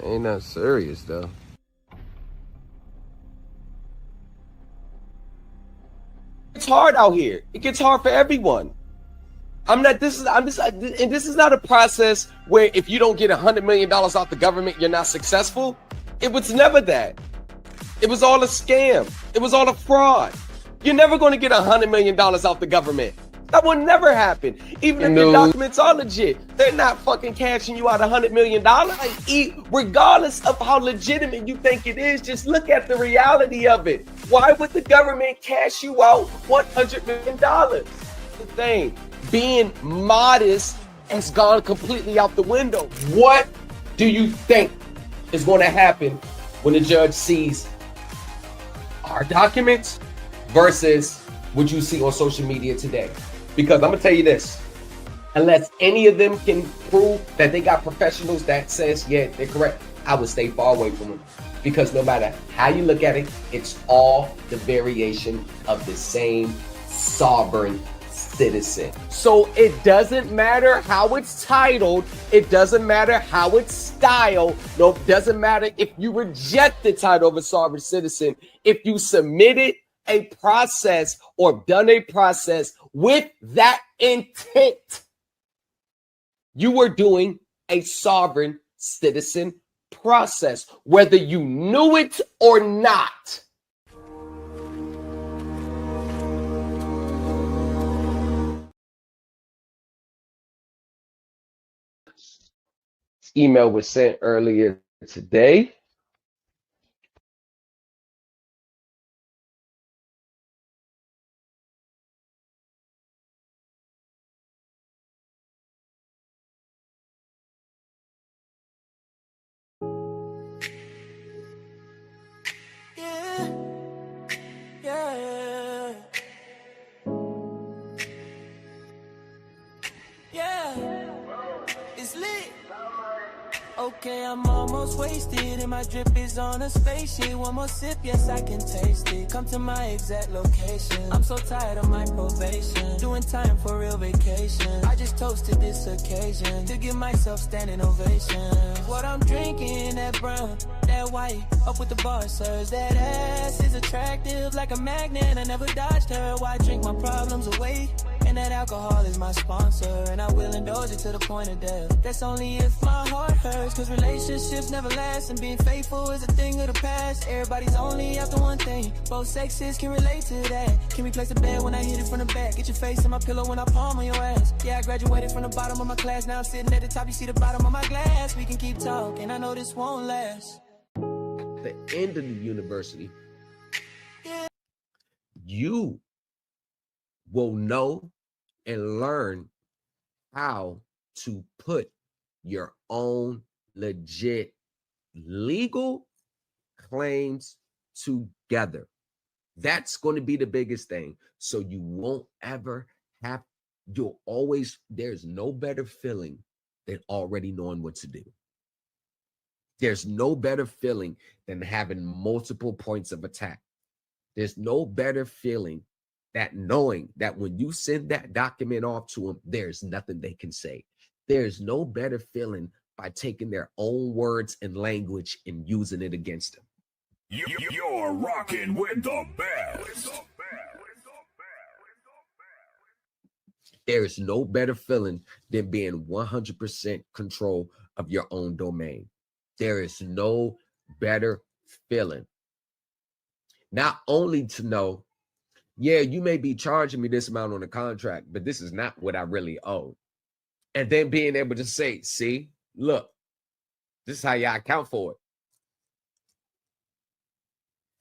Ain't that serious though. It's hard out here. It gets hard for everyone. This is not a process where if you don't get $100 million off the government, you're not successful. It was never that. It was all a scam. It was all a fraud. You're never going to get $100 million off the government. That will never happen. Even if your documents are legit, they're not fucking cashing you out $100 million. Regardless of how legitimate you think it is, just look at the reality of it. Why would the government cash you out $100 million? The thing, being modest has gone completely out the window. What do you think is going to happen when the judge sees our documents versus what you see on social media today? Because I'm gonna tell you this, unless any of them can prove that they got professionals that says, yeah, they're correct, I would stay far away from them. Because no matter how you look at it, it's all the variation of the same sovereign citizen. So it doesn't matter how it's titled, it doesn't matter how it's styled, no, it doesn't matter if you reject the title of a sovereign citizen. If you submitted a process or done a process with that intent, you were doing a sovereign citizen process, whether you knew it or not. This email was sent earlier today. Okay, I'm almost wasted and my drip is on a spaceship. One more sip, yes, I can taste it. Come to my exact location. I'm so tired of my probation. Doing time for real vacation. I just toasted this occasion to give myself standing ovation. What I'm drinking, that brown, that white, up with the bar sirs. That ass is attractive like a magnet. I never dodged her. Why drink my problems away? And that alcohol is my sponsor, and I will indulge it to the point of death. That's only if my heart hurts, cause relationships never last, and being faithful is a thing of the past. Everybody's only after one thing, both sexes can relate to that. Can we place the bed when I hit it from the back? Get your face in my pillow when I palm on your ass. Yeah, I graduated from the bottom of my class, now I'm sitting at the top, you see the bottom of my glass. We can keep talking, I know this won't last. The end of the university, you will know and learn how to put your own legit legal claims together. That's going to be the biggest thing. So you won't ever have, there's no better feeling than already knowing what to do. There's no better feeling than having multiple points of attack. There's no better feeling that knowing that when you send that document off to them, there's nothing they can say. There's no better feeling by taking their own words and language and using it against them. You're rocking with the best. There's no better feeling than being 100% control of your own domain. There is no better feeling. Not only to know, yeah, you may be charging me this amount on the contract, but this is not what I really owe. And then being able to say, see, look, this is how y'all account for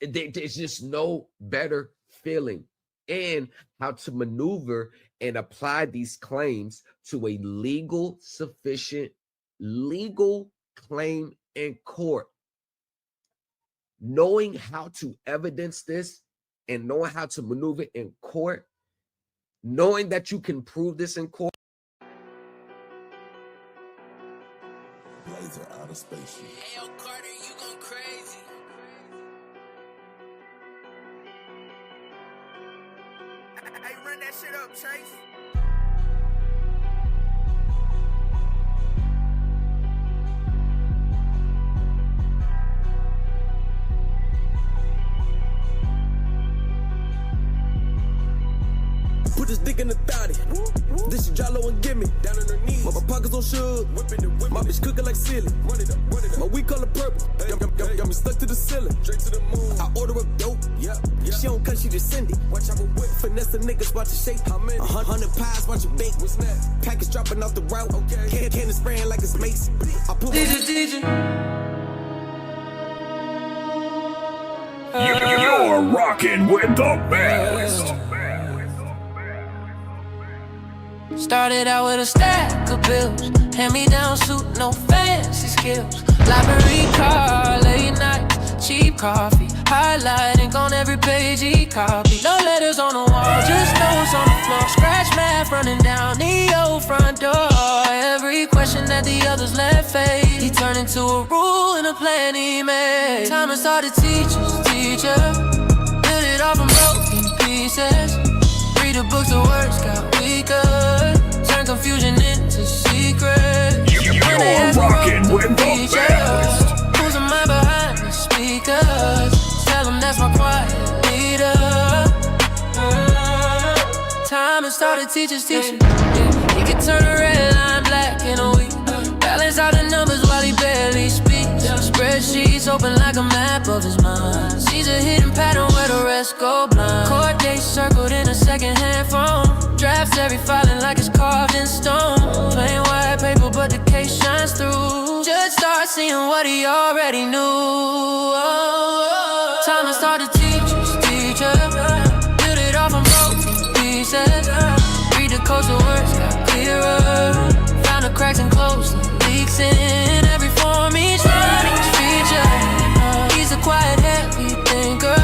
it. There's just no better feeling. And how to maneuver and apply these claims to a legal, sufficient, legal claim in court. Knowing how to evidence this and knowing how to maneuver in court, knowing that you can prove this in court. Blazer out of spaceship. Hey, yo, Carter, you going crazy. Hey, run that shit up, Chase. kicking the 30. This shit Jalo and gimme. Down on her knees. My pockets on sugar. My bitch cooking like silly. My weed color purple. Got me stuck to the ceiling. Straight to the moon. I order up dope. Yeah. She don't cut, she just send it. Watch out with finesse the niggas, watch it shake. How many? 100 pies, watch it bake. What's that? Package dropping off the route. Okay. Cannon spraying like it's mace. I put You're rocking with the best. Started out with a stack of bills, hand-me-down suit, no fancy skills. Library car, late nights, cheap coffee, highlighting on every page he copied. No letters on the wall, just notes on the floor. Scratch math running down the old front door. Every question that the others left fade, he turned into a rule and a plan he made. Time to start to teacher, build it all from broken pieces. Read the books, the words got weaker. Turn confusion into secret. You're rocking with the best. Who's the man behind the speakers? Tell them that's my quiet leader. Time to start a teacher. He can turn a red line black in a week. Balance out the numbers while he barely speaks. Spreadsheets open like a map of his mind. Sees a hidden pattern where the rest go blind. Court dates circled in a second-hand phone. Drafts every filing like it's carved in stone. Plain white paper but the case shines through. Judge starts seeing what he already knew. Time to start the teacher. Build it off from broken pieces. Read the codes, the words got clearer. Found the cracks and closed the leaks in every form, each line, each feature. He's a quiet, heavy thinker.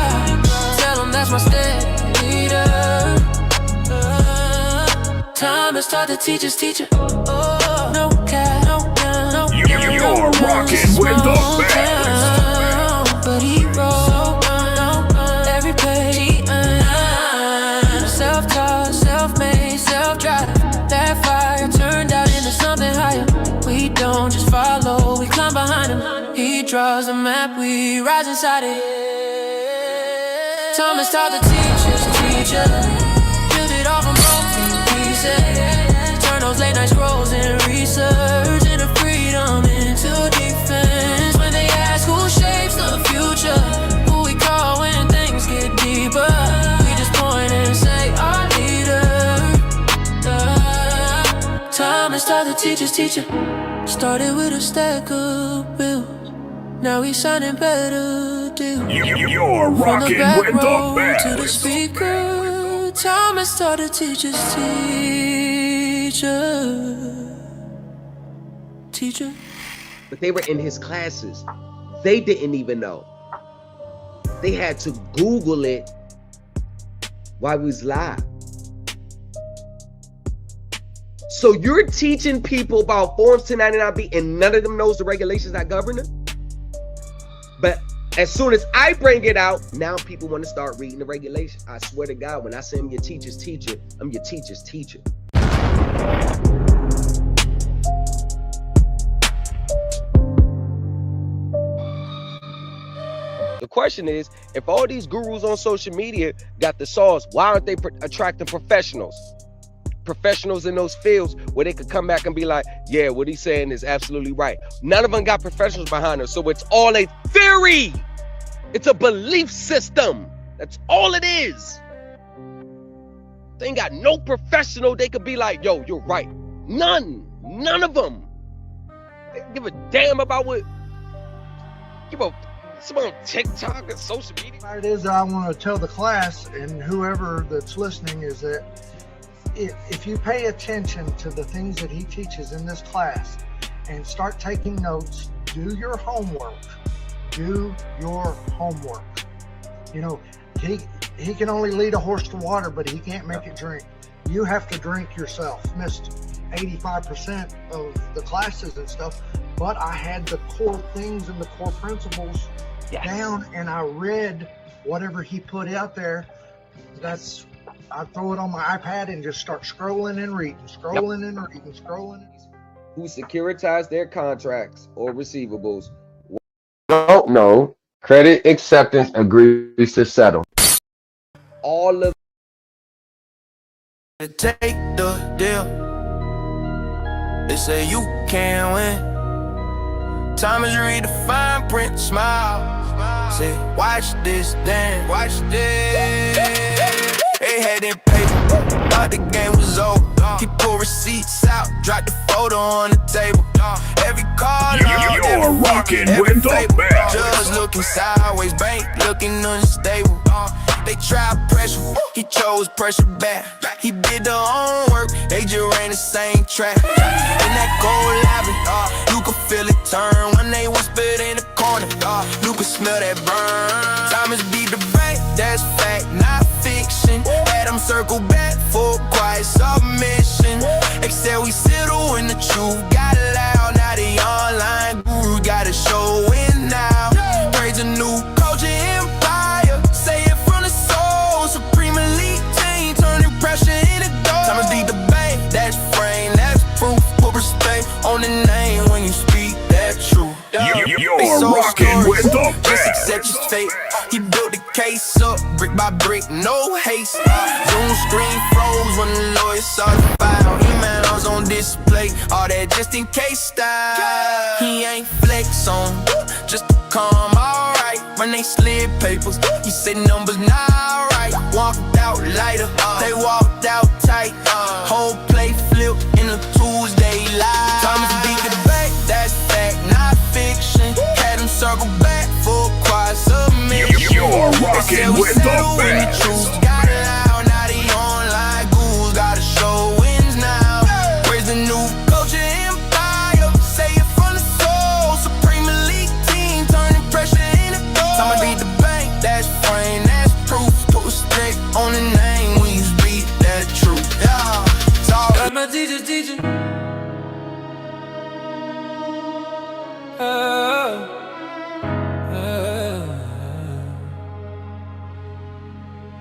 Tell him that's my steady leader. Time to start the teacher's teacher. No cat, no gun, no. You're rocking with the best. But he wrote every page. Self-taught, self-made, self-drive. That fire turned out into something higher. We don't just follow, we climb behind him. He draws a map, we rise inside it. Time to start the teacher's teacher. Build it all from broken pieces. Turn those late night scrolls in research into freedom, into defense. When they ask who shapes the future, who we call when things get deeper, we just point and say our leader. Time to start the teacher's teacher. Started with a stack of bills. Now he's signing better deals. You're From the rocking back with the row to the best. speaker. Time to start the teacher's teacher. But they were in his classes. They didn't even know. They had to Google it while we was live. So you're teaching people about Forms 1099B and none of them knows the regulations that govern them? But as soon as I bring it out, now people want to start reading the regulations. I swear to God, when I say I'm your teacher's teacher, I'm your teacher's teacher. The question is, if all these gurus on social media got the sauce, why aren't they attracting professionals? Professionals in those fields where they could come back and be like, yeah, what he's saying is absolutely right. None of them got professionals behind them, so it's all a theory. It's a belief system. That's all it is. They ain't got no professional they could be like, yo, you're right. None of them. They give a damn about what, someone on TikTok and social media. It is that I want to tell the class and whoever that's listening is that if you pay attention to the things that he teaches in this class and start taking notes, do your homework. You know, he can only lead a horse to water, but he can't make it drink. You have to drink yourself. Missed 85% of the classes and stuff, but I had the core things and the core principles down, and I read whatever he put out there. I throw it on my iPad and just start scrolling and reading, scrolling. Who securitize their contracts or receivables? Don't know. Credit acceptance agrees to settle. All of Take the deal. They say you can't win. Time is read the fine print, smile. Say, watch this, then watch this. They had that paper, thought the game was over. He pulled receipts out, dropped the photo on the table. Every call, You're rocking with the best. Just looking sideways, bank looking unstable. They tried pressure, he chose pressure back. He did the homework, they just ran the same track. In that cold lobby, you could feel it turn when they whispered in the corner. You could smell that burn. Thomas beat the bank, that's fact, not fiction. Had them circle back for quiet submission. Except we settle when the truth got loud. Now the online guru got a show in now. Praise a new culture empire. Say it from the soul. Supreme elite team turning pressure into gold. Thomas beat the bank, that's frame, that's proof. Put respect on the name when you speak that truth. You're rocking with the Just best. accept your fate. He built the case up, brick by brick, no haste. Zoom screen froze when the lawyer saw the file. Emails on display, all that just in case style. He ain't flex on, just to calm, alright. When they slid papers, he said numbers not right. Walked out lighter, they walked out tight. Whole play flip in a Tuesday live. Thomas beat the bank, that's fact, not fiction. Had him circle back for quiet submission. You're rocking with the best. Got loud, now the online ghouls got a show wins now. Where's the new culture empire? Say it from the soul. Supreme elite team turning pressure into gold. Someone beat the bank, that's frame, that's proof. Put respect on the name when you speak that truth. Yeah, it's all Got my teacher teaching.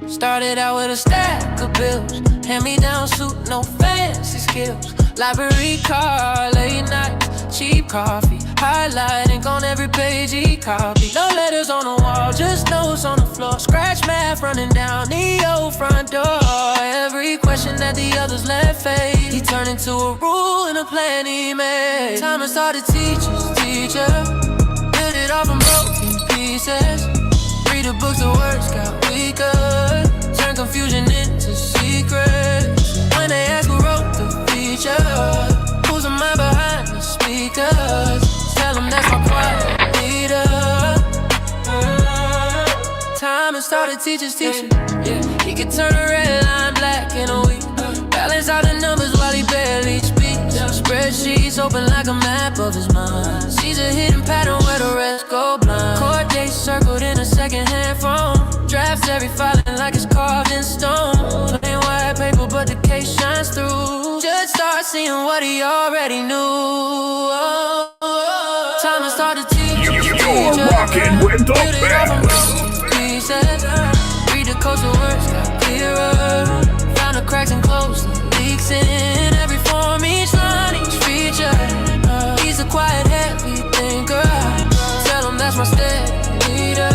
Started out with a stack of bills, hand-me-down suit, no fancy skills. Library card, late nights, cheap coffee, highlight ink on every page he copied. No letters on the wall, just notes on the floor. Scratch math running down the old front door. Every question that the others left fade, he turned into a rule and a plan he made. Time to start a teacher, build it all from broken pieces. Read the books, the words got weaker. Turn confusion into secrets. When they ask who wrote the feature, who's the man behind the speakers? Tell them that's my quiet leader. Time and started teachers teaching. Yeah, he could turn a red line black in a week. Balance out the numbers while he barely speaks. Spreadsheets open like a map of his mind. Sees a hidden pattern where the rest go blind. Court dates circled in a second-hand phone. Drafts every filing like it's carved in stone. Ain't white paper, but the case shines through. Judge starts seeing what he already knew. Time to start to teach. You're rocking with the best. Read the codes, the words got clearer. Found the cracks and closed the leaks in every form, each line, each feature. He's a quiet, heavy thinker. Tell him that's my steady leader.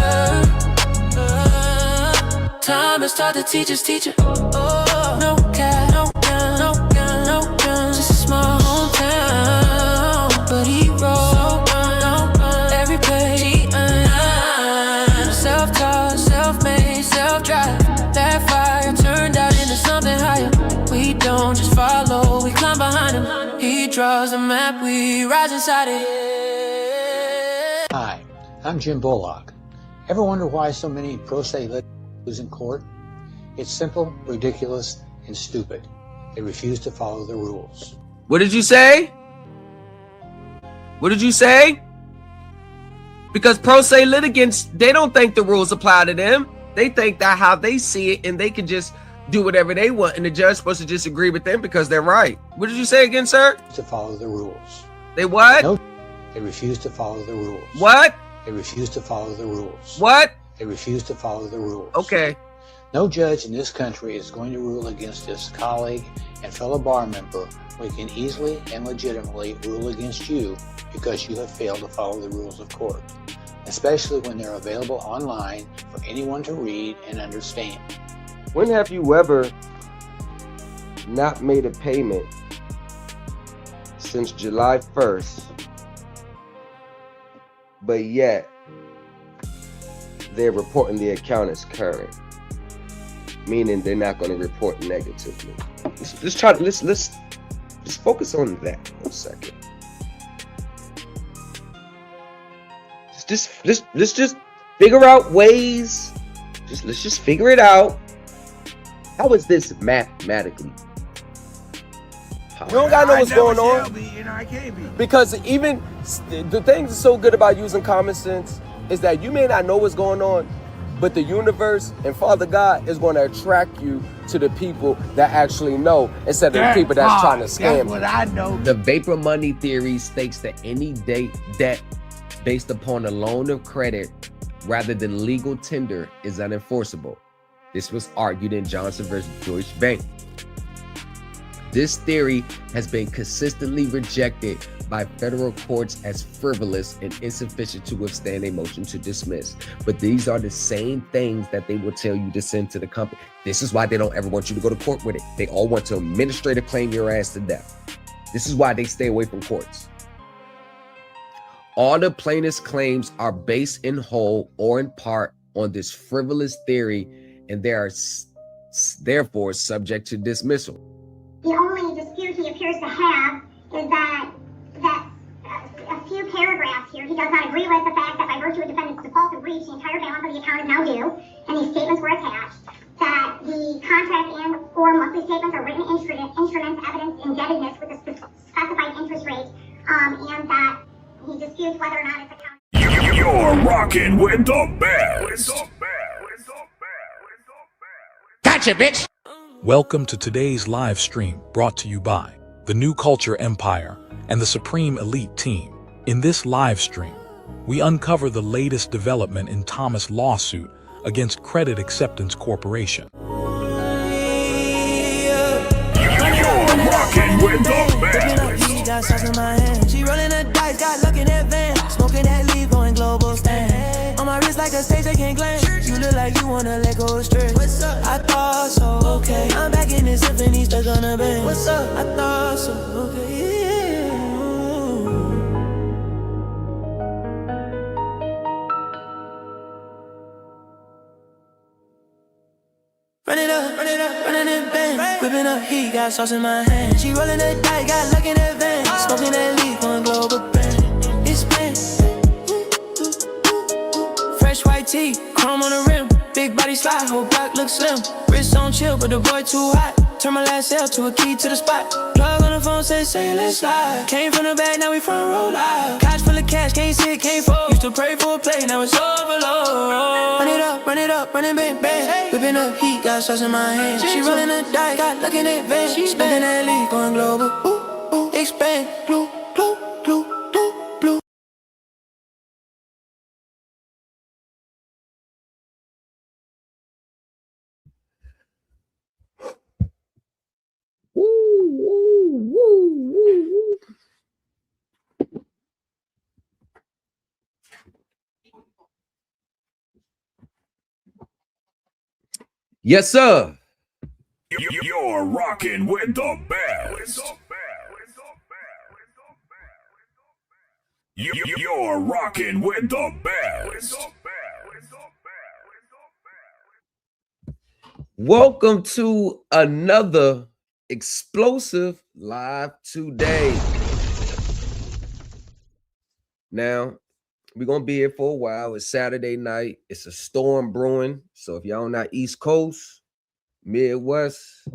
Time to start the teacher's teacher. No cat, no gun, no gun, no gun. Just a small hometown, but he wrote every page he earned. Self-taught, self-made, self-drive. That fire turned out into something higher. We don't just follow, we climb behind him. He draws a map, we rise inside it. Hi, I'm Jim Bullock. Ever wonder why so many pro se litigants lose in court? It's simple, ridiculous, and stupid. They refuse to follow the rules. What did you say? What did you say? Because pro se litigants, they don't think the rules apply to them. They think that how they see it, and they can just do whatever they want, and the judge's supposed to just agree with them because they're right. What did you say again, sir? To follow the rules. They what? No, they refuse to follow the rules. What? They refuse to follow the rules. What? They refuse to follow the rules. Okay. No judge in this country is going to rule against his colleague and fellow bar member. We can easily and legitimately rule against you because you have failed to follow the rules of court, especially when they're available online for anyone to read and understand. When have you ever not made a payment since July 1st, but yet they're reporting the account as current, meaning they're not going to report negatively. Let's focus on that for a second. Let's just figure out ways. Let's just figure it out. How is this mathematically? You don't gotta know what's going on. Because even the thing that's so good about using common sense is that you may not know what's going on, but the universe and Father God is going to attract you to the people that actually know instead of the people that's trying to scam you. That's what I know. The vapor money theory states that any debt based upon a loan of credit rather than legal tender is unenforceable. This was argued in Johnson versus Deutsche Bank. This theory has been consistently rejected by federal courts as frivolous and insufficient to withstand a motion to dismiss. But these are the same things that they will tell you to send to the company. This is why they don't ever want you to go to court with it. They all want to administrative claim your ass to death. This is why they stay away from courts. All the plaintiff's claims are based in whole or in part on this frivolous theory, and they are therefore subject to dismissal. The only dispute he appears to have is that a few paragraphs here, he does not agree with the fact that by virtue of defendant's default and breach, the entire balance of the account is now due, and these statements were attached, that the contract and or monthly statements are written instruments, evidence indebtedness with a specified interest rate, and that he disputes whether or not it's account. You're rocking with the best. Gotcha, bitch. Welcome to today's live stream brought to you by the New Culture Empire and the Supreme Elite Team. In this live stream, we uncover the latest development in Thomas' lawsuit against Credit Acceptance Corporation. You're rocking with the best. Got sauce in my hand. She rolling the dice, got luck in advance. Smoking that leaf, going global stand. On my wrist like a stage, they can't glance. You look like you wanna let go straight. What's up? I thought so, okay. I'm back in this symphony, stuck on a band. What's up? I thought so, okay. Run it up, running it bang. Whipping up heat, got sauce in my hand. She rolling the dice, got luck in advance. Smoking that leaf on global brand. It's bang. Fresh white tee, chrome on the rim. Big body slide, whole block looks slim. Wrist on chill, but the boy too hot. Turn my last L to a key to the spot. Plug on the phone, say let's slide. Came from the back, now we front row live. Couch full of cash, can't sit, can't fold. Used to pray for a play, now it's overload. Run it up, running bang bang. Whipping up heat, got sauce in my hand. She rolling the dice, got luck in advance. Smoking that leaf, going global. Ooh, ooh, expand, glue, glue, glue, glue, glue. Yes, sir. You're rocking with the best. You're rocking with the best. Welcome to another explosive live today. Now, we're going to be here for a while. It's Saturday night. It's a storm brewing. So if y'all not East Coast, Midwest,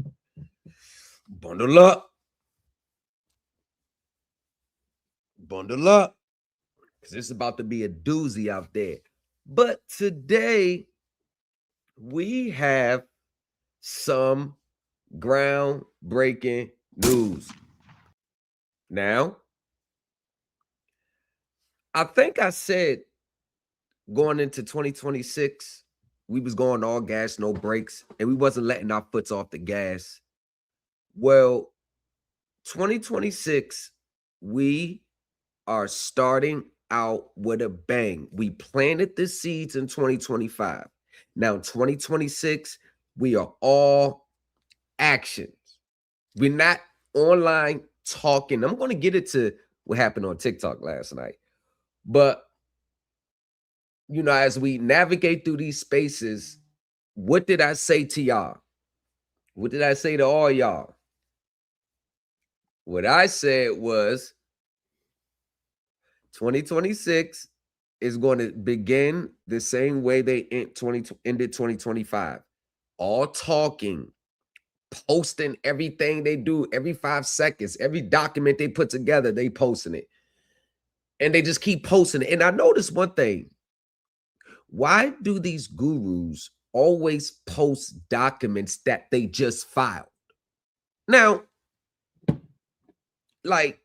bundle up. Bundle up. Because it's about to be a doozy out there. But today, we have some groundbreaking news. Now, I think I said going into 2026, we was going all gas, no brakes, and we wasn't letting our foots off the gas. Well, 2026, we are starting out with a bang. We planted the seeds in 2025. Now, 2026, we are all actions. We're not online talking. I'm going to get into what happened on TikTok last night. But, you know, as we navigate through these spaces, what did I say to y'all? What did I say to all y'all? What I said was 2026 is going to begin the same way they ended 2025. All talking, posting everything they do every 5 seconds. Every document they put together, they posting it. And they just keep posting it. And I noticed one thing. Why do these gurus always post documents that they just filed? Now, like,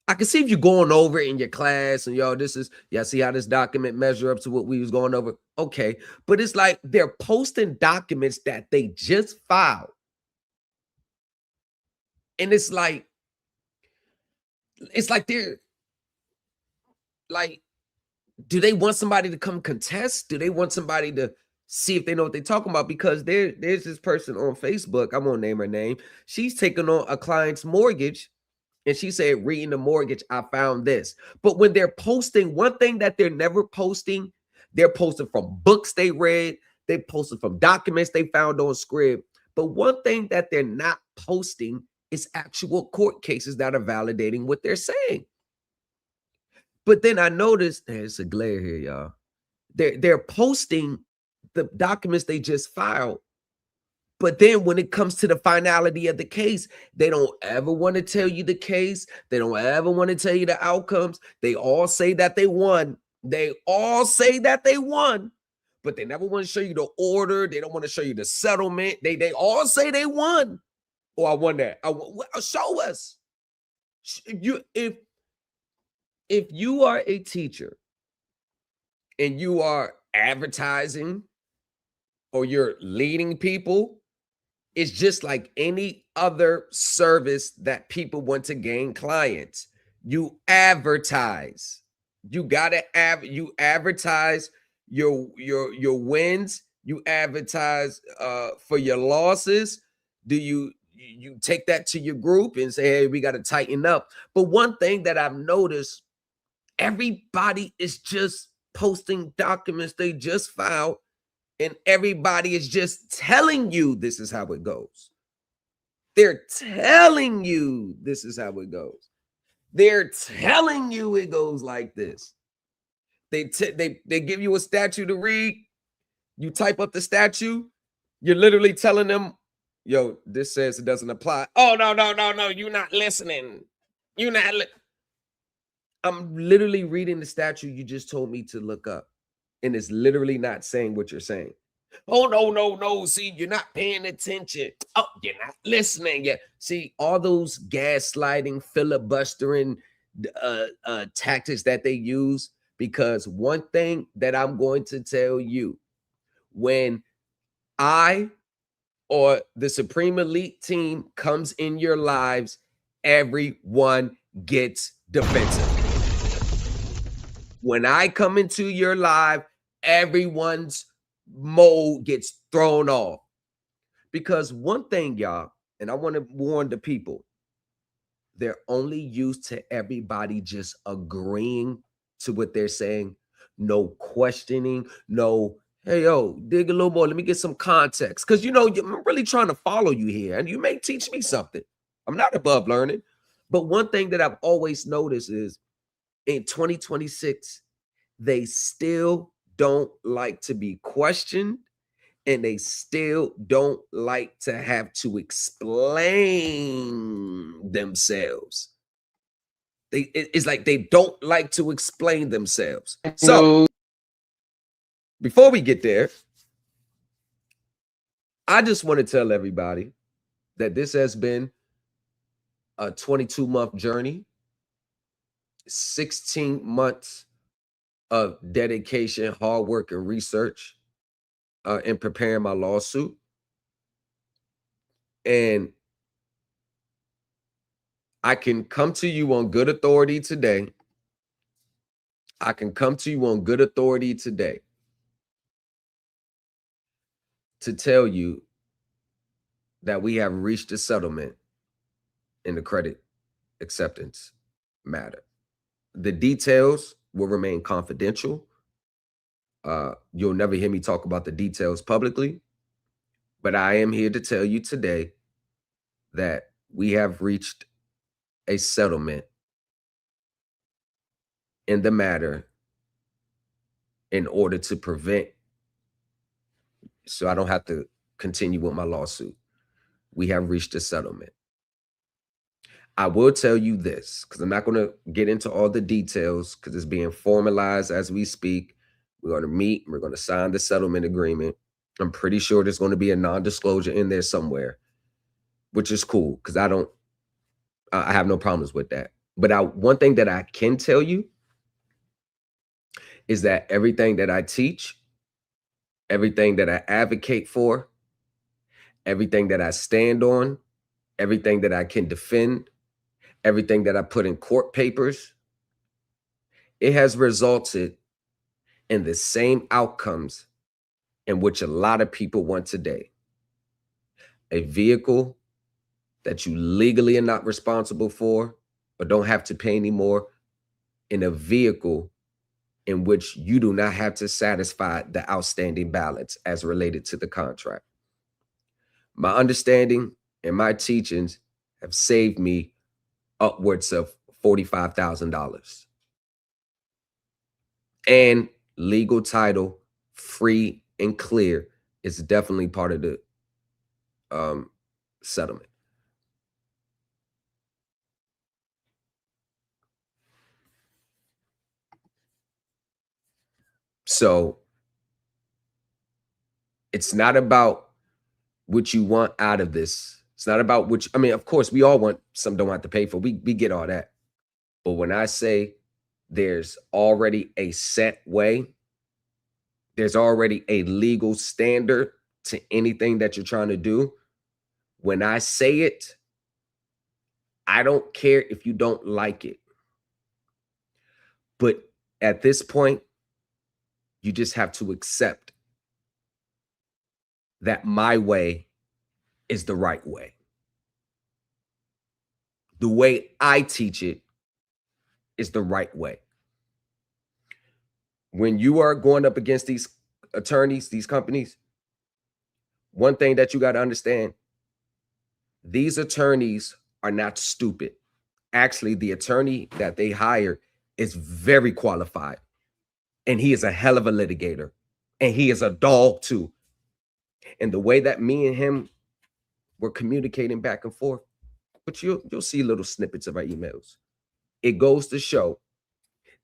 I can see if you're going over it in your class and yo, this is, yeah, see how this document measure up to what we was going over. Okay. But it's like they're posting documents that they just filed. And it's like they're like, do they want somebody to come contest? Do they want somebody to see if they know what they're talking about? Because there's this person on Facebook, I won't name her name. She's taking on a client's mortgage. And she said, reading the mortgage, I found this. But when they're posting, one thing that they're never posting, they're posting from books they read, they posted from documents they found on Scrib. But one thing that they're not posting is actual court cases that are validating what they're saying. But then I noticed, there's a glare here, y'all. They're posting the documents they just filed. But then when it comes to the finality of the case, they don't ever want to tell you the case. They don't ever want to tell you the outcomes. They all say that they won. They all say that they won, but they never want to show you the order. They don't want to show you the settlement. They all say they won. Oh, I won that. Show us. If you are a teacher and you are advertising or you're leading people, it's just like any other service that people want to gain clients. You advertise. You gotta you advertise your wins. You advertise for your losses. Do you take that to your group and say, hey, we got to tighten up? But one thing that I've noticed, everybody is just posting documents they just filed. And everybody is just telling you this is how it goes. They're telling you this is how it goes. They're telling you it goes like this. They give you a statute to read. You type up the statute. You're literally telling them, yo, this says it doesn't apply. Oh, no. You're not listening. You're not. I'm literally reading the statute you just told me to look up. And it's literally not saying what you're saying. Oh, no. See, you're not paying attention. Oh, you're not listening yet. See, all those gaslighting, filibustering tactics that they use, because one thing that I'm going to tell you, when I or the Supreme Elite team comes in your lives, everyone gets defensive. When I come into your live, everyone's mode gets thrown off. Because one thing, y'all, and I want to warn the people, they're only used to everybody just agreeing to what they're saying. No questioning, no, hey, yo, dig a little more. Let me get some context. Because, you know, I'm really trying to follow you here, and you may teach me something. I'm not above learning. But one thing that I've always noticed is in 2026, they still don't like to be questioned, and they still don't like to have to explain themselves. It's like they don't like to explain themselves. So before we get there, I just want to tell everybody that this has been a 22-month journey, 16 months of dedication, hard work, and research in preparing my lawsuit. And I can come to you on good authority today. I can come to you on good authority today to tell you that we have reached a settlement in the credit acceptance matter. The details will remain confidential. You'll never hear me talk about the details publicly, but I am here to tell you today that we have reached a settlement in the matter in order to prevent, so I don't have to continue with my lawsuit. We have reached a settlement. I will tell you this, because I'm not going to get into all the details because it's being formalized as we speak. We're going to meet. We're going to sign the settlement agreement. I'm pretty sure there's going to be a non-disclosure in there somewhere, which is cool because I have no problems with that. But one thing that I can tell you is that everything that I teach, everything that I advocate for, everything that I stand on, everything that I can defend, everything that I put in court papers, it has resulted in the same outcomes in which a lot of people want today. A vehicle that you legally are not responsible for or don't have to pay anymore, in a vehicle in which you do not have to satisfy the outstanding balance as related to the contract. My understanding and my teachings have saved me upwards of $45,000. And legal title, free and clear, is definitely part of the settlement. So it's not about what you want out of this. It's not about which, I mean, of course, we all want some don't have to pay for. We get all that. But when I say there's already a set way, there's already a legal standard to anything that you're trying to do. When I say it, I don't care if you don't like it. But at this point, you just have to accept that my way is the right way. The way I teach it is the right way. When you are going up against these attorneys, these companies, one thing that you got to understand, these attorneys are not stupid. Actually, the attorney that they hire is very qualified. And he is a hell of a litigator. And he is a dog too. And the way that me and him were communicating back and forth, but you'll see little snippets of our emails. It goes to show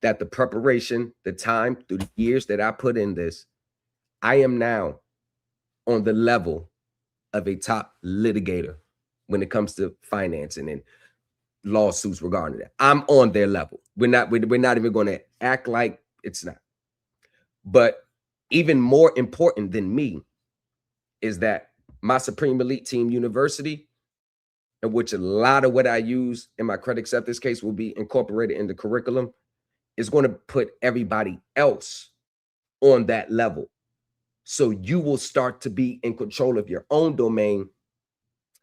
that the preparation, the time, through the years that I put in this, I am now on the level of a top litigator when it comes to financing and lawsuits regarding that. I'm on their level. We're not even going to act like it's not. But even more important than me is that my Supreme Elite Team University, in which a lot of what I use in my credit acceptance case will be incorporated in the curriculum, is going to put everybody else on that level. So you will start to be in control of your own domain,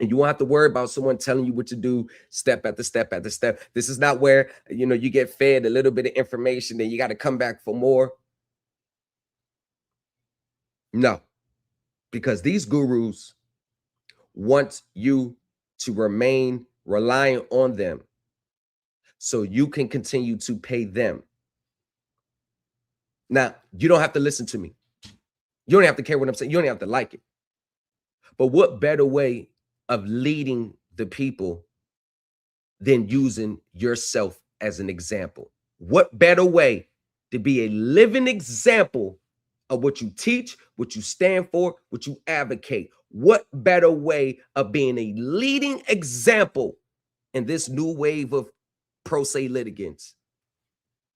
and you won't have to worry about someone telling you what to do step after step after step. This is not where, you get fed a little bit of information, then you got to come back for more. No, because these gurus want you to remain reliant on them so you can continue to pay them. Now, you don't have to listen to me. You don't have to care what I'm saying. You don't have to like it. But what better way of leading the people than using yourself as an example? What better way to be a living example of what you teach, what you stand for, what you advocate? What better way of being a leading example in this new wave of pro se litigants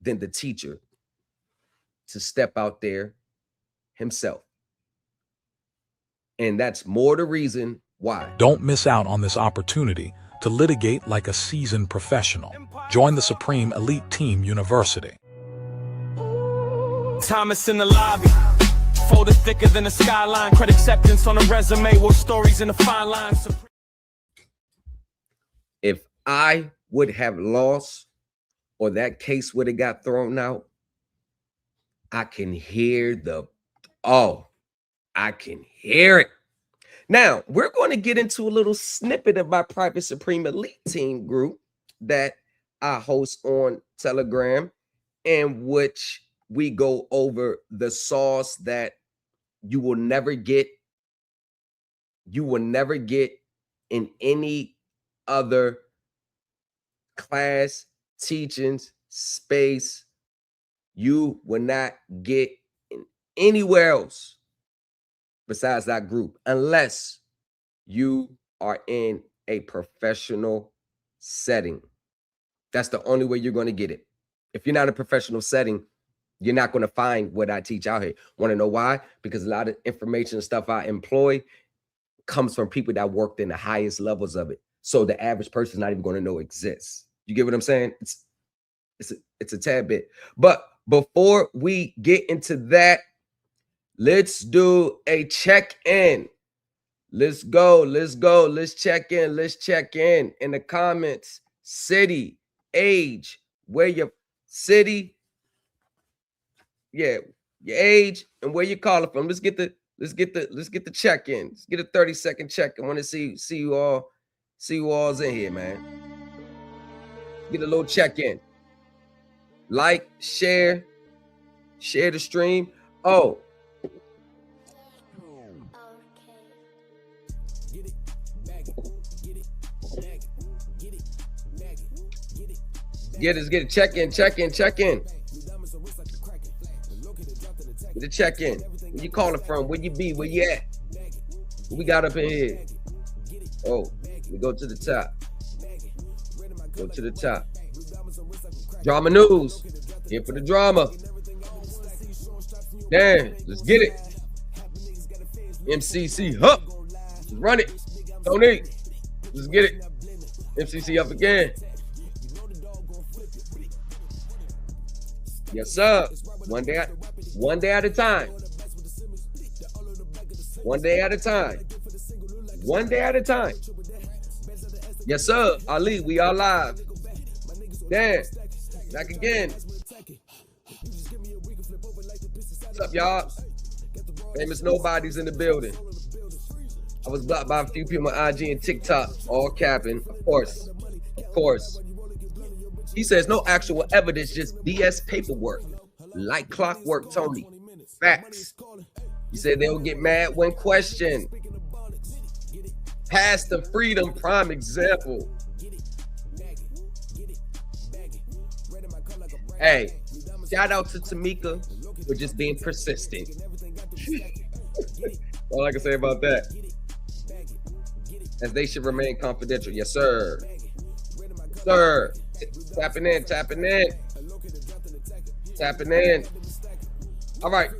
than the teacher to step out there himself? And that's more the reason why. Don't miss out on this opportunity to litigate like a seasoned professional. Join the Supreme Elite Team University. Thomas in the lobby, folded thicker than a skyline. Credit acceptance on a resume with stories in the fine lines. If I would have lost or that case would have got thrown out, I can hear I can hear it. Now, we're going to get into a little snippet of my private Supreme Elite Team group that I host on Telegram, in which we go over the sauce that you will never get in any other class, teachings, space. You will not get in anywhere else besides that group, unless you are in a professional setting. That's the only way you're going to get it. If you're not in a professional setting, you're not going to find what I teach out here. Want to know why? Because a lot of information and stuff I employ comes from people that worked in the highest levels of it. So the average person is not even going to know exists. You get what I'm saying? It's a tad bit. But before we get into that, let's do a check-in. Let's go. Let's check in in the comments. City, age, where your city, yeah, your age and where you're calling from. Let's get the check-in. Let's get a 30-second check. I want to see you all's in here, man. Get a little check-in. Like, share the stream. Oh. Get it. Check in. Get a check in. Where you calling from? Where you be? Where you at? What we got up in here? Oh, we go to the top. Drama news. Here for the drama. Damn, let's get it. MCC up. Let's run it. Tony, let's get it. MCC up again. Yes, sir. One day at a time. One day at a time. Yes, sir. Ali, we are live. Damn. Back again. What's up, y'all? Famous nobodies in the building. I was blocked by a few people on IG and TikTok, all capping. Of course. He says no actual evidence, just BS paperwork. Like clockwork, Tony. Facts. He said they'll get mad when questioned. Past the freedom, prime example. Hey, shout out to Tamika for just being persistent. All I can say about that. As they should remain confidential. Yes, sir. Sir. Tapping in. All right.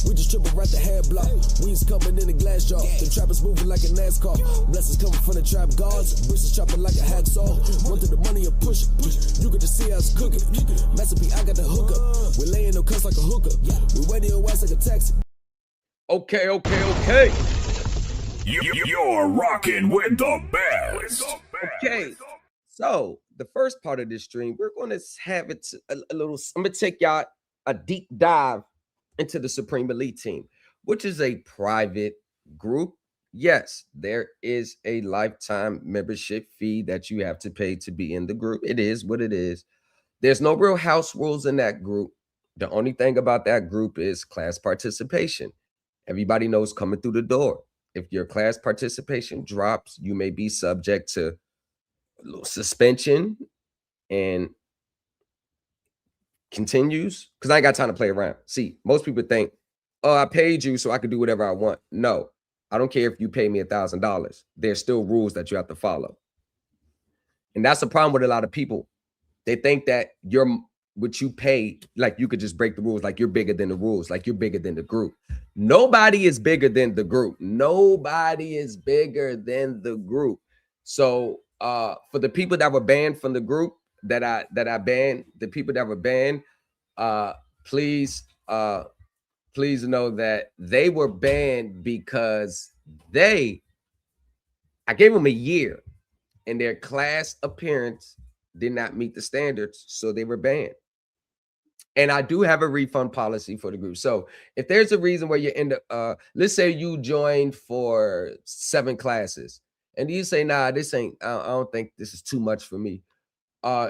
We just tripping right the head block. Weeds coming in a glass jar. The trappers moving like a NASCAR. Blessings coming from the trap guards. Bristles chopping like a hacksaw. Wanted the money and push. You could just see us cooking. Master P, I got the hookup. We're laying no cuss like a hooker. We waiting your ass like a taxi. Okay. You're rocking with the best. Okay. So the first part of this stream, we're going to have it a little. I'm going to take y'all a deep dive into the Supreme Elite Team, which is a private group. Yes, there is a lifetime membership fee that you have to pay to be in the group. It is what it is. There's no real house rules in that group. The only thing about that group is class participation. Everybody knows coming through the door. If your class participation drops, you may be subject to a little suspension and continues, because I ain't got time to play around. See, most people think, oh, I paid you so I could do whatever I want. No, I don't care if you pay me $1,000. There's still rules that you have to follow. And that's the problem with a lot of people. They think that what you pay, like you could just break the rules, like you're bigger than the rules, like you're bigger than the group. Nobody is bigger than the group. So for the people that were banned from the group that I banned, the people that were banned, please know that they were banned because they I gave them a year, and their class appearance did not meet the standards, so they were banned. And I do have a refund policy for the group. So if there's a reason where you end up, let's say you joined for 7 classes, and you say, nah, this ain't, I don't think this is too much for me.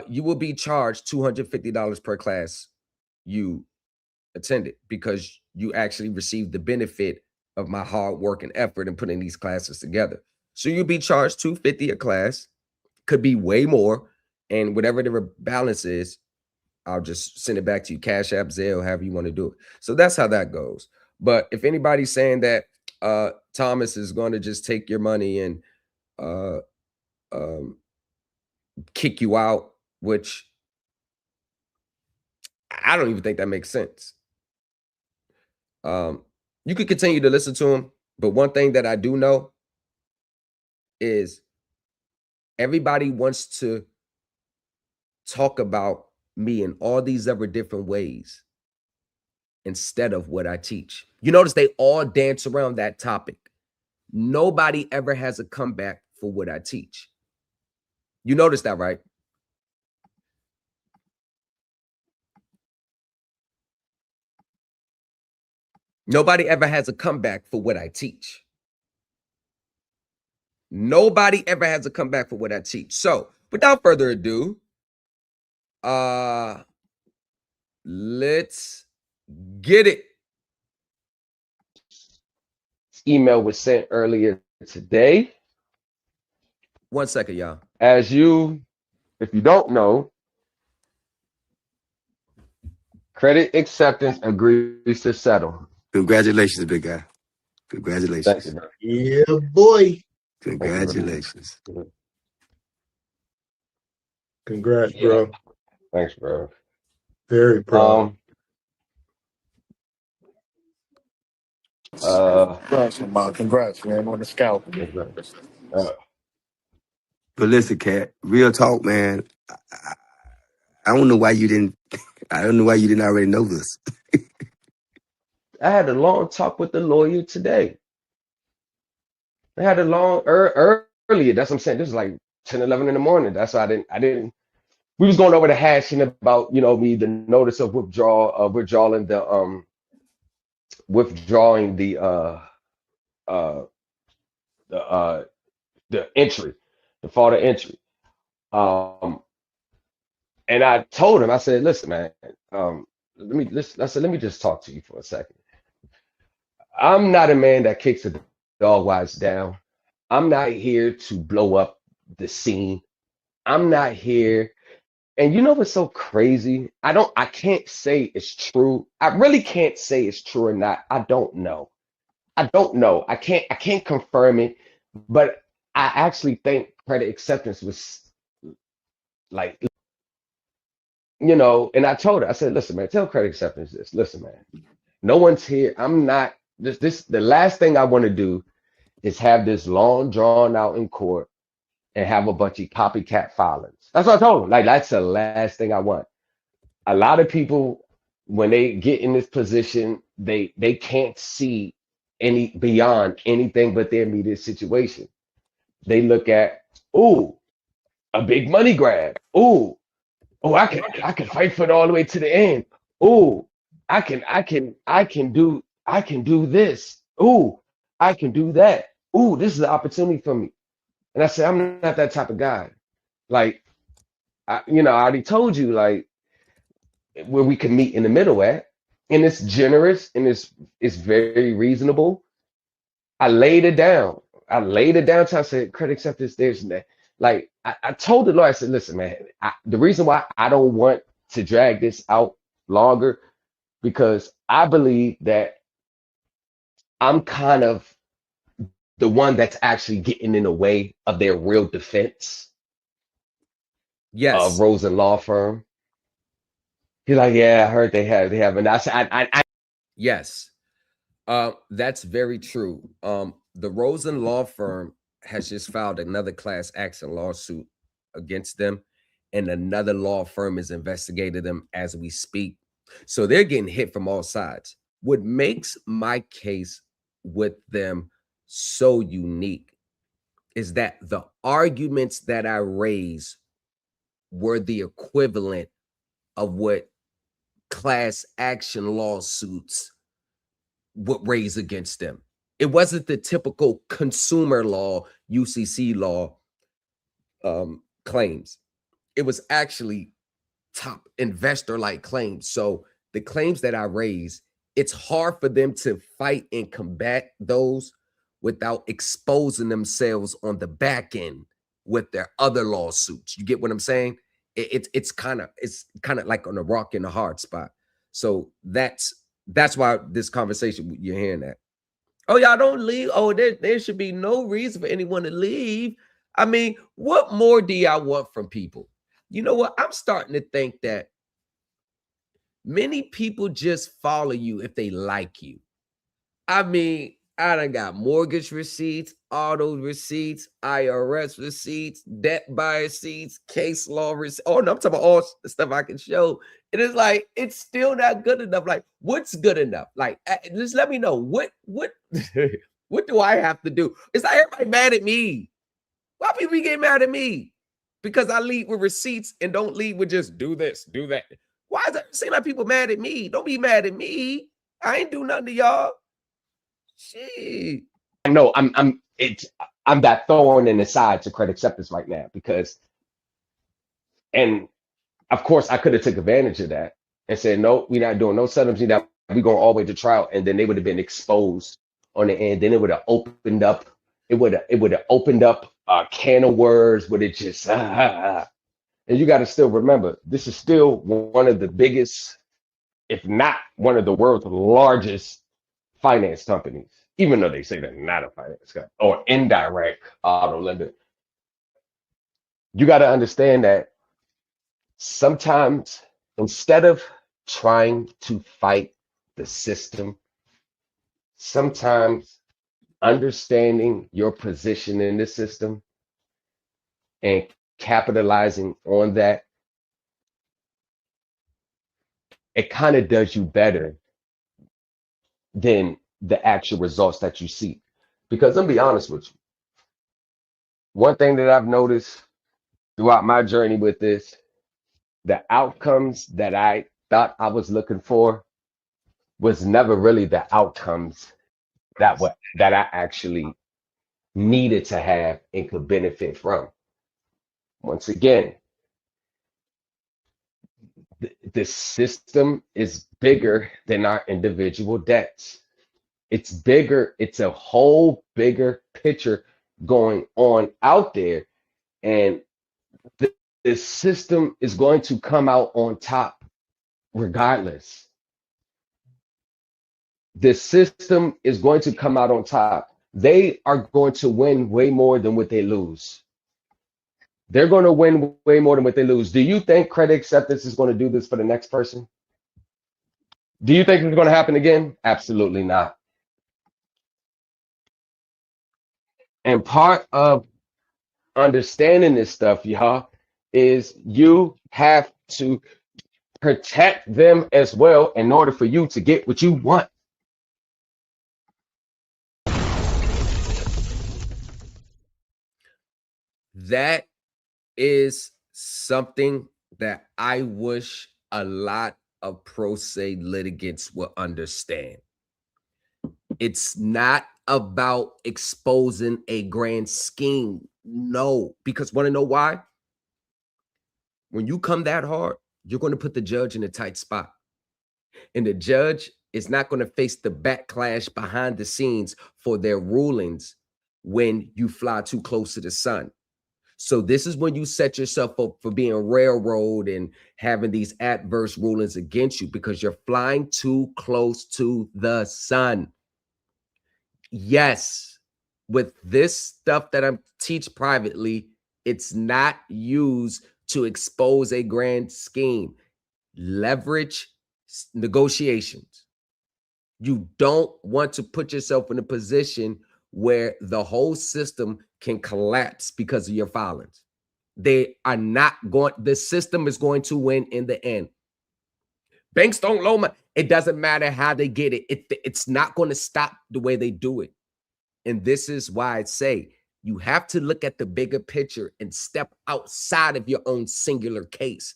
You will be charged $250 per class you attended, because you actually received the benefit of my hard work and effort in putting these classes together. So you'll be charged $250 a class, could be way more, and whatever the balance is, I'll just send it back to you, Cash App, Zelle, however you want to do it. So that's how that goes. But if anybody's saying that Thomas is going to just take your money and kick you out, which I don't even think that makes sense. You could continue to listen to him, but one thing that I do know is everybody wants to talk about me in all these other different ways instead of what I teach. You notice they all dance around that topic. Nobody ever has a comeback for what I teach. You notice that, right? Nobody ever has a comeback for what I teach. Nobody ever has a comeback for what I teach. So without further ado, let's get it. This email was sent earlier today. 1 second, y'all. If you don't know, credit acceptance agrees to settle. Congratulations, big guy. Congratulations. Thank you, bro. Yeah, boy. Congratulations. Congrats, bro. Thanks, bro. Very proud. Congrats, man, on the scout. But listen, Cat, real talk, man. I don't know why you didn't. I don't know why you didn't already know this. I had a long talk with the lawyer today. I had a long earlier. That's what I'm saying. This is like 10, 11 in the morning. That's why I didn't. We was going over the hashing about, me, the notice of withdrawing the entry, the fault of entry. And I told him, I said, listen, man, let me just talk to you for a second. I'm not a man that kicks a dog while it's down. I'm not here to blow up the scene. I'm not here. And you know what's so crazy? I can't say it's true. I really can't say it's true or not. I don't know. I can't confirm it, but I actually think credit acceptance was like, and I told her, I said, listen, man, tell credit acceptance this. Listen, man, no one's here. I'm not the last thing I want to do is have this long drawn out in court and have a bunch of copycat filings. That's what I told him. Like, that's the last thing I want. A lot of people, when they get in this position, they can't see any beyond anything but their immediate situation. They look at, ooh, a big money grab. Ooh, I can fight for it all the way to the end. Ooh, I can do this. Ooh, I can do that. Ooh, this is an opportunity for me. And I said, I'm not that type of guy. Like, I already told you, like, where we can meet in the middle at, and it's generous and it's very reasonable. I laid it down. So I said, credit acceptance, there's that. Like, I told the lawyer, I said, listen, man, the reason why I don't want to drag this out longer, because I believe that I'm kind of the one that's actually getting in the way of their real defense. Yes. Rosen Law Firm. He's like, yeah, I heard they have, and I said, yes, that's very true. The Rosen Law Firm has just filed another class action lawsuit against them, and another law firm is investigating them as we speak. So they're getting hit from all sides. What makes my case with them so unique is that the arguments that I raised were the equivalent of what class action lawsuits would raise against them. It wasn't the typical consumer law, UCC law claims. It was actually top investor-like claims. So the claims that I raised, it's hard for them to fight and combat those without exposing themselves on the back end with their other lawsuits. You get what I'm saying? It's kind of like on a rock in a hard spot. So that's why this conversation you're hearing that. Oh, y'all don't leave. Oh, there should be no reason for anyone to leave. I mean, what more do y'all want from people? You know what? I'm starting to think that many people just follow you if they like you. I mean, I done got mortgage receipts, auto receipts, IRS receipts, debt buyer receipts, case law receipts. Oh, no, I'm talking about all the stuff I can show. It is like, it's still not good enough. Like, what's good enough? Like, just let me know what what do I have to do? It's like everybody mad at me. Why people get mad at me? Because I lead with receipts and don't lead with just do this, do that. Why does it seem like people mad at me? Don't be mad at me. I ain't do nothing to y'all. Shit. I know I'm that thorn in the side to credit acceptance right now because, and of course I could have took advantage of that and said, no, we're not doing no settlements. We going all the way to trial, and then they would have been exposed on the end. Then it would have opened up. It would have opened up a can of worms, but it just and you got to still remember, this is still one of the biggest, if not one of the world's largest finance companies, even though they say they're not a finance company or indirect auto lender. You got to understand that sometimes instead of trying to fight the system, sometimes understanding your position in the system and capitalizing on that, it kind of does you better than the actual results that you see. Because let me be honest with you. One thing that I've noticed throughout my journey with this, the outcomes that I thought I was looking for was never really the outcomes that I actually needed to have and could benefit from. Once again, the system is bigger than our individual debts. It's bigger. It's a whole bigger picture going on out there. And the system is going to come out on top regardless. The system is going to come out on top. They are going to win way more than what they lose. They're going to win way more than what they lose. Do you think credit acceptance is going to do this for the next person? Do you think it's going to happen again? Absolutely not. And part of understanding this stuff, y'all, is you have to protect them as well in order for you to get what you want. That is something that I wish a lot of pro se litigants will understand. It's not about exposing a grand scheme. No, because want to know why? When you come that hard, you're going to put the judge in a tight spot. And the judge is not going to face the backlash behind the scenes for their rulings when you fly too close to the sun. So this is when you set yourself up for being railroaded and having these adverse rulings against you because you're flying too close to the sun. Yes, with this stuff that I teach privately, it's not used to expose a grand scheme. Leverage negotiations. You don't want to put yourself in a position where the whole system can collapse because of your filings. They are not going, the system is going to win in the end. Banks don't loan money. It doesn't matter how they get it. It's not going to stop the way they do it. And this is why I say You have to look at the bigger picture and step outside of your own singular case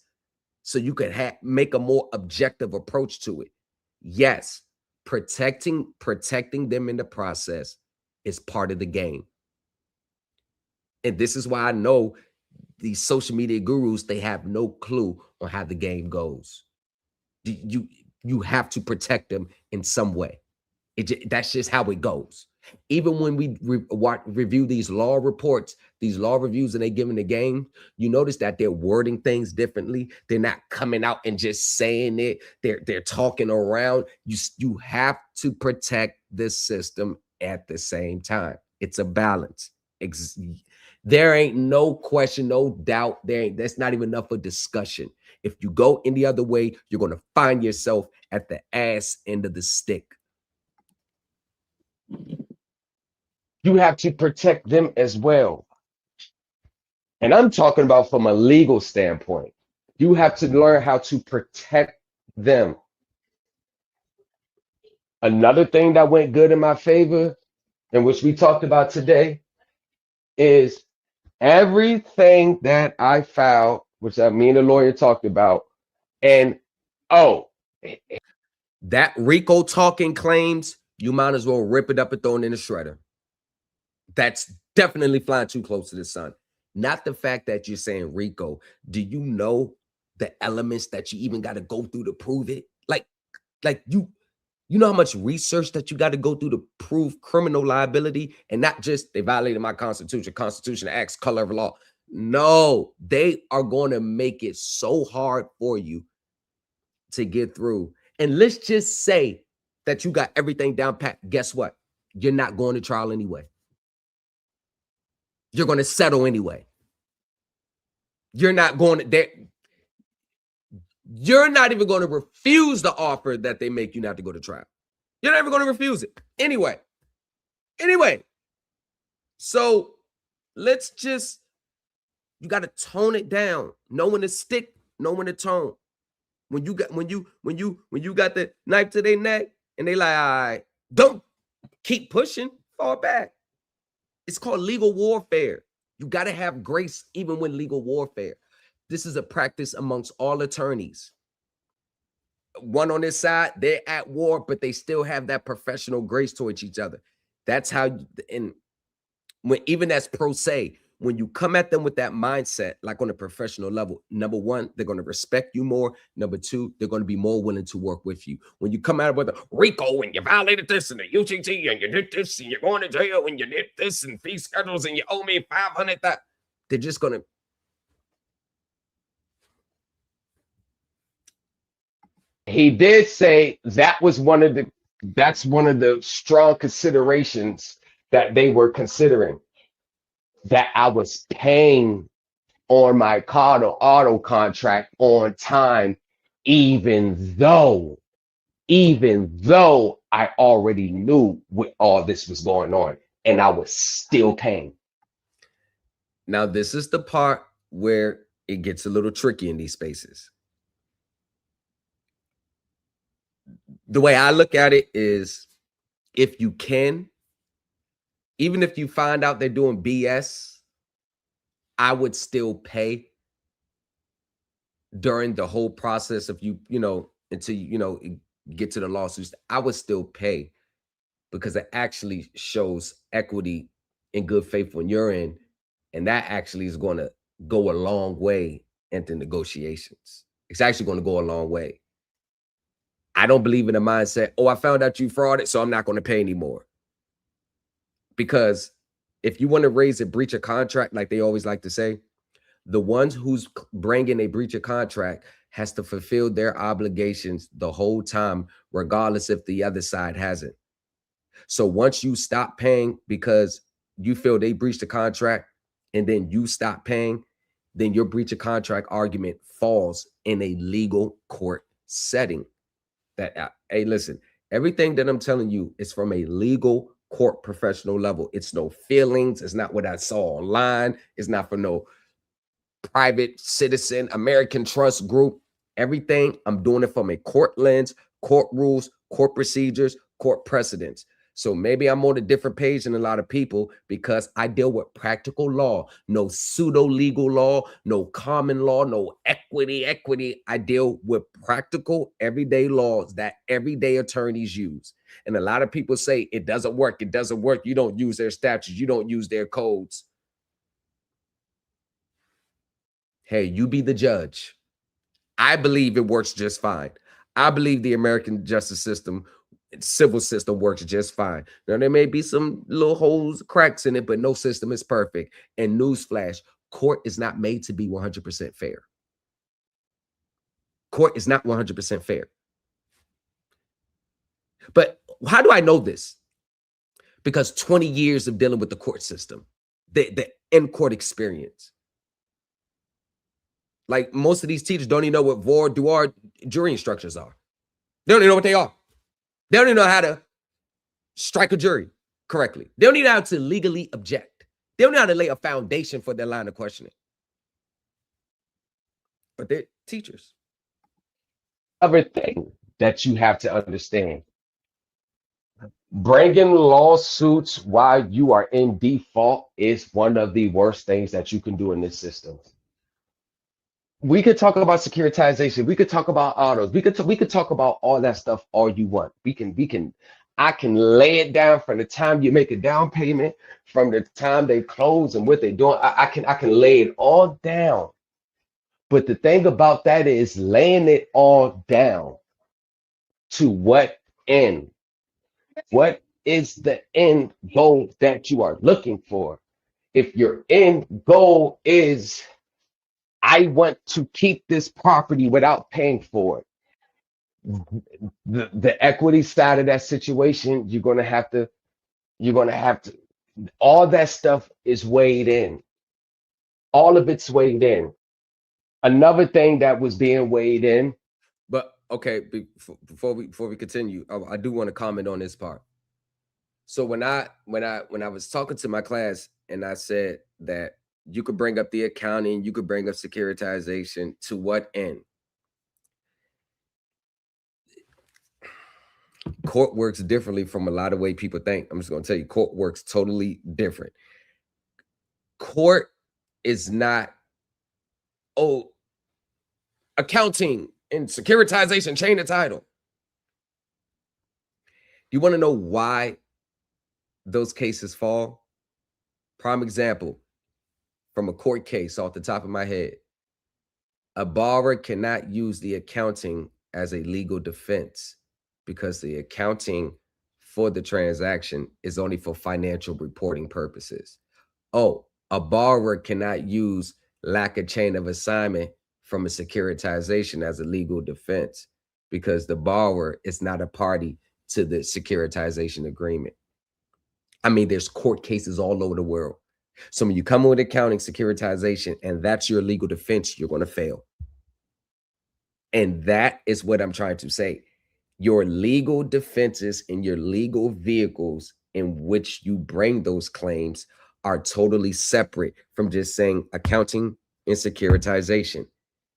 so you can make a more objective approach to it. Yes, protecting them in the process is part of the game. And this is why I know these social media gurus, they have no clue on how the game goes. You have to protect them in some way. That's just how it goes. Even when we review these law reports, these law reviews, and they give in the game, you notice that they're wording things differently. They're not coming out and just saying it. They're talking around. You have to protect the system at the same time. It's a balance. There ain't no question, no doubt. That's not even enough for discussion. If you go any other way, you're going to find yourself at the ass end of the stick. You have to protect them as well. And I'm talking about from a legal standpoint. You have to learn how to protect them. Another thing that went good in my favor, and which we talked about today, is everything that I filed, which me and the lawyer talked about, and that RICO talking claims, you might as well rip it up and throw it in the shredder. That's definitely flying too close to the sun. Not the fact that you're saying RICO. Do you know the elements that you even got to go through to prove it? Like you know how much research that you got to go through to prove criminal liability, and not just they violated my Constitution, Acts, color of law. No, they are going to make it so hard for you to get through. And let's just say that you got everything down pat. Guess what? You're not going to trial anyway. You're going to settle anyway. You're not going to, you're not even going to refuse the offer that they make you not to go to trial. You're never going to refuse it. Anyway. So let's just, you got to tone it down. Know when to stick, know when to tone. When you got the knife to their neck and they like, all right, don't keep pushing, fall back. It's called legal warfare. You got to have grace even when legal warfare. This is a practice amongst all attorneys. One on this side, they're at war, but they still have that professional grace towards each other. That's how, and when even as pro se, when you come at them with that mindset, like on a professional level, number one, they're going to respect you more. Number two, they're going to be more willing to work with you. When you come out with a RICO and you violated this and the UTT and you did this and you're going to jail and you did this and fee schedules and you owe me $500, they're just going to. He did say that's one of the strong considerations that they were considering, that I was paying on my auto contract on time, even though I already knew what all this was going on, and I was still paying. Now, this is the part where it gets a little tricky in these spaces. The way I look at it is, if you can, even if you find out they're doing BS, I would still pay during the whole process of until get to the lawsuits. I would still pay because it actually shows equity and good faith when you're in, and that actually is going to go a long way into negotiations. It's actually going to go a long way. I don't believe in the mindset, oh, I found out you frauded, so I'm not going to pay anymore. Because if you want to raise a breach of contract, like they always like to say, the ones who's bringing a breach of contract has to fulfill their obligations the whole time, regardless if the other side hasn't. So once you stop paying because you feel they breached the contract and then you stop paying, then your breach of contract argument falls in a legal court setting. That, hey, listen, everything that I'm telling you is from a legal court professional level. It's no feelings. It's not what I saw online. It's not for no private citizen American trust group. Everything I'm doing it from a court lens, court rules, court procedures, court precedents. So maybe I'm on a different page than a lot of people because I deal with practical law, no pseudo legal law, no common law, no equity. I deal with practical everyday laws that everyday attorneys use. And a lot of people say it doesn't work. It doesn't work. You don't use their statutes. You don't use their codes. Hey, you be the judge. I believe it works just fine. I believe the American justice system, civil system works just fine. Now, there may be some little holes, cracks in it, but no system is perfect. And newsflash, court is not made to be 100% fair. Court is not 100% fair. But how do I know this? Because 20 years of dealing with the court system, the in-court experience. Like most of these teachers don't even know what voir dire jury instructions are. They don't even know what they are. They don't even know how to strike a jury correctly. They don't even know how to legally object. They don't know how to lay a foundation for their line of questioning. But they're teachers. Other thing that you have to understand, bringing lawsuits while you are in default is one of the worst things that you can do in this system. We could talk about securitization. We could talk about autos. We could talk about all that stuff all you want. I can lay it down from the time you make a down payment, from the time they close and what they're doing. I can lay it all down. But the thing about that is laying it all down to what end? What is the end goal that you are looking for? If your end goal is, I want to keep this property without paying for it, the equity side of that situation, you're gonna have to, all that stuff is weighed in. All of it's weighed in. Another thing that was being weighed in. But okay, before we continue, I do want to comment on this part. So when I was talking to my class and I said that you could bring up the accounting, you could bring up securitization, to what end? Court works differently from a lot of way people think. I'm just going to tell you, court works totally different. Court is not, oh, accounting and securitization, chain of title. You want to know why those cases fall? Prime example from a court case off the top of my head. A borrower cannot use the accounting as a legal defense because the accounting for the transaction is only for financial reporting purposes. Oh, a borrower cannot use lack of chain of assignment from a securitization as a legal defense because the borrower is not a party to the securitization agreement. I mean, there's court cases all over the world. So when you come with accounting, securitization, and that's your legal defense, you're going to fail. And that is what I'm trying to say. Your legal defenses and your legal vehicles in which you bring those claims are totally separate from just saying accounting and securitization.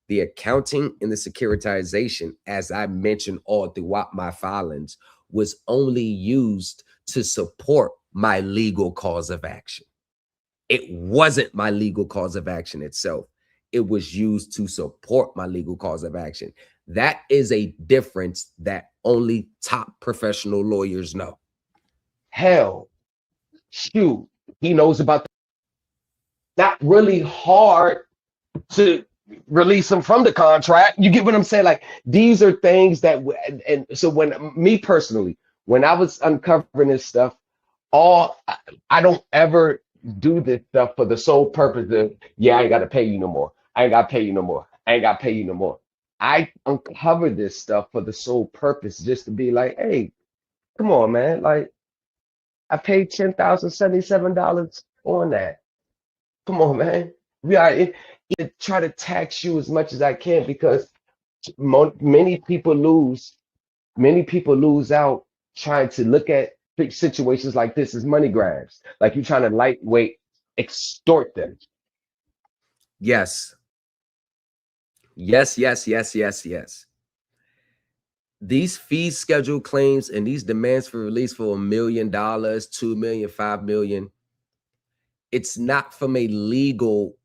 The accounting and the securitization, as I mentioned all throughout my filings, was only used to support my legal cause of action. It wasn't my legal cause of action itself. It was used to support my legal cause of action. That is a difference that only top professional lawyers know. Hell, shoot, he knows about that. Not really hard to release him from the contract. You get what I'm saying? Like, these are things that, and so when me personally, when I was uncovering this stuff, I don't ever do this stuff for the sole purpose of, yeah, I ain't got to pay you no more. I ain't got to pay you no more. I ain't got to pay you no more. I uncover this stuff for the sole purpose just to be like, hey, come on, man. Like, I paid $10,077 on that. Come on, man. We are try to tax you as much as I can because many people lose out trying to look at situations like this as money grabs. Like you're trying to lightweight extort them. Yes. Yes. these fee schedule claims and these demands for release for $1 million, $2 million, $5 million, it's not from a legal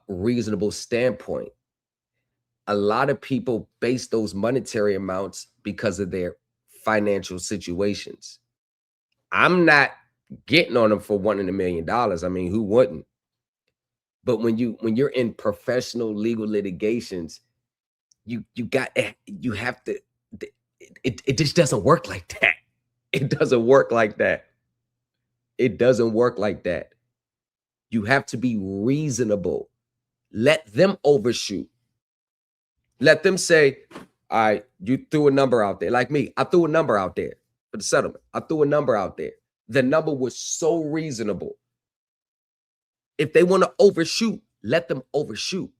reasonable standpoint. A lot of people base those monetary amounts because of their financial situations. I'm not getting on them for wanting $1 million. I mean, who wouldn't? But when you're in professional legal litigations, you have to, it just doesn't work like that. It doesn't work like that. It doesn't work like that. You have to be reasonable. Let them overshoot. Let them say, all right, you threw a number out there. Like me, I threw a number out there for the settlement. I threw a number out there. The number was so reasonable. If they want to overshoot, let them overshoot.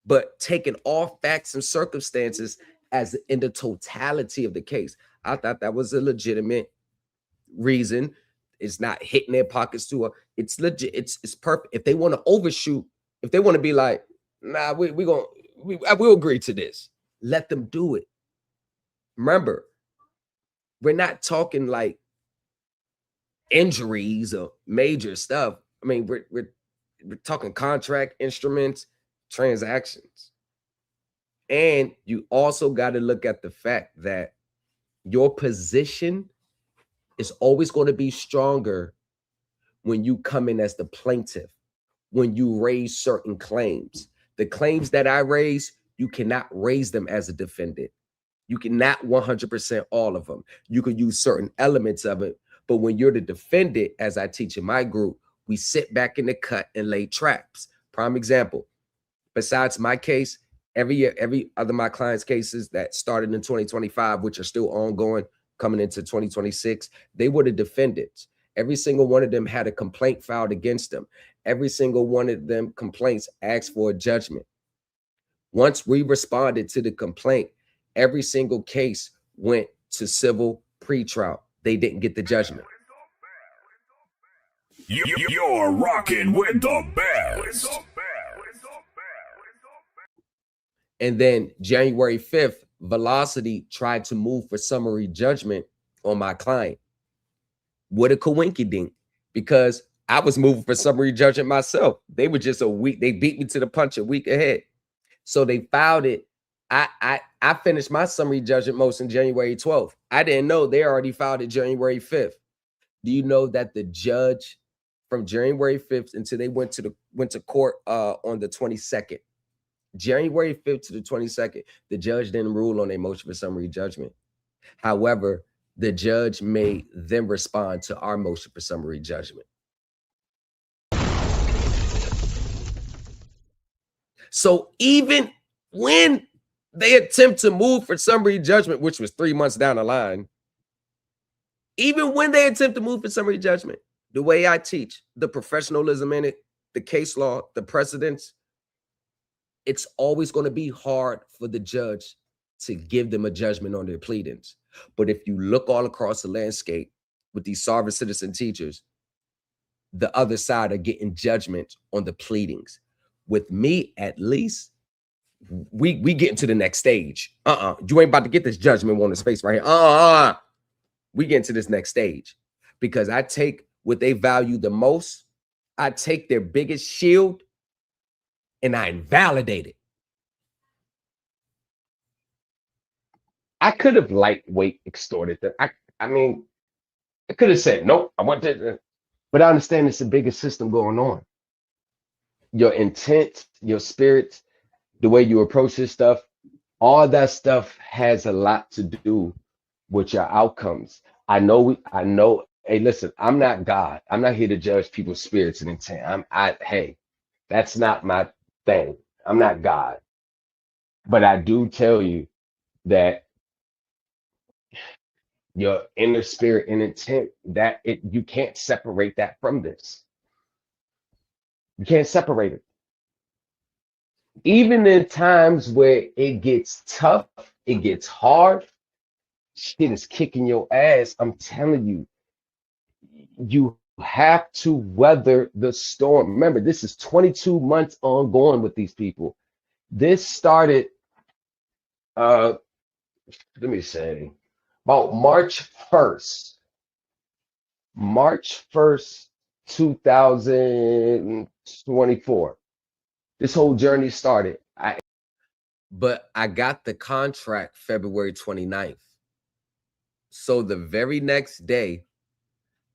But taking all facts and circumstances as in the totality of the case, I thought that was a legitimate reason. It's not hitting their pockets too. It's legit. It's perfect. If they want to overshoot, if they want to be like, nah, we'll agree to this. Let them do it. Remember, we're not talking like injuries or major stuff. I mean, we're talking contract instruments, transactions. And you also got to look at the fact that your position is always going to be stronger when you come in as the plaintiff, when you raise certain claims. The claims that I raise, you cannot raise them as a defendant. You cannot 100% all of them. You could use certain elements of it. But when you're the defendant, as I teach in my group, we sit back in the cut and lay traps. Prime example, besides my case, every year, every other my clients' cases that started in 2025, which are still ongoing, coming into 2026, they were the defendants. Every single one of them had a complaint filed against them. Every single one of them complaints asked for a judgment. Once we responded to the complaint, every single case went to civil pretrial. They didn't get the judgment. You're rocking with the best. And then January 5th, Velocity tried to move for summary judgment on my client. What a coinkydink, because I was moving for summary judgment myself. They were just a week. They beat me to the punch a week ahead. So they filed it. I finished my summary judgment motion January 12th. I didn't know they already filed it January 5th. Do you know that the judge from January 5th until they went to court on the 22nd, January 5th to the 22nd, the judge didn't rule on a motion for summary judgment. However, the judge made them respond to our motion for summary judgment. So even when they attempt to move for summary judgment, which was 3 months down the line, even when they attempt to move for summary judgment, the way I teach, the professionalism in it, the case law, the precedents, it's always going to be hard for the judge to give them a judgment on their pleadings. But if you look all across the landscape with these sovereign citizen teachers, the other side are getting judgment on the pleadings. With me, at least, we getting to the next stage. You ain't about to get this judgment on the space right here. We get into this next stage because I take what they value the most. I take their biggest shield and I invalidate it. I could have lightweight extorted them. I mean, I could have said, nope, I want that. But I understand it's a bigger system going on. Your intent, your spirit, the way you approach this stuff, all that stuff has a lot to do with your outcomes. I know. Hey, listen, I'm not God. I'm not here to judge people's spirits and intent. Hey, that's not my thing. I'm not God. But I do tell you that your inner spirit and intent, you can't separate that from this. You can't separate it. Even in times where it gets tough, it gets hard, shit is kicking your ass. I'm telling you, you have to weather the storm. Remember, this is 22 months ongoing with these people. This started let me say, about March 1st, March 1st, 2024. This whole journey started. But I got the contract February 29th. So the very next day,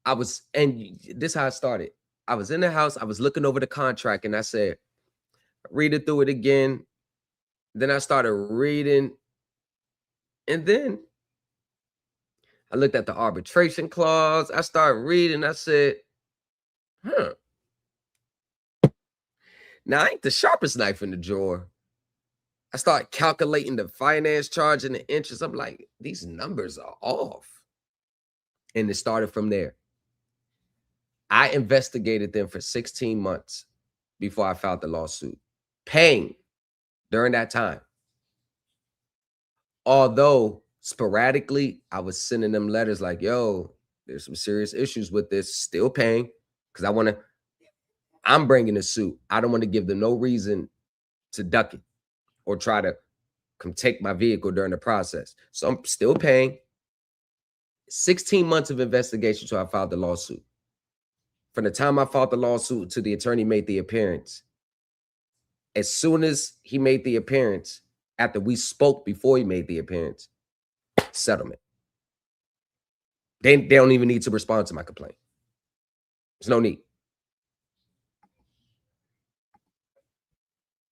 and this is how it started. I was in the house, I was looking over the contract, and I said, read it through it again. Then I started reading, and then I looked at the arbitration clause. I started reading, I said, now I ain't the sharpest knife in the drawer. I started calculating the finance charge and the interest. I'm like, these numbers are off. And it started from there. I investigated them for 16 months before I filed the lawsuit, paying during that time. Although sporadically, I was sending them letters like, yo, there's some serious issues with this, still paying, because I'm bringing a suit. I don't want to give them no reason to duck it or try to come take my vehicle during the process. So I'm still paying. 16 months of investigation till I filed the lawsuit. From the time I filed the lawsuit to the attorney made the appearance, as soon as he made the appearance, after we spoke before he made the appearance, settlement. They don't even need to respond to my complaint. There's no need.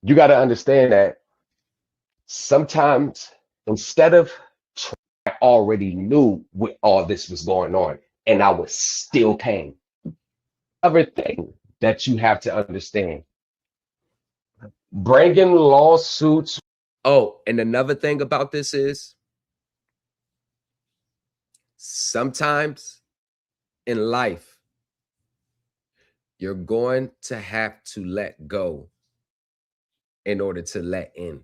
You got to understand that sometimes instead of I already knew what all this was going on and I was still paying. Other thing that you have to understand, bringing lawsuits. Oh, and another thing about this is sometimes in life, you're going to have to let go in order to let in.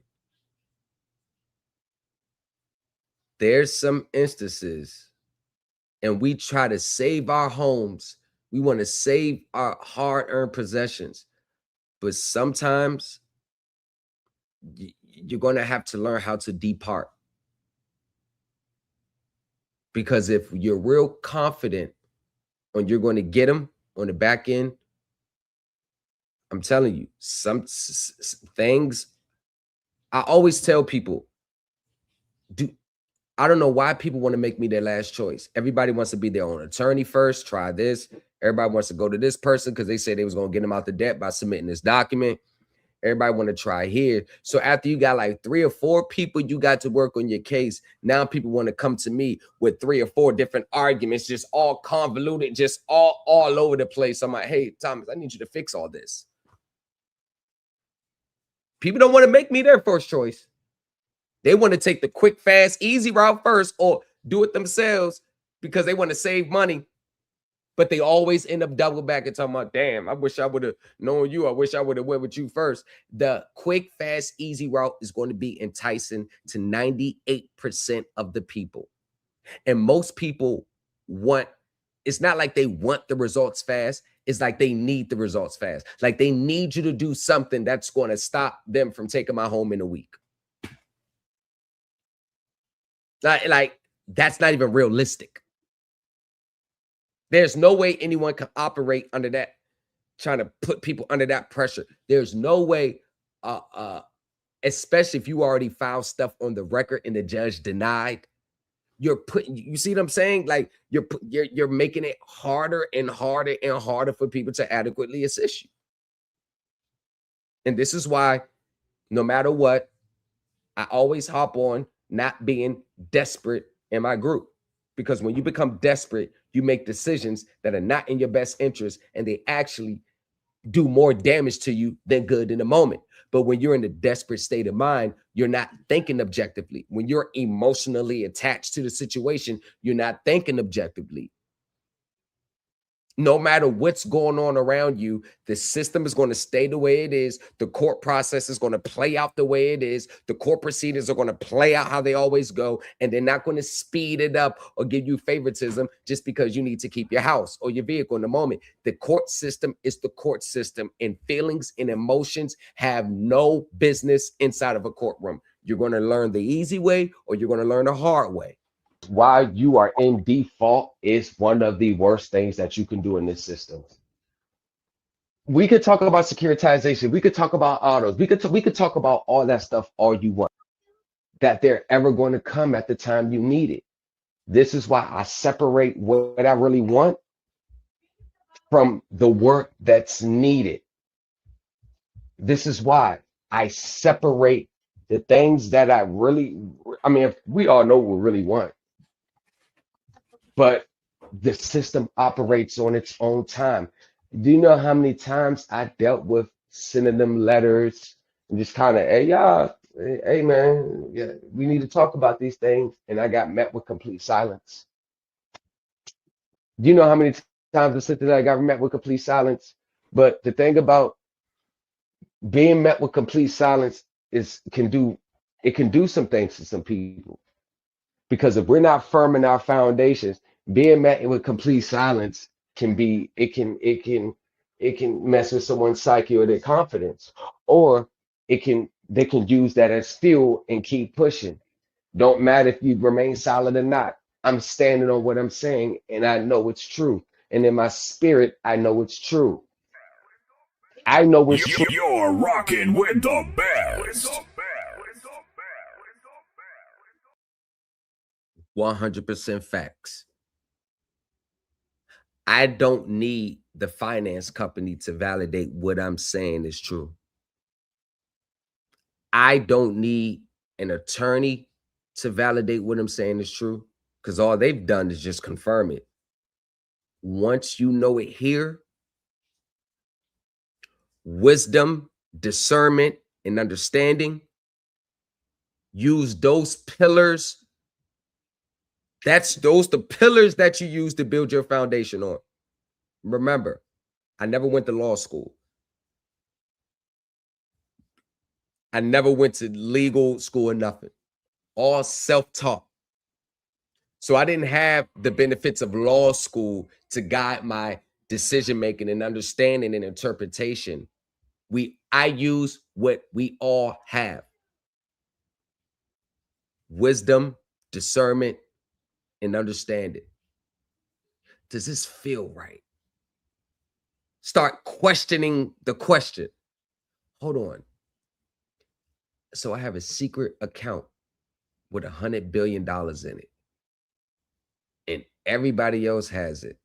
There's some instances, and we try to save our homes. We want to save our hard-earned possessions. But sometimes you're going to have to learn how to depart. Because if you're real confident on you're going to get them on the back end, I'm telling you, some things, I always tell people, I don't know why people want to make me their last choice. Everybody wants to be their own attorney first, try this. Everybody wants to go to this person because they said they was going to get them out the debt by submitting this document. Everybody want to try here. So after you got like 3 or 4 people you got to work on your case, now people want to come to me with 3 or 4 different arguments, just all convoluted, just all over the place. I'm like, hey, Thomas, I need you to fix all this. People don't want to make me their first choice. They want to take the quick, fast, easy route first or do it themselves because they want to save money. But they always end up double back and talking about, damn, I wish I would have known you. I wish I would have went with you first. The quick, fast, easy route is going to be enticing to 98% of the people. And most people it's not like they want the results fast. It's like they need the results fast. Like they need you to do something that's going to stop them from taking my home in a week. Like that's not even realistic. There's no way anyone can operate under that, trying to put people under that pressure. There's no way, especially if you already filed stuff on the record and the judge denied. You see what I'm saying? Like you're making it harder and harder and harder for people to adequately assist you. And this is why, no matter what, I always hop on not being desperate in my group. Because when you become desperate, you make decisions that are not in your best interest, and they actually do more damage to you than good in the moment. But when you're in a desperate state of mind, you're not thinking objectively. When you're emotionally attached to the situation, you're not thinking objectively. No matter what's going on around you, the system is going to stay the way it is. The court process is going to play out the way it is. The court proceedings are going to play out how they always go. And they're not going to speed it up or give you favoritism just because you need to keep your house or your vehicle in the moment. The court system is the court system, and feelings and emotions have no business inside of a courtroom. You're going to learn the easy way or you're going to learn the hard way. Why you are in default is one of the worst things that you can do in this system. We could talk about securitization. We could talk about autos. We could talk about all that stuff all you want. That they're ever going to come at the time you need it. This is why I separate what I really want from the work that's needed. This is why I separate the things that I really, I mean, if we all know what we really want, but the system operates on its own time. Do you know how many times I dealt with sending them letters and just kind of, hey, y'all, hey, man, yeah, we need to talk about these things. And I got met with complete silence. Do you know how many times I said that I got met with complete silence? But the thing about being met with complete silence is can do some things to some people. Because if we're not firm in our foundations, being met with complete silence can be it can mess with someone's psyche or their confidence, or they can use that as fuel and keep pushing. Don't matter if you remain silent or not. I'm standing on what I'm saying, and I know it's true. And in my spirit, I know it's true. I know it's true. You're rocking with the best. 100% facts. I don't need the finance company to validate what I'm saying is true. I don't need an attorney to validate what I'm saying is true, because all they've done is just confirm it. Once you know it here, wisdom, discernment, and understanding, use those pillars. The pillars that you use to build your foundation on. Remember, I never went to law school. I never went to legal school or nothing. All self-taught. So I didn't have the benefits of law school to guide my decision-making and understanding and interpretation. I use what we all have. Wisdom, discernment, and understanding. Does this feel right? Start questioning the question. Hold on. So I have a secret account with $100 billion in it. And everybody else has it.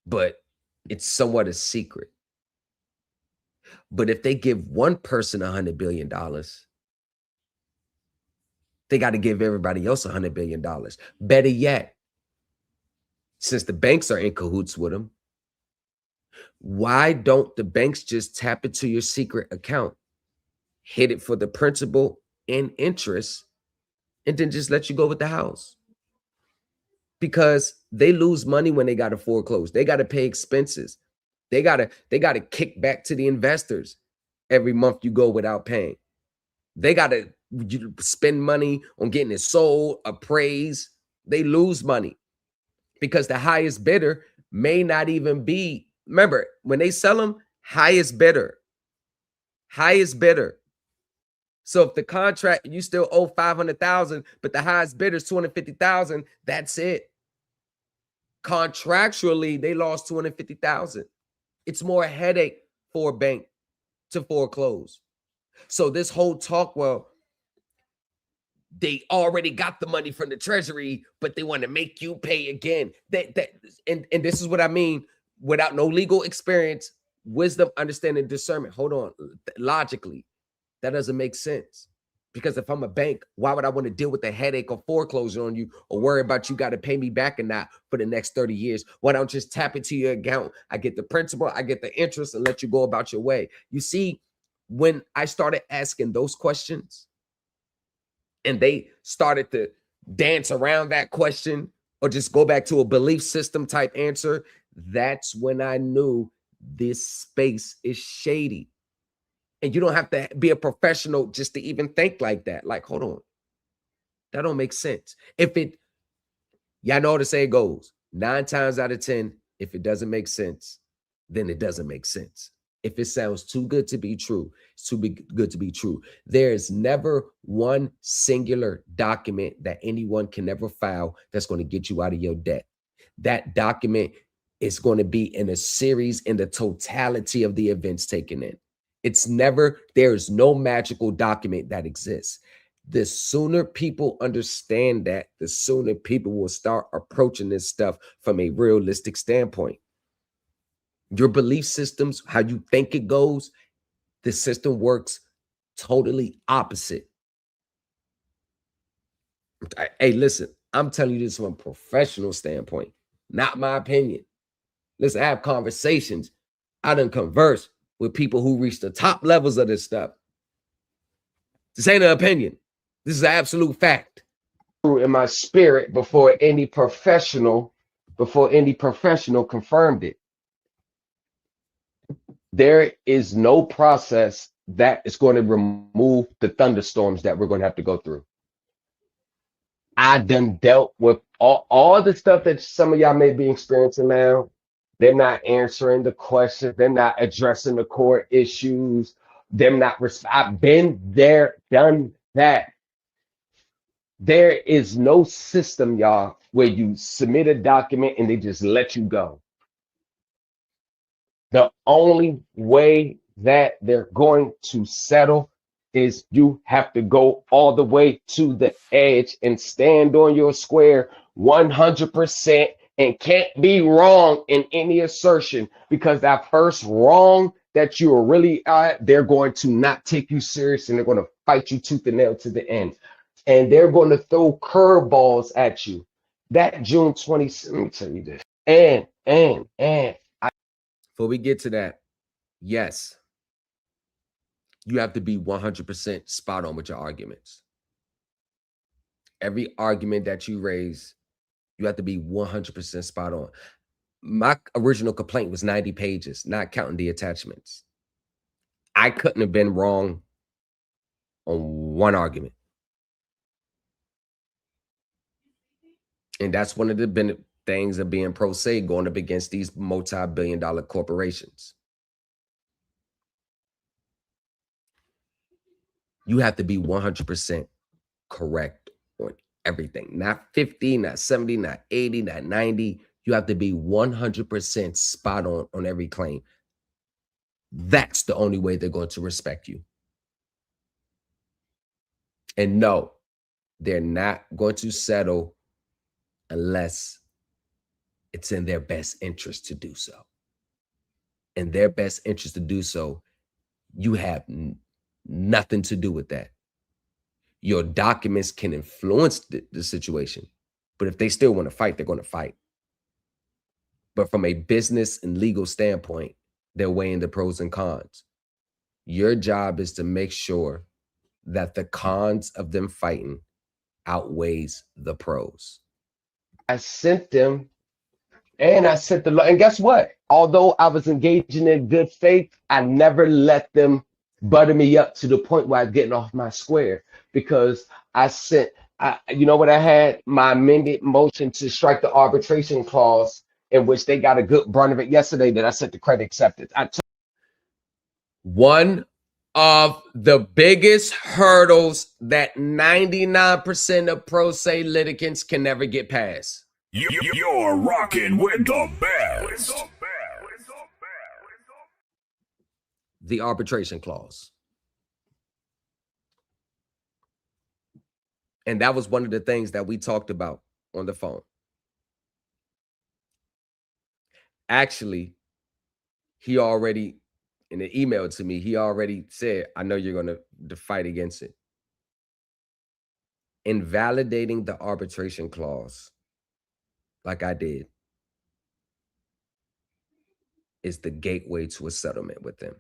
But it's somewhat a secret. But if they give one person $100 billion, they got to give everybody else $100 billion. Better yet, since the banks are in cahoots with them, why don't the banks just tap into your secret account, hit it for the principal and interest, and then just let you go with the house? Because they lose money when they got to foreclose. They got to pay expenses. They got to kick back to the investors every month you go without paying. They got to spend money on getting it sold, appraised. They lose money because the highest bidder may not even be. Remember, when they sell them, highest bidder. So if the contract, you still owe $500,000, but the highest bidder is $250,000, that's it. Contractually, they lost $250,000. It's more a headache for a bank to foreclose. So this whole talk, well, they already got the money from the treasury, but they want to make you pay again. And this is what I mean. Without no legal experience, wisdom, understanding, discernment. Hold on. Logically, that doesn't make sense. Because if I'm a bank, why would I want to deal with the headache of foreclosure on you or worry about you got to pay me back or not for the next 30 years? Why don't just tap into your account? I get the principal, I get the interest, and let you go about your way. You see, when I started asking those questions and they started to dance around that question or just go back to a belief system type answer, that's when I knew this space is shady. And you don't have to be a professional just to even think like that. Like, hold on. That don't make sense. Y'all know how the saying goes, 9 times out of 10, if it doesn't make sense, then it doesn't make sense. If it sounds too good to be true, it's good to be true. There is never one singular document that anyone can ever file that's going to get you out of your debt. That document is going to be in a series in the totality of the events taken in. It's never, there is no magical document that exists. The sooner people understand that, the sooner people will start approaching this stuff from a realistic standpoint. Your belief systems, how you think it goes, the system works totally opposite. Hey, listen, I'm telling you this from a professional standpoint, not my opinion. Listen, I have conversations. I done converse with people who reach the top levels of this stuff. This ain't an opinion. This is an absolute fact. In my spirit before any professional confirmed it. There is no process that is going to remove the thunderstorms that we're going to have to go through. I done dealt with all the stuff that some of y'all may be experiencing now. They're not answering the questions. They're not addressing the core issues. I've been there, done that. There is no system, y'all, where you submit a document and they just let you go. The only way that they're going to settle is you have to go all the way to the edge and stand on your square 100% and can't be wrong in any assertion, because that first wrong that you are really at, they're going to not take you serious and they're going to fight you tooth and nail to the end. And they're going to throw curveballs at you. That June 20th, let me tell you this. Before we get to that, yes, you have to be 100% spot on with your arguments. Every argument that you raise, you have to be 100% spot on. My original complaint was 90 pages, not counting the attachments. I couldn't have been wrong on one argument. And that's one of the things of being pro se, going up against these multi-billion-dollar corporations. You have to be 100% correct on everything. Not 50, not 70, not 80, not 90. You have to be 100% spot on every claim. That's the only way they're going to respect you. And no, they're not going to settle unless it's in their best interest to do so. In their best interest to do so, you have nothing to do with that. Your documents can influence the situation, but if they still want to fight, they're going to fight. But from a business and legal standpoint, they're weighing the pros and cons. Your job is to make sure that the cons of them fighting outweighs the pros. I sent them, and I sent and guess what? Although I was engaging in good faith, I never let them butter me up to the point where I was getting off my square, because you know what I had? My amended motion to strike the arbitration clause, in which they got a good brunt of it yesterday, that I sent the credit acceptance. One of the biggest hurdles that 99% of pro se litigants can never get past. You're rocking with the best. The arbitration clause. And that was one of the things that we talked about on the phone. Actually, he already, in an email to me, he already said, I know you're going to fight against it. Invalidating the arbitration clause, like I did, is the gateway to a settlement with them.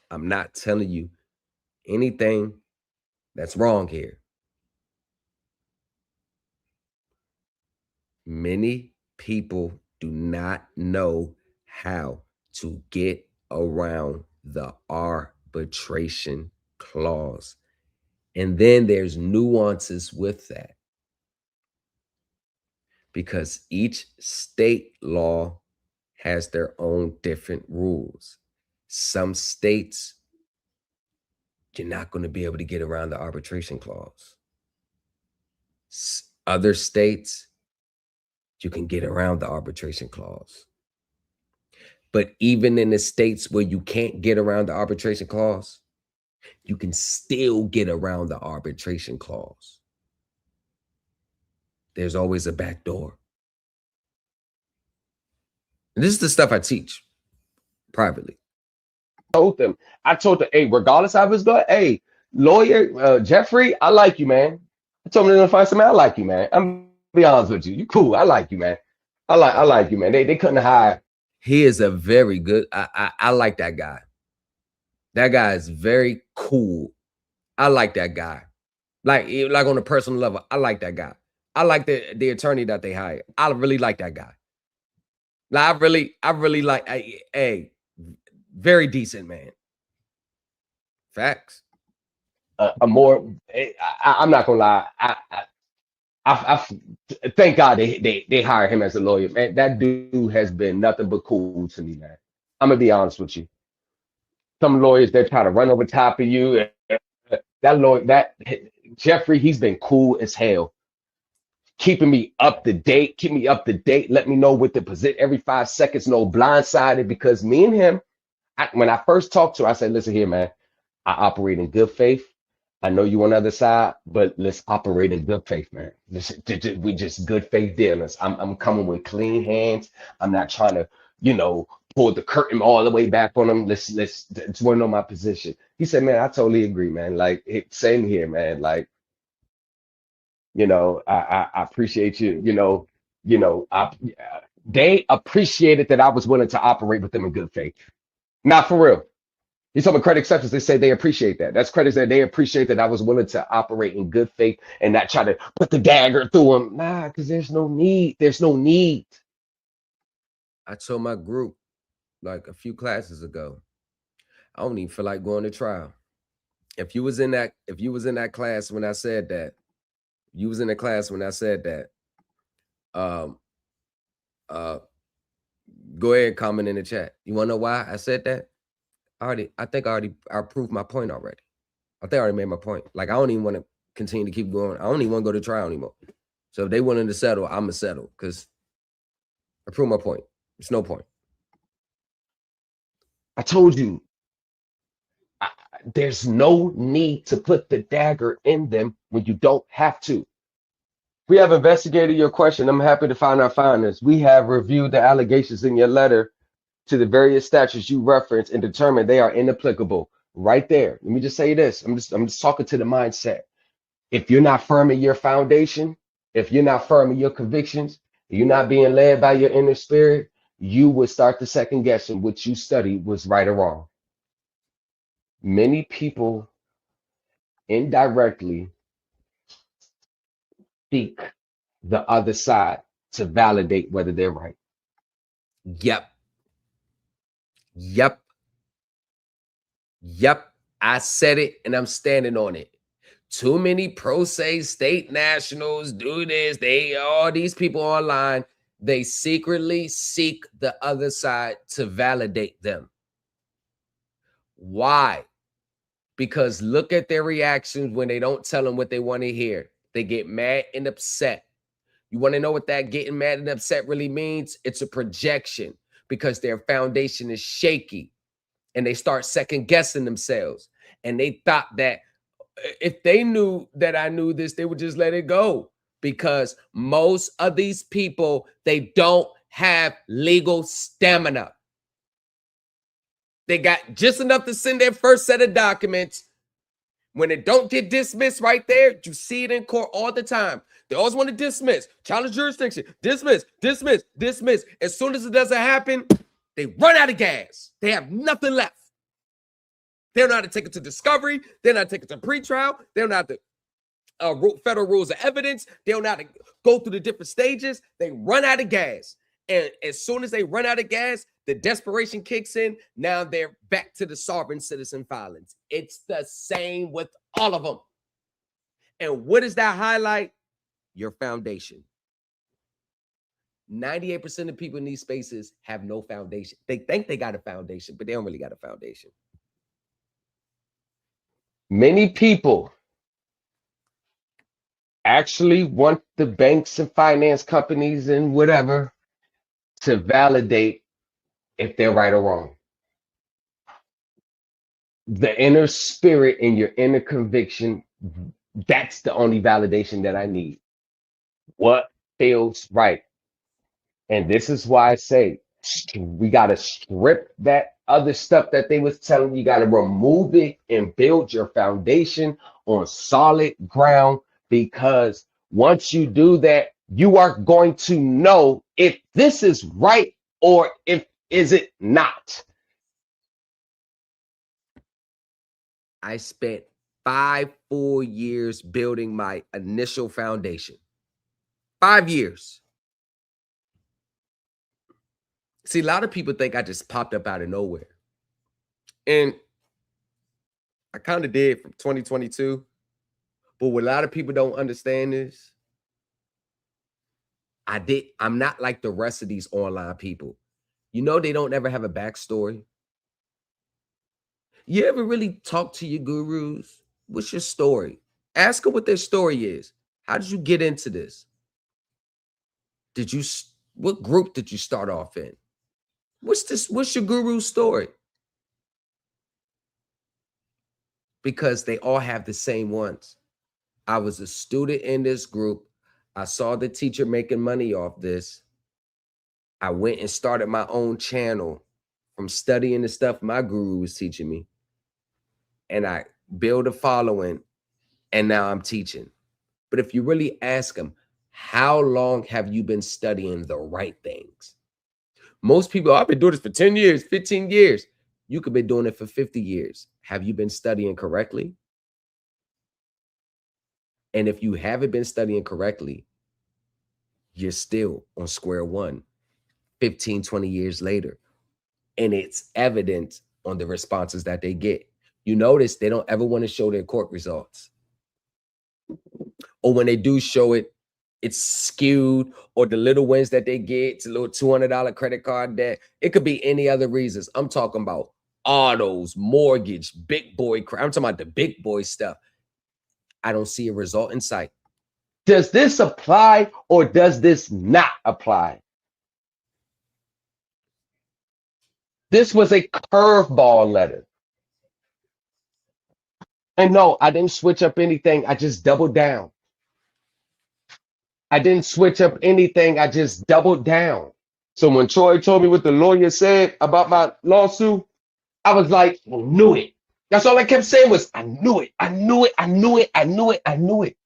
I'm not telling you anything that's wrong here. Many people do not know how to get around the arbitration clause. And then there's nuances with that. because each state law has their own different rules. Some states, you're not going to be able to get around the arbitration clause. Other states, you can get around the arbitration clause. But even in the states where you can't get around the arbitration clause, you can still get around the arbitration clause. There's always a back door. And this is the stuff I teach privately. I told them, hey, regardless of how it's going, hey, lawyer Jeffrey, I like you, man. I told them to find somebody. I like you, man. I'm gonna be honest with you. You cool. I like you, man. I like you, man. They couldn't hire. He is a very good. I like that guy. That guy is very cool. I like that guy. Like on a personal level, I like that guy. I like the attorney that they hired. I really like that guy. Like I really like. Hey, very decent man. Facts. I'm not gonna lie. I thank God they hired him as a lawyer, man. That dude has been nothing but cool to me, man. I'm gonna be honest with you. Some lawyers, they try to run over top of you. That lawyer, that Jeffrey, he's been cool as hell. Keeping me up to date, let me know what the position every 5 seconds, no blindsided, because me and him, when I first talked to her, I said, listen here, man, I operate in good faith. I know you on the other side, but let's operate in good faith, man. We just good faith dealers. I'm coming with clean hands. I'm not trying to, pull the curtain all the way back on them. Let's want to know my position. He said, man, I totally agree, man. Like, same here, man. Like, I appreciate you. They appreciated that I was willing to operate with them in good faith. Not for real. You talking about credit acceptance, they say they appreciate that. That's credit that they appreciate that I was willing to operate in good faith and not try to put the dagger through them. Nah, because there's no need. There's no need. I told my group like a few classes ago, I don't even feel like going to trial. If you was in that class when I said that, go ahead and comment in the chat. You want to know why I said that? I think I proved my point already. I think I already made my point. Like, I don't even want to continue to keep going. I don't even want to go to trial anymore. So if they willing to settle, I'm going to settle because I proved my point. There's no point. I told you, there's no need to put the dagger in them when you don't have to. We have investigated your question. I'm happy to find our findings. We have reviewed the allegations in your letter to the various statutes you reference and determined they are inapplicable. Right there. Let me just say this. I'm just talking to the mindset. If you're not firm in your foundation, if you're not firm in your convictions, you're not being led by your inner spirit, you would start to second guessing what you studied was right or wrong. Many people indirectly seek the other side to validate whether they're right. Yep. I said it and I'm standing on it. Too many pro se state nationals do this. All these people online, they secretly seek the other side to validate them. Why? Because look at their reactions when they don't tell them what they want to hear. They get mad and upset. You want to know what that getting mad and upset really means? It's a projection because their foundation is shaky and they start second guessing themselves. And they thought that if they knew that I knew this, they would just let it go, because most of these people, they don't have legal stamina. They got just enough to send their first set of documents. When it don't get dismissed right there, you see it in court all the time. They always want to dismiss, challenge jurisdiction, dismiss. As soon as it doesn't happen, they run out of gas. They have nothing left. They don't know how to take it to discovery. They don't know how to take it to pretrial. They don't know how to federal rules of evidence. They don't know how to go through the different stages. They run out of gas. And as soon as they run out of gas, the desperation kicks in. Now they're back to the sovereign citizen filings. It's the same with all of them. And what does that highlight? Your foundation. 98% of people in these spaces have no foundation. They think they got a foundation, but they don't really got a foundation. Many people actually want the banks and finance companies and whatever to validate if they're right or wrong. The inner spirit and your inner conviction, that's the only validation that I need. What feels right? And this is why I say we got to strip that other stuff that they was telling you. You got to remove it and build your foundation on solid ground, because once you do that, you are going to know if this is right or if is it not. I spent 5 full years building my initial foundation. 5 years. See, a lot of people think I just popped up out of nowhere. And I kind of did from 2022. But what a lot of people don't understand is I'm not like the rest of these online people. You know, they don't ever have a backstory. You ever really talk to your gurus? What's your story? Ask them what their story is. How did you get into this? What group did you start off in? What's your guru's story? Because they all have the same ones. I was a student in this group. I saw the teacher making money off this. I went and started my own channel from studying the stuff my guru was teaching me. And I built a following, and now I'm teaching. But if you really ask them, how long have you been studying the right things? Most people, I've been doing this for 10 years, 15 years. You could be doing it for 50 years. Have you been studying correctly? And if you haven't been studying correctly, you're still on square one 15, 20 years later. And it's evident on the responses that they get. You notice they don't ever want to show their court results. Or when they do show it, it's skewed, or the little wins that they get, it's a little $200 credit card debt. It could be any other reasons. I'm talking about autos, mortgage, big boy crap. I'm talking about the big boy stuff. I don't see a result in sight. Does this apply or does this not apply? This was a curveball letter. And no, I didn't switch up anything. I just doubled down. I didn't switch up anything. I just doubled down. So when Troy told me what the lawyer said about my lawsuit, I was like, I knew it. That's all I kept saying was, I knew it. I knew it. I knew it. I knew it. I knew it.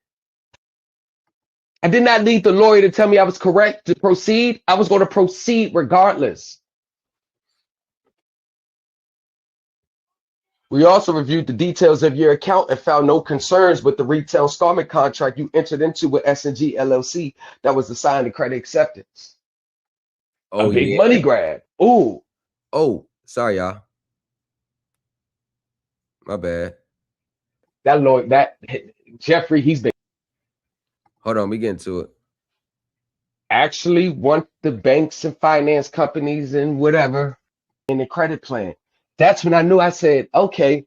I did not need the lawyer to tell me I was correct to proceed. I was going to proceed regardless. We also reviewed the details of your account and found no concerns with the retail installment contract you entered into with S&G LLC that was assigned to credit acceptance. Oh, a big money grab. Ooh. Oh, sorry, y'all. My bad. That lawyer, that Jeffrey, he's been. Hold on, we get into it. Actually want the banks and finance companies and whatever in the credit plan. That's when I knew. I said, okay.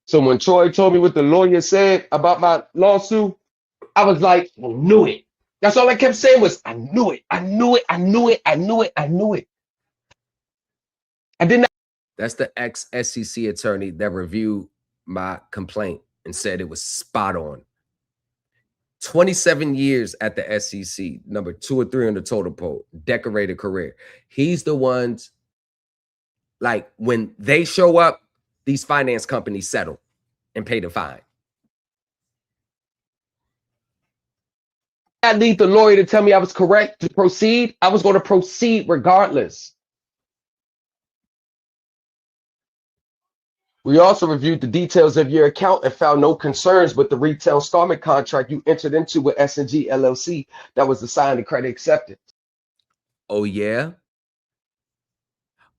So when Troy told me what the lawyer said about my lawsuit, I was like, I knew it. That's all I kept saying was, I knew it. I knew it. I knew it. I knew it. I knew it. I did not. That's the ex-SEC attorney that reviewed my complaint and said it was spot on. 27 years at the SEC, number 2 or 3 on the totem pole, decorated career. He's the ones, like, when they show up, these finance companies settle and pay the fine. I need the lawyer to tell me I was correct to proceed. I was going to proceed regardless. We also reviewed the details of your account and found no concerns with the retail installment contract you entered into with S&G LLC that was assigned to credit acceptance. Oh, yeah?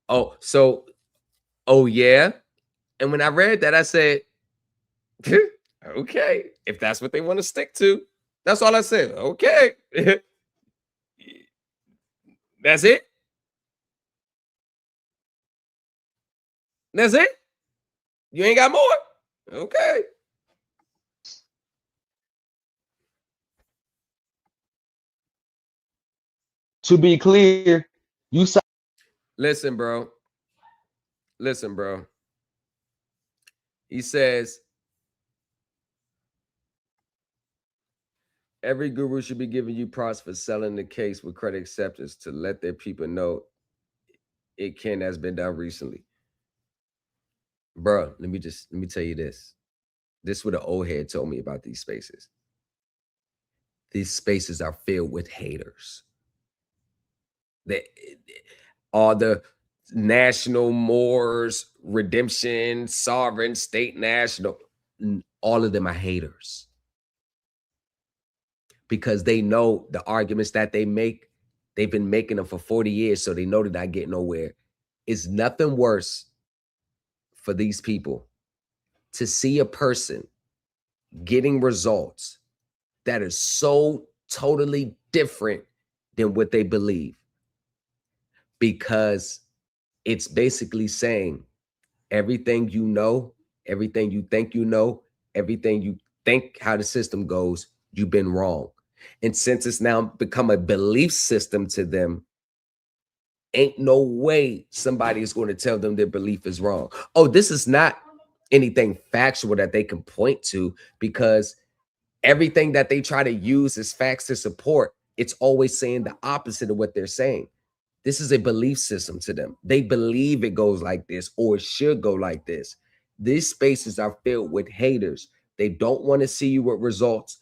Oh, yeah? And when I read that, I said, okay, if that's what they want to stick to, that's all I said. Okay. That's it? That's it? You ain't got more? Okay. To be clear, you signed. Listen, bro. Listen, bro. He says, every guru should be giving you props for selling the case with credit acceptance to let their people know it has been done recently. Bro, let me tell you this. This is what an old head told me about these spaces. These spaces are filled with haters. All the national Moors, redemption, sovereign, state, national, all of them are haters. Because they know the arguments that they make, they've been making them for 40 years, so they know they're not getting nowhere. It's nothing worse for these people to see a person getting results that are so totally different than what they believe. Because it's basically saying everything you know, everything you think you know, everything you think how the system goes, you've been wrong. And since it's now become a belief system to them, ain't no way somebody is going to tell them their belief is wrong. Oh, this is not anything factual that they can point to, because everything that they try to use as facts to support, it's always saying the opposite of what they're saying. This is a belief system to them. They believe it goes like this or it should go like this. These spaces are filled with haters. They don't want to see you with results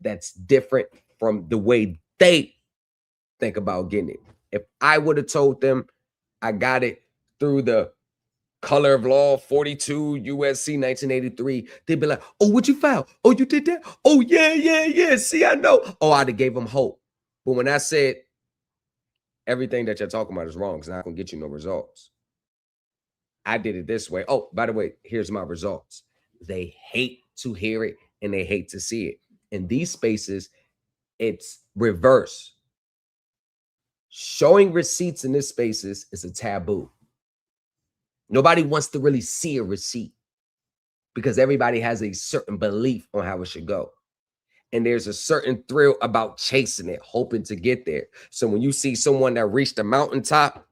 that's different from the way they think about getting it. If I would have told them I got it through the color of law 42 USC 1983, they'd be like, oh, what you found? Oh, you did that? Oh, yeah. See, I know. Oh, I'd have gave them hope. But when I said everything that you're talking about is wrong, it's not going to get you no results, I did it this way. Oh, by the way, here's my results. They hate to hear it and they hate to see it. In these spaces, it's reverse. Showing receipts in this spaces is a taboo. Nobody wants to really see a receipt because everybody has a certain belief on how it should go. And there's a certain thrill about chasing it, hoping to get there. So when you see someone that reached the mountaintop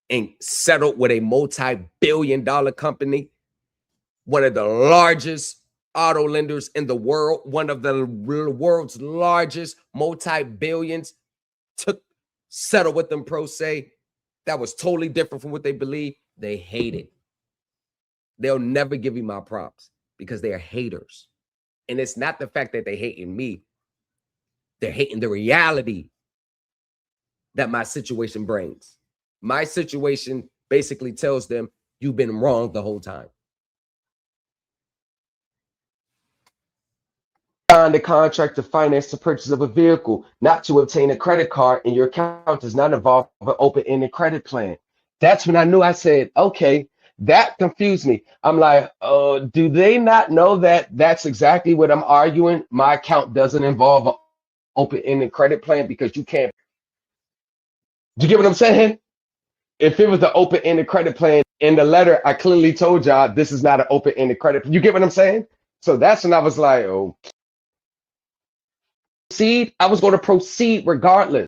and settled with a multi-billion-dollar company, one of the largest auto lenders in the world, one of the world's largest multi-billions, settled with them pro se, that was totally different from what they believe, they hate it. They'll never give you my props because they are haters. And it's not the fact that they hating me. They're hating the reality that my situation brings. My situation basically tells them you've been wrong the whole time. Signed a contract to finance the purchase of a vehicle, not to obtain a credit card, and your account does not involve an open-ended credit plan. That's when I knew. I said, okay, that confused me. I'm like, do they not know that that's exactly what I'm arguing? My account doesn't involve an open-ended credit plan because you can't. Do you get what I'm saying? If it was the open-ended credit plan in the letter, I clearly told y'all this is not an open-ended credit. You get what I'm saying? So that's when I was like, oh. I was going to proceed regardless.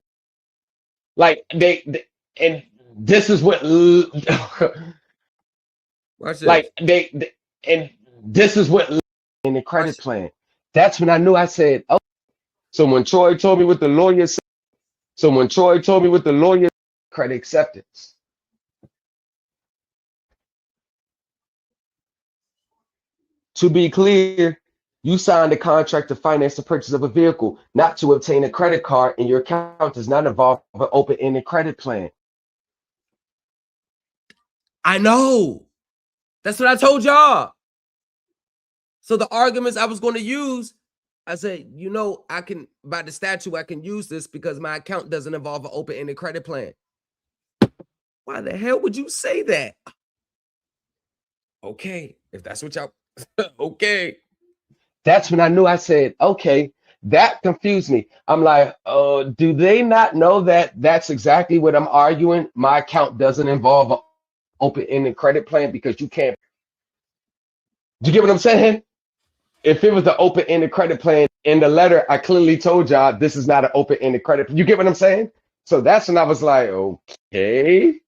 Like and this is what like they and this is what in the credit plan. That's when I knew. I said, oh. So when Troy told me what the lawyer said, credit acceptance. To be clear, you signed a contract to finance the purchase of a vehicle, not to obtain a credit card, and your account does not involve an open-ended credit plan. I know. That's what I told y'all. So the arguments I was going to use, I said, you know, I can, by the statute, I can use this because my account doesn't involve an open-ended credit plan. Why the hell would you say that? Okay, if that's what y'all, okay. That's when I knew. I said, okay, That confused me. I'm like, do they not know that that's exactly what I'm arguing? My account doesn't involve an open-ended credit plan because you can't. Do you get what I'm saying? If it was the open-ended credit plan in the letter, I clearly told y'all this is not an open-ended credit. You get what I'm saying? So that's when I was like, okay.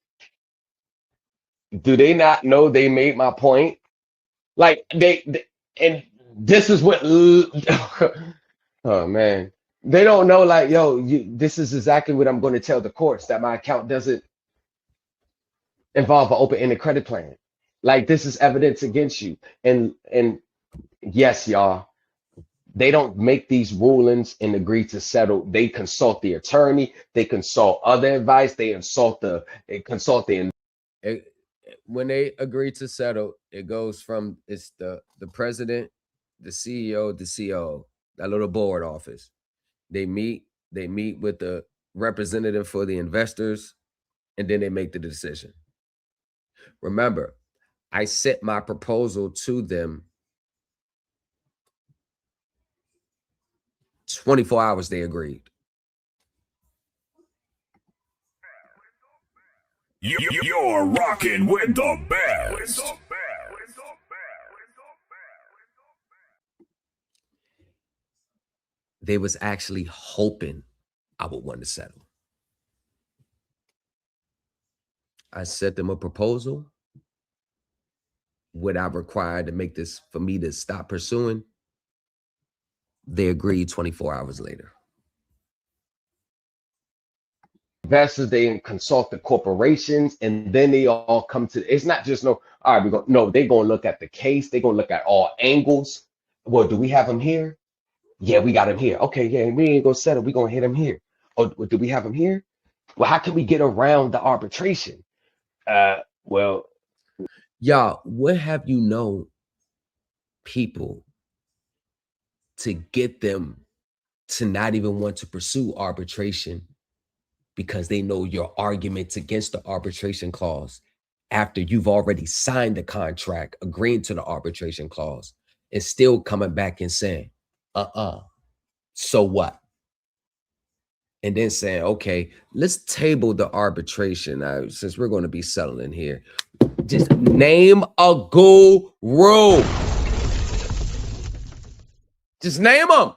Do they not know they made my point? Like and this is what oh man. They don't know, like, yo, this is exactly what I'm going to tell the courts, that my account doesn't involve an open-ended credit plan. Like, this is evidence against you. And yes, y'all, they don't make these rulings and agree to settle. They consult the attorney, they consult other advice, they consult the when they agree to settle, it goes from it's the president, the CEO, the COO, that little board office. They meet with the representative for the investors, and then they make the decision. Remember, I sent my proposal to them 24 hours, they agreed. You're rocking with the best. They was actually hoping I would want to settle. I sent them a proposal. What I required to make this, for me to stop pursuing, they agreed 24 hours later. investors, they consult the corporations, and then they all come to, it's not just no, all right, they're going to look at the case. They're going to look at all angles. Well, do we have him here? Yeah, we got him here. Okay, yeah, we ain't going to settle. We're going to hit him here. Oh, do we have him here? Well, how can we get around the arbitration? Well, y'all, what have you known people to get them to not even want to pursue arbitration because they know your arguments against the arbitration clause after you've already signed the contract, agreeing to the arbitration clause, and still coming back and saying, so what? And then saying, okay, let's table the arbitration now, since we're going to be settling here. Just name a guru. Just name them.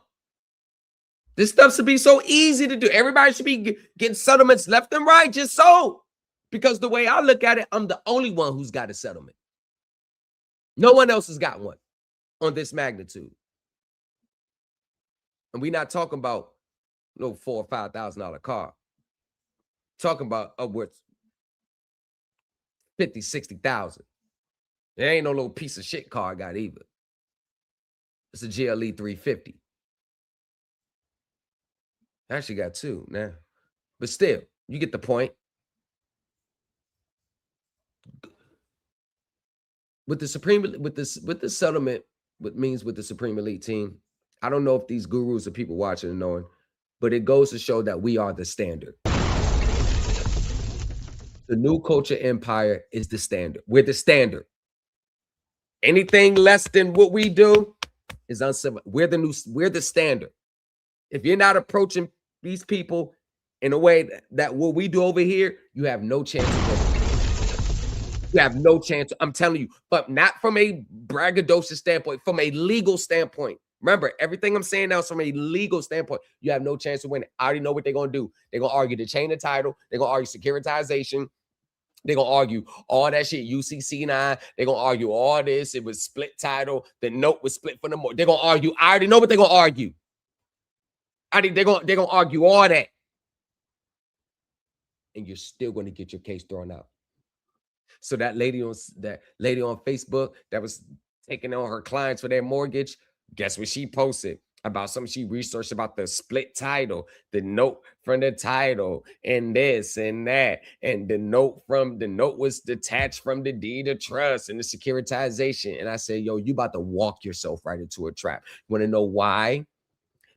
This stuff should be so easy to do. Everybody should be getting settlements left and right, just so. Because the way I look at it, I'm the only one who's got a settlement. No one else has got one on this magnitude. And we're not talking about no $4,000 or $5,000 car. Talking about upwards 50, 60,000. There ain't no little piece of shit car I got either. It's a GLE 350. I actually got two now. But still, you get the point. With the settlement, what means with the Supreme Elite team, I don't know if these gurus or people watching and knowing, but it goes to show that we are the standard. The new culture empire is the standard. We're the standard. Anything less than what we do is uncivil. We're the standard. If you're not approaching these people in a way that what we do over here, you have no chance of winning. You have no chance. I'm telling you, but not from a braggadocious standpoint, from a legal standpoint. Remember, everything I'm saying now is from a legal standpoint. You have no chance of winning. I already know what they're going to do. They're going to argue the chain of title. They're going to argue securitization. They're going to argue all that shit, UCC9. They're going to argue all this. It was split title. The note was split from the more. They're going to argue. I already know what they're going to argue. They're going to argue all that. And you're still going to get your case thrown out. So that lady on Facebook that was taking on her clients for their mortgage, guess what she posted? About something she researched about the split title, the note from the title, and this and that. And the note was detached from the deed of trust and the securitization. And I said, yo, you about to walk yourself right into a trap. You want to know why?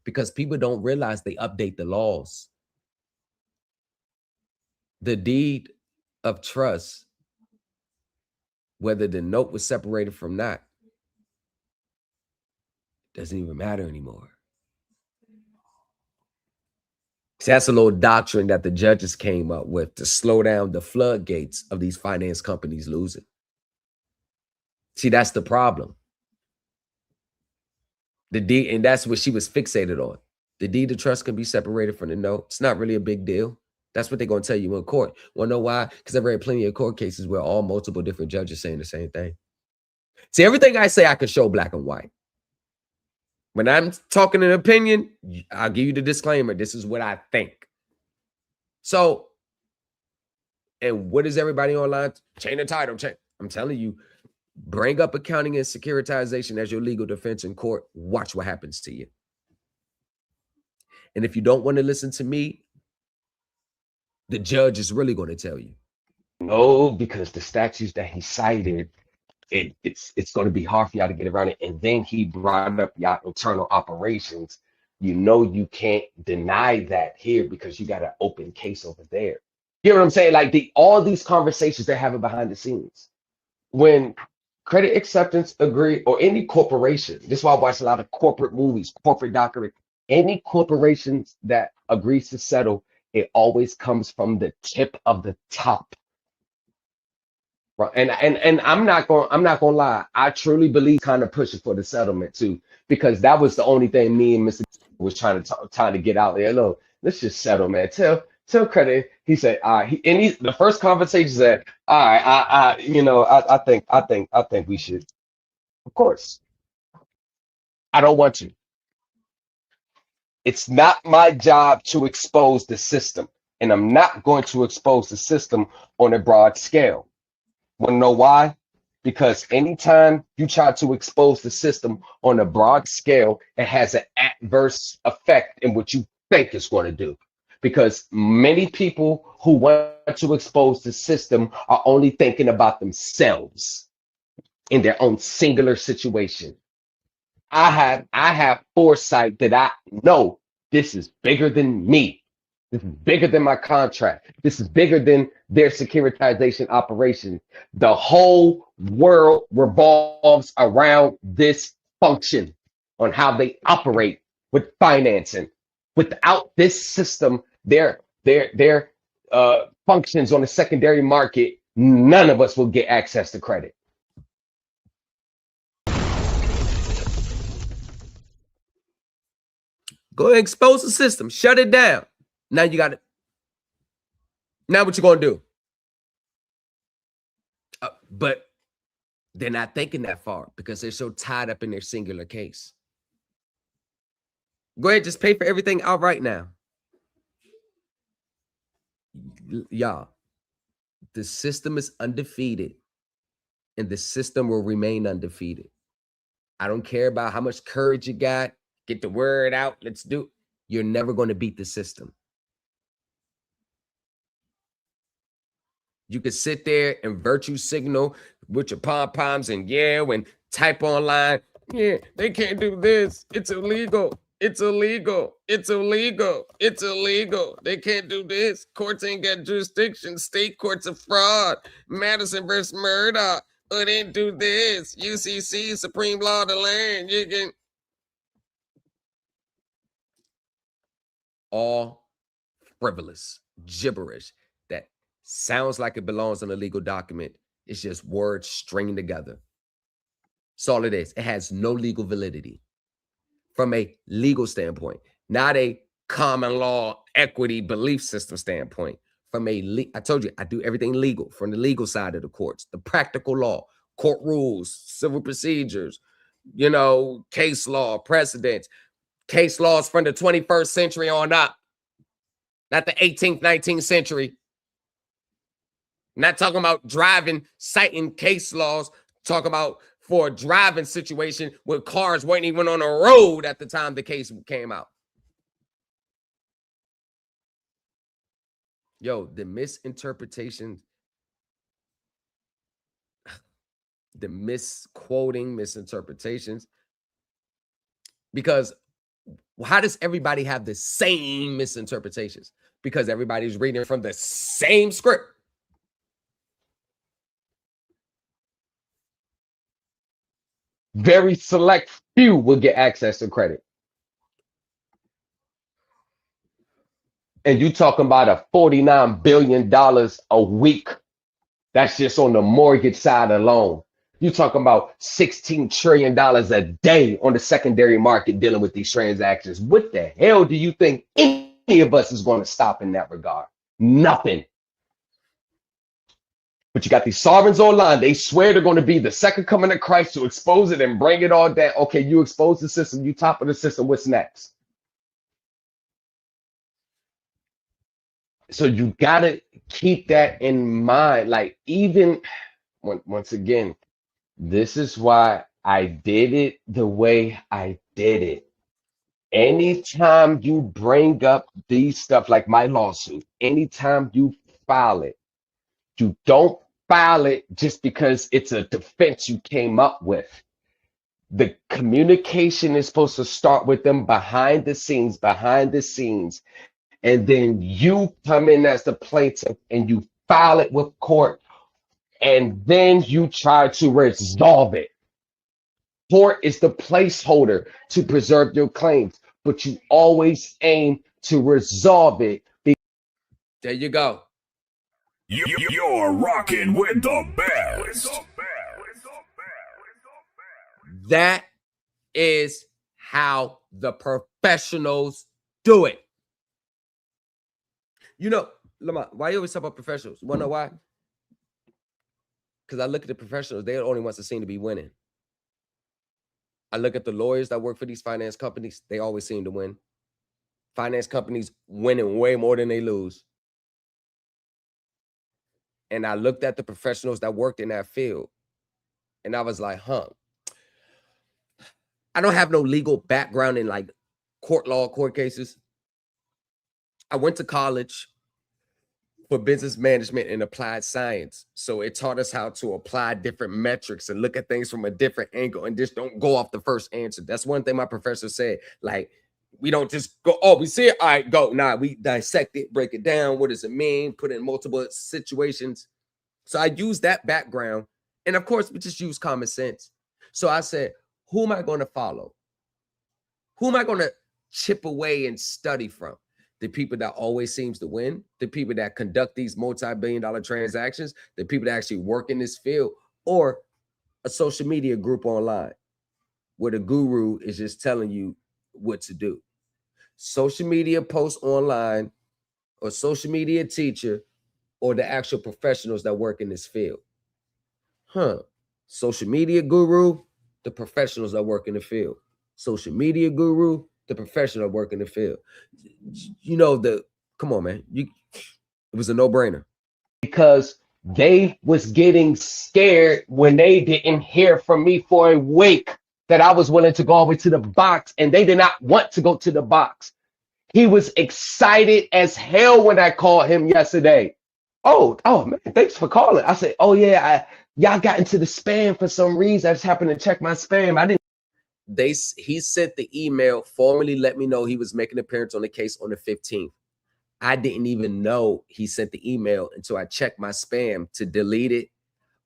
Because people don't realize they update the laws. The deed of trust, whether the note was separated from not, doesn't even matter anymore. So that's a little doctrine that the judges came up with to slow down the floodgates of these finance companies losing. See, that's the problem. The deed, and that's what she was fixated on. The deed of trust can be separated from the note. It's not really a big deal. That's what they're going to tell you in court. Want to know why? Because I've read plenty of court cases where all multiple different judges saying the same thing. See, everything I say, I can show black and white. When I'm talking an opinion, I'll give you the disclaimer. This is what I think. So, and what is everybody online? Chain of title. I'm telling you, bring up accounting and securitization as your legal defense in court. Watch what happens to you. And if you don't want to listen to me, the judge is really going to tell you. No, because the statutes that he cited, it's going to be hard for y'all to get around it. And then he brought up y'all internal operations. You know you can't deny that here because you got an open case over there. You know what I'm saying? Like all these conversations they're having behind the scenes. When credit acceptance agree, or any corporation, this is why I watch a lot of corporate movies, corporate document, any corporations that agrees to settle, it always comes from the tip of the top. Right. And I'm not gonna lie, I truly believe kind of pushing for the settlement too, because that was the only thing me and Mr. was trying to get out there. Look, let's just settle, man. Tell credit. He said, the first conversation said, all right, I think we should. Of course. I don't want to. It's not my job to expose the system, and I'm not going to expose the system on a broad scale. Want to know why? Because anytime you try to expose the system on a broad scale, it has an adverse effect in what you think it's going to do. Because many people who want to expose the system are only thinking about themselves in their own singular situation. I have foresight that I know this is bigger than me. This is bigger than my contract. This is bigger than their securitization operation. The whole world revolves around this function on how they operate with financing. Without this system, their functions on the secondary market, none of us will get access to credit. Go ahead, expose the system, shut it down. Now you got it. Now what you gonna do? But they're not thinking that far because they're so tied up in their singular case. Go ahead, just pay for everything outright now. Y'all, the system is undefeated, and the system will remain undefeated. I don't care about how much courage you got. Get the word out. Let's do it. You're never going to beat the system. You could sit there and virtue signal with your pom-poms and yell and type online. Yeah, they can't do this. It's illegal. It's illegal. It's illegal. It's illegal. They can't do this. Courts ain't got jurisdiction. State courts are fraud. Madison versus Murdoch. Oh, they didn't do this. UCC, Supreme Law of the Land. You can. All frivolous gibberish that sounds like it belongs in a legal document. It's just words stringed together. That's all it is. It has no legal validity from a legal standpoint, not a common law equity belief system standpoint. From a, I told you, I do everything legal from the legal side of the courts, the practical law, court rules, civil procedures, case law, precedents. Case laws from the 21st century on up, not the 18th, 19th century. Not talking about driving, citing case laws, talking about for a driving situation where cars weren't even on the road at the time the case came out. Yo, the misinterpretation, the misquoting, misinterpretations, because how does everybody have the same misinterpretations? Because everybody's reading from the same script. Very select few will get access to credit. And you talking about a $49 billion a week. That's just on the mortgage side alone. You talking about $16 trillion a day on the secondary market dealing with these transactions. What the hell do you think any of us is going to stop in that regard? Nothing. But you got these sovereigns online. They swear they're going to be the second coming of Christ to expose it and bring it all down. Okay, you expose the system. You top of the system. What's next? So you got to keep that in mind. Like, even once again, this is why I did it the way I did it. Anytime you bring up these stuff like my lawsuit, anytime you file it, you don't file it just because it's a defense you came up with. The communication is supposed to start with them behind the scenes, and then you come in as the plaintiff and you file it with court, and then you try to resolve it. Court is the placeholder to preserve your claims, but you always aim to resolve it. There you go. You're rocking with the best. That is how the professionals do it. You know, Lamar, why you always talk about professionals? You want to know why? Because I look at the professionals, they're the only ones that seem to be winning. I look at the lawyers that work for these finance companies, they always seem to win. Finance companies winning way more than they lose. And I looked at the professionals that worked in that field, and I was like, I don't have no legal background in like court law, court cases. I went to college for business management and applied science. So it taught us how to apply different metrics and look at things from a different angle and just don't go off the first answer. That's one thing my professor said. Like, we don't just go, oh, we see it, all right, go. Nah, we dissect it, break it down. What does it mean? Put it in multiple situations. So I used that background. And of course, we just use common sense. So I said, who am I going to follow? Who am I going to chip away and study from? The people that always seems to win, the people that conduct these multi-billion-dollar transactions, the people that actually work in this field, or a social media group online where the guru is just telling you what to do. Social media posts online, or social media teacher, or the actual professionals that work in this field. Social media guru, the professionals that work in the field. Social media guru, the professional that work in the field. You know, come on, man. It was a no-brainer. Because they was getting scared when they didn't hear from me for a week that I was willing to go all the way to the box, and they did not want to go to the box. He was excited as hell when I called him yesterday. Oh man, thanks for calling. I said, oh yeah, y'all got into the spam for some reason. I just happened to check my spam. I didn't. He sent the email, formally let me know he was making an appearance on the case on the 15th. I didn't even know he sent the email until I checked my spam to delete it.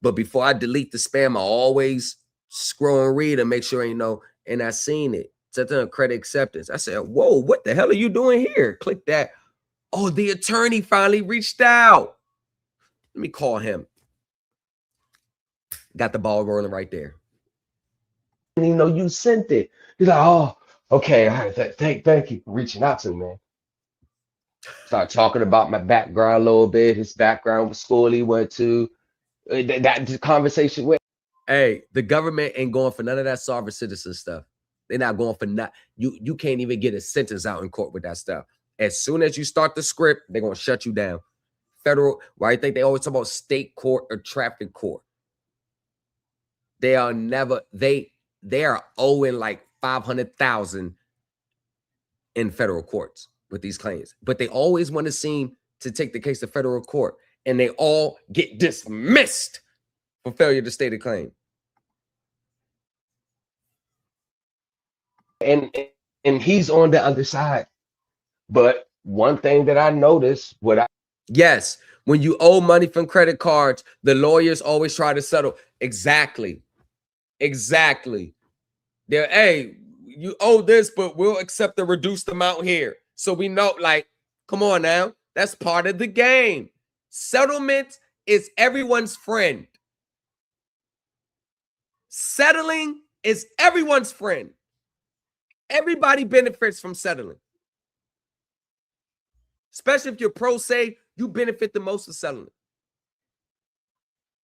But before I delete the spam, I always scroll and read and make sure, and I seen it. Set on credit acceptance. I said, whoa, what the hell are you doing here? Click that. Oh, the attorney finally reached out. Let me call him. Got the ball rolling right there. You sent it. He's like, oh, okay. All right, thank you for reaching out to me, man. Start talking about my background a little bit. His background, what school he went to. That conversation with. Hey, the government ain't going for none of that sovereign citizen stuff. They're not going for not. You can't even get a sentence out in court with that stuff. As soon as you start the script, they're gonna shut you down. Federal. Why you think they always talk about state court or traffic court? They are never. They are owing like $500,000 in federal courts with these claims, but they always want to seem to take the case to federal court, and they all get dismissed for failure to state a claim. And he's on the other side. But one thing that I noticed, yes, when you owe money from credit cards, the lawyers always try to settle. Exactly. They're, hey, you owe this, but we'll accept the reduced amount here. So we know, like, Come on now. That's part of the game. Settlement is everyone's friend. Settling is everyone's friend. Everybody benefits from settling. Especially if you're pro se, you benefit the most of settling.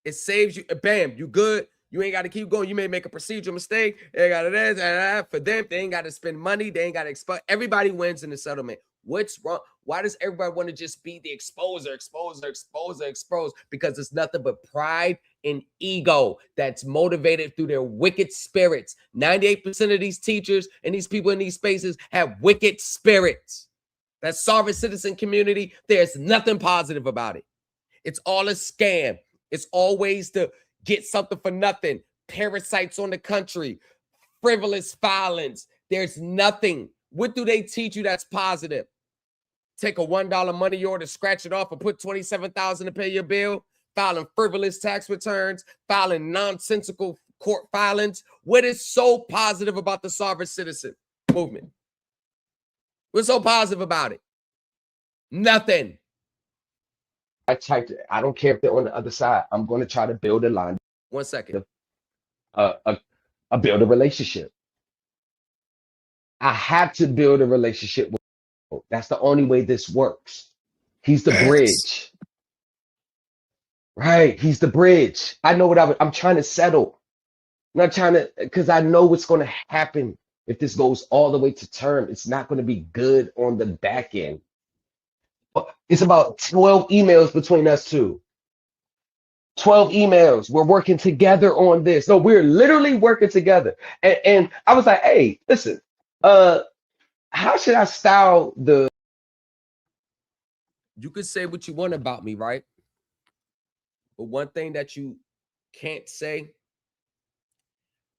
It saves you. Bam, you good. You ain't got to keep going. You may make a procedural mistake. They got to for them. They ain't got to spend money. They ain't got to expose. Everybody wins in the settlement. What's wrong? Why does everybody want to just be the exposer? Because it's nothing but pride and ego that's motivated through their wicked spirits. 98% of these teachers and these people in these spaces have wicked spirits. That sovereign citizen community, there's nothing positive about it. It's all a scam. It's always to get something for nothing. Parasites on the country. Frivolous violence. There's nothing. What do they teach you that's positive? Take a $1 money order, scratch it off, and put $27,000 to pay your bill. Filing frivolous tax returns. Filing nonsensical court filings. What is so positive about the sovereign citizen movement? What's so positive about it? Nothing. I typed it. I don't care if they're on the other side. I'm going to try to build a line. 1 second. Build a relationship. I have to build a relationship with him. That's the only way this works. He's the bridge. Right. He's the bridge. I know what I'm trying to settle. I'm not trying to, because I know what's going to happen if this goes all the way to term. It's not going to be good on the back end. It's about 12 emails between us two. 12 emails. We're working together on this. No, we're literally working together. And I was like, hey, listen, how should I style the... You could say what you want about me, right? But one thing that you can't say,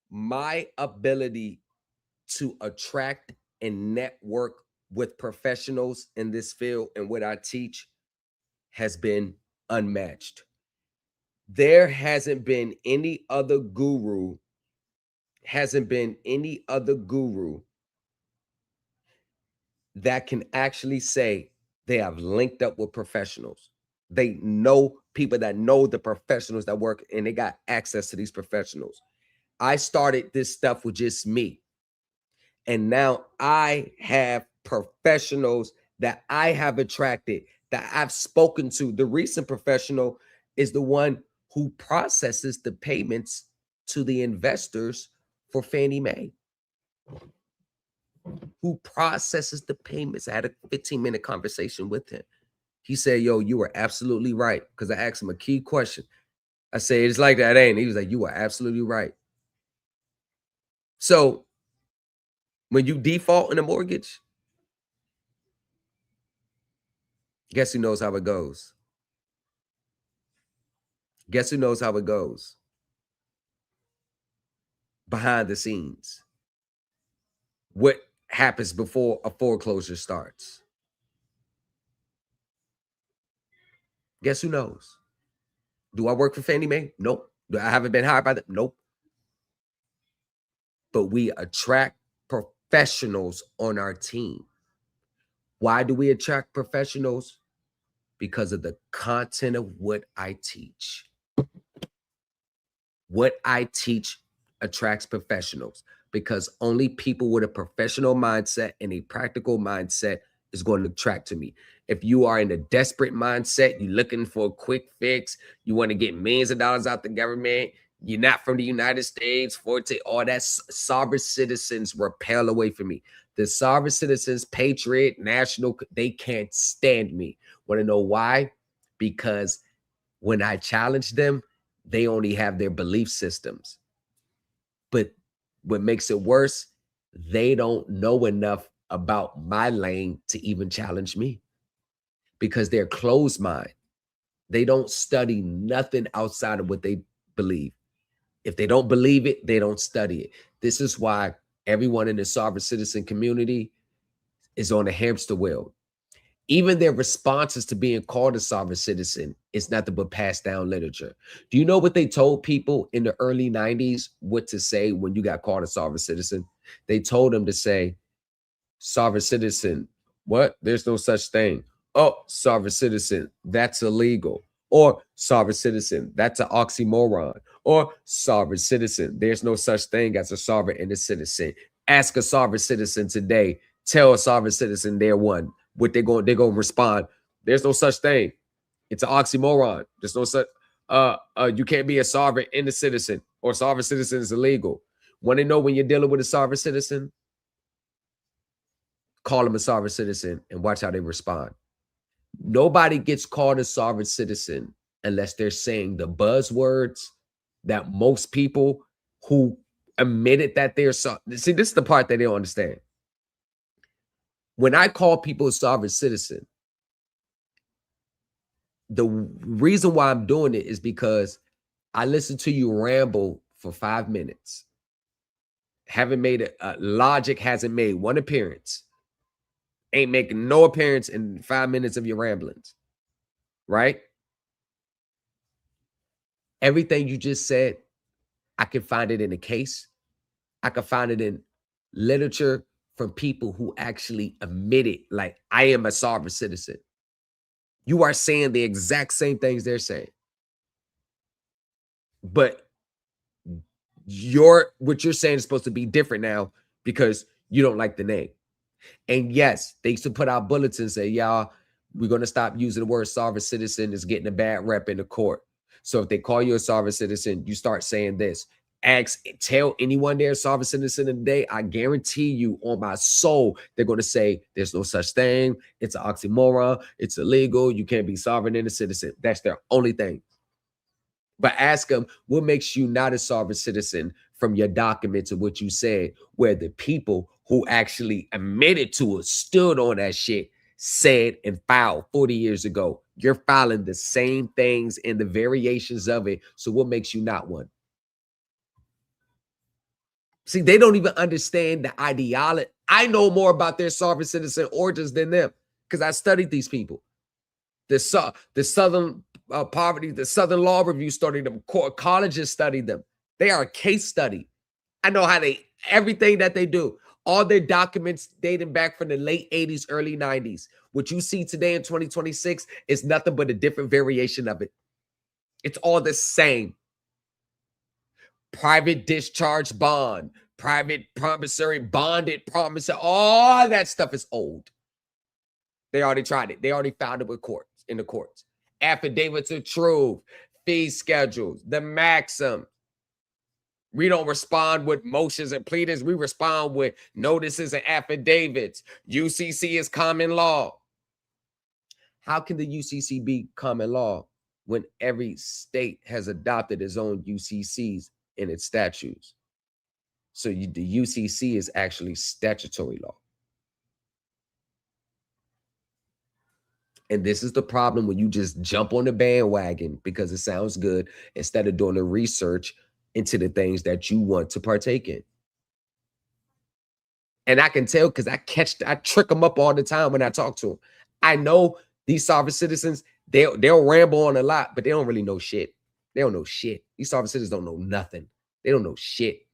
my ability to attract and network with professionals in this field and what I teach has been unmatched. There hasn't been any other guru that can actually say they have linked up with professionals. They know people that know the professionals that work, and they got access to these professionals. I started this stuff with just me. And now I have professionals that I have attracted, that I've spoken to. The recent professional is the one who processes the payments to the investors for Fannie Mae. Who processes the payments. I had a 15-minute conversation with him. He said, yo, you are absolutely right. Because I asked him a key question. I said, it's like that, ain't it? He was like, you are absolutely right. So when you default in a mortgage, guess who knows how it goes? Guess who knows how it goes? Behind the scenes. What happens before a foreclosure starts? Guess who knows? Do I work for Fannie Mae? Nope. Do I haven't been hired by them? Nope. But we attract professionals on our team. Why do we attract professionals? Because of the content of what I teach. What I teach attracts professionals, because only people with a professional mindset and a practical mindset is going to attract to me. If you are in a desperate mindset, you're looking for a quick fix, you want to get millions of dollars out the government, you're not from the United States, all that sovereign citizens repel away from me. The sovereign citizens, patriot, national, they can't stand me. Want to know why? Because when I challenge them, they only have their belief systems. But what makes it worse, they don't know enough about my lane to even challenge me, because they're closed mind. They don't study nothing outside of what they believe. If they don't believe it, they don't study it. This is why everyone in the sovereign citizen community is on a hamster wheel. Even their responses to being called a sovereign citizen is nothing but passed down literature. Do you know what they told people in the early 90s what to say when you got called a sovereign citizen? They told them to say, sovereign citizen, what? There's no such thing. Oh, sovereign citizen, that's illegal. Or sovereign citizen, that's an oxymoron. Or sovereign citizen, there's no such thing as a sovereign and a citizen. Ask a sovereign citizen today. Tell a sovereign citizen they're one. What they're going to respond. There's no such thing. It's an oxymoron. There's no such. You can't be a sovereign and a citizen, or sovereign citizen is illegal. Want to know when you're dealing with a sovereign citizen? Call them a sovereign citizen and watch how they respond. Nobody gets called a sovereign citizen unless they're saying the buzzwords that most people who admitted that they're see, this is the part that they don't understand. When I call people a sovereign citizen, the reason why I'm doing it is because I listen to you ramble for 5 minutes. Haven't made logic hasn't made one appearance. Ain't making no appearance in 5 minutes of your ramblings. Right? Everything you just said, I can find it in a case. I can find it in literature from people who actually admitted, like, I am a sovereign citizen. You are saying the exact same things they're saying. But what you're saying is supposed to be different now because you don't like the name. And yes, they used to put out bulletins and say, y'all, we're going to stop using the word sovereign citizen. It's getting a bad rep in the court. So if they call you a sovereign citizen, you start saying this. Tell anyone they're a sovereign citizen today, I guarantee you on my soul, they're going to say there's no such thing. It's an oxymoron. It's illegal. You can't be sovereign and a citizen. That's their only thing. But ask them, what makes you not a sovereign citizen from your documents of what you said, where the people who actually admitted to it, stood on that shit, said and filed 40 years ago. You're filing the same things and the variations of it. So what makes you not one? See, they don't even understand the ideology. I know more about their sovereign citizen origins than them because I studied these people. The Southern Poverty, the Southern Law Review studied them. Colleges studied them. They are a case study. I know how everything that they do. All their documents dating back from the late 80s, early 90s. What you see today in 2026 is nothing but a different variation of it. It's all the same. Private discharge bond, private promissory, bonded promissory, all that stuff is old. They already tried it. They already found it with courts, in the courts. Affidavits of truth, fee schedules, the maxim. We don't respond with motions and pleadings. We respond with notices and affidavits. UCC is common law. How can the UCC be common law when every state has adopted its own UCCs in its statutes? So the UCC is actually statutory law. And this is the problem when you just jump on the bandwagon because it sounds good instead of doing the research into the things that you want to partake in. And I can tell because I trick them up all the time when I talk to them. I know these sovereign citizens, they'll ramble on a lot, but they don't really know shit. They don't know shit. These sovereign citizens don't know nothing. They don't know shit.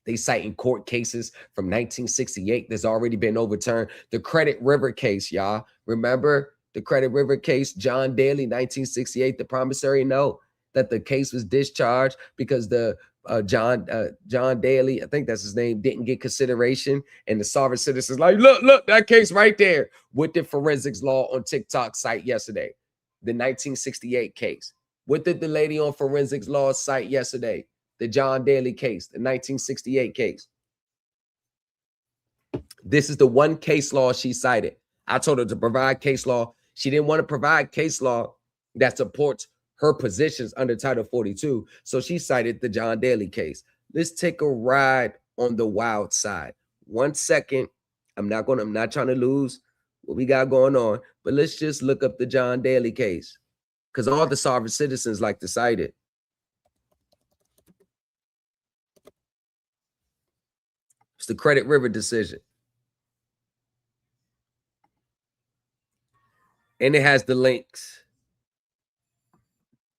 They cite in court cases from 1968 that's already been overturned. The Credit River case, y'all. Remember the Credit River case, John Daly, 1968, the promissory note, that the case was discharged because the John Daly, I think that's his name, didn't get consideration. And the sovereign citizens like, look, that case right there with the forensics law on TikTok site yesterday, the 1968 case. What did the lady on forensics law cite yesterday? The John Daly case, the 1968 case. This is the one case law she cited. I told her to provide case law. She didn't want to provide case law that supports her positions under Title 42. So she cited the John Daly case. Let's take a ride on the wild side. 1 second. I'm not trying to lose what we got going on, but let's just look up the John Daly case because all the sovereign citizens like to cite it. It's the Credit River decision. And it has the links.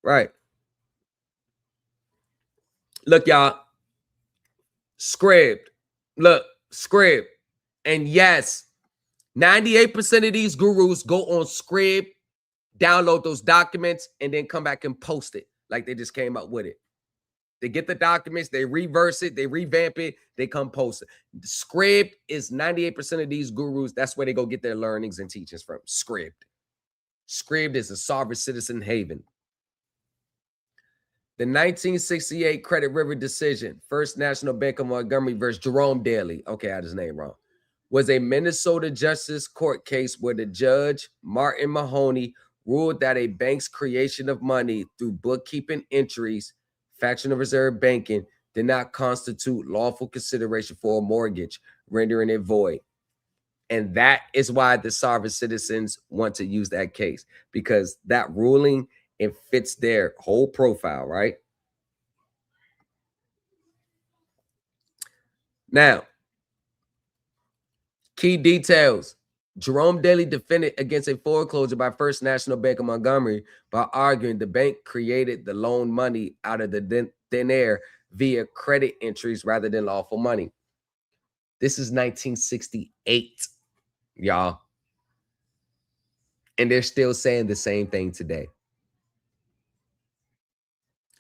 Right. Look, y'all. Scribd. Look, Scribd. And yes, 98% of these gurus go on Scrib, download those documents, and then come back and post it like they just came up with it. They get the documents, they reverse it, they revamp it, they come post it. Scrib is 98% of these gurus. That's where they go get their learnings and teachings from. Scrib. Scrib is a sovereign citizen haven. The 1968 Credit River decision, First National Bank of Montgomery versus Jerome Daly, okay, I had his name wrong, was a Minnesota Justice Court case where the judge, Martin Mahoney, ruled that a bank's creation of money through bookkeeping entries, fractional reserve banking, did not constitute lawful consideration for a mortgage, rendering it void. And that is why the sovereign citizens want to use that case, because that ruling, it fits their whole profile, right? Now, key details. Jerome Daly defended against a foreclosure by First National Bank of Montgomery by arguing the bank created the loan money out of the thin air via credit entries rather than lawful money. This is 1968, y'all. And they're still saying the same thing today.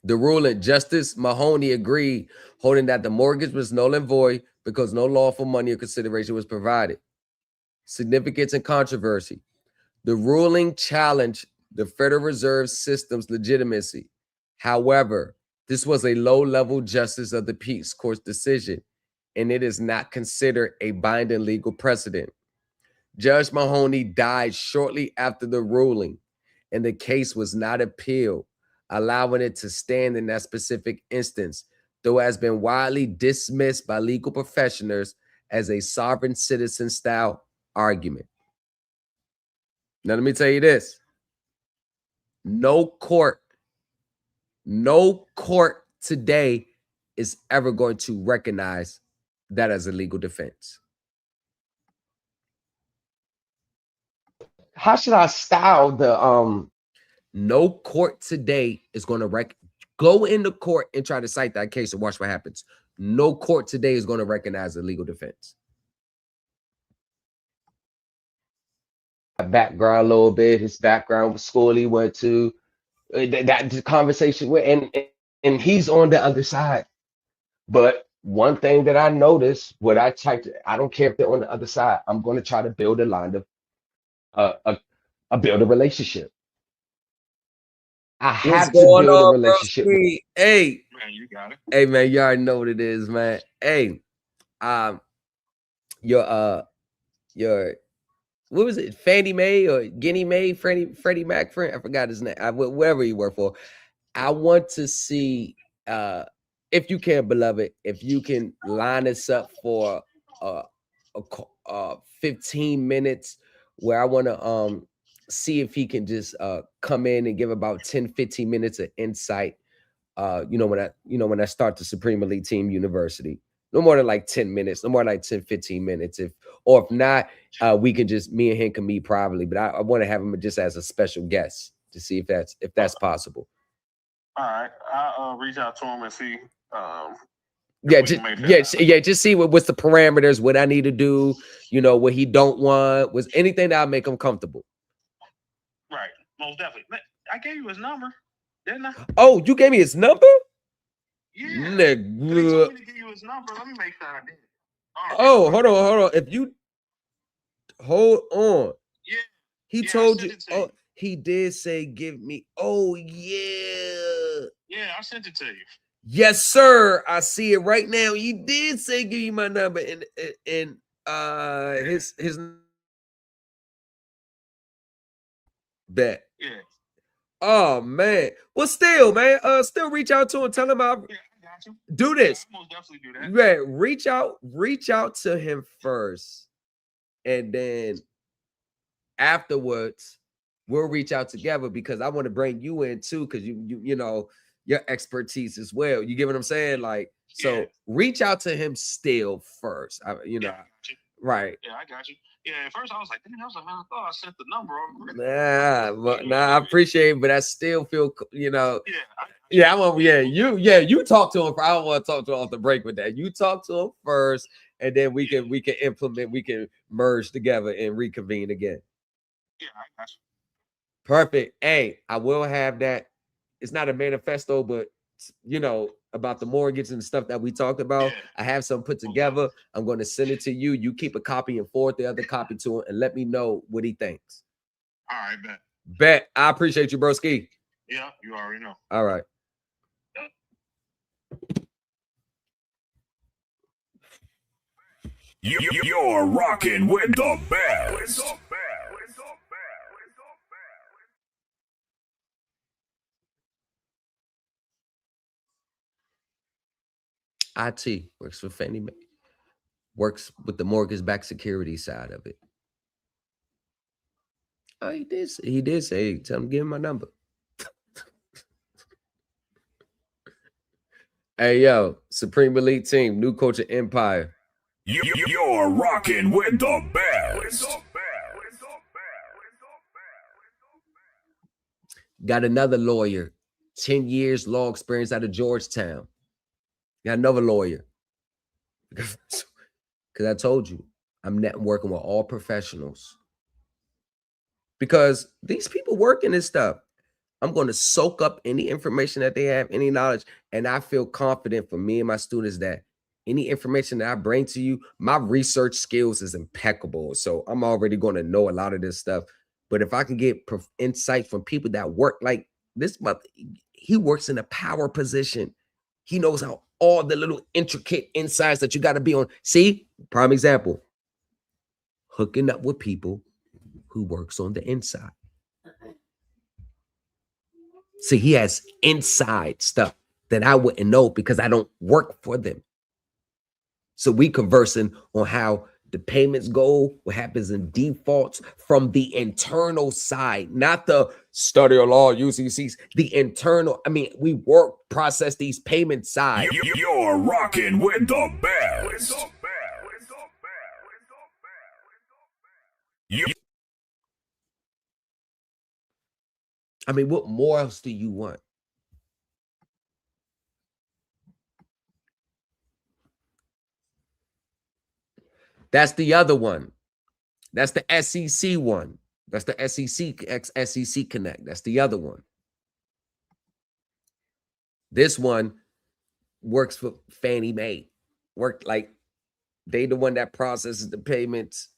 The ruling, Justice Mahoney agreed, holding that the mortgage was null and void because no lawful money or consideration was provided. Significance and controversy. The ruling challenged the Federal Reserve System's legitimacy. However, this was a low-level justice of the peace court's decision, and it is not considered a binding legal precedent. Judge Mahoney died shortly after the ruling, and the case was not appealed, allowing it to stand in that specific instance, though it has been widely dismissed by legal professionals as a sovereign citizen style argument. Now, let me tell you this. No court today is ever going to recognize that as a legal defense. How should I style the no court today is going to go into court and try to cite that case and watch what happens. No court today is going to recognize a legal defense. Background a little bit, his background, what school he went to, that conversation with, and he's on the other side. But one thing that I noticed, what I typed, I don't care if they're on the other side, I'm going to try to build a line of build a relationship. I have to build a relationship. Hey, man, you got it. Hey, man, you already know what it is, man. Hey, your what was it, Fannie Mae or Guinea Mae, Freddie Mac friend? I forgot his name. Whatever he worked for. I want to see, if you can, beloved, if you can line us up for 15 minutes where I want to see if he can just come in and give about 10-15 minutes of insight. When I start the Supreme Elite Team University. No more than like 10 minutes, no more than like 10-15 minutes. If not, we can just, me and him can meet privately. But I want to have him just as a special guest to see if that's possible. All right, I'll reach out to him and see. Just see what's the parameters, what I need to do, what he don't want, was anything that'll make him comfortable. Right, most definitely. I gave you his number, didn't I? Oh, you gave me his number? Yeah. Nigga. He told me to give you his number. Let me make sure I did. Oh, hold on. If you hold on. Yeah. He told you. Oh, he did say give me. Oh, yeah. Yeah, I sent it to you. Yes, sir. I see it right now. He did say give you my number and his bet. Yeah. Oh man. Well, still, man. Still reach out to him. Tell him I'll do this. Yeah, most definitely do that. Yeah, reach out to him first, and then afterwards we'll reach out together, because I want to bring you in too, because you know your expertise as well. You get what I'm saying? Like, so reach out to him still first. I got you. Right. Yeah, I got you. Yeah, at first I was like, damn, I thought I sent the number over. I appreciate it, but I still feel, Yeah, Yeah, you talk to him. I don't want to talk to him off the break with that. You talk to him first, and then we can implement, we can merge together and reconvene again. Yeah, that's Perfect. Hey, I will have that. It's not a manifesto, but about the mortgage and the stuff that we talked about. Yeah. I have some put together. I'm going to send it to you. You keep a copy and forward the other copy to him, and let me know what he thinks. all right, bet. Bet. I appreciate you, broski. Yeah, you already know. All right. You're rocking with the best. IT works for Fannie Mae. Works with the mortgage-backed security side of it. Oh, he did. He did say, "Tell him, give him my number." Hey, yo, Supreme Elite Team, new culture empire. You're rocking with the best. Got another lawyer, 10 years law experience out of Georgetown. Got another lawyer. Because I told you, I'm networking with all professionals. Because these people work in this stuff. I'm going to soak up any information that they have, any knowledge, and I feel confident for me and my students that any information that I bring to you, my research skills is impeccable. So I'm already going to know a lot of this stuff. But if I can get insight from people that work like this, he works in a power position. He knows how all the little intricate insights that you got to be on. See, prime example, hooking up with people who works on the inside. See, he has inside stuff that I wouldn't know because I don't work for them. So we conversing on how the payments go, what happens in defaults from the internal side, not the study of law, UCCs, the internal. I mean, we process these payment side. You're rocking with the best. I mean, what more else do you want? That's the other one. That's the SEC one. That's the SEC Connect. That's the other one. This one works for Fannie Mae. Work like they the one that processes the payments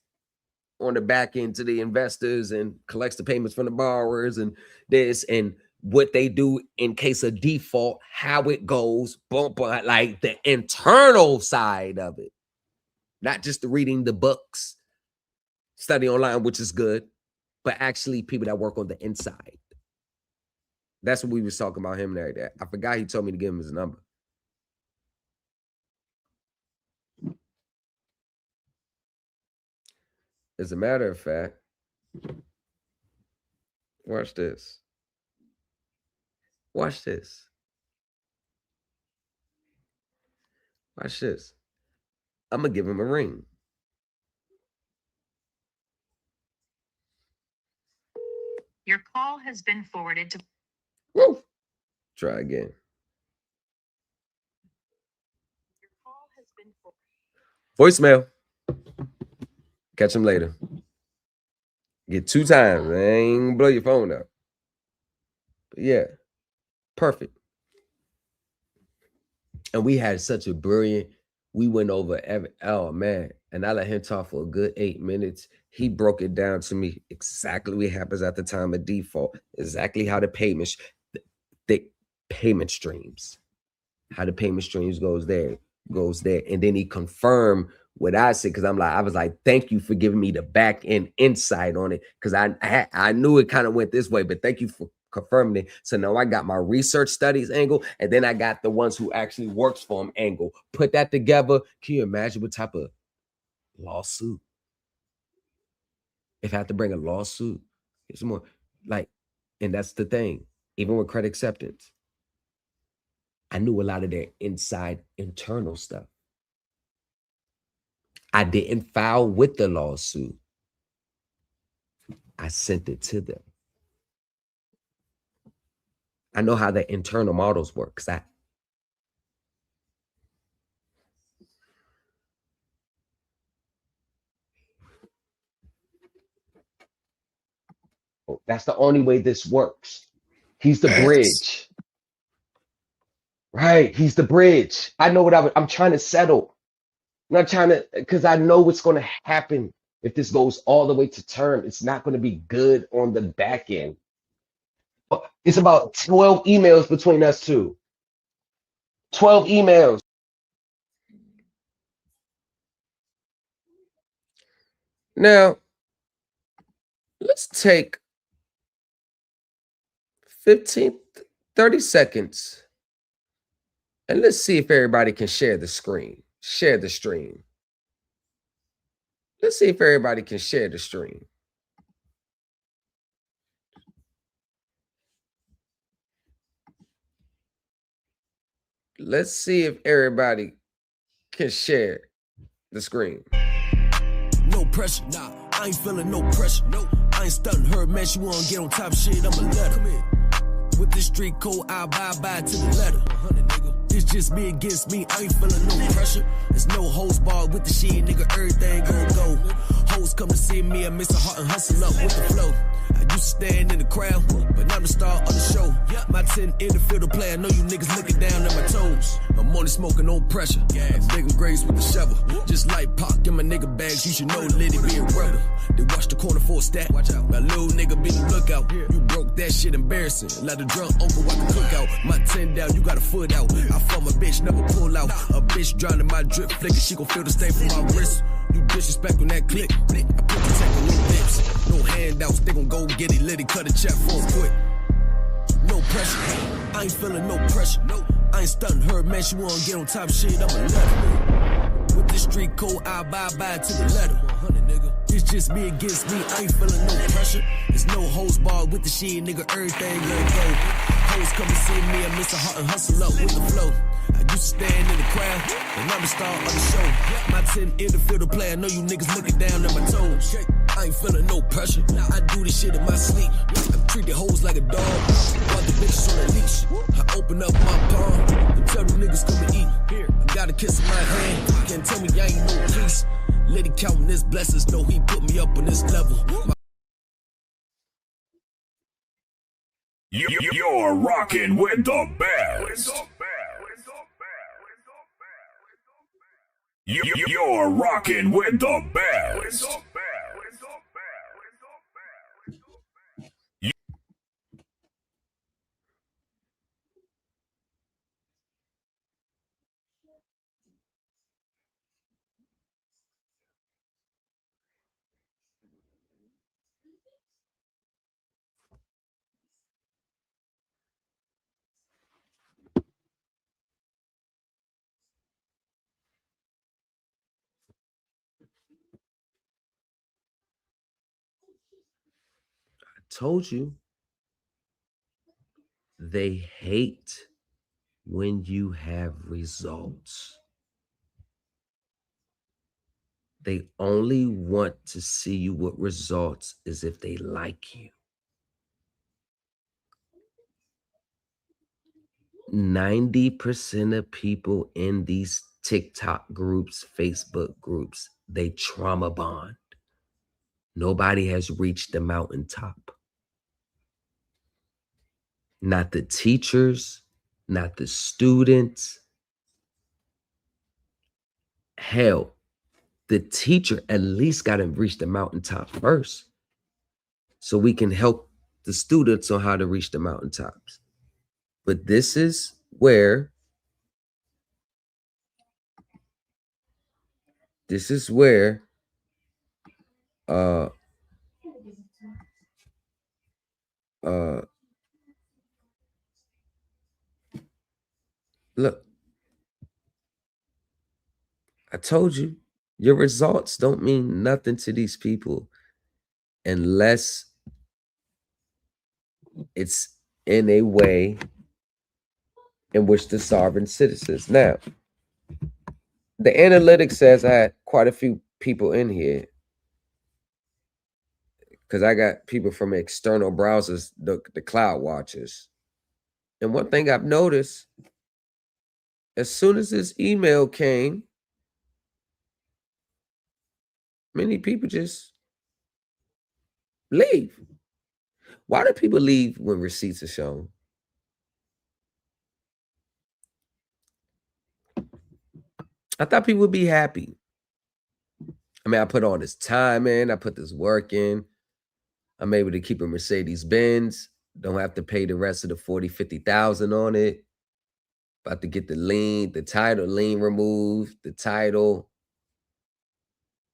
on the back end to the investors and collects the payments from the borrowers and this and what they do in case of default, how it goes, boom, like the internal side of it. Not just the reading the books, study online, which is good, but actually people that work on the inside. That's what we was talking about him there. I forgot he told me to give him his number. As a matter of fact, watch this. Watch this. Watch this. I'm going to give him a ring. Your call has been forwarded to... Woo! Try again. Your call has been Voicemail. forwarded. Catch him later. Get 2 times. Ain't blow your phone up. But yeah, perfect. And we had such a brilliant, we went over oh man. And I let him talk for a good 8 minutes. He broke it down to me exactly what happens at the time of default, exactly how the payment streams, how the payment streams goes there. And then he confirmed what I said, because I was like, thank you for giving me the back end insight on it, because I knew it kind of went this way, but thank you for confirming it. So now I got my research studies angle, and then I got the ones who actually works for him angle. Put that together. Can you imagine what type of lawsuit? If I have to bring a lawsuit, it's more like, and that's the thing, even with credit acceptance, I knew a lot of their inside internal stuff. I didn't file with the lawsuit. I sent it to them. I know how the internal models work. That's the only way this works. He's the bridge. Right. He's the bridge. I know what I'm trying to settle. I'm not trying to, because I know what's going to happen if this goes all the way to term. It's not going to be good on the back end. It's about 12 emails between us two. 12 emails. Now, let's take 15, 30 seconds. And let's see if everybody can share the screen. Share the stream. Let's see if everybody can share the stream. Let's see if everybody can share the screen. No pressure, nah, I ain't feeling no pressure. No, I ain't stunting her, man. She wanna get on top shit, I'ma let her. With this street code, I abide to the letter. It's just me against me, I ain't feeling no pressure. There's no hoes barred with the shit, nigga, everything gon' go. Hoes come to see me, I miss a heart and hustle up with the flow. I used to stand in the crowd, but now I'm the star of the show. My 10 in the field of play, I know you niggas looking down at my toes. I'm only smoking no pressure, I'm digging graves with the shovel. Just like Pac in my nigga bags, you should know Liddy be a rebel. They watch the corner for a stat, watch out. My little nigga be the lookout. You broke that shit embarrassing, like the drunk uncle at the cookout. My 10 down, you got a foot out. I fuck my bitch, never pull out. A bitch drowning my drip flicker, she gon' feel the stain from my wrist. You disrespect on that click. I put the tech on your lips. No handouts, they gon' go get it, let it cut a check for a quick. No pressure, I ain't feeling no pressure. No, I ain't stunting her, man. She wanna get on top shit, I'ma let her. With this street code, I abide to the letter. It's just me against me, I ain't feeling no pressure. There's no hoes barred with the shit, nigga, everything gon' go. Hoes come to see me, I miss a heart and hustle up with the flow. I used to stand in the crowd, and I'm the star of the show. My 10 in the field of play, I know you niggas looking down at my toes. I ain't feeling no pressure, I do this shit in my sleep. I treat the hoes like a dog, while the bitches on a leash. I open up my palm, and tell the niggas come and eat. I got a kiss in my hand, can't tell me I ain't no peace. Let it counting his blessings, know he put me up on this level. You're rocking with the best. You're rocking with the best. Told you, they hate when you have results. They only want to see you with results is if they like you. 90% of people in these TikTok groups, Facebook groups, they trauma bond. Nobody has reached the mountaintop. Not the teachers, not the students. Hell, the teacher at least got to reach the mountaintop first so we can help the students on how to reach the mountaintops. But this is where look, I told you, your results don't mean nothing to these people unless it's in a way in which the sovereign citizens. Now, the analytics says I had quite a few people in here because I got people from external browsers, the cloud watchers. And one thing I've noticed, as soon as this email came, many people just leave. Why do people leave when receipts are shown? I thought people would be happy. I mean, I put all this time in, I put this work in. I'm able to keep a Mercedes-Benz. Don't have to pay the rest of the 40, 50,000 on it. About to get the title lien removed, the title.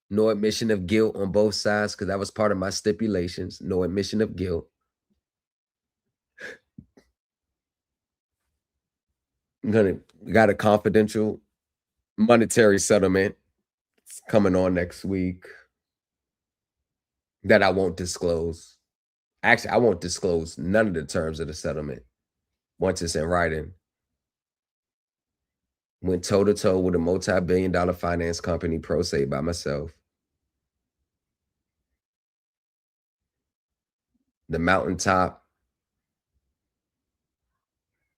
No admission of guilt on both sides, because that was part of my stipulations. No admission of guilt. Got a confidential monetary settlement. It's coming on next week that I won't disclose. Actually, I won't disclose none of the terms of the settlement once it's in writing. Went toe-to-toe with a multi-billion-dollar finance company, pro se by myself. The mountaintop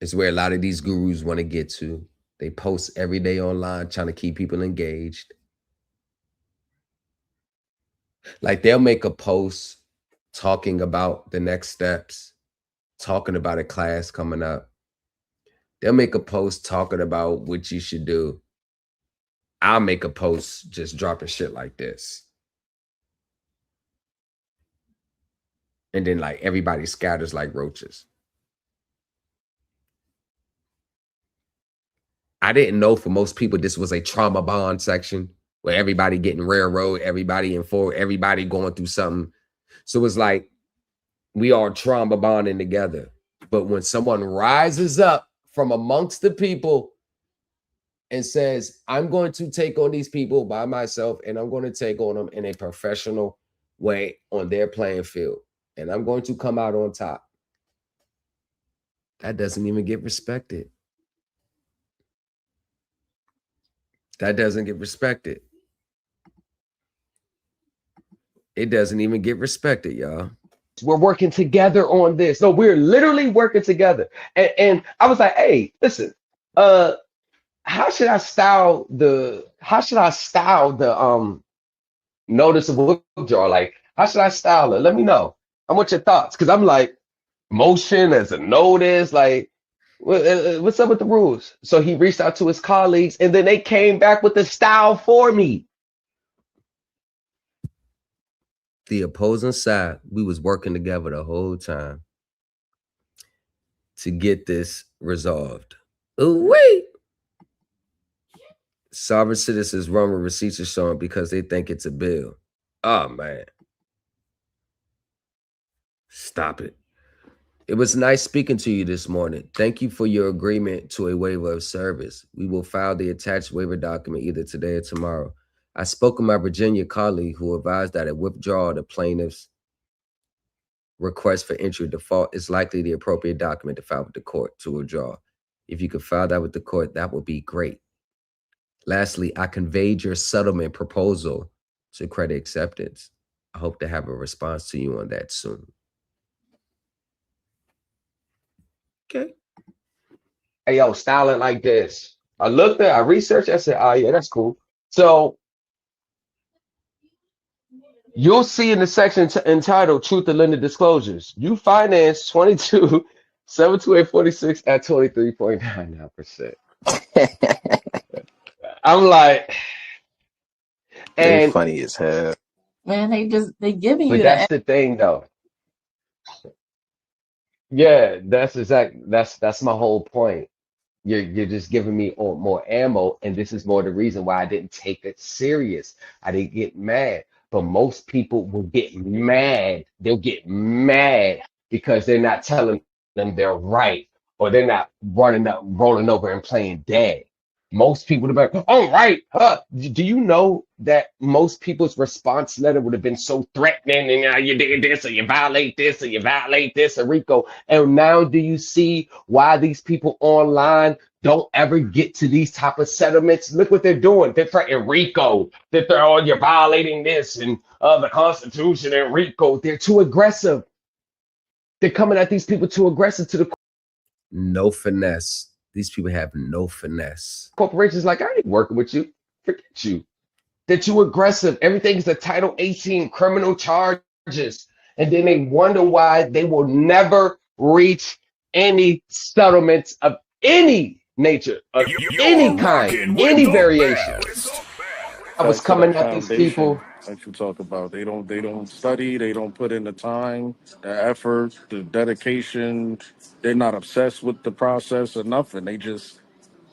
is where a lot of these gurus want to get to. They post every day online trying to keep people engaged. Like they'll make a post talking about the next steps, talking about a class coming up. They'll make a post talking about what you should do. I'll make a post just dropping shit like this. And then like everybody scatters like roaches. I didn't know for most people this was a trauma bond section where everybody getting railroad, everybody in for everybody going through something. So it's like we are trauma bonding together. But when someone rises up from amongst the people and says, I'm going to take on these people by myself and I'm going to take on them in a professional way on their playing field, and I'm going to come out on top, that doesn't even get respected. That doesn't get respected. It doesn't even get respected, y'all. We're working together on this. No, we're literally working together. And I was like, hey, listen, how should I style the notice of withdrawal? Like, how should I style it? Let me know. I want your thoughts. Cause I'm like, motion as a notice, like what's up with the rules? So he reached out to his colleagues and then they came back with the style for me. The opposing side, we was working together the whole time to get this resolved. Ooh, wait. Sovereign citizens run with receipts are shown because they think it's a bill. Oh, man. Stop it. It was nice speaking to you this morning. Thank you for your agreement to a waiver of service. We will file the attached waiver document either today or tomorrow. I spoke with my Virginia colleague who advised that a withdrawal of the plaintiff's request for entry of default is likely the appropriate document to file with the court to withdraw. If you could file that with the court, that would be great. Lastly, I conveyed your settlement proposal to credit acceptance. I hope to have a response to you on that soon. Okay. Hey, yo, style it like this. I looked at, I researched, I said, oh, yeah, that's cool. So you'll see in the section entitled Truth and Lender Disclosures, you finance 22 72846 at 23.99%. I'm like, and they funny as hell. Man, they giving you but that's the thing though. Yeah, that's my whole point. You're just giving me more ammo, and this is more the reason why I didn't take it serious. I didn't get mad, but most people will get mad. They'll get mad because they're not telling them they're right, or they're not rolling over and playing dead. Most people would have been, all right, do you know that most people's response letter would have been so threatening, and you did this, or you violate this, or you violate this, or RICO. And now do you see why these people online don't ever get to these type of settlements? Look what they're doing. They're threatening RICO. They're you're violating this and the Constitution and RICO. They're too aggressive. They're coming at these people too aggressive to the No finesse. These people have no finesse. Corporations like, I ain't working with you. Forget you. That you aggressive. Everything is a Title 18 criminal charges. And then they wonder why they will never reach any settlements of any nature, of any kind, any variation. I was That's for coming that at these foundation people. that you talk about. They don't study, they don't put in the time, the effort, the dedication. They're not obsessed with the process or nothing. They just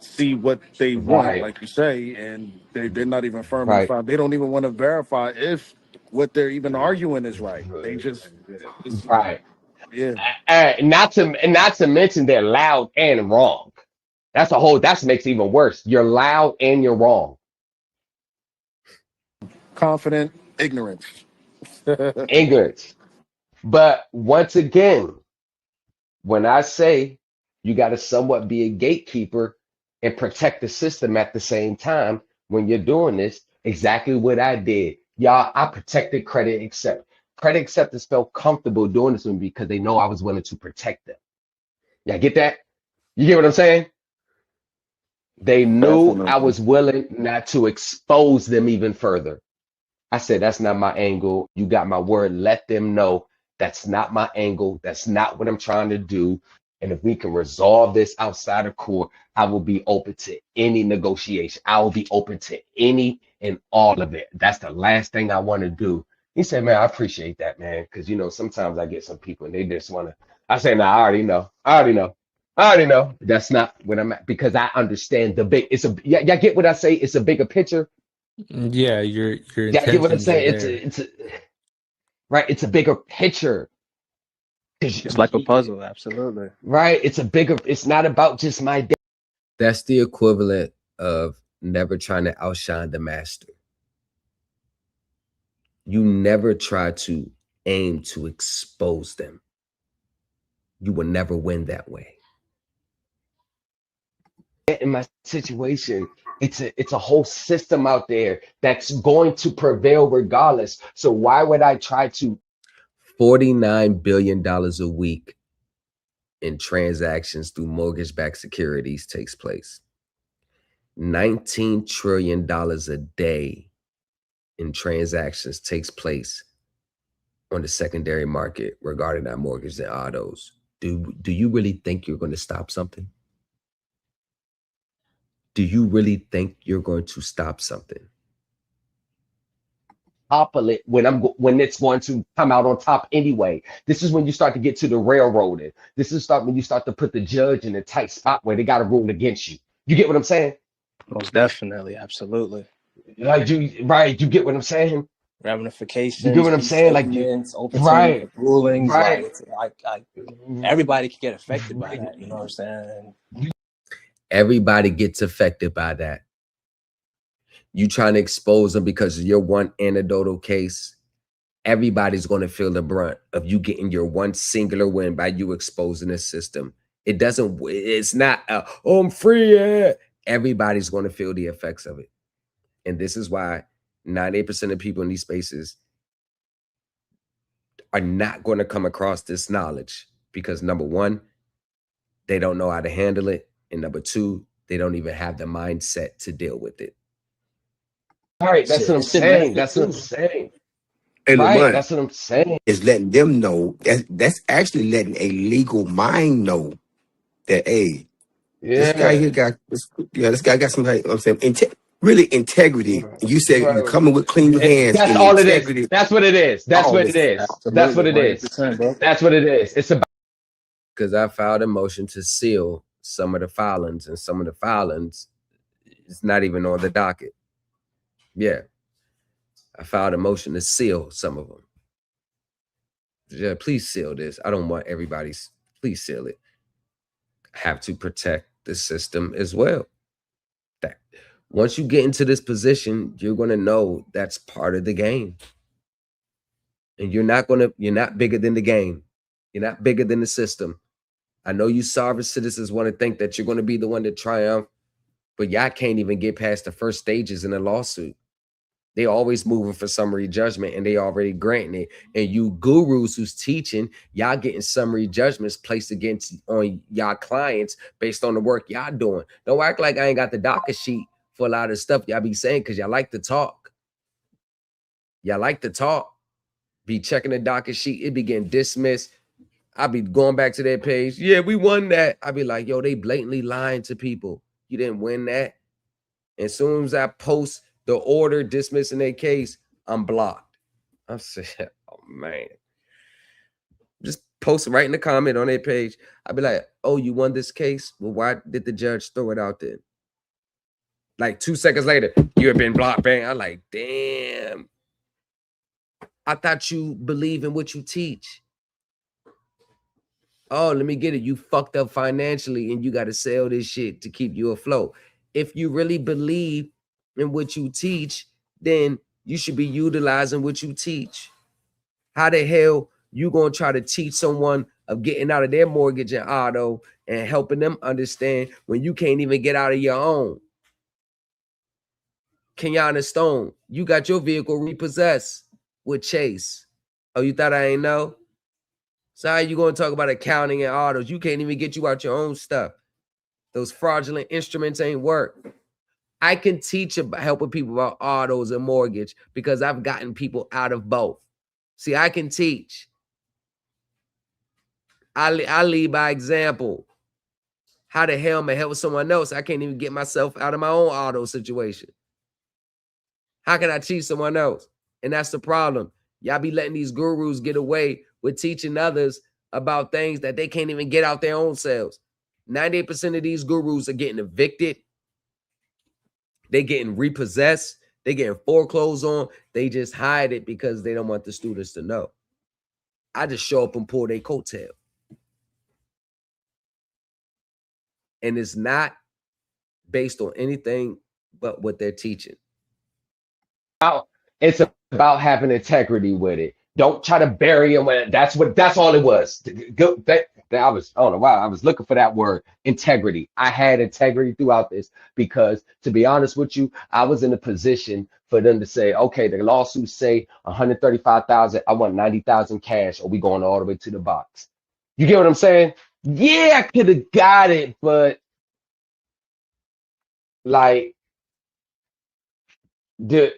see what they want, Right, like you say, and they're not even firm in the right, found. They don't even want to verify if what they're even arguing is right. They just right. yeah. Not to mention they're loud and wrong. That makes it even worse. You're loud and you're wrong. Confident ignorance. Ignorance. But once again, when I say you got to somewhat be a gatekeeper and protect the system at the same time, when you're doing this, exactly what I did. Y'all, I protected credit accept. Credit acceptors felt comfortable doing this with me because they know I was willing to protect them. Yeah, get that? You get what I'm saying? They knew I Definitely. was willing not to expose them even further. I said, that's not my angle. You got my word. Let them know that's not my angle. That's not what I'm trying to do. And if we can resolve this outside of court, I will be open to any negotiation. I will be open to any and all of it. That's the last thing I want to do. He said, man, I appreciate that, man. Because, sometimes I get some people and they just want to. I say, nah, I already know. I already know. I already know. That's not what I'm at because I understand the big. Y'all get what I say? It's a bigger picture. Yeah, your Yeah, get what I'm intentions are saying? there. Right. It's a bigger picture. It's like a puzzle, absolutely. Right. It's not about just my day. That's the equivalent of never trying to outshine the master. You never try to aim to expose them. You will never win that way. In my situation, it's a whole system out there that's going to prevail regardless. So why would I try to $49 billion a week in transactions through mortgage-backed securities takes place. $19 trillion a day in transactions takes place on the secondary market regarding our mortgage and autos. Do you really think you're going to stop something? Do you really think you're going to stop something? topple it when it's going to come out on top anyway? This is when you start to get to the railroading. When you start to put the judge in a tight spot where they got to rule against you. You get what I'm saying? Most definitely, absolutely. You get what I'm saying? You get Ramifications, what I'm saying? restatements, overturning Right, of rulings, like right. it's like everybody could get affected by that. You know what I'm saying? Everybody gets affected by that. You trying to expose them because of your one anecdotal case. Everybody's going to feel the brunt of you getting your one singular win by you exposing the system. It's not, oh, I'm free. Yeah. Everybody's going to feel the effects of it. And this is why 98% of people in these spaces are not going to come across this knowledge because number one, they don't know how to handle it. And number two, they don't even have the mindset to deal with it. All right, that's what I'm saying. That's what I'm saying. Right, that's what I'm saying. Is letting them know that's actually letting a legal mind know that this guy Yeah. here this guy got some, I'm saying, really integrity. You said you coming with clean hands That's and all it is. integrity. That's what it is. That's what it is. That's what Absolutely, it is. 100%, bro. That's what it is. It's about Because I filed a motion to seal some of the filings, and some of the filings is not even on the docket. Yeah. I filed a motion to seal some of them. Yeah, please seal this. I don't want everybody's, please seal it. I have to protect the system as well. That once you get into this position, you're going to know that's part of the game. And you're not bigger than the game. You're not bigger than the system. I know you sovereign citizens want to think that you're going to be the one to triumph, but y'all can't even get past the first stages in a lawsuit. They always moving for summary judgment and they already granting it. And you gurus who's teaching, y'all getting summary judgments placed against on y'all clients based on the work y'all doing. Don't act like I ain't got the docket sheet for a lot of stuff y'all be saying because y'all like to talk. Y'all like to talk. Be checking the docket sheet. It be getting dismissed. I be going back to their page. Yeah, we won that. I be like, yo, they blatantly lying to people. You didn't win that. And as soon as I post the order dismissing their case, I'm blocked. I said, oh man. Just post right in the comment on their page. I'd be like, oh, you won this case? Well, why did the judge throw it out then? Like 2 seconds later, you have been blocked, bang. I'm like, damn. I thought you believe in what you teach. Oh, let me get it. You fucked up financially and you got to sell this shit to keep you afloat. If you really believe in what you teach, then you should be utilizing what you teach. How the hell you going to try to teach someone of getting out of their mortgage and auto and helping them understand when you can't even get out of your own? Kenyatta Stone, you got your vehicle repossessed with Chase. Oh, you thought I ain't know? So how you going to talk about accounting and autos? You can't even get you out your own stuff. Those fraudulent instruments ain't work. I can teach about helping people about autos and mortgage because I've gotten people out of both. See, I can teach. I lead by example. How the hell am I help someone else? I can't even get myself out of my own auto situation. How can I teach someone else? And that's the problem. Y'all be letting these gurus get away with teaching others about things that they can't even get out their own selves. 98% of these gurus are getting evicted. They getting repossessed. They getting foreclosed on. They just hide it because they don't want the students to know. I just show up and pull their coattail. And it's not based on anything but what they're teaching. It's about having integrity with it. Don't try to bury them. That's all it was. I don't know why I was looking for that word, integrity. I had integrity throughout this because, to be honest with you, I was in a position for them to say, okay, the lawsuits say 135,000. I want 90,000 cash, or we going all the way to the box. You get what I'm saying? Yeah, I could have got it, but like, you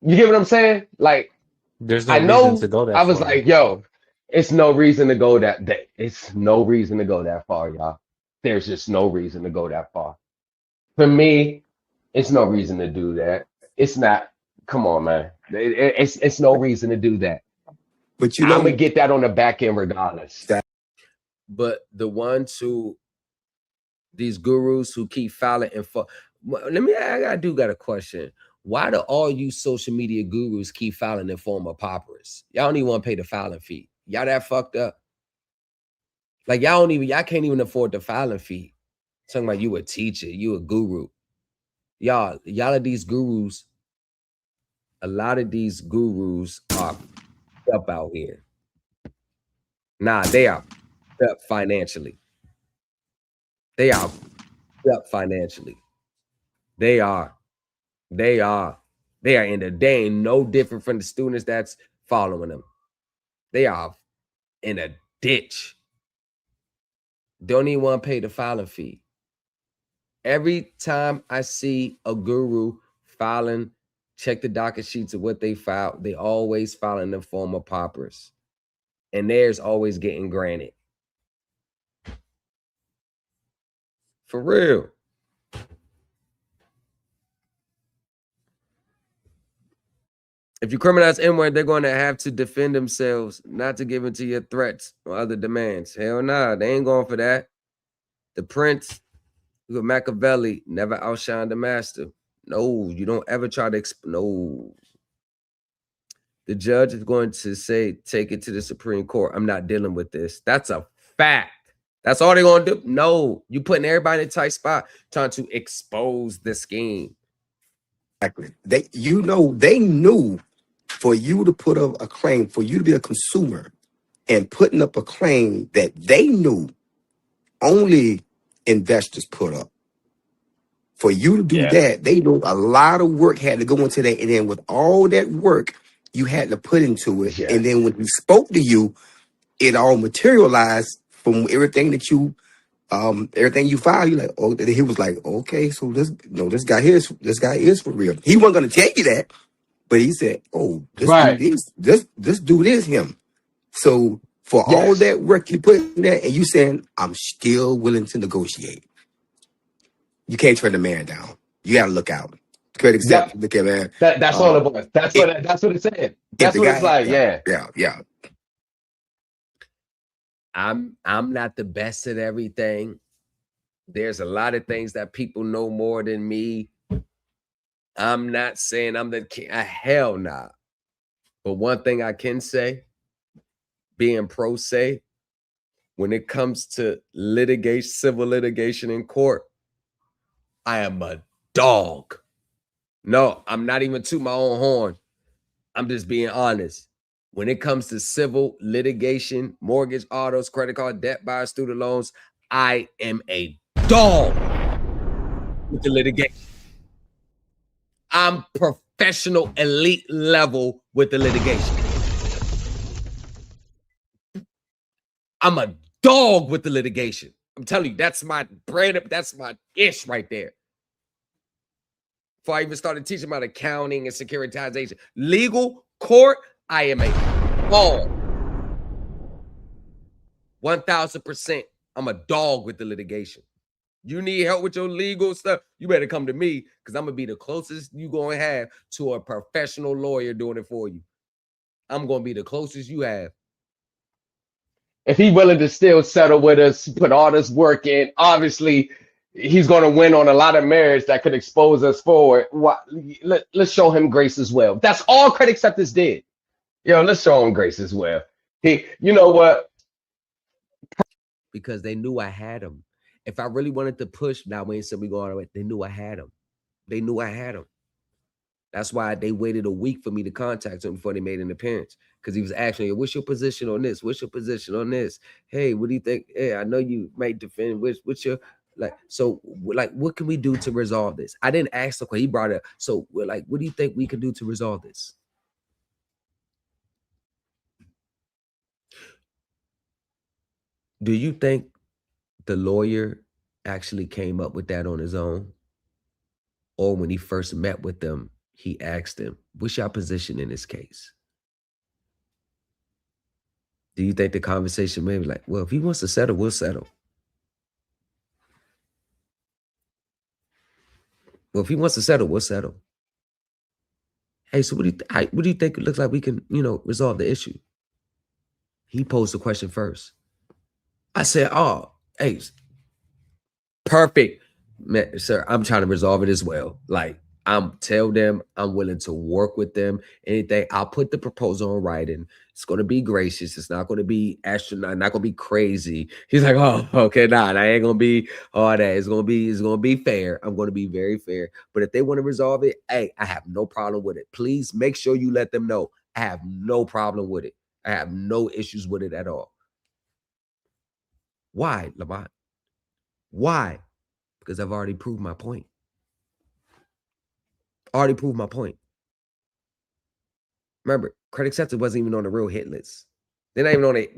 get what I'm saying? Like, There's no I reason know to go I that was far. like, yo, it's no reason to go that day. It's no reason to go that far, y'all. There's just no reason to go that far. For me, it's no reason to do that. It's not, come on, man. It's no reason to do that. But you I'm know gonna get that on the back end regardless. But the ones who, these gurus who keep filing and I do got a question. Why do all you social media gurus keep filing in form of paupers? Y'all don't even want to pay the filing fee. Y'all that fucked up. Like y'all can't even afford the filing fee. Talking about you a teacher, you a guru. Y'all are these gurus. A lot of these gurus are up out here. Nah, they are up financially. They are up financially. They are in they ain't no different from the students that's following them. They are in a ditch. Don't even want to pay the filing fee. Every time I see a guru filing, check the docket sheets of what they filed, they always file in the form of paupers. And theirs always getting granted. For real. If you criminalize N-word, they're going to have to defend themselves, not to give into your threats or other demands. Hell nah, they ain't going for that. The prince with Machiavelli never outshined the master. No, you don't ever try to no. The judge is going to say, take it to the Supreme Court. I'm not dealing with this. That's a fact. That's all they're going to do. No, you putting everybody in a tight spot trying to expose the scheme. exactly. They knew for you to put up a claim, for you to be a consumer and putting up a claim that they knew only investors put up. For you to do that, they know a lot of work had to go into that. And then with all that work you had to put into it. And then when he spoke to you, it all materialized from everything that you filed. You like, oh, he was like, okay, so this guy is for real. He wasn't gonna tell you that, but he said, oh, this dude is him. So for all that work you put in there, and you saying, I'm still willing to negotiate. You can't turn the man down. You gotta look out. Credit accept. Look at man. That's all it was. That's what it said. That's what it's like. Yeah. I'm not the best at everything. There's a lot of things that people know more than me. I'm not saying I'm the king. Hell nah. But one thing I can say, being pro se, when it comes to litigation, civil litigation in court, I am a dog. No, I'm not even to my own horn. I'm just being honest. When it comes to civil litigation, mortgage, autos, credit card, debt, buy, student loans, I am a dog with the litigation. I'm professional, elite level with the litigation. I'm a dog with the litigation. I'm telling you, that's my brand. That's my ish right there. Before I even started teaching about accounting and securitization, legal court, I am a dog. 1000%. I'm a dog with the litigation. You need help with your legal stuff, you better come to me, because I'm going to be the closest you're going to have to a professional lawyer doing it for you. I'm going to be the closest you have. If he's willing to still settle with us, put all this work in, obviously he's going to win on a lot of merits that could expose us forward. Let's show him grace as well. That's all credit acceptance did. Let's show him grace as well. You know what? Because they knew I had him. If I really wanted to push, now we ain't said we go all the way. They knew I had him. They knew I had him. That's why they waited a week for me to contact him before they made an appearance. Because he was asking, what's your position on this? What's your position on this? Hey, what do you think? Hey, I know you might defend. What's your what can we do to resolve this? I didn't ask the question. He brought it up. So what do you think we can do to resolve this? Do you think the lawyer actually came up with that on his own? Or when he first met with them, he asked them, what's your position in this case? Do you think the conversation may be like, well, if he wants to settle, we'll settle. Well, if he wants to settle, we'll settle. Hey, so what do you think it looks like we can, resolve the issue? He posed the question first. I said, oh, hey, perfect. Man, sir, I'm trying to resolve it as well. Tell them I'm willing to work with them. Anything, I'll put the proposal in writing. It's going to be gracious. It's not going to be astronaut, not going to be crazy. He's like, oh, okay, nah, I ain't going to be all that. It's going to be fair. I'm going to be very fair. But if they want to resolve it, hey, I have no problem with it. Please make sure you let them know. I have no problem with it. I have no issues with it at all. Why, Lamont? Why? Because I've already proved my point. Already proved my point. Remember, credit acceptance wasn't even on the real hit list. They're not even on it.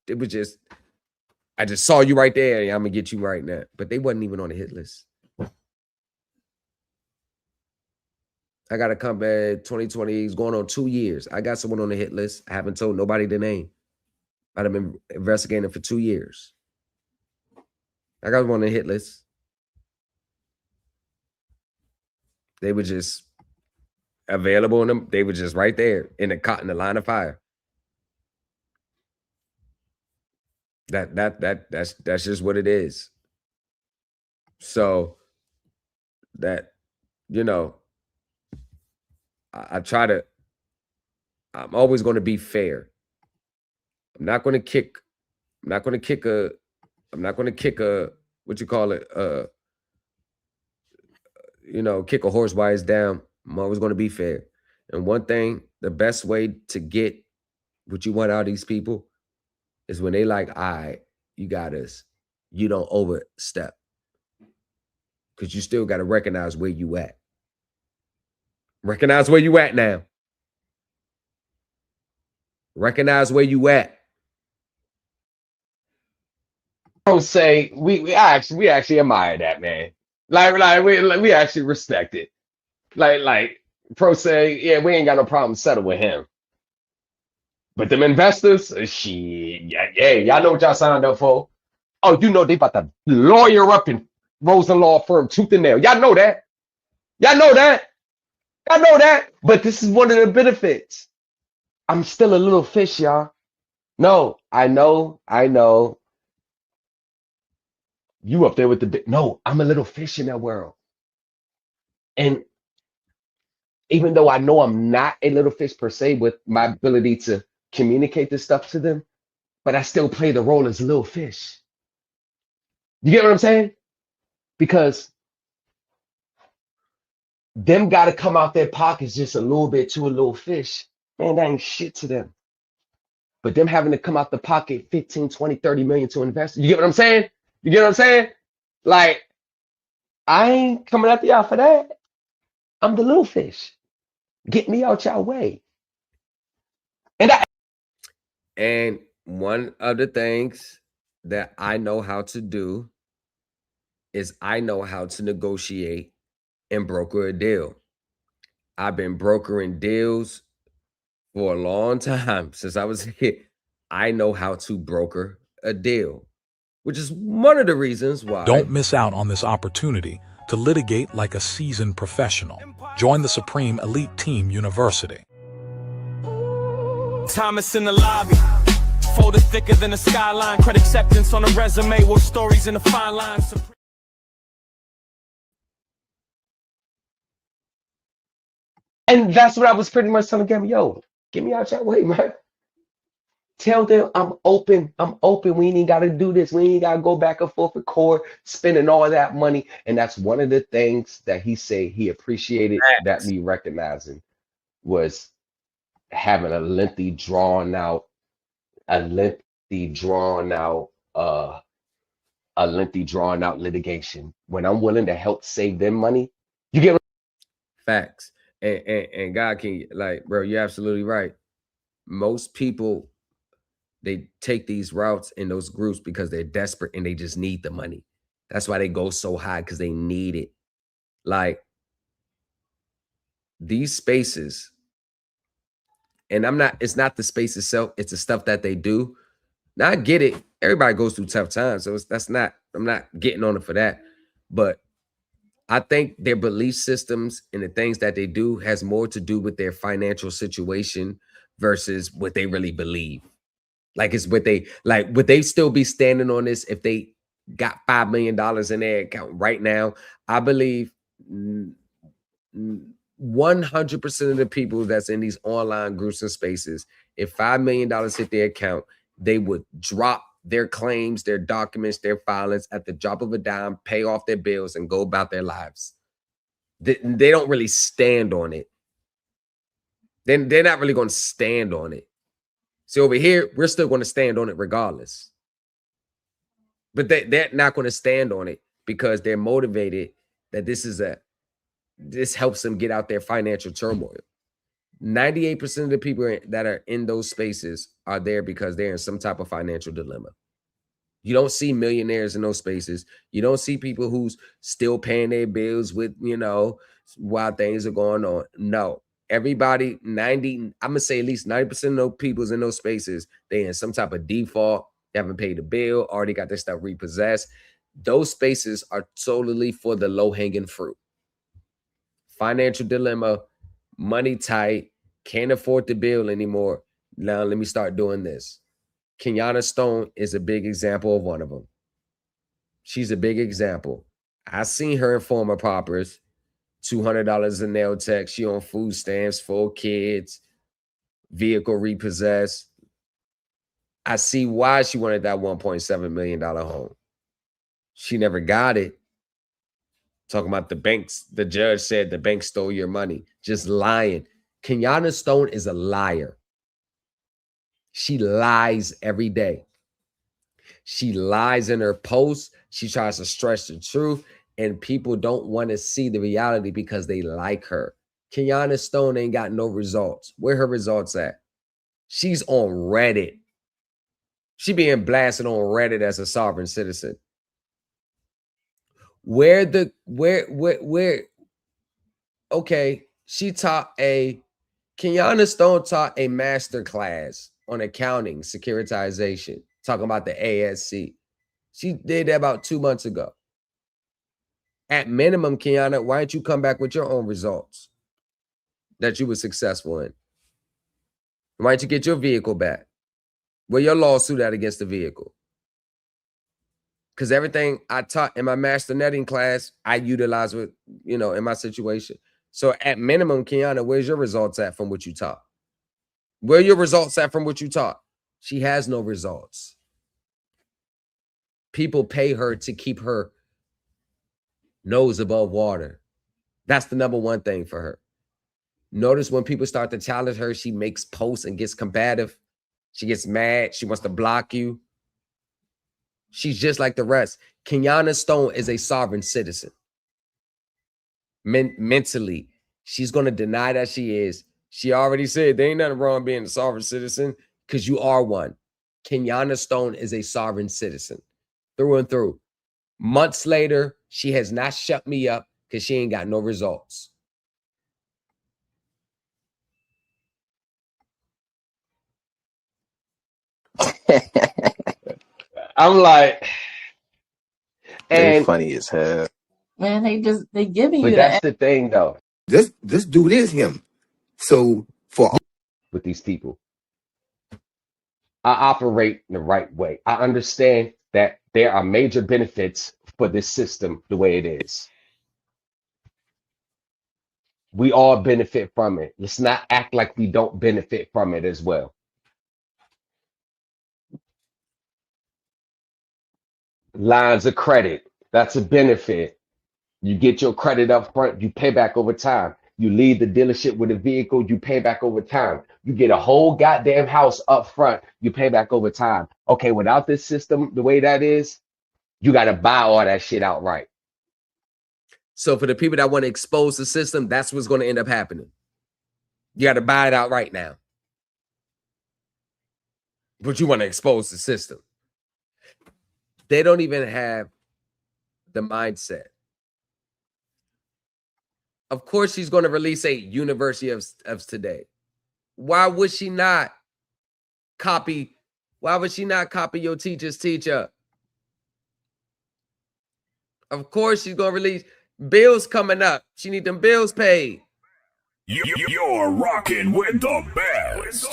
It was just, I just saw you right there. I'm gonna get you right now. But they wasn't even on the hit list. I got a comeback 2020. It's going on 2 years. I got someone on the hit list. I haven't told nobody the name. I've been investigating for 2 years. I got one on the hit list. They were just available in them. They were just right there in the line of fire. That's just what it is. So that, I try to, I'm always going to be fair. I'm not going to kick a, what you call it, kick a horse while it's down. I'm always going to be fair. And one thing, the best way to get what you want out of these people is when they like, all right, you got us. You don't overstep. because you still got to recognize where you at. Recognize where you at now. Recognize where you at. Don't say we actually admire that, man. Like we actually respect it. Like Pro say, yeah, we ain't got no problem settle with him. But them investors, shit, yeah, y'all know what y'all signed up for. Oh, you know they about to lawyer up in Rosen Law Firm tooth and nail. Y'all know that. Y'all know that. Y'all know that. But this is one of the benefits. I'm still a little fish, y'all. No, I know. You up there with the big. No, I'm a little fish in that world. And even though I know I'm not a little fish per se with my ability to communicate this stuff to them, but I still play the role as a little fish. You get what I'm saying? Because them got to come out their pockets just a little bit to a little fish. Man, that ain't shit to them. But them having to come out the pocket 15, 20, 30 million to invest. You get what I'm saying? You get what I'm saying? Like, I ain't coming after y'all for that. I'm the little fish. Get me out y'all way. And one of the things that I know how to do is I know how to negotiate and broker a deal. I've been brokering deals for a long time since I was a kid. I know how to broker a deal, which is one of the reasons why. Don't miss out on this opportunity to litigate like a seasoned professional. Join the Supreme Elite Team University. Thomas in the lobby. Folder thicker than a skyline. Credit acceptance on a resume with stories in the fine lines. And that's what I was pretty much telling them, yo, get me out your way, man. Tell them I'm open. We ain't got to do this. We ain't got to go back and forth with court, spending all that money. And that's one of the things that he said he appreciated that me recognizing was having a lengthy drawn out litigation. When I'm willing to help save them money, you get facts. And God can, like, bro, you're absolutely right. Most people, they take these routes in those groups because they're desperate and they just need the money. That's why they go so high, because they need it. Like, these spaces, and it's not the space itself, it's the stuff that they do. Now I get it. Everybody goes through tough times. So I'm not getting on it for that. But I think their belief systems and the things that they do has more to do with their financial situation versus what they really believe. Like, it's what they like. Would they still be standing on this if they got $5 million in their account right now? I believe 100% of the people that's in these online groups and spaces, if $5 million hit their account, they would drop their claims, their documents, their filings at the drop of a dime, pay off their bills, and go about their lives. They don't really stand on it. Then they're not really going to stand on it. See, over here, we're still going to stand on it regardless. But they're not going to stand on it because they're motivated that this helps them get out their financial turmoil. 98% of the people that are in those spaces are there because they're in some type of financial dilemma. You don't see millionaires in those spaces. You don't see people who's still paying their bills with, while things are going on. No. Everybody, I'm going to say at least 90% of those people's in those spaces, they in some type of default. They haven't paid the bill, already got their stuff repossessed. Those spaces are totally for the low-hanging fruit. Financial dilemma, money tight, can't afford the bill anymore. Now let me start doing this. Kenyatta Stone is a big example of one of them. She's a big example. I seen her in former paupers, $200 a nail tech. She on food stamps, 4 kids, vehicle repossessed. I see why she wanted that $1.7 million home. She never got it. Talking about the banks. The judge said the bank stole your money. Just lying. Kenyatta Stone is a liar. She lies every day. She lies in her posts. She tries to stretch the truth. And people don't want to see the reality because they like her. Kiana Stone ain't got no results. Where her results at? She's on Reddit. She being blasted on Reddit as a sovereign citizen. Okay, she taught Kiana Stone taught a master class on accounting, securitization, talking about the ASC. She did that about 2 months ago. At minimum, Kiana, why don't you come back with your own results that you were successful in? Why don't you get your vehicle back? Where your lawsuit at against the vehicle? Because everything I taught in my master netting class, I utilize with, in my situation. So at minimum, Kiana, where's your results at from what you taught? Where are your results at from what you taught? She has no results. People pay her to keep her nose above water. That's the number one thing for her. Notice when people start to challenge her, she makes posts and gets combative. She gets mad. She wants to block you. She's just like the rest. Kiana Stone is a sovereign citizen. Mentally, she's going to deny that she is. She already said there ain't nothing wrong being a sovereign citizen because you are one. Kiana Stone is a sovereign citizen through and through. Months later, she has not shut me up because she ain't got no results. I'm like, They funny as hell. Man, they giving But you that's the thing, though. This dude is him. So for with these people, I operate in the right way. I understand that there are major benefits for this system the way it is. We all benefit from it. Let's not act like we don't benefit from it as well. Lines of credit, that's a benefit. You get your credit up front, you pay back over time. You leave the dealership with a vehicle, you pay back over time. You get a whole goddamn house up front, you pay back over time. Okay, without this system, the way that is, you got to buy all that shit outright. So for the people that want to expose the system, that's what's going to end up happening. You got to buy it out right now. But you want to expose the system. They don't even have the mindset. Of course, she's going to release a University of Today. Why would she not copy? Why would she not copy your teacher's teacher? Of course, she's going to release bills coming up. She need them bills paid. You're rocking with the best.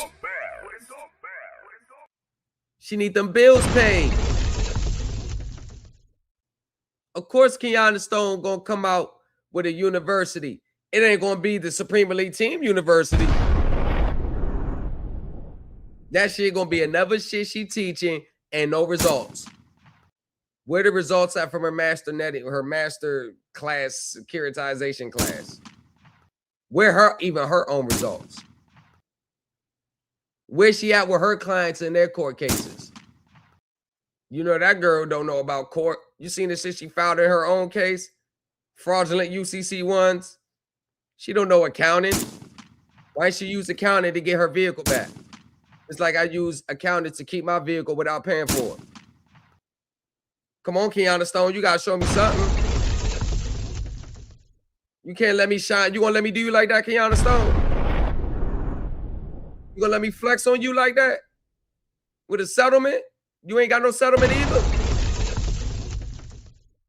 She need them bills paid. Of course, Kiana Stone going to come out with a university. It ain't going to be the Supreme Elite Team University. That shit going to be another shit she teaching and no results. Where the results at from her master netting, her master class, securitization class? Where even her own results? Where she at with her clients in their court cases? You know that girl don't know about court. You seen the shit she filed in her own case? Fraudulent UCC ones. She don't know accounting. Why she use accounting to get her vehicle back? It's like I use accounting to keep my vehicle without paying for it. Come on, Kiana Stone, you gotta show me something. You can't let me shine. You gonna let me do you like that, Kiana Stone? You gonna let me flex on you like that? With a settlement? You ain't got no settlement either.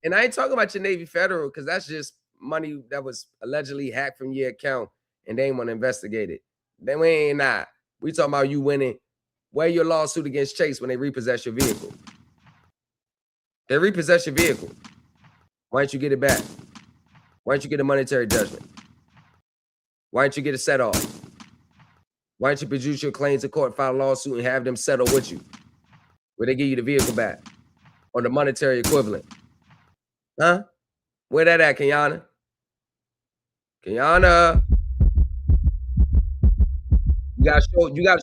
And I ain't talking about your Navy Federal, because that's just money that was allegedly hacked from your account and they ain't want to investigate it. Then we ain't not. We talking about you winning. Where your lawsuit against Chase when they repossess your vehicle? They repossess your vehicle. Why don't you get it back? Why don't you get a monetary judgment? Why don't you get a set off? Why don't you produce your claims to court, file a lawsuit, and have them settle with you? Where they give you the vehicle back or the monetary equivalent? Huh? Where that at, Kiana? Kiana. You gotta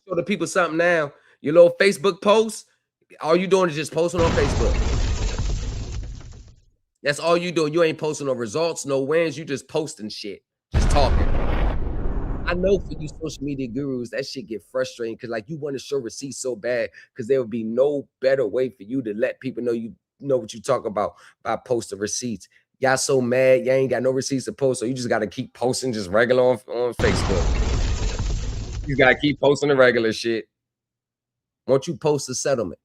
show the people something now. Your little Facebook posts, all you doing is just posting on Facebook. That's all you doing. You ain't posting no results, no wins. You just posting shit, just talking. I know for you social media gurus, that shit get frustrating because like you want to show receipts so bad because there would be no better way for you to let people know you know what you talk about by posting receipts. Y'all so mad, y'all ain't got no receipts to post, so you just got to keep posting just regular on Facebook. You got to keep posting the regular shit. Won't you post a settlement?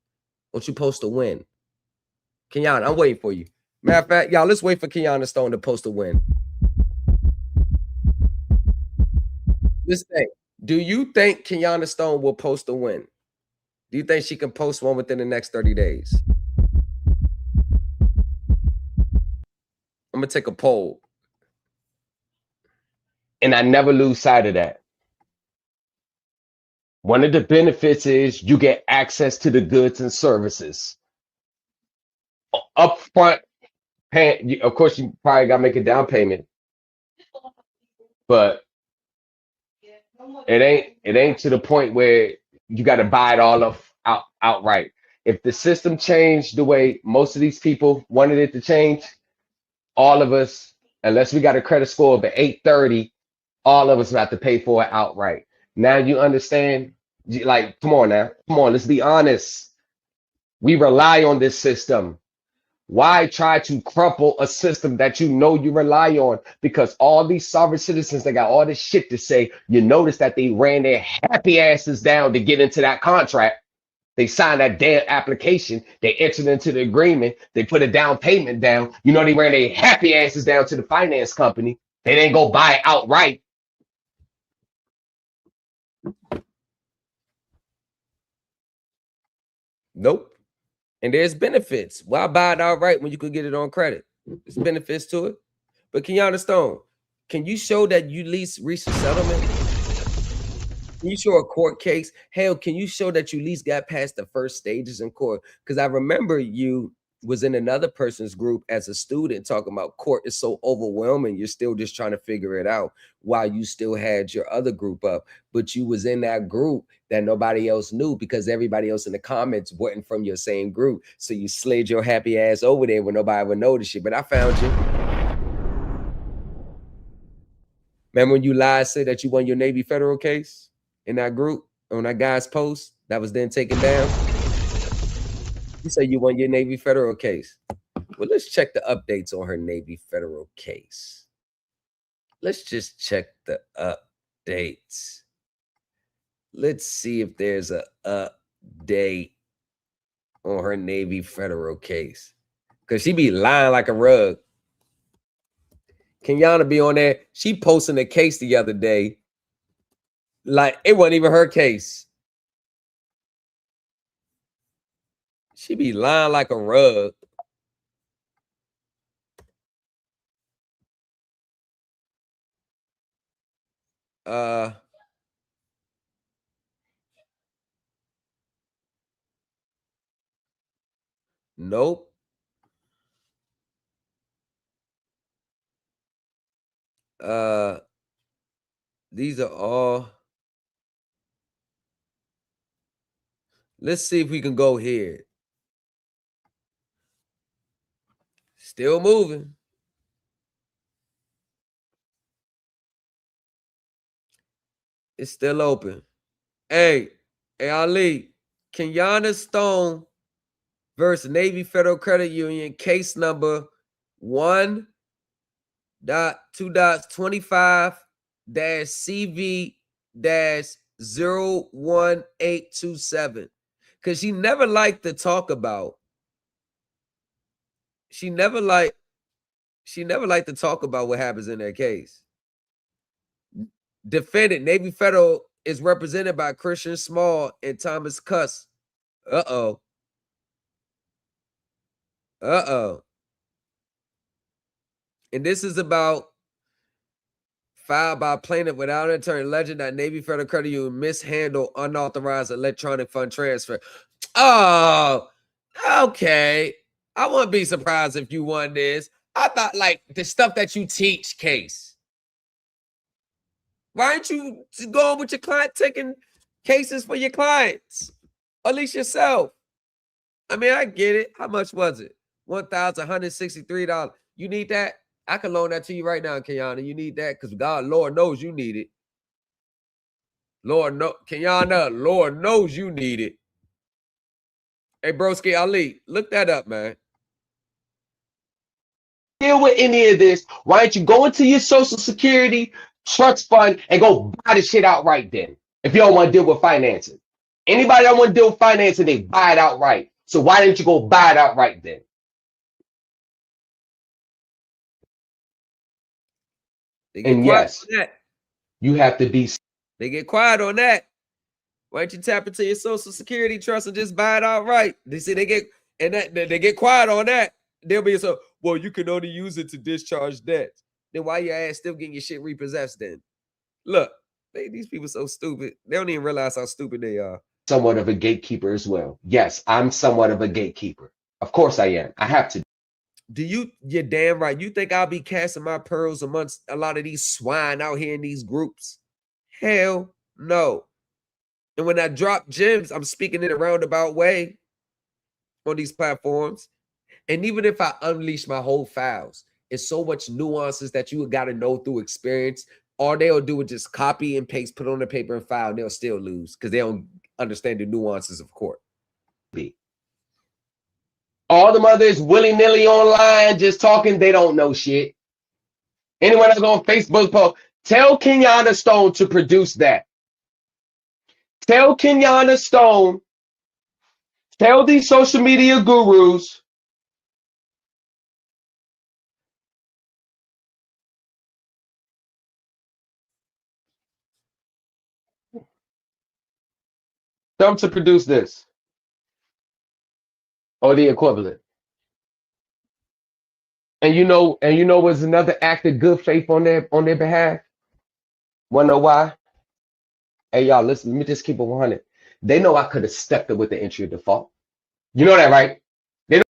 Won't you post a win? Kenyatta, I'm waiting for you. Matter of fact, y'all, let's wait for Kenyatta Stone to post a win. This thing. Do you think Kenyatta Stone will post a win? Do you think she can post one within the next 30 days? I'm going to take a poll. And I never lose sight of that. One of the benefits is you get access to the goods and services. Upfront, of course, you probably got to make a down payment. But it ain't to the point where you got to buy it all outright. If the system changed the way most of these people wanted it to change, all of us, unless we got a credit score of 830, all of us have to pay for it outright. Now you understand? Like, come on now. Come on, let's be honest. We rely on this system. Why try to crumple a system that you know you rely on? Because all these sovereign citizens, they got all this shit to say. You notice that they ran their happy asses down to get into that contract. They signed that damn application. They entered into the agreement. They put a down payment down. You know, they ran their happy asses down to the finance company. They didn't go buy it outright. Nope. And there's benefits. Why buy it outright when you could get it on credit? There's benefits to it. But Kenyatta Stone, can you show that you at least reached a settlement? Can you show a court case? Hell, can you show that you at least got past the first stages in court? Because I remember you was in another person's group as a student talking about court is so overwhelming. You're still just trying to figure it out while you still had your other group up. But you was in that group that nobody else knew because everybody else in the comments wasn't from your same group. So you slid your happy ass over there when nobody would notice you. But I found you. Remember when you lied, said that you won your Navy federal case in that group on that guy's post that was then taken down? You say you won your Navy federal case. Well, let's check the updates on her Navy federal case. Let's just check the updates. Let's see if there's a update on her Navy federal case. Because she be lying like a rug. Kenyatta be on there. She posting a case the other day. Like, it wasn't even her case. She be lying like a rug. Nope. These are all. Let's see if we can go here. Still moving. It's still open. Hey, Ali, Kenyatta Stone versus Navy Federal Credit Union, case number 1.2.25-CV-01827. Because she never liked to talk about. She never liked to talk about what happens in that case. Defendant, Navy Federal is represented by Christian Small and Thomas Cuss. Uh-oh. And this is about filed by plaintiff without an attorney alleging that Navy Federal Credit Union mishandled unauthorized electronic fund transfer. Oh, okay. I wouldn't be surprised if you won this. I thought like the stuff that you teach case. Why aren't you going with your client, taking cases for your clients? At least yourself. I mean, I get it. How much was it? $1,163. You need that? I can loan that to you right now, Kenyana. You need that? Because God, Lord knows you need it. Lord, no, Kenyana, Lord knows you need it. Hey, broski Ali, look that up, man. Deal with any of this. Why don't you go into your Social Security trust fund and go buy the shit outright then? If you don't want to deal with financing. Anybody that want to deal with financing, they buy it outright. So why didn't you go buy it outright then? They get And quiet yes, on that. you have to be. They get quiet on that. Why don't you tap into your Social Security trust and just buy it outright? They say they get quiet on that. They'll be so, well, you can only use it to discharge debt. Then why your ass still getting your shit repossessed then? Look, these people so stupid. They don't even realize how stupid they are. Somewhat of a gatekeeper as well. Yes, I'm somewhat of a gatekeeper. Of course I am. I have to. You're damn right. You think I'll be casting my pearls amongst a lot of these swine out here in these groups? Hell no. And when I drop gems, I'm speaking in a roundabout way on these platforms. And even if I unleash my whole files, it's so much nuances that you got to know through experience. All they'll do is just copy and paste, put on the paper and file, and they'll still lose because they don't understand the nuances of court. All the mothers willy-nilly online just talking, they don't know shit. Anyone that's on Facebook post, tell Kenyatta Stone to produce that. Tell Kenyatta Stone, tell these social media gurus, tell them to produce this or the equivalent. And you know what's another act of good faith on their behalf? Wanna know why? Hey y'all, listen, let me just keep it 100. They know I could have stepped it with the entry of default. You know that, right? They know.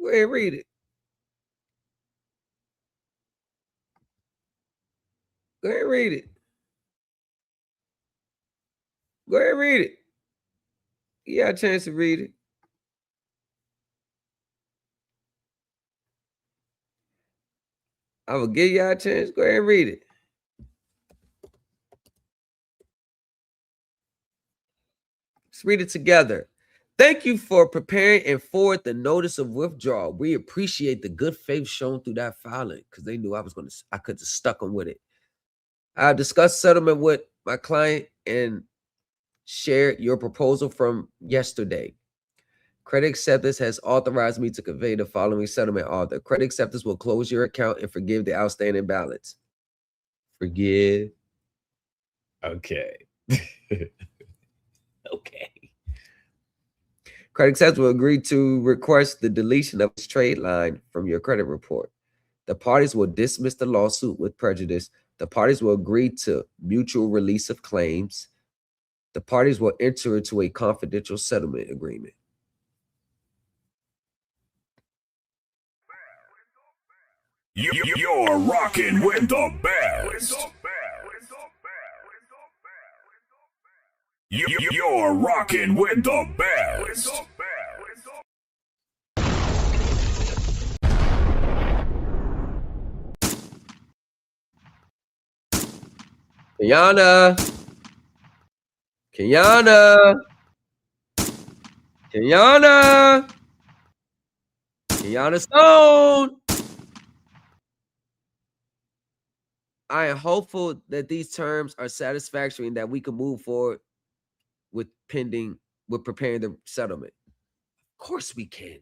Go ahead and read it. Go ahead and read it. Go ahead and read it. You got a chance to read it. I will give y'all a chance. Go ahead and read it. Let's read it together. Thank you for preparing and forward the notice of withdrawal. We appreciate the good faith shown through that filing because they knew I could have stuck them with it. I discussed settlement with my client and shared your proposal from yesterday. Credit Acceptance has authorized me to convey the following settlement order. Credit Acceptance will close your account and forgive the outstanding balance. Forgive. Okay. Okay. Credit Acceptance will agree to request the deletion of its trade line from your credit report. The parties will dismiss the lawsuit with prejudice. The parties will agree to mutual release of claims. The parties will enter into a confidential settlement agreement. You're rocking with the best. You're rocking with the best. Kenyana. Kenyana. Kenyana. Kenyana Stone. I am hopeful that these terms are satisfactory and that we can move forward with preparing the settlement. Of course we can.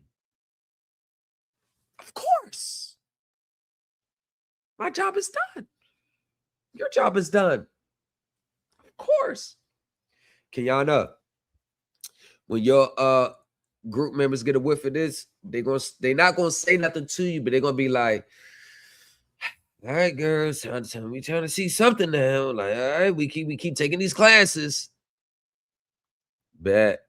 Of course. My job is done. Your job is done. Of course. Kenyana, when your group members get a whiff of this, they're not gonna say nothing to you, but they're gonna be like, all right, girls, we trying to see something now. Like, all right, we keep taking these classes. Bet.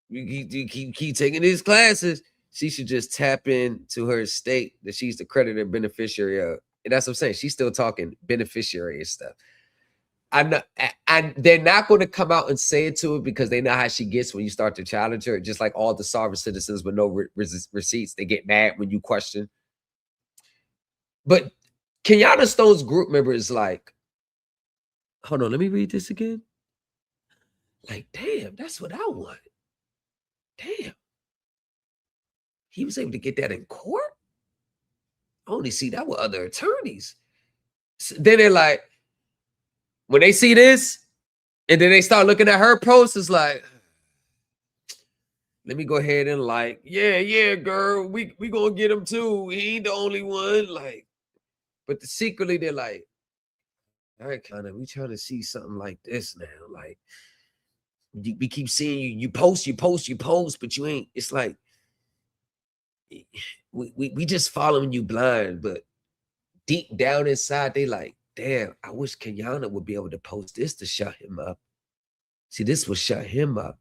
We keep taking these classes. She should just tap into her estate that she's the creditor beneficiary of. And that's what I'm saying. She's still talking beneficiary and stuff. I'm not, and they're not going to come out and say it to her because they know how she gets when you start to challenge her. Just like all the sovereign citizens with no receipts, they get mad when you question. But Kenyatta Stone's group member is like, hold on, let me read this again. Like, damn, that's what I want. Damn. He was able to get that in court? I only see that with other attorneys. So then they're like, when they see this, and then they start looking at her posts, it's like, let me go ahead and like, yeah, girl, we gonna get him too. He ain't the only one. Like, but secretly they're like, all right, kind of, we trying to see something like this now. Like, we keep seeing you post, but you ain't. It's like we just following you blind, but deep down inside, they like, damn, I wish Kenyatta would be able to post this to shut him up. See, this will shut him up.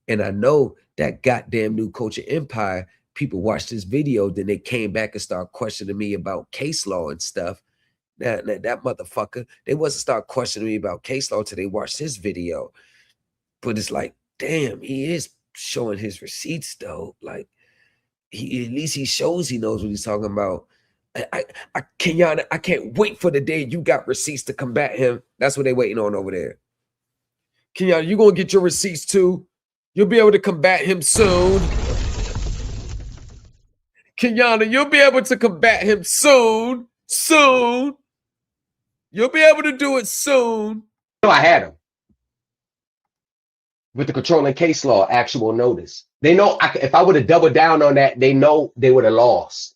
And I know that goddamn New Culture Empire, people watched this video, then they came back and started questioning me about case law and stuff. That motherfucker, they wasn't start questioning me about case law until they watched his video. But it's like, damn, he is showing his receipts though. Like, at least he shows he knows what he's talking about. Kenyatta, I can't wait for the day you got receipts to combat him. That's what they waiting on over there. Kenyatta, you gonna get your receipts too. You'll be able to combat him soon. Kenyatta, you'll be able to combat him soon. Soon. You'll be able to do it soon. No, I had him. With the controlling case law, actual notice. They know if I would have doubled down on that, they know they would have lost.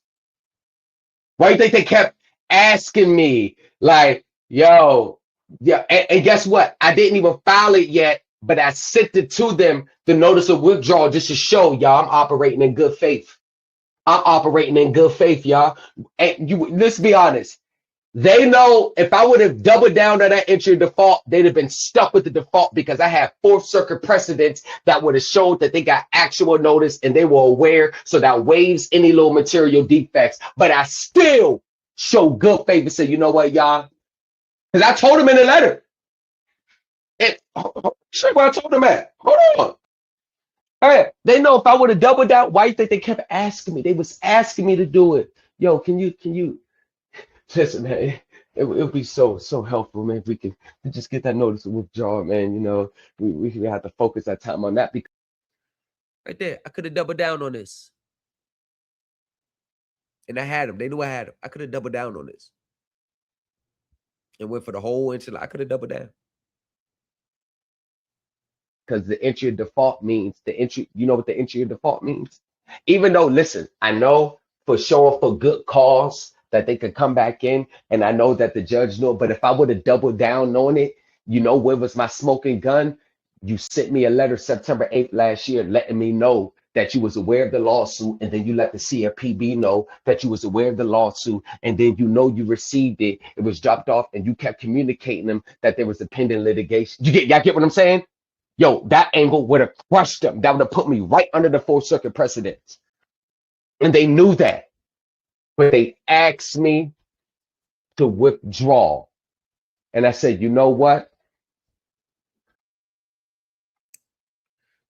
Why do you think they kept asking me, like, yo, yeah, and guess what? I didn't even file it yet, but I sent it to them, the notice of withdrawal, just to show y'all I'm operating in good faith. I'm operating in good faith, y'all. And let's be honest. They know if I would have doubled down on that entry default, they'd have been stuck with the default because I have Fourth Circuit precedents that would have showed that they got actual notice and they were aware, so that waives any little material defects. But I still show good faith and say, you know what, y'all? Because I told them in the letter. And show you where I told them at. Hold on. All right. They know if I would have doubled down, why you think they kept asking me? They was asking me to do it. Yo, can you listen, man, it would be so helpful, man, if we could just get that notice of withdrawal, man. You know, we have to focus our time on that. Because right there, I could have doubled down on this. And I had them. They knew I had them. I could have doubled down on this. And went for the whole entry. I could have doubled down. Because the entry of default means the entry, you know what the entry of default means? Even though, listen, I know for sure for good cause that they could come back in, and I know that the judge knew, but if I would have doubled down on it, you know where was my smoking gun? You sent me a letter September 8th last year letting me know that you was aware of the lawsuit, and then you let the CFPB know that you was aware of the lawsuit, and then you know you received it, it was dropped off, and you kept communicating them that there was a pending litigation. Y'all get what I'm saying? Yo, that angle would have crushed them. That would have put me right under the Fourth Circuit precedents. And they knew that. But they asked me to withdraw. And I said, you know what?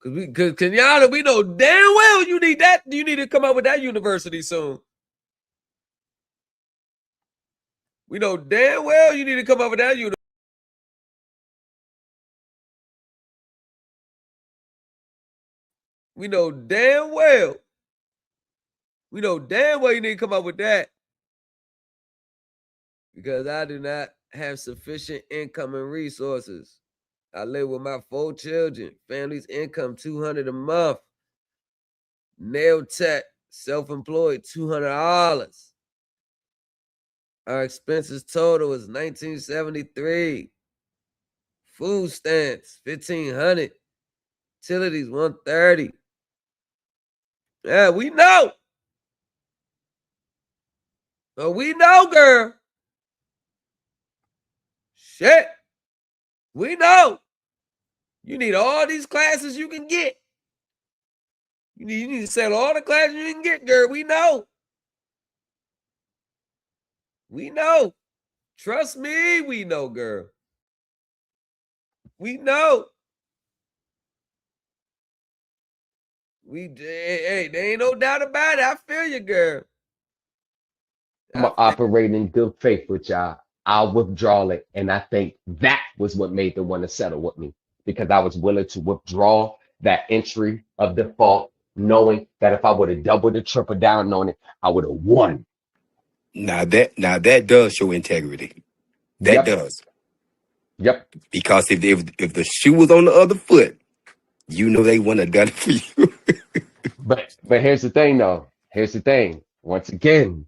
Because Kenyatta, we know damn well you need that. You need to come up with that university soon. We know damn well you need to come up with that university. We know damn well. We know damn well you need to come up with that. Because I do not have sufficient income and resources. I live with my 4 children. Family's income $200 a month. Nail tech, self-employed, $200. Our expenses total is $1,973. Food stamps, $1,500. Utilities, $130. Yeah, we know. Oh, we know, girl. Shit. We know. You need all these classes you can get. You need to sell all the classes you can get, girl. We know. We know. Trust me, we know, girl. We know. Hey, there ain't no doubt about it. I feel you, girl. I'm operating in good faith with y'all. I'll withdraw it. And I think that was what made them want to settle with me, because I was willing to withdraw that entry of default, knowing that if I would have doubled or tripled down on it, I would have won. Now that does show integrity. That does. Yep. Because if the shoe was on the other foot, you know they wouldn't have done it for you. But here's the thing, though. Here's the thing. Once again,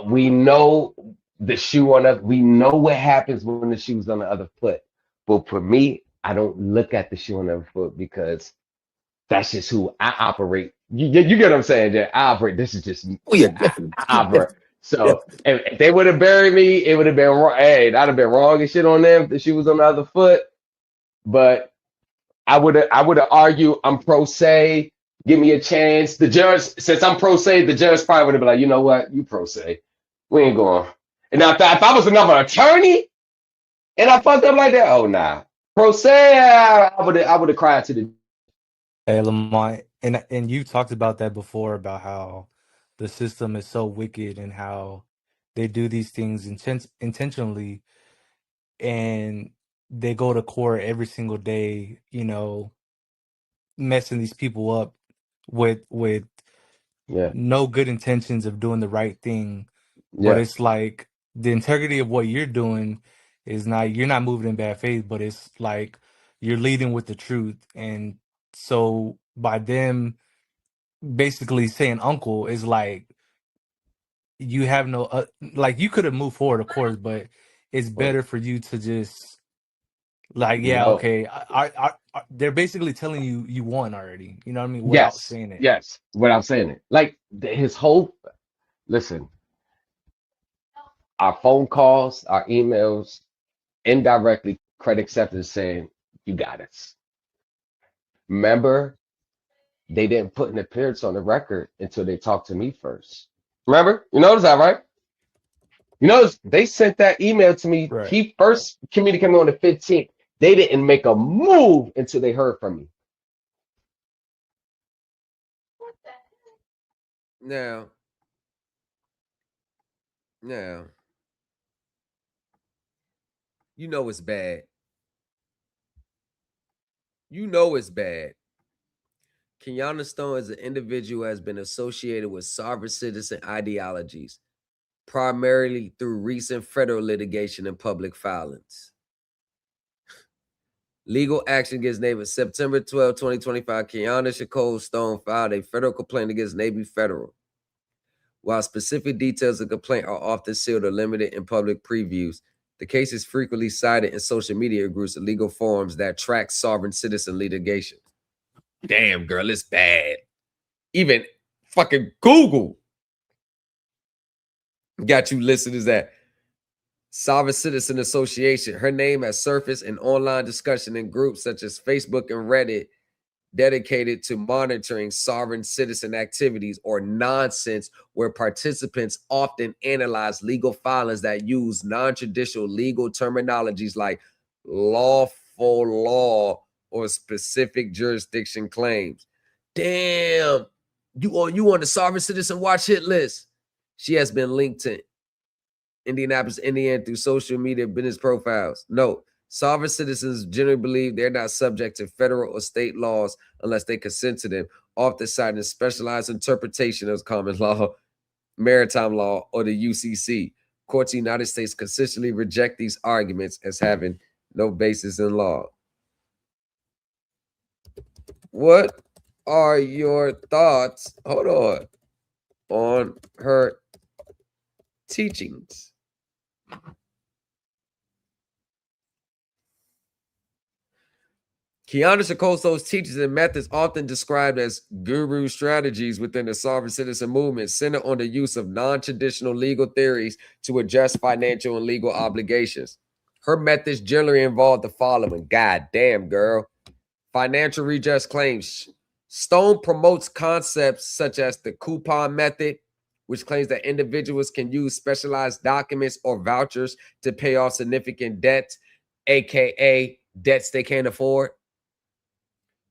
we know the shoe on us. We know what happens when the shoe's on the other foot. But for me, I don't look at the shoe on the other foot, because that's just who I operate. You get what I'm saying, Jay? I operate. This is just Oh yeah, I definitely. operate. So if they would have buried me, it would have been wrong. Hey, that'd have been wrong and shit on them if the shoe was on the other foot. But I would have argued, I'm pro se. Give me a chance. The judge, since I'm pro se, the judge probably would have been like, you know what, you pro se. We ain't going. And now if I was another attorney and I fucked up like that, oh nah. Pro se, I would have cried to the. Hey, Lamont, and you talked about that before, about how the system is so wicked and how they do these things intentionally, and they go to court every single day, you know, messing these people up with no good intentions of doing the right thing. But Yeah. it's like the integrity of what you're doing is not, you're not moving in bad faith, but it's like you're leading with the truth. And so by them basically saying uncle is like, you have no like, you could have moved forward, of course, but it's better for you to just like, yeah, No. okay, they're basically telling you you won already, you know what I mean, without Yes. saying it. Yes. Without saying it. Like his whole, listen, our phone calls, our emails, indirectly credit acceptance saying, you got us. Remember, they didn't put an appearance on the record until they talked to me first. Remember? You notice that, right? You notice they sent that email to me. Right. He first communicated on the 15th. They didn't make a move until they heard from me. Now, you know it's bad. You know it's bad. Kiana Stone as an individual has been associated with sovereign citizen ideologies, primarily through recent federal litigation and public filings. Legal action against Navy. September 12, 2025, Kiana Nicole Stone filed a federal complaint against Navy Federal. While specific details of the complaint are often sealed or limited in public previews, the case is frequently cited in social media groups and legal forums that track sovereign citizen litigation. Damn, girl, it's bad. Even fucking Google got you listed as that. Sovereign Citizen Association. Her name has surfaced in online discussion in groups such as Facebook and Reddit dedicated to monitoring sovereign citizen activities or nonsense, where participants often analyze legal filings that use non-traditional legal terminologies like lawful law or specific jurisdiction claims. Damn, you on the sovereign citizen watch hit list. She has been linked to Indianapolis, Indiana through social media business profiles. Note, sovereign citizens generally believe they're not subject to federal or state laws unless they consent to them, often citing specialized interpretation of common law, maritime law, or the UCC. Courts in the United States consistently reject these arguments as having no basis in law. What are your thoughts? Hold on her teachings? Kiana Shakoso's teachings and methods, often described as guru strategies within the sovereign citizen movement, center on the use of non-traditional legal theories to adjust financial and legal obligations. Her methods generally involve the following. God damn, girl. Financial redress claims. Stone promotes concepts such as the coupon method, which claims that individuals can use specialized documents or vouchers to pay off significant debts, aka debts they can't afford.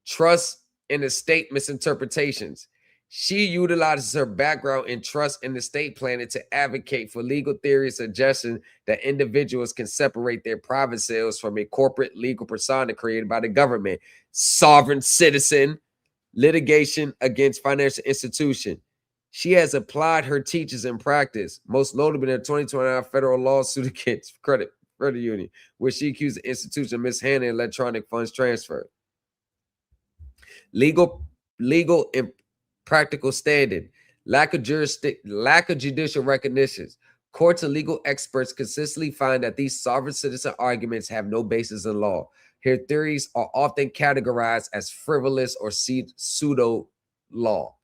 Trust and estate misinterpretations. She utilizes her background in trust and estate planning to advocate for legal theory suggesting that individuals can separate their private sales from a corporate legal persona created by the government. Sovereign citizen litigation against financial institution. She has applied her teachings in practice, most notably in a 2029 federal lawsuit against credit union, where she accused the institution of mishandling electronic funds transfer. Legal and practical standing, lack of judicial recognitions. Courts and legal experts consistently find that these sovereign citizen arguments have no basis in law. Her theories are often categorized as frivolous or pseudo law.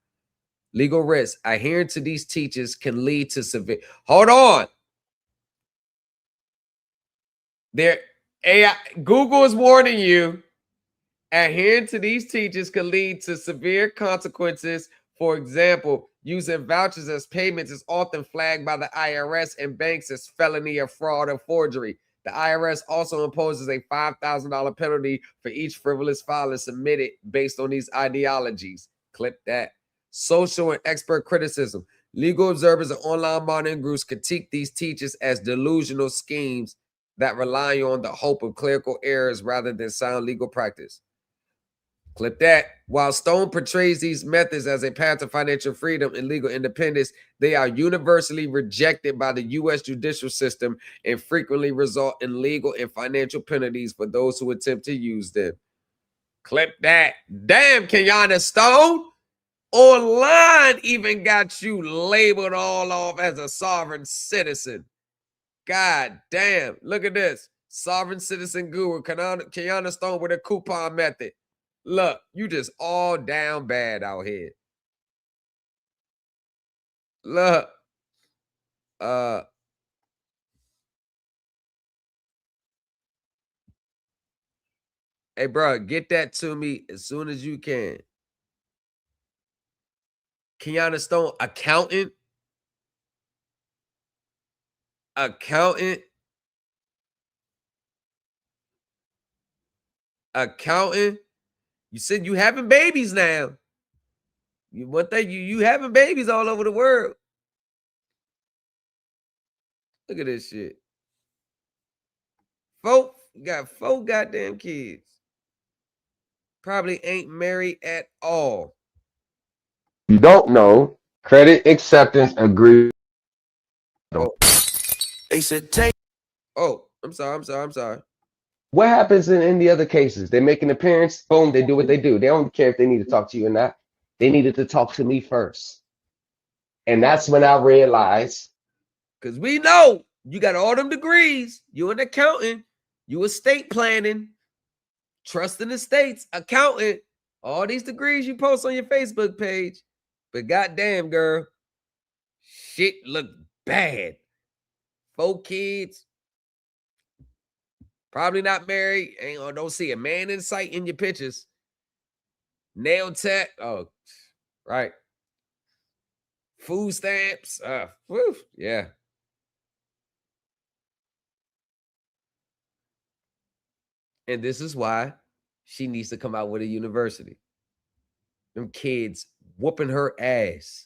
Legal risk. Adhering to these teachings can lead to severe. Hold on. Google is warning you. Adhering to these teachings can lead to severe consequences. For example, using vouchers as payments is often flagged by the IRS and banks as felony or fraud or forgery. The IRS also imposes a $5,000 penalty for each frivolous filing submitted based on these ideologies. Clip that. Social and expert criticism. Legal observers and online monitoring groups critique these teachings as delusional schemes that rely on the hope of clerical errors rather than sound legal practice. Clip that. While Stone portrays these methods as a path to financial freedom and legal independence, they are universally rejected by the U.S. judicial system and frequently result in legal and financial penalties for those who attempt to use them. Clip that. Damn, Kenyatta Stone. Online even got you labeled all off as a sovereign citizen. God damn. Look at this. Sovereign citizen guru, Kenyatta Stone with a coupon method. Look, you just all down bad out here. Look. Hey, bro, get that to me as soon as you can. Kenyatta Stone, accountant. Accountant. You said you having babies now. You having babies all over the world. Look at this shit. Got 4 goddamn kids. Probably ain't married at all. You don't know. Credit acceptance agreement. They said take. Oh, I'm sorry. What happens in the other cases? They make an appearance, boom, they do what they do. They don't care if they need to talk to you or not. They needed to talk to me first. And that's when I realized. Because we know you got all them degrees. You an accountant. You estate planning. Trust in estates. Accountant. All these degrees you post on your Facebook page. But goddamn, girl. Shit look bad. 4 kids. Probably not married. Don't see a man in sight in your pictures. Nail tech. Oh, right. Food stamps. Woo, yeah. And this is why she needs to come out with a university. Them kids whooping her ass.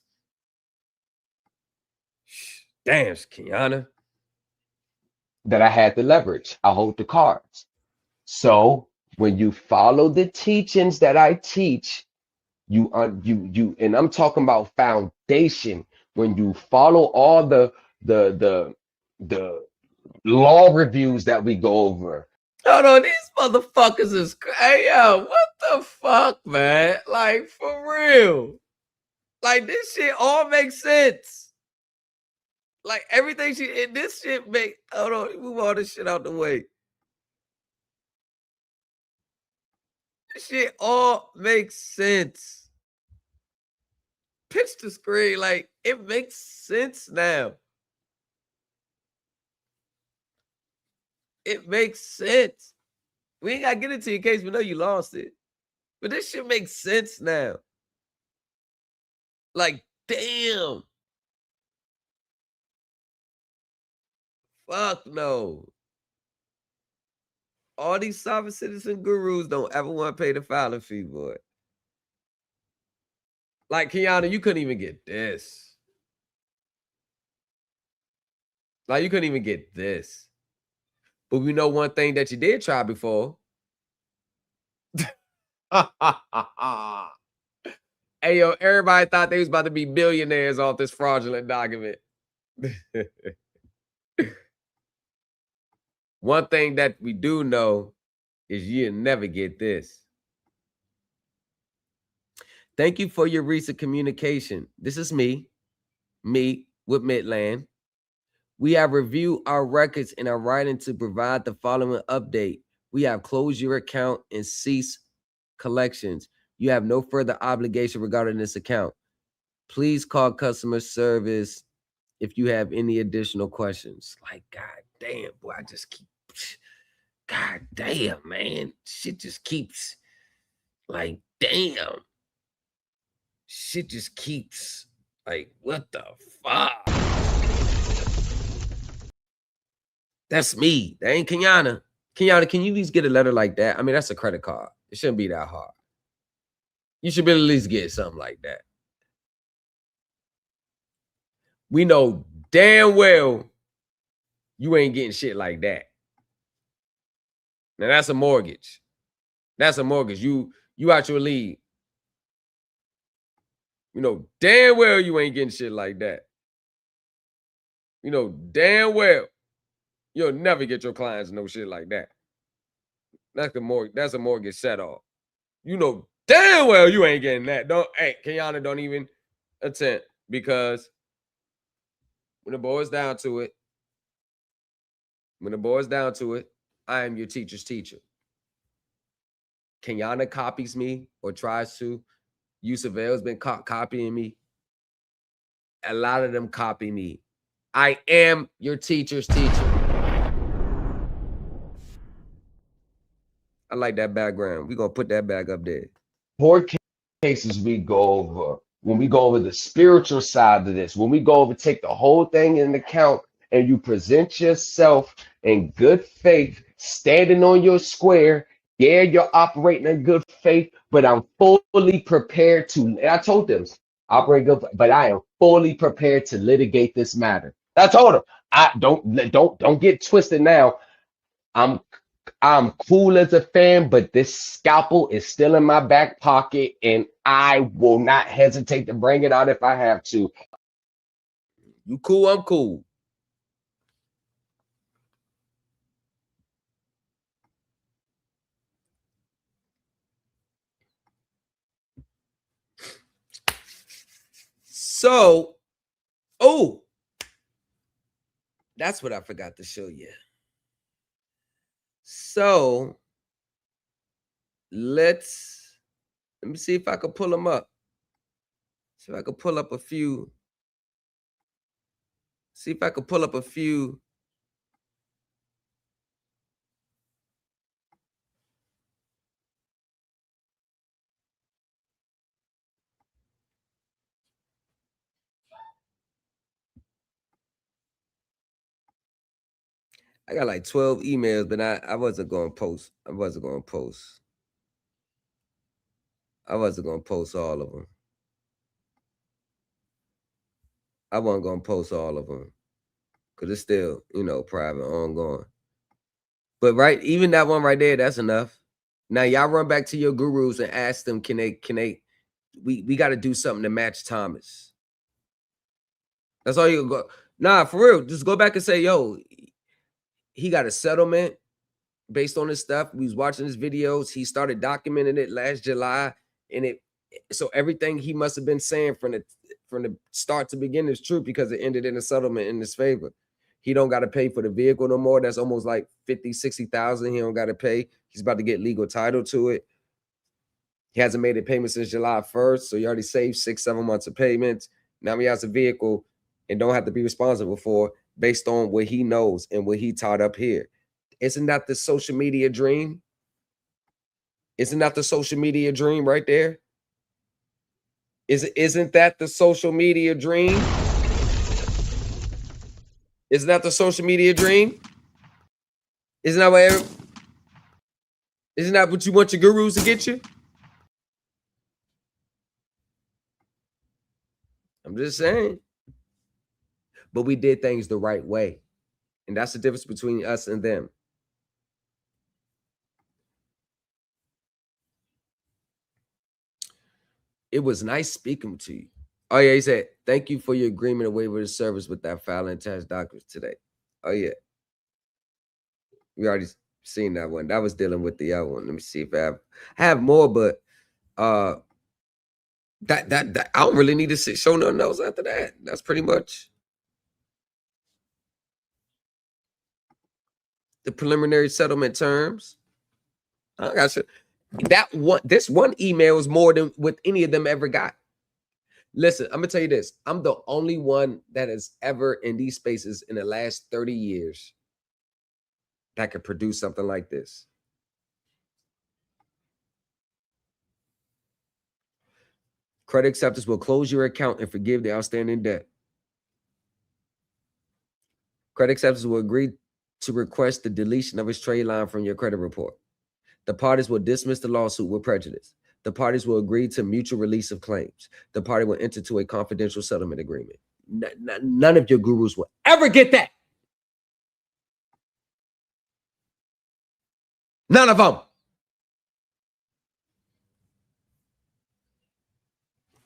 Damn, Kiana. That I had the leverage. I hold the cards. So when you follow the teachings that I teach, you and I'm talking about foundation. When you follow all the law reviews that we go over. Hold on, these motherfuckers is crazy. Yo, what the fuck, man? Like, for real. Like, this shit all makes sense. Like, everything this shit make, hold on, move all this shit out the way. This shit all makes sense. Pitch the screen, like, it makes sense now. It makes sense. We ain't got to get into your case. We know you lost it. But this shit makes sense now. Like, damn. Fuck no. All these sovereign citizen gurus don't ever want to pay the filing fee, boy. Like, Kiana, you couldn't even get this. Like, you couldn't even get this. But we know one thing that you did try before. Hey, yo, everybody thought they was about to be billionaires off this fraudulent document. One thing that we do know is you'll never get this. Thank you for your recent communication. This is me with Midland. We have reviewed our records and are writing to provide the following update. We have closed your account and ceased collections. You have no further obligation regarding this account. Please call customer service if you have any additional questions. Like, God damn, boy, I just keep, God damn, man. Shit just keeps, like, damn. Shit just keeps, like, what the fuck? That's me. That ain't Kenyana. Kenyana, can you at least get a letter like that? I mean, that's a credit card. It shouldn't be that hard. You should be able to at least get something like that. We know damn well you ain't getting shit like that. Now, that's a mortgage. That's a mortgage. You out your league. You know damn well you ain't getting shit like that. You know damn well you'll never get your clients no shit like that. That's the mortgage. That's a mortgage set off. You know damn well you ain't getting that. Hey, Kenyana, don't even attempt, because when it boils down to it, I am your teacher's teacher. Kenyana copies me or tries to. Yusavell's been copying me. A lot of them copy me. I am your teacher's teacher. I like that background. We're going to put that back up there. 4 cases we go over. When we go over the spiritual side of this, when we go over, take the whole thing into account, and you present yourself in good faith, standing on your square. Yeah, you're operating in good faith, but I'm fully prepared to, and I told them, operate good, but I am fully prepared to litigate this matter. I told them, I don't get twisted now. I'm cool as a fan, but this scalpel is still in my back pocket, and I will not hesitate to bring it out if I have to. You cool? I'm cool. So, oh, that's what I forgot to show you. So, let me see if I can pull them up. See if I can pull up a few. See if I can pull up a few. I got like 12 emails, but I wasn't going to post. I wasn't going to post all of them. I wasn't going to post all of them because it's still, private, ongoing. But right, even that one right there, that's enough. Now y'all run back to your gurus and ask them, can they, we got to do something to match Thomas. That's all you go. Nah, for real. Just go back and say, yo, he got a settlement based on his stuff. We was watching his videos. He started documenting it last July, and so everything he must have been saying from the start to begin is true, because it ended in a settlement in his favor. He don't got to pay for the vehicle no more. That's almost like 50, 60,000. He don't got to pay. He's about to get legal title to it. He hasn't made a payment since July 1st, so he already saved 6-7 months of payments. Now he has a vehicle and don't have to be responsible for, based on what he knows and what he taught up here. Isn't that the social media dream? Isn't that the social media dream right there? Isn't that the social media dream? Isn't that the social media dream? Isn't that what you want your gurus to get you? I'm just saying. But we did things the right way. And that's the difference between us and them. It was nice speaking to you. Oh, yeah, he said, thank you for your agreement and waiver of service with that file and attached documents today. Oh, yeah. We already seen that one. That was dealing with the other one. Let me see if I have more, but that I don't really need to show nothing else after that. That's pretty much the preliminary settlement terms. I got you. This one email is more than what any of them ever got. Listen, I'm gonna tell you this. I'm the only one that has ever in these spaces in the last 30 years that could produce something like this. Credit acceptance will close your account and forgive the outstanding debt. Credit acceptance will agree to request the deletion of its trade line from your credit report. The parties will dismiss the lawsuit with prejudice. The parties will agree to mutual release of claims. The party will enter into a confidential settlement agreement. None of your gurus will ever get that. None of them.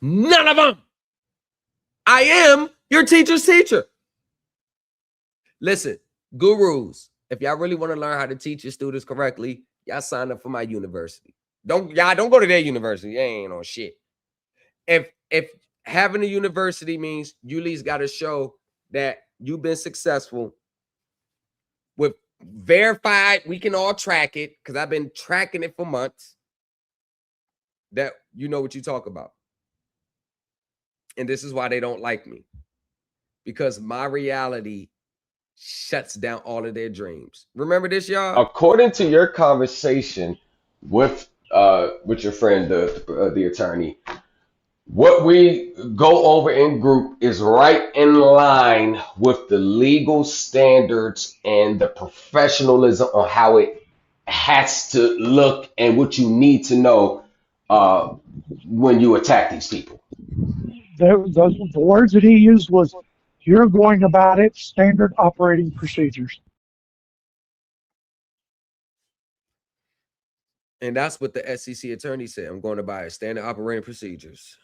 None of them. I am your teacher's teacher. Listen, gurus, if y'all really want to learn how to teach your students correctly, y'all sign up for my university. Don't go to their university. They ain't on shit. If having a university means you at least got to show that you've been successful with verified, we can all track it because I've been tracking it for months, that you know what you talk about. And this is why they don't like me, because my reality shuts down all of their dreams. Remember this, y'all? According to your conversation with your friend, the attorney, what we go over in group is right in line with the legal standards and the professionalism on how it has to look and what you need to know when you attack these people. The words that he used was, you're going about it standard operating procedures. And that's what the SEC attorney said. I'm going to buy standard operating procedures.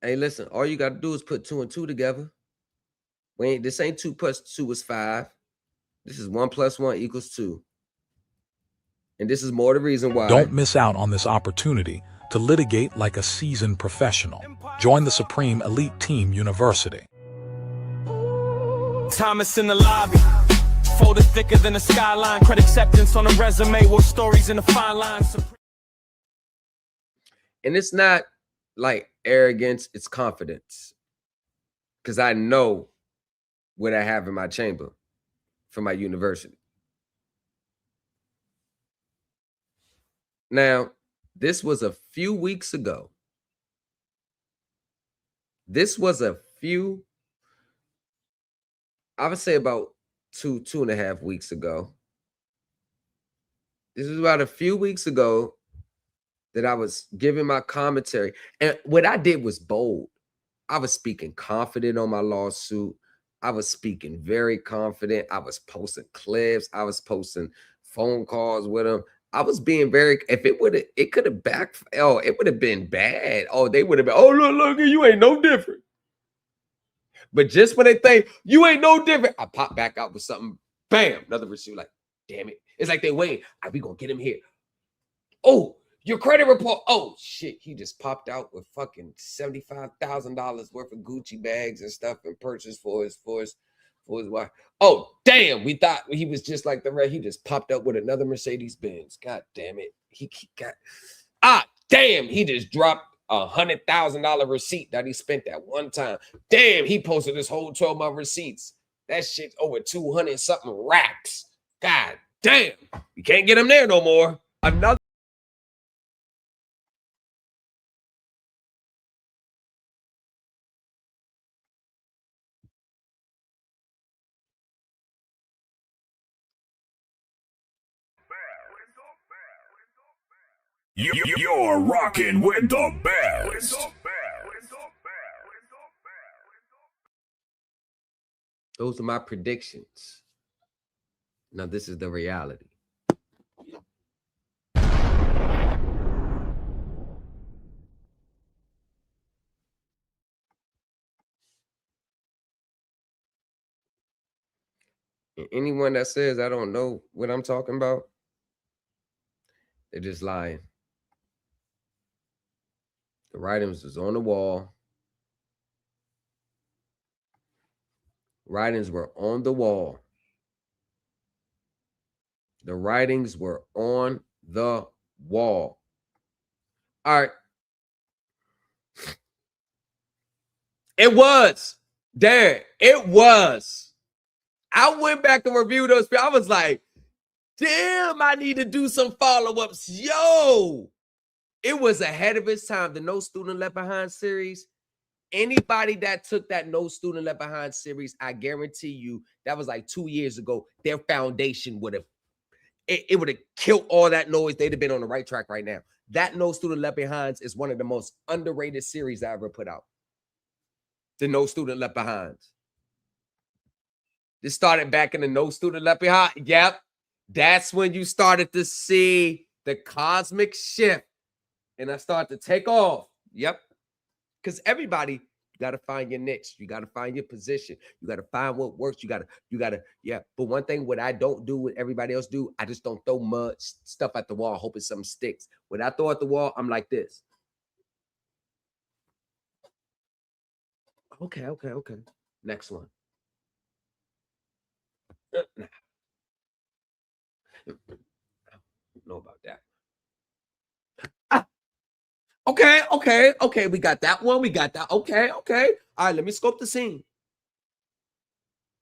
Hey, listen, all you got to do is put 2 and 2 together. This ain't 2 plus 2 is 5. This is 1 plus 1 equals 2. And this is more the reason why. Don't miss out on this opportunity to litigate like a seasoned professional. Join the Supreme Elite Team University. Thomas in the lobby, folded thicker than a skyline. Credit acceptance on a resume with stories in the fine lines. And it's not like arrogance, it's confidence. Because I know what I have in my chamber for my university. Now, this was a few weeks ago. I would say about 2.5 weeks ago. This was about a few weeks ago that I was giving my commentary. And what I did was bold. I was speaking confident on my lawsuit. I was speaking very confident. I was posting clips. I was posting phone calls with them. I was being very, it could have it would have been bad. Oh, they would have been, oh, look, you ain't no different. But just when they think you ain't no different, I pop back out with something, bam, another receipt, like, damn it. It's like they waiting. We gonna get him here. Oh, your credit report. Oh, shit, he just popped out with fucking $75,000 worth of Gucci bags and stuff and purchased for his wife. Oh, damn, we thought he was just like the rest. He just popped up with another Mercedes Benz. God damn it. He just dropped $100,000 receipt that he spent that one time. Damn, he posted his whole 12-month receipts. That shit's over 200 something racks. God damn, you can't get him there no more. Another You're rocking with the best. Those are my predictions. Now, this is the reality. And anyone that says I don't know what I'm talking about, they're just lying. The writings was on the wall. Writings were on the wall. The writings were on the wall. All right. It was. Darren, it was. I went back and reviewed those. I was like, damn, I need to do some follow-ups. Yo, it was ahead of its time. The No Student Left Behind series. Anybody that took that No Student Left Behind series, I guarantee you, that was like 2 years ago, their foundation would have, it would have killed all that noise. They'd have been on the right track right now. That No Student Left Behinds is one of the most underrated series I ever put out. The No Student Left Behinds. This started back in the No Student Left Behind. Yep. That's when you started to see the cosmic shift. And I started to take off. Yep. Because everybody got to find your niche. You got to find your position. You got to find what works. You got to, yeah. But one thing, what I don't do, what everybody else do, I just don't throw mud stuff at the wall, hoping something sticks. When I throw at the wall, I'm like this. Okay. Next one. I don't know about that. Okay. We got that one. We got that. Okay. All right, let me scope the scene.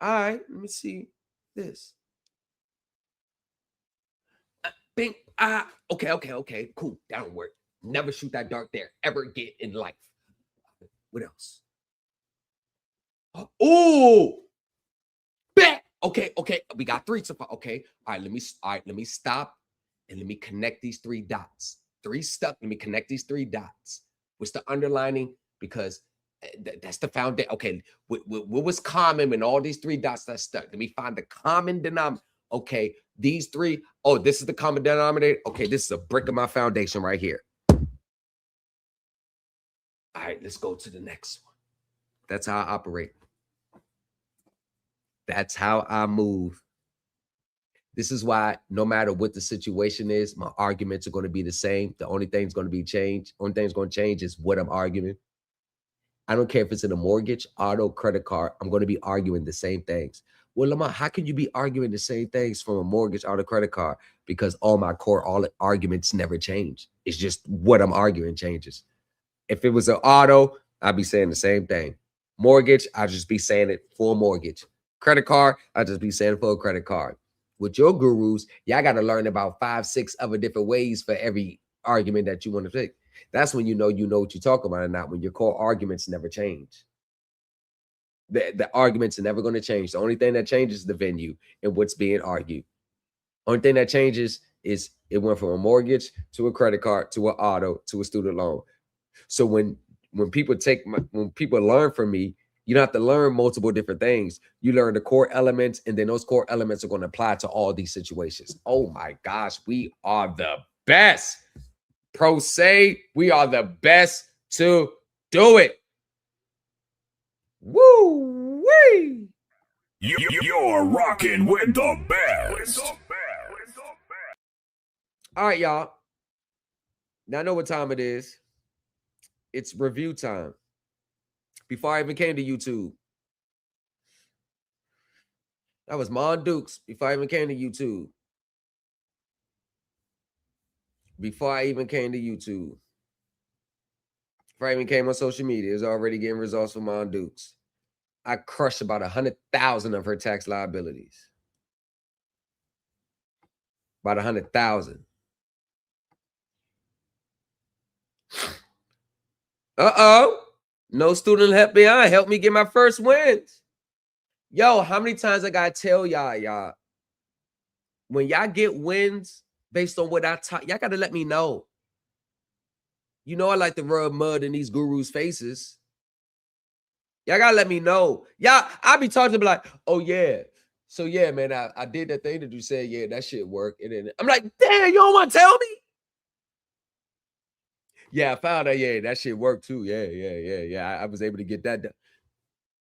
All right, let me see this. Bing. Okay. Cool. That don't work. Never shoot that dart there ever again in life. What else? Oh, bet. Okay. We got 3 so far. Okay. All right, let me stop and let me connect these 3 dots. 3 stuck. Let me connect these 3 dots. What's the underlining? Because that's the foundation. Okay, what was common when all these 3 dots that stuck? Let me find the common denominator. Okay, these 3. Oh, this is the common denominator. Okay, this is a brick of my foundation right here. All right, let's go to the next one. That's how I operate. That's how I move. This is why no matter what the situation is, my arguments are going to be the same. The only thing's going to be changed. Only thing's going to change is what I'm arguing. I don't care if it's in a mortgage, auto, credit card. I'm going to be arguing the same things. Well, Lamar, how can you be arguing the same things from a mortgage, auto, credit card? Because all my core arguments never change. It's just what I'm arguing changes. If it was an auto, I'd be saying the same thing. Mortgage, I'd just be saying it for a mortgage. Credit card, I'd just be saying it for a credit card. With your gurus, y'all got to learn about 5, 6 other different ways for every argument that you want to pick. That's when you know what you're talking about or not, when your core arguments never change. The arguments are never going to change. The only thing that changes is the venue and what's being argued. Only thing that changes is it went from a mortgage to a credit card to an auto to a student loan. So when people learn from me, you don't have to learn multiple different things. You learn the core elements, and then those core elements are going to apply to all these situations. Oh my gosh, we are the best. Pro se, we are the best to do it. Woo wee! You're rocking with the best. All right, y'all. Now I know what time it is. It's review time. Before I even came to YouTube, that was Mon Dukes. Before I even came to YouTube. Before I even came on social media, it was already getting results for Mon Dukes. I crushed about 100,000 of her tax liabilities. About 100,000. No student left behind. Help me get my first wins. Yo, how many times I gotta tell y'all, when y'all get wins based on what I taught, y'all gotta let me know. You know I like to rub mud in these gurus' faces. Y'all gotta let me know. Y'all, I be talking to them like, oh yeah. So yeah, man, I did that thing that you said, yeah, that shit worked. And then I'm like, damn, you don't want to tell me? Yeah, I found out, yeah, that shit worked too. Yeah. I was able to get that done.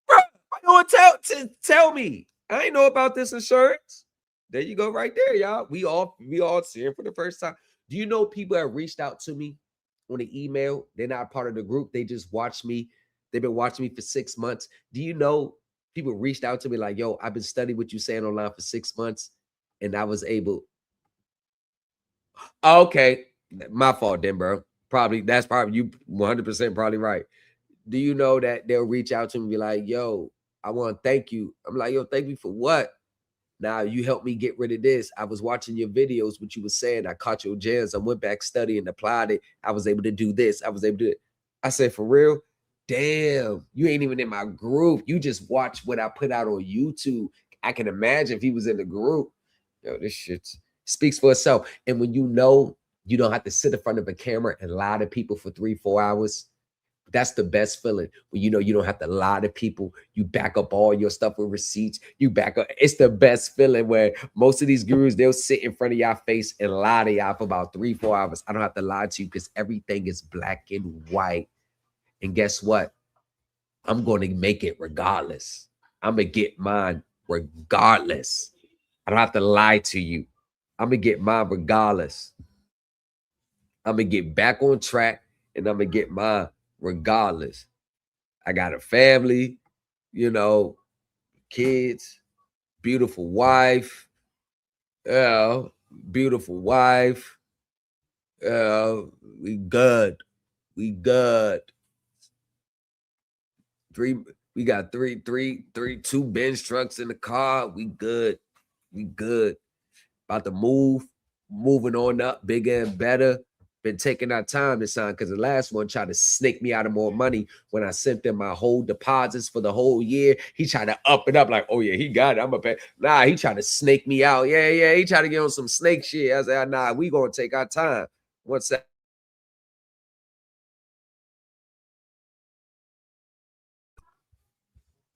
Bro, why you want to tell me? I ain't know about this insurance. There you go, right there, y'all. We all seeing for the first time. Do you know people have reached out to me on the email? They're not part of the group. They just watch me. They've been watching me for 6 months. Do you know people reached out to me like, yo, I've been studying what you're saying online for 6 months, and I was able. Okay, my fault, then, bro. That's probably you 100% probably right. Do you know that they'll reach out to me and be like, yo, I want to thank you. I'm like, yo, thank you for what? Now you helped me get rid of this. I was watching your videos, what you were saying. I caught your gems. I went back, studying, applied it. I was able to do this. I was able to do it. I said, for real? Damn, you ain't even in my group. You just watch what I put out on YouTube. I can imagine if he was in the group. Yo, this shit speaks for itself. And when you know you don't have to sit in front of a camera and lie to people for 3-4 hours, that's the best feeling when you know you don't have to lie to people. You back up all your stuff with receipts. You back up. It's the best feeling where most of these gurus, they'll sit in front of y'all face and lie to y'all for about 3-4 hours. I don't have to lie to you because everything is black and white. And guess what? I'm going to make it regardless. I'm going to get mine regardless. I don't have to lie to you. I'm going to get mine regardless. I'm going to get back on track and I'm going to get mine regardless. I got a family, you know, kids, beautiful wife, beautiful wife. We good. We good. We got two Benz trucks in the car. We good. We good. About to moving on up, bigger and better. Been taking our time this time because the last one tried to snake me out of more money when I sent them my whole deposits for the whole year. He tried to up it up like, oh yeah, he got it. I'm gonna pay. Nah, he tried to snake me out. Yeah. He tried to get on some snake shit. I said, nah, we gonna take our time. One sec.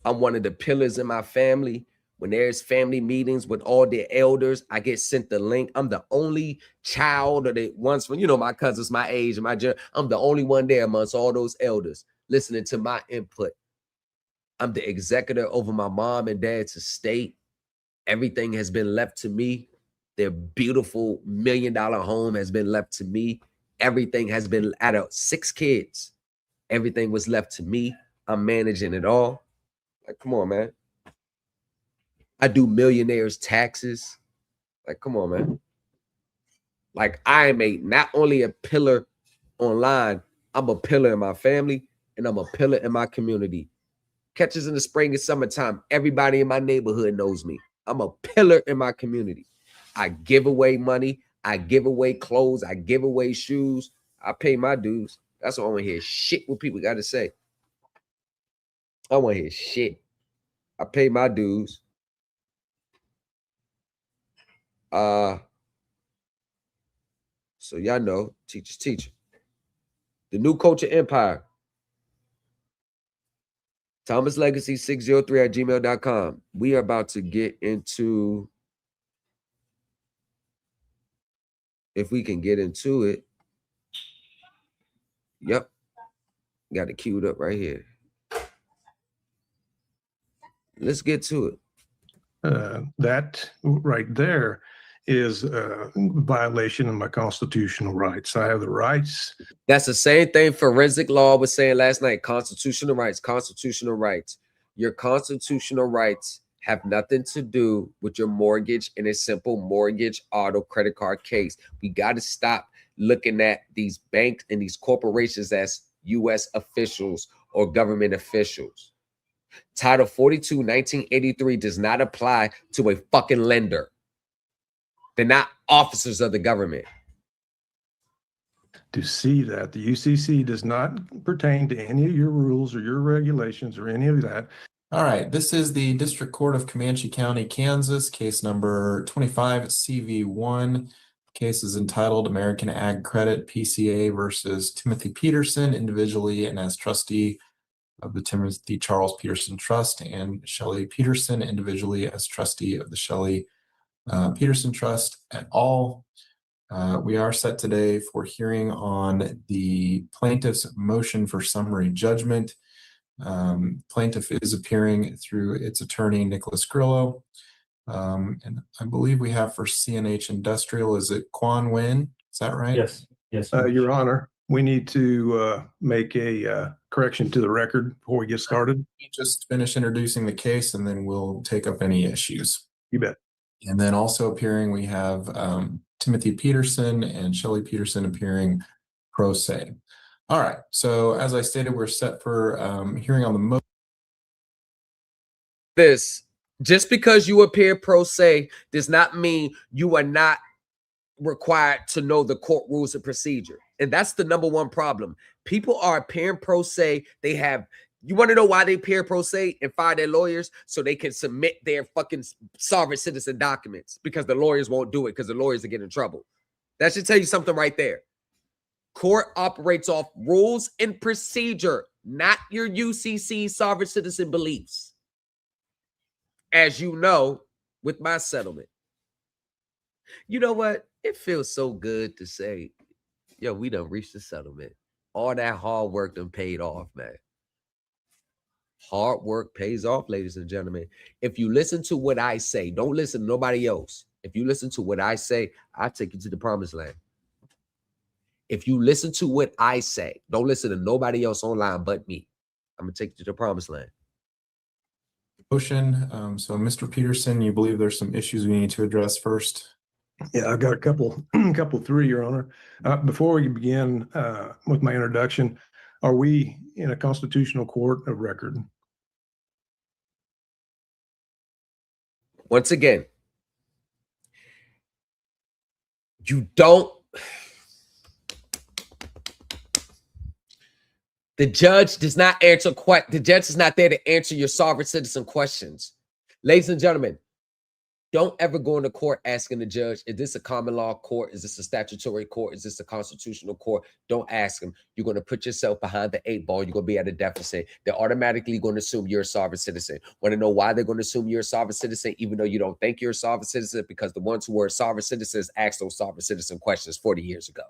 I'm one of the pillars in my family. When there's family meetings with all the elders, I get sent the link. I'm the only child of the ones from, my cousins, my age, and I'm the only one there amongst all those elders listening to my input. I'm the executor over my mom and dad's estate. Everything has been left to me. Their beautiful $1 million home has been left to me. Everything has been out of 6 kids. Everything was left to me. I'm managing it all. Like, come on, man. I do millionaires' taxes. Like, come on, man. Like, I am not only a pillar online, I'm a pillar in my family and I'm a pillar in my community. Catches in the spring and summertime, everybody in my neighborhood knows me. I'm a pillar in my community. I give away money. I give away clothes. I give away shoes. I pay my dues. That's what I want to hear. Shit what people got to say. I want to hear shit. I pay my dues. So y'all know, teachers teach. The New Culture Empire. ThomasLegacy603@gmail.com. We are about to get into, if we can get into it. Yep. Got it queued up right here. Let's get to it. That right there is a violation of my constitutional rights. I have the rights. That's the same thing forensic law was saying last night. Constitutional rights, constitutional rights. Your constitutional rights have nothing to do with your mortgage in a simple mortgage auto credit card case. We got to stop looking at these banks and these corporations as U.S. officials or government officials. Title 42, 1983 does not apply to a fucking lender. They're not officers of the government. To see that the UCC does not pertain to any of your rules or your regulations or any of that. All right, this is the District Court of Comanche County, Kansas, case number 25 CV1. Case is entitled American Ag Credit PCA versus Timothy Peterson, individually and as trustee of the Timothy Charles Peterson Trust, and Shelley Peterson, individually as trustee of the Shelley Peterson Trust et al. We are set today for hearing on the plaintiff's motion for summary judgment. Plaintiff is appearing through its attorney, Nicholas Grillo. And I believe we have for CNH Industrial, is it Quan Nguyen? Is that right? Yes. Your Honor, we need to make a correction to the record before we get started. Just finish introducing the case and then we'll take up any issues. You bet. And then also appearing, we have Timothy Peterson and Shelley Peterson appearing pro se. All right. So as I stated, we're set for hearing on the motion. This, just because you appear pro se does not mean you are not required to know the court rules and procedure. And that's the number one problem. People are appearing pro se. They have, you want to know why they appear pro se and fire their lawyers? So they can submit their fucking sovereign citizen documents, because the lawyers won't do it because the lawyers are getting in trouble. That should tell you something right there. Court operates off rules and procedure, not your UCC sovereign citizen beliefs. As you know, with my settlement, you know what? It feels so good to say, yo, we done reached the settlement. All that hard work done paid off, man. Hard work pays off, ladies and gentlemen. If you listen to what I say, don't listen to nobody else. If you listen to what I say, I take you to the promised land. If you listen to what I say, don't listen to nobody else online but me. I'm going to take you to the promised land. Motion. So Mr. Peterson, you believe there's some issues we need to address first? Yeah, I've got a couple three, Your Honor. Before we begin with my introduction, are we in a constitutional court of record? Once again, you don't. The judge does not answer. The judge is not there to answer your sovereign citizen questions. Ladies and gentlemen, don't ever go into court asking the judge, is this a common law court? Is this a statutory court? Is this a constitutional court? Don't ask them. You're going to put yourself behind the 8 ball. You're going to be at a deficit. They're automatically going to assume you're a sovereign citizen. Want to know why they're going to assume you're a sovereign citizen, even though you don't think you're a sovereign citizen? Because the ones who were sovereign citizens asked those sovereign citizen questions 40 years ago.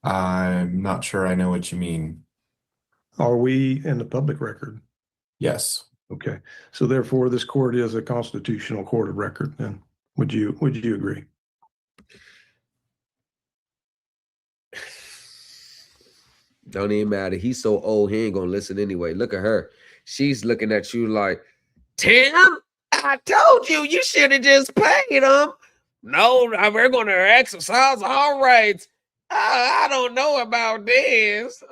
I'm not sure I know what you mean. Are we in the public record? Yes. Okay. So therefore, this court is a constitutional court of record then. Would you agree? Don't even matter. He's so old, he ain't going to listen anyway. Look at her. She's looking at you like, Tim, I told you, you should have just paid him. No, we're going to exercise our rights. I don't know about this.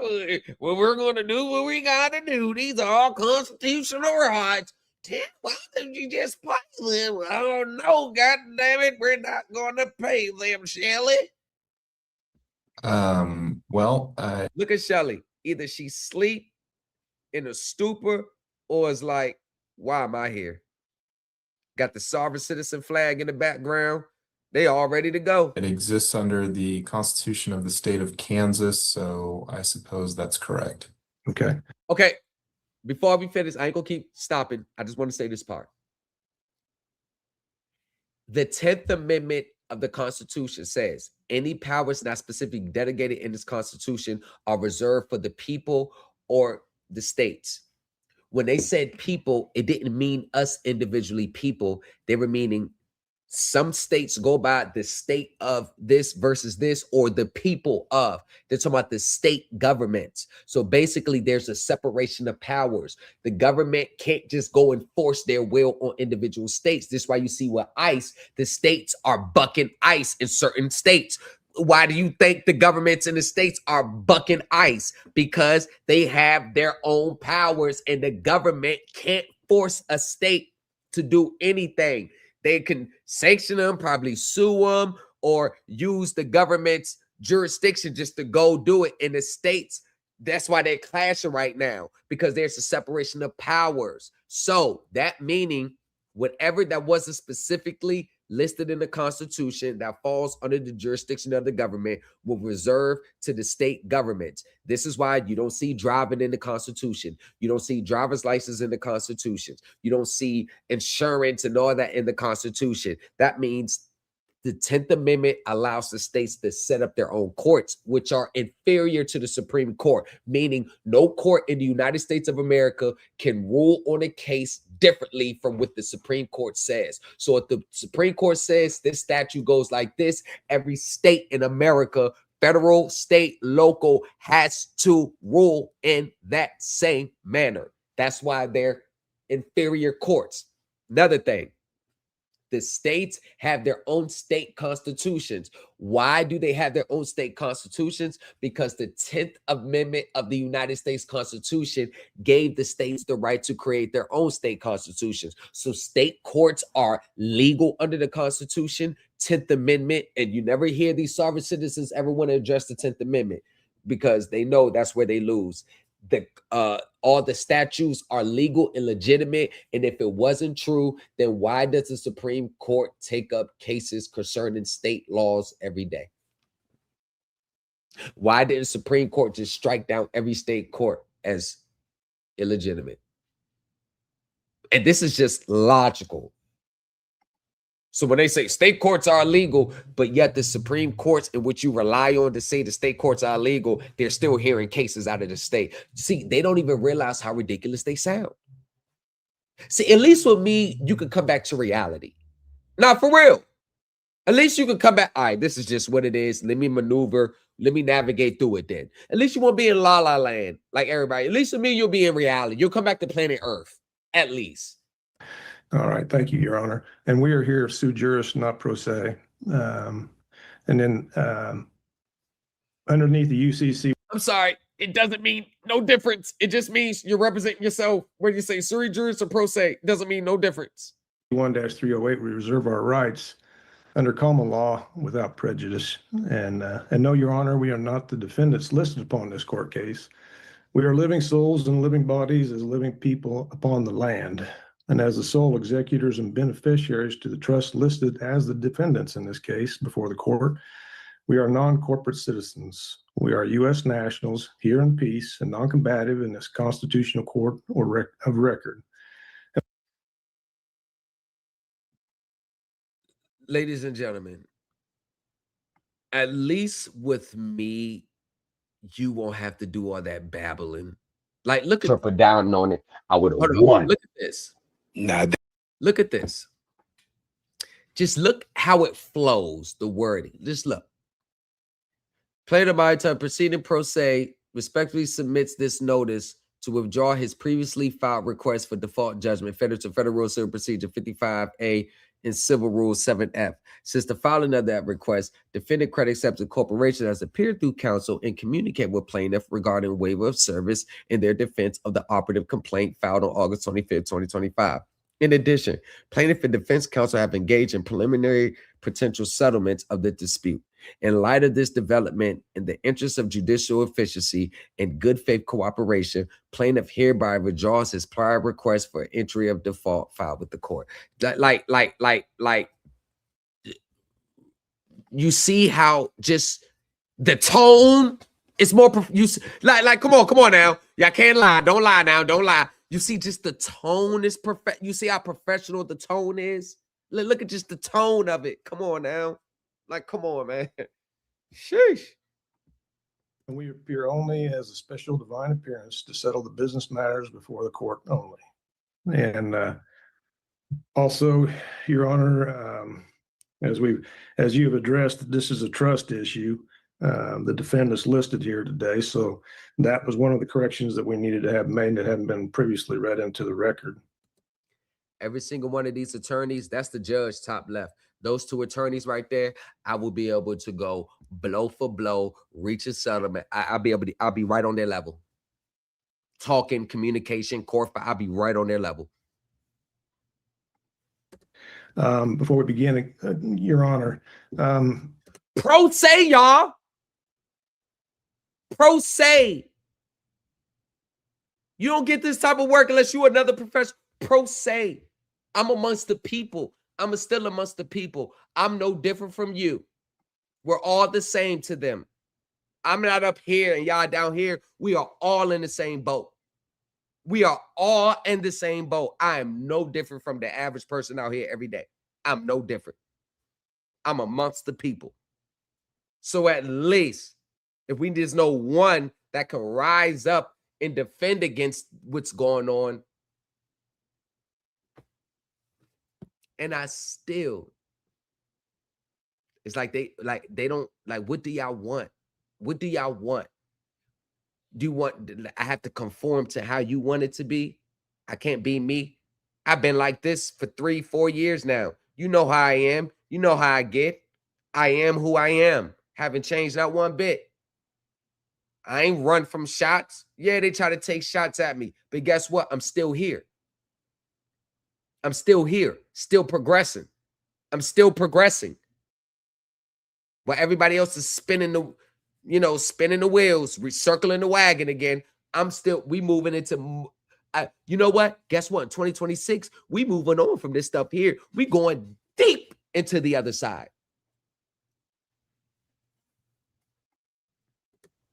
Well, we're going to do what we got to do. These are all constitutional rights. Tim, why did you just pay them? Oh, no, God damn it. We're not going to pay them, Shelley. Well, look at Shelley. Either she's asleep in a stupor or is like, why am I here? Got the sovereign citizen flag in the background. They all ready to go. It exists under the Constitution of the state of Kansas, so I suppose that's correct. Okay. Okay. Before we finish, I ain't gonna keep stopping. I just want to say this part. The 10th Amendment of the Constitution says any powers not specifically delegated in this Constitution are reserved for the people or the states. When they said people, it didn't mean us individually people. They were meaning some states go by the state of this versus this, or the people of. They're talking about the state governments. So basically, there's a separation of powers. The government can't just go and force their will on individual states. This is why you see with ICE, the states are bucking ICE in certain states. Why do you think the governments in the states are bucking ICE? Because they have their own powers, and the government can't force a state to do anything. They can sanction them, probably sue them, or use the government's jurisdiction just to go do it. In the states, that's why they're clashing right now, because there's a separation of powers. So that meaning Whatever that wasn't specifically listed in the Constitution that falls under the jurisdiction of the government will reserve to the state governments. This is why you don't see driving in the Constitution. You don't see driver's license in the Constitution. You don't see insurance and all that in the Constitution. That means the 10th Amendment allows the states to set up their own courts, which are inferior to the Supreme Court, meaning no court in the United States of America can rule on a case differently from what the Supreme Court says. So if the Supreme Court says this statute goes like this, every state in America, federal, state, local, has to rule in that same manner. That's why they're inferior courts. Another thing, the states have their own state constitutions. Why do they have their own state constitutions? Because the 10th Amendment of the United States Constitution gave the states the right to create their own state constitutions. So state courts are legal under the Constitution, 10th Amendment, and you never hear these sovereign citizens ever want to address the 10th Amendment because they know that's where they lose. All the statutes are legal and legitimate, and if it wasn't true, then why does the Supreme Court take up cases concerning state laws every day? Why did the Supreme Court just strike down every state court as illegitimate? And this is just logical. So when they say state courts are illegal, but yet the Supreme Courts in which you rely on to say the state courts are illegal, they're still hearing cases out of the state. See, they don't even realize how ridiculous they sound. See, at least with me, you can come back to reality. Nah, for real. At least you can come back. All right, this is just what it is. Let me maneuver. Let me navigate through it then. At least you won't be in La La Land like everybody. At least with me, you'll be in reality. You'll come back to planet Earth, at least. All right. Thank you, Your Honor. And we are here sui juris, not pro se. And then underneath the UCC. I'm sorry. It doesn't mean no difference. It just means you're representing yourself. Whether you say sui juris or pro se, doesn't mean no difference. 1-308, we reserve our rights under common law without prejudice. And no, Your Honor, we are not the defendants listed upon this court case. We are living souls and living bodies as living people upon the land. And as the sole executors and beneficiaries to the trust listed as the defendants in this case before the court, we are non-corporate citizens. We are U.S. nationals here in peace and non-combative in this constitutional court of record. Ladies and gentlemen, at least with me, you won't have to do all that babbling. Like, look at Triple down on it. I would have won. Look at this. Nah, Look at this. Just look how it flows, the wording. Just look. Plaintiff by time proceeding pro se respectfully submits this notice to withdraw his previously filed request for default judgment, federal to Federal Rule Civil Procedure 55A and Civil Rule 7F. Since the filing of that request, defendant Credit Acceptance Corporation has appeared through counsel and communicated with plaintiff regarding waiver of service in their defense of the operative complaint filed on August 25th, 2025. In addition, plaintiff and defense counsel have engaged in preliminary potential settlements of the dispute. In light of this development, in the interest of judicial efficiency and good faith cooperation, plaintiff hereby withdraws his prior request for entry of default filed with the court. Like, you see how just the tone is more, like, come on now. Y'all can't lie. Don't lie now. Don't lie. You see just the tone is perfect. You see how professional the tone is? Look at just the tone of it. Come on now. Like, come on, man. Sheesh. And we appear only as a special divine appearance to settle the business matters before the court only. And also, Your Honor, as you have addressed, this is a trust issue. The defendants listed here today. So that was one of the corrections that we needed to have made that hadn't been previously read into the record. Every single one of these attorneys, that's the judge top left. Those two attorneys right there, I will be able to go blow for blow, reach a settlement. I'll be right on their level. Talking, communication, court, I'll be right on their level. Before we begin, Your Honor. Pro se, y'all. Pro se. You don't get this type of work unless you're another professional. Pro se. I'm amongst the people. I'm still amongst the people. I'm no different from you. We're all the same to them. I'm not up here and y'all down here. We are all in the same boat. We are all in the same boat. I am no different from the average person out here every day. I'm no different. I'm amongst the people. So at least if we just know one that can rise up and defend against what's going on, and I still, it's like they don't like, what do y'all want? What do y'all want? Do you want, I have to conform to how you want it to be? I can't be me. I've been like this for 3-4 years now. You know how I am. You know how I get. I am who I am. Haven't changed not one bit. I ain't run from shots. Yeah, they try to take shots at me. But guess what? I'm still here. I'm still here. Still progressing. I'm still progressing. While everybody else is spinning the wheels, recircling the wagon again, we moving into, you know what? Guess what? In 2026, we moving on from this stuff here. We going deep into the other side.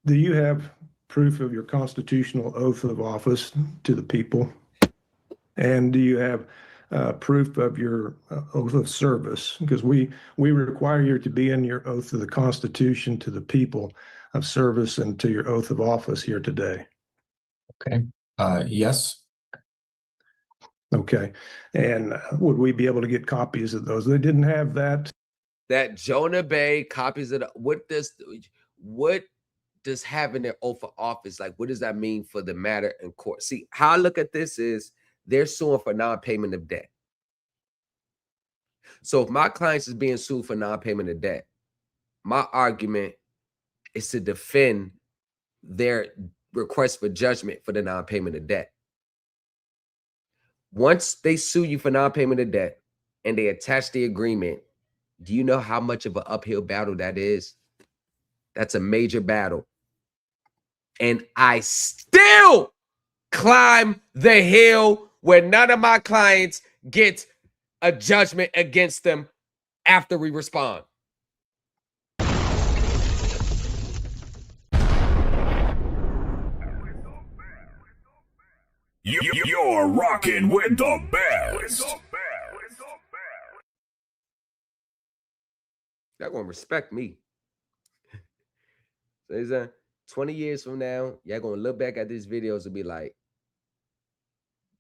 Do you have proof of your constitutional oath of office to the people? And do you have proof of your oath of service? Because we require you to be in your oath of the Constitution to the people of service and to your oath of office here today. Okay. Yes. Okay. And would we be able to get copies of those? They didn't have that. That Jonah Bay copies of what does having their oath of office, like, what does that mean for the matter in court? See, how I look at this is they're suing for non-payment of debt. So if my clients is being sued for non-payment of debt, my argument is to defend their request for judgment for the non-payment of debt. Once they sue you for non-payment of debt and they attach the agreement, do you know how much of an uphill battle that is? That's a major battle. And I still climb the hill where none of my clients get a judgment against them after we respond. You're rocking with the best. Y'all gonna respect me. So it's 20 years from now, y'all gonna look back at these videos and be like,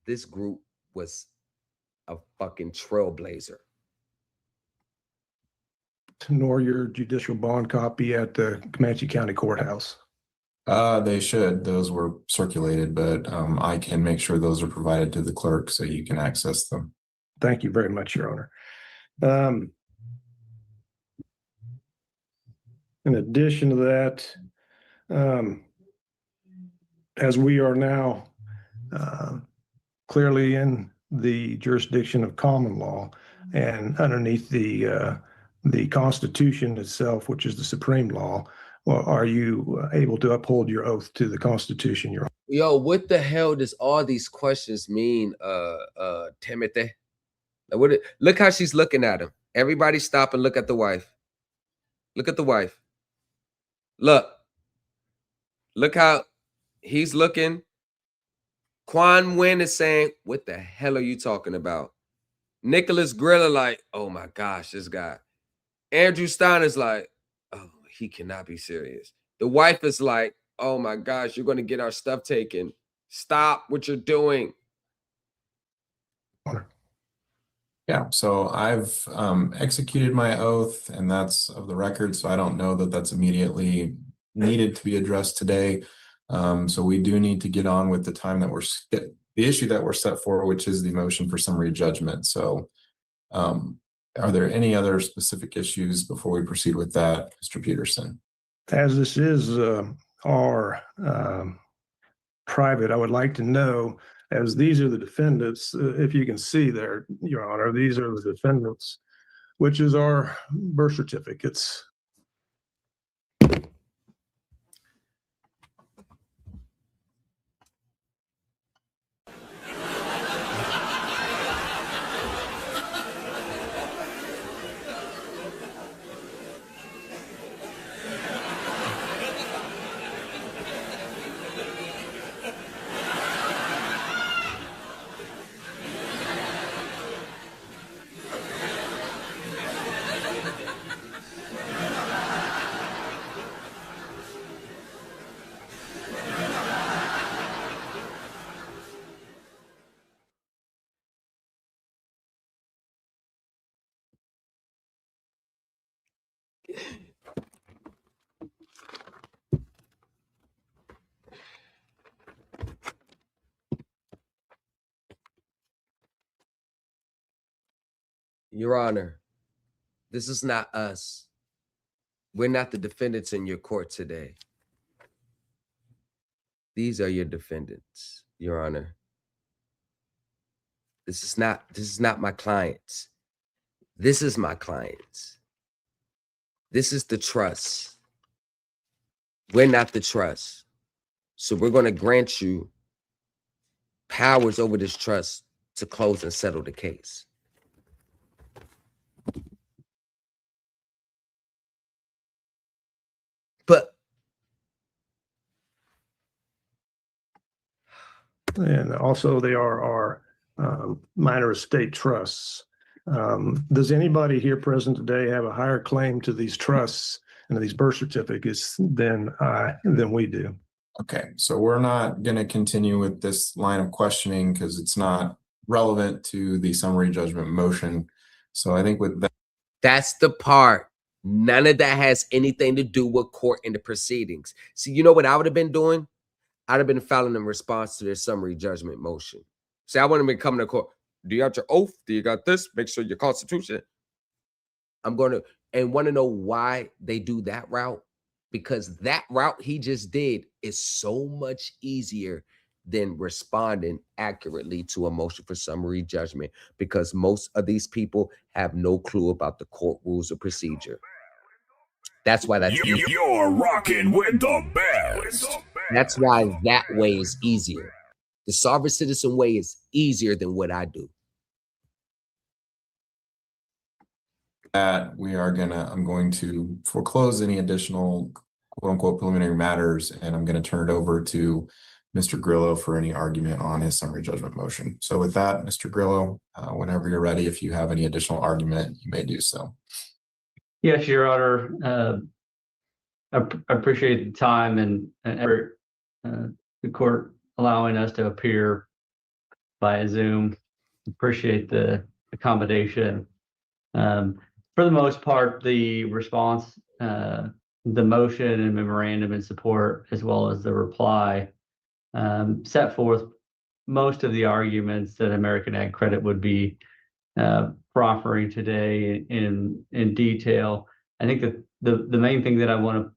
this group was a fucking trailblazer. Nor your judicial bond copy at the Comanche County Courthouse. They should. Those were circulated, but I can make sure those are provided to the clerk so you can access them. Thank you very much, Your Honor. In addition to that, as we are now clearly in the jurisdiction of common law and underneath the Constitution itself, which is the supreme law, well, are you able to uphold your oath to the Constitution, Your Honor? Yo, what the hell does all these questions mean, Timothy? Like, look how she's looking at him. Everybody stop and look at the wife. Look at the wife. Look how he's looking. Quan Nguyen is saying, what the hell are you talking about? Nicholas Griller like, oh my gosh, this guy. Andrew Stein is like, oh, he cannot be serious. The wife is like, oh my gosh, you're going to get our stuff taken. Stop what you're doing. Yeah, so I've executed my oath, and that's of the record, so I don't know that that's immediately needed to be addressed today. So we do need to get on with the time that the issue that we're set for, which is the motion for summary judgment. So are there any other specific issues before we proceed with that, Mr. Peterson? As this is our private, I would like to know, as these are the defendants, if you can see there, Your Honor, these are the defendants, which is our birth certificates. Your Honor, this is not us. We're not the defendants in your court today. These are your defendants, Your Honor. This is not my clients. This is my clients. This is the trust. We're not the trust. So we're going to grant you powers over this trust to close and settle the case. But and also they are our minor estate trusts. Does anybody here present today have a higher claim to these trusts and to these birth certificates than we do? Okay, so we're not going to continue with this line of questioning because it's not relevant to the summary judgment motion. So I think with that, that's the part. None of that has anything to do with court and the proceedings. See, you know what I would have been doing? I'd have been filing in response to their summary judgment motion. See, I wouldn't have been coming to court. Do you got your oath? Do you got this? Make sure your constitution. I'm going to, and want to know why they do that route? Because that route he just did is so much easier than responding accurately to a motion for summary judgment, because most of these people have no clue about the court rules of procedure. That's why that's easier. You're rocking with the best. That's why that way is easier. The sovereign citizen way is easier than what I do. I'm going to foreclose any additional quote unquote preliminary matters, and I'm going to turn it over to Mr. Grillo for any argument on his summary judgment motion. So with that, Mr. Grillo, whenever you're ready, if you have any additional argument, you may do so. Yes, Your Honor. I appreciate the time and effort, the court allowing us to appear via Zoom. Appreciate the accommodation. For the most part, the response, the motion and memorandum in support, as well as the reply, set forth most of the arguments that American Ag Credit would be proffering today in detail. I think that the main thing that I want to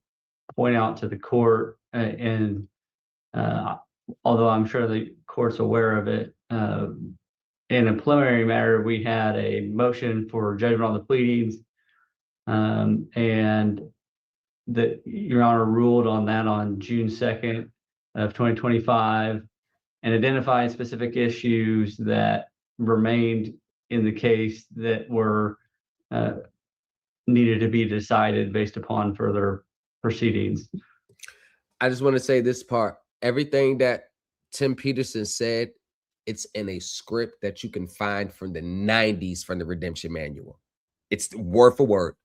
point out to the court, and although I'm sure the court's aware of it, in a preliminary matter, we had a motion for judgment on the pleadings, and that Your Honor ruled on that on June 2nd of 2025 and identified specific issues that remained in the case that were needed to be decided based upon further proceedings. I just want to say this part. Everything that Tim Peterson said, it's in a script that you can find from the 90s from the Redemption Manual. It's word for word.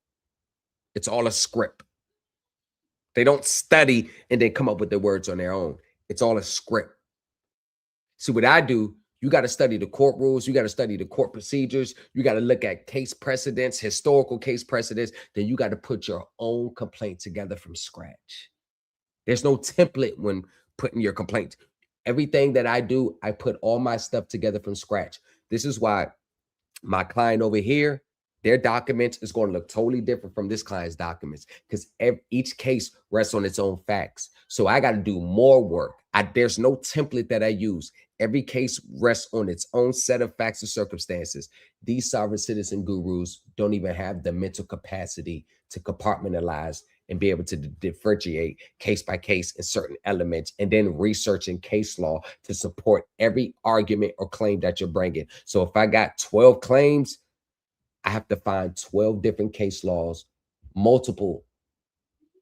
It's all a script. They don't study and then come up with their words on their own. It's all a script. See, what I do, you got to study the court rules. You got to study the court procedures. You got to look at case precedents, historical case precedents. Then you got to put your own complaint together from scratch. There's no template when putting your complaint. Everything that I do, I put all my stuff together from scratch. This is why my client over here, their documents is going to look totally different from this client's documents, because each case rests on its own facts. So I got to do more work. There's no template that I use. Every case rests on its own set of facts and circumstances. These sovereign citizen gurus don't even have the mental capacity to compartmentalize and be able to differentiate case by case in certain elements, and then researching case law to support every argument or claim that you're bringing. So if I got 12 claims, I have to find 12 different case laws, multiple,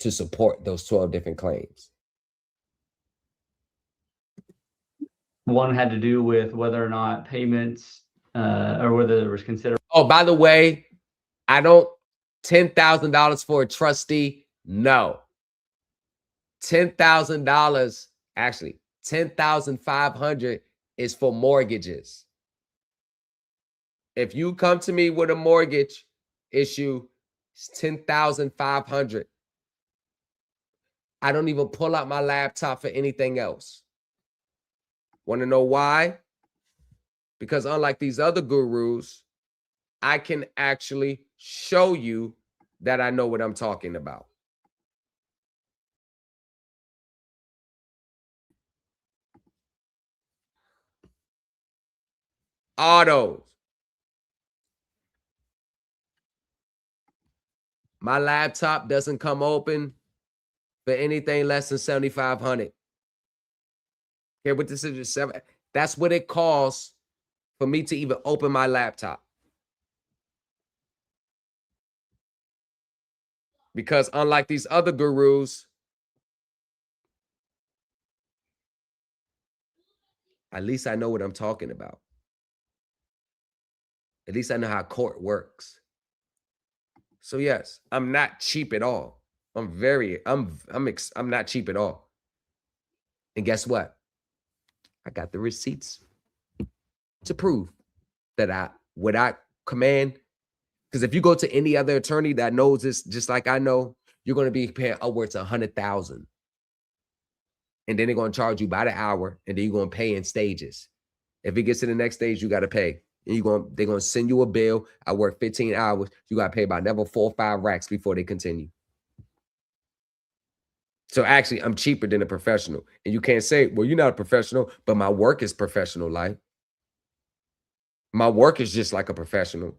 to support those 12 different claims. One had to do with whether or not payments or whether there was consideration. Oh, by the way, I don't $10,000 for a trustee. No. $10,000, actually, $10,500 is for mortgages. If you come to me with a mortgage issue, It's $10,500. I don't even pull out my laptop for anything else. Want to know why? Because unlike these other gurus, I can actually show you that I know what I'm talking about. Autos. My laptop doesn't come open for anything less than $7,500. Okay, what this is, that's what it costs for me to even open my laptop. Because unlike these other gurus, at least I know what I'm talking about. At least I know how court works. So yes, I'm not cheap at all. I'm not cheap at all. And guess what? I got the receipts to prove that what I command. Because if you go to any other attorney that knows this, just like I know, you're going to be paying upwards of $100,000. And then they're going to charge you by the hour, and then you're going to pay in stages. If it gets to the next stage, you got to pay. And they're going to send you a bill. I work 15 hours. You got to pay about never 4 or 5 racks before they continue. So actually, I'm cheaper than a professional. And you can't say, well, you're not a professional, but my work is professional life. My work is just like a professional.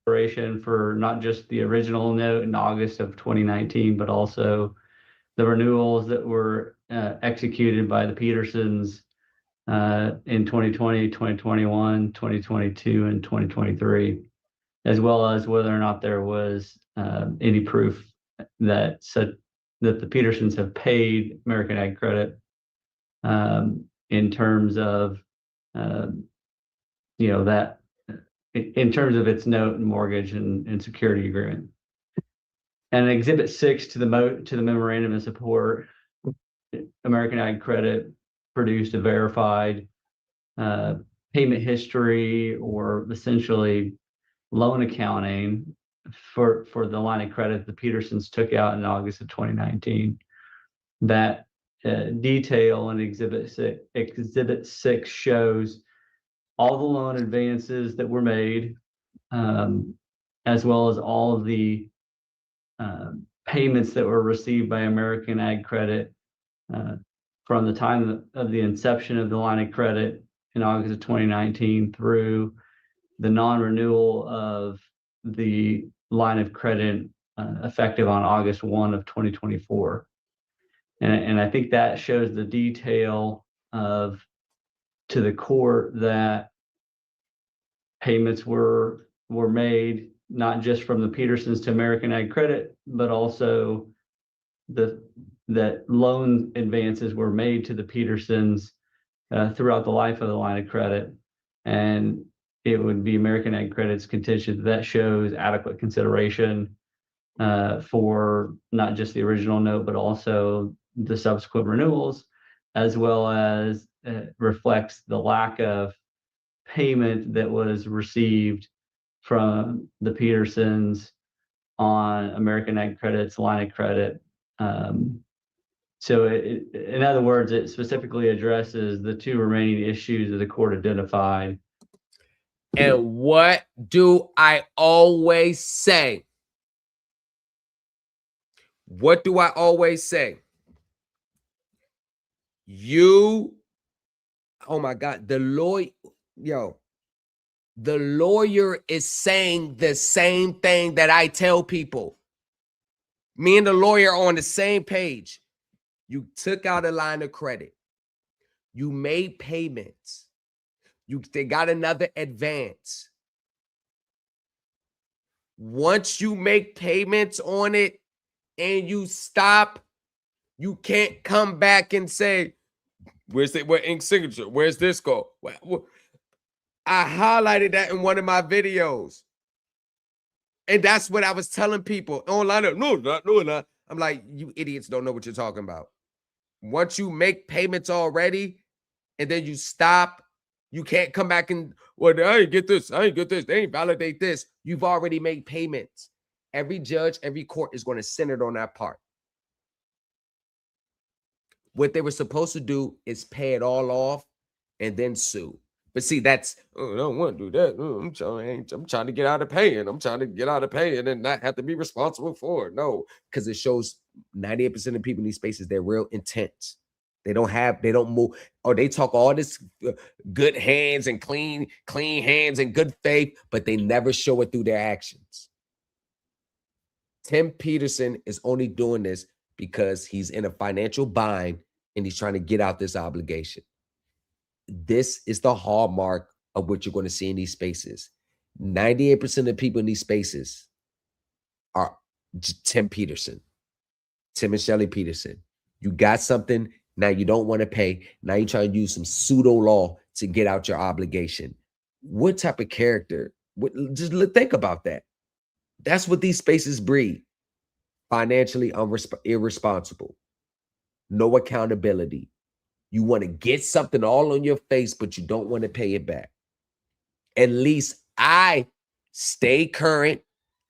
For not just the original note in August of 2019, but also the renewals that were executed by the Petersons in 2020, 2021, 2022, and 2023, as well as whether or not there was any proof that said that the Petersons have paid American Ag Credit in terms of that in terms of its note and mortgage and security agreement. And Exhibit 6 to the memorandum of support, American Ag Credit produced a verified payment history, or essentially loan accounting for the line of credit the Petersons took out in August of 2019. That detail in Exhibit 6 shows all the loan advances that were made, as well as all of the payments that were received by American Ag Credit from the time of the inception of the line of credit in August of 2019 through the non-renewal of the line of credit effective on August 1 of 2024. And I think that shows the detail to the court that payments were made, not just from the Petersons to American Ag Credit, but also that loan advances were made to the Petersons throughout the life of the line of credit. And it would be American Ag Credit's contention that shows adequate consideration for not just the original note, but also the subsequent renewals, as well as reflects the lack of payment that was received from the Petersons on American Ag Credit's line of credit. So in other words, it specifically addresses the 2 remaining issues that the court identified. And what do I always say? What do I always say? Oh my God, the lawyer is saying the same thing that I tell people. Me and the lawyer are on the same page. You took out a line of credit. You made payments. They got another advance. Once you make payments on it and you stop, you can't come back and say, where's ink signature? Where's this go? I highlighted that in one of my videos. And that's what I was telling people online. No. I'm like, you idiots don't know what you're talking about. Once you make payments already and then you stop, You can't come back and, well, I ain't get this. I ain't get this. They ain't validate this. You've already made payments. Every judge, every court is going to center on that part. What they were supposed to do is pay it all off and then sue. But see, that's, oh, I don't want to do that. Oh, I'm trying to get out of paying. I'm trying to get out of paying and not have to be responsible for it. No, because it shows 98% of people in these spaces, they're real intense. They don't move, or they talk all this good hands and clean hands and good faith, but they never show it through their actions. Tim Peterson is only doing this because he's in a financial bind and he's trying to get out this obligation. This is the hallmark of what you're going to see in these spaces. 98% of the people in these spaces are Tim Peterson, Tim and Shelley Peterson. You got something, now you don't want to pay. Now you're trying to use some pseudo law to get out your obligation. What type of character? Just think about that. That's what these spaces breed. Financially irresponsible. No accountability. You want to get something all on your face, but you don't want to pay it back. At least I stay current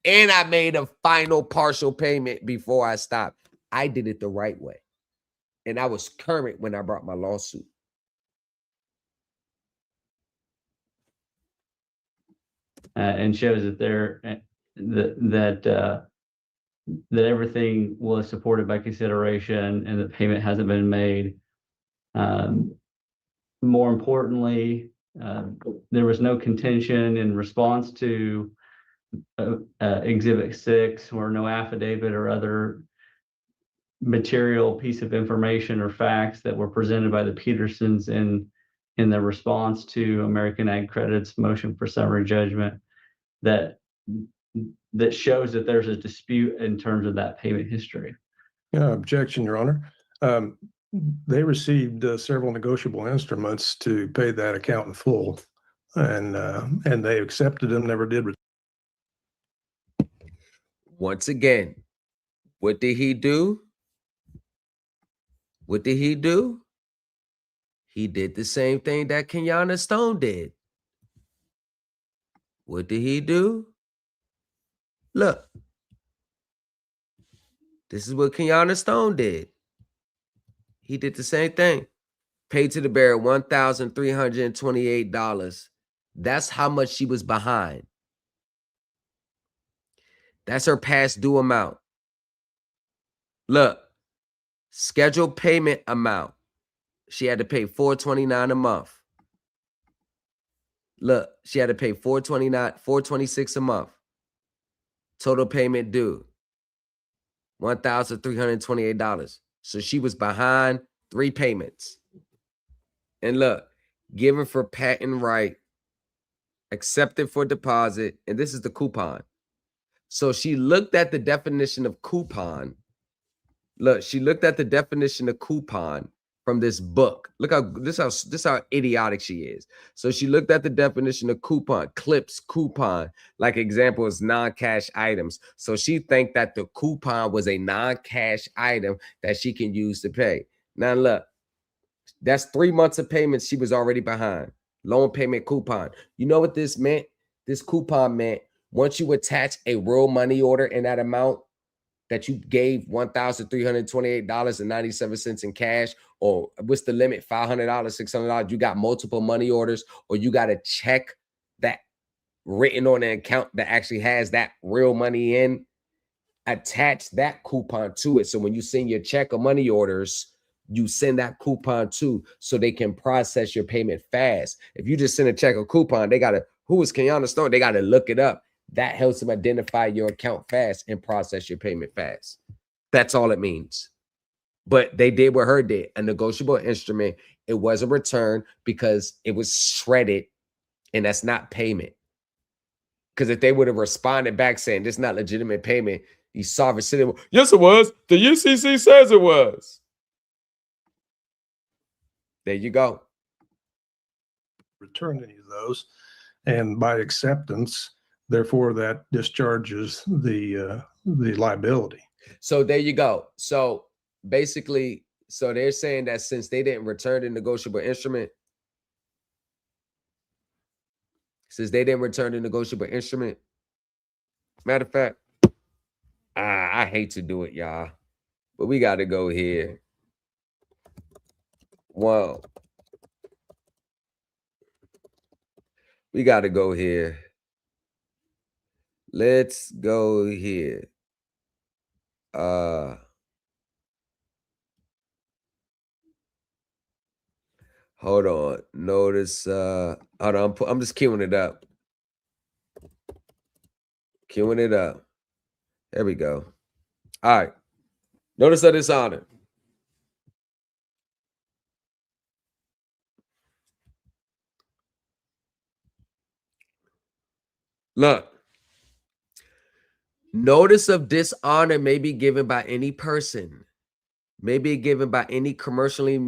and I made a final partial payment before I stopped. I did it the right way. And I was current when I brought my lawsuit. And shows that that everything was supported by consideration and the payment hasn't been made. More importantly, there was no contention in response to Exhibit 6 or no affidavit or other material piece of information or facts that were presented by the Petersons in the response to American Ag Credit's motion for summary judgment that shows that there's a dispute in terms of that payment history. Yeah, objection, Your Honor. They received several negotiable instruments to pay that account in full, and they accepted them, never did. Once again, what did he do? What did he do? He did the same thing that Kenyatta Stone did. What did he do? Look, this is what Kenyatta Stone did. He did the same thing. Paid to the bearer $1,328. That's how much she was behind. That's her past due amount. Look, scheduled payment amount. She had to pay $429 a month. Look, she had to pay $426 a month. Total payment due $1,328. So she was behind 3 payments. And look, given for patent right, accepted for deposit, and this is the coupon. So she looked at the definition of coupon. Look, she looked at the definition of coupon from this book. Look how this how idiotic she is. So she looked at the definition of coupon, clips, coupon, like example is non-cash items. So she think that the coupon was a non-cash item that she can use to pay. Now look, that's 3 months of payments she was already behind. Loan payment coupon. You know what this meant? This coupon meant once you attach a real money order in that amount that you gave $1,328.97 in cash, or what's the limit? $500, $600. You got multiple money orders, or you got a check that written on an account that actually has that real money in. Attach that coupon to it. So when you send your check or money orders, you send that coupon to so they can process your payment fast. If you just send a check or coupon, they gotta, who is Kenyatta Stone? They gotta look it up. That helps them identify your account fast and process your payment fast. That's all it means. But they did what her did, a negotiable instrument. It was a return because it was shredded, and that's not payment. Because if they would have responded back saying this is not legitimate payment, these sovereign citizens, yes, it was. The UCC says it was. There you go. Return any of those, and by acceptance, therefore, that discharges the liability. So there you go. So basically, so they're saying that since they didn't return the negotiable instrument, since they didn't return the negotiable instrument. Matter of fact, I hate to do it, y'all, but we got to go here. Well, we got to go here. Let's go here. Hold on. Notice, hold on. I'm just queuing it up. Queuing it up. There we go. All right. Notice of dishonor. Look. Notice of dishonor may be given by any person, may be given by any commercially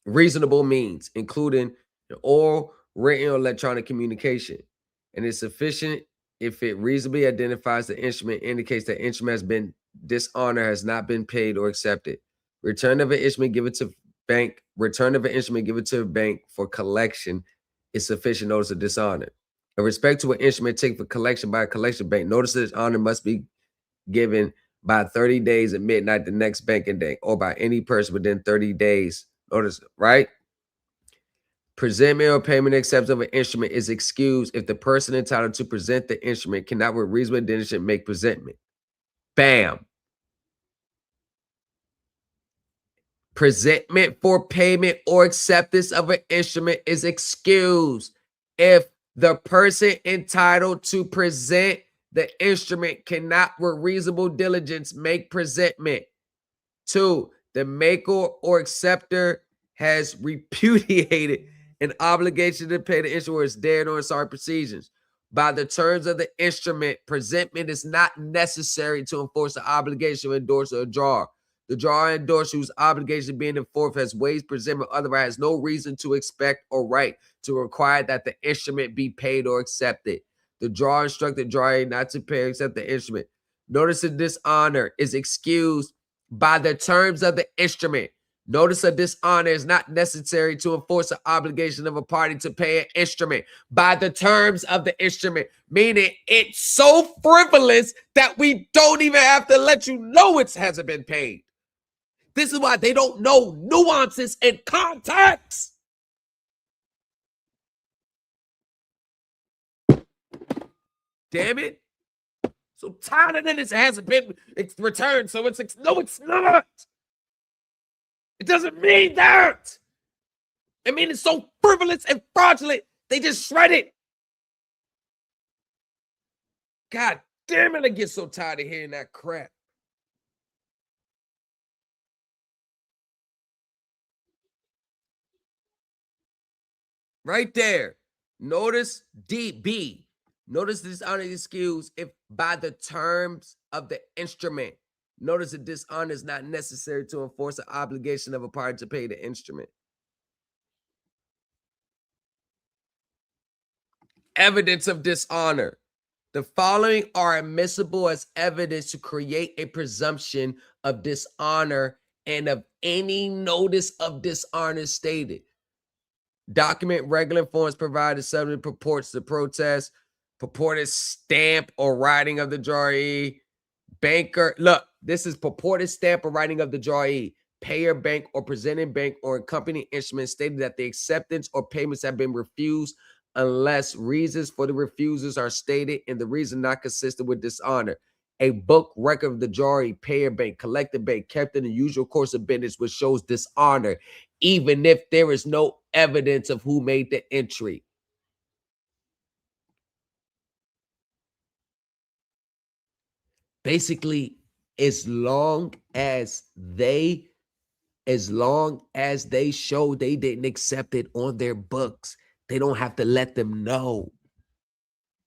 reasonable means, including oral, written, or electronic communication. And it's sufficient if it reasonably identifies the instrument, indicates that instrument has been dishonored, has not been paid or accepted. Return of an instrument given to bank, return of an instrument given to a bank for collection is sufficient notice of dishonor. In respect to an instrument taken for collection by a collection bank, notice of dishonor must be given by 30 days at midnight the next banking day, or by any person within 30 days. Notice, right? Presentment or payment acceptance of an instrument is excused if the person entitled to present the instrument cannot with reasonable diligence make presentment. Bam. Presentment for payment or acceptance of an instrument is excused if the person entitled to present the instrument cannot with reasonable diligence make presentment. 2, the maker or acceptor has repudiated an obligation to pay the instrument or is dared or in sorry proceedings. By the terms of the instrument, presentment is not necessary to enforce the obligation of endorser or drawer. The drawer and endorser whose obligation being enforced has waived presentment, otherwise has no reason to expect or right to require that the instrument be paid or accepted. The drawer instructed the drawer not to pay or accept the instrument. Notice of dishonor is excused by the terms of the instrument. Notice of dishonor is not necessary to enforce the obligation of a party to pay an instrument by the terms of the instrument, meaning it's so frivolous that we don't even have to let you know it hasn't been paid. This is why they don't know nuances and context. Damn it. So tired of this, it hasn't been returned, so it's no, it's not. It doesn't mean that. I mean, it's so frivolous and fraudulent, they just shred it. God damn it, I get so tired of hearing that crap. Right there. Notice DB. Notice the dishonor is excused if by the terms of the instrument. Notice that dishonor is not necessary to enforce the obligation of a party to pay the instrument. Evidence of dishonor. The following are admissible as evidence to create a presumption of dishonor and of any notice of dishonor stated. Document regular forms provided subject purports to protest, purported stamp or writing of the drawee, banker. Look, this is purported stamp or writing of the drawee, payer bank or presenting bank or accompanying instrument stating that the acceptance or payments have been refused unless reasons for the refusals are stated and the reason not consistent with dishonor. A book record of the drawee, payer bank, collector bank kept in the usual course of business which shows dishonor, even if there is no evidence of who made the entry. Basically, as long as they show they didn't accept it on their books, they don't have to let them know,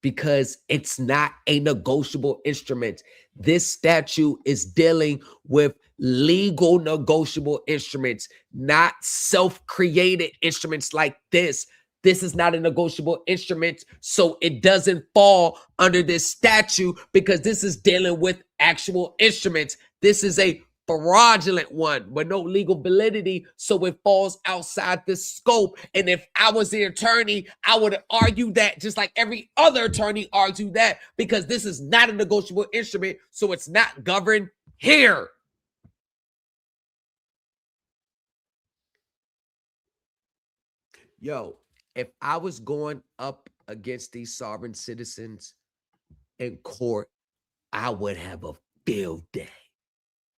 because it's not a negotiable instrument. This statute is dealing with legal negotiable instruments, not self-created instruments like this. This is not a negotiable instrument, so it doesn't fall under this statute because this is dealing with actual instruments. This is a fraudulent one with no legal validity, so it falls outside the scope. And if I was the attorney, I would argue that just like every other attorney argued that, because this is not a negotiable instrument, so it's not governed here. Yo, if I was going up against these sovereign citizens in court, I would have a field day.